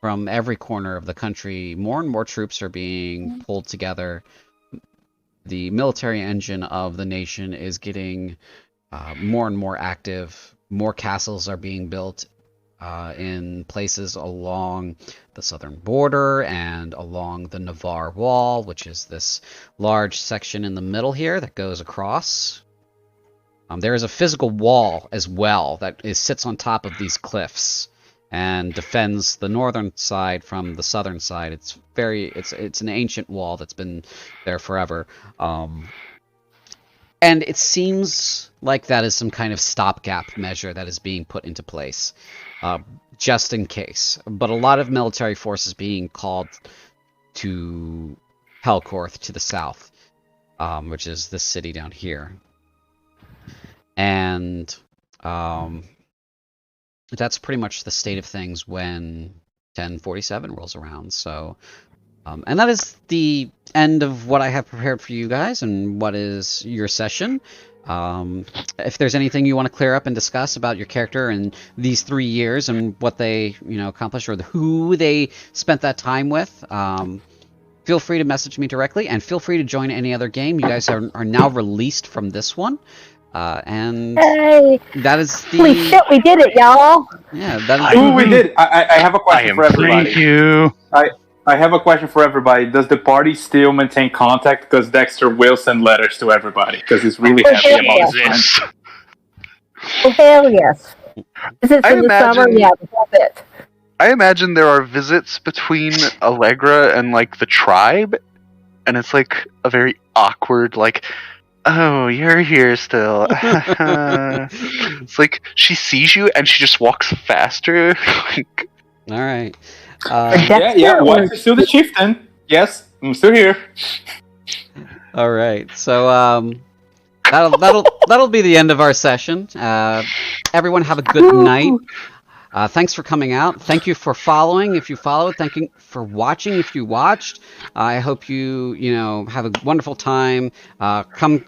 A: from every corner of the country, more and more troops are being pulled together. The military engine of the nation is getting more and more active. More castles are being built, in places along the southern border and along the Navarre Wall, which is this large section in the middle here that goes across. There is a physical wall as well that sits on top of these cliffs and defends the northern side from the southern side. It's an ancient wall that's been there forever. And it seems like that is some kind of stopgap measure that is being put into place, just in case. But a lot of military forces being called to Helcorth to the south, which is this city down here. And that's pretty much the state of things when 1047 rolls around. So, and that is the end of what I have prepared for you guys and what is your session. If there's anything you want to clear up and discuss about your character and these 3 years and what they, accomplished or who they spent that time with, feel free to message me directly and feel free to join any other game. You guys are now released from this one. And
G: Hey!
A: that is the...
G: Holy shit, we did it, y'all!
A: Yeah, that is...
C: Ooh, we did! I have a question for everybody.
D: Thank you.
C: I have a question for everybody. Does the party still maintain contact? Because Dexter will send letters to everybody because he's really happy about this.
G: Oh, hell yes. Visits
F: I
G: in the summer?
F: imagine-
G: Yeah, that's it.
F: I imagine there are visits between Allegra and like the tribe, and it's like a very awkward like, oh, you're here still. It's like she sees you and she just walks faster. Like,
A: All right.
C: Yeah. What? Still the chieftain. Yes, I'm still here.
A: All right. So that'll be the end of our session. Everyone have a good night. Thanks for coming out. Thank you for following if you followed. Thank you for watching if you watched. I hope you have a wonderful time. Come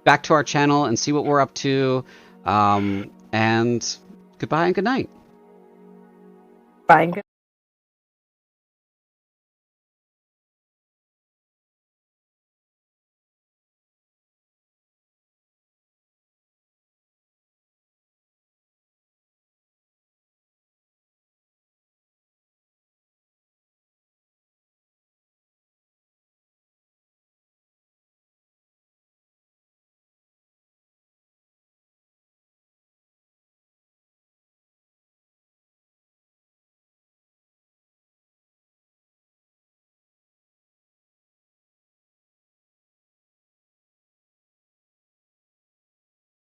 A: back to our channel and see what we're up to. And goodbye and good night.
G: Bye.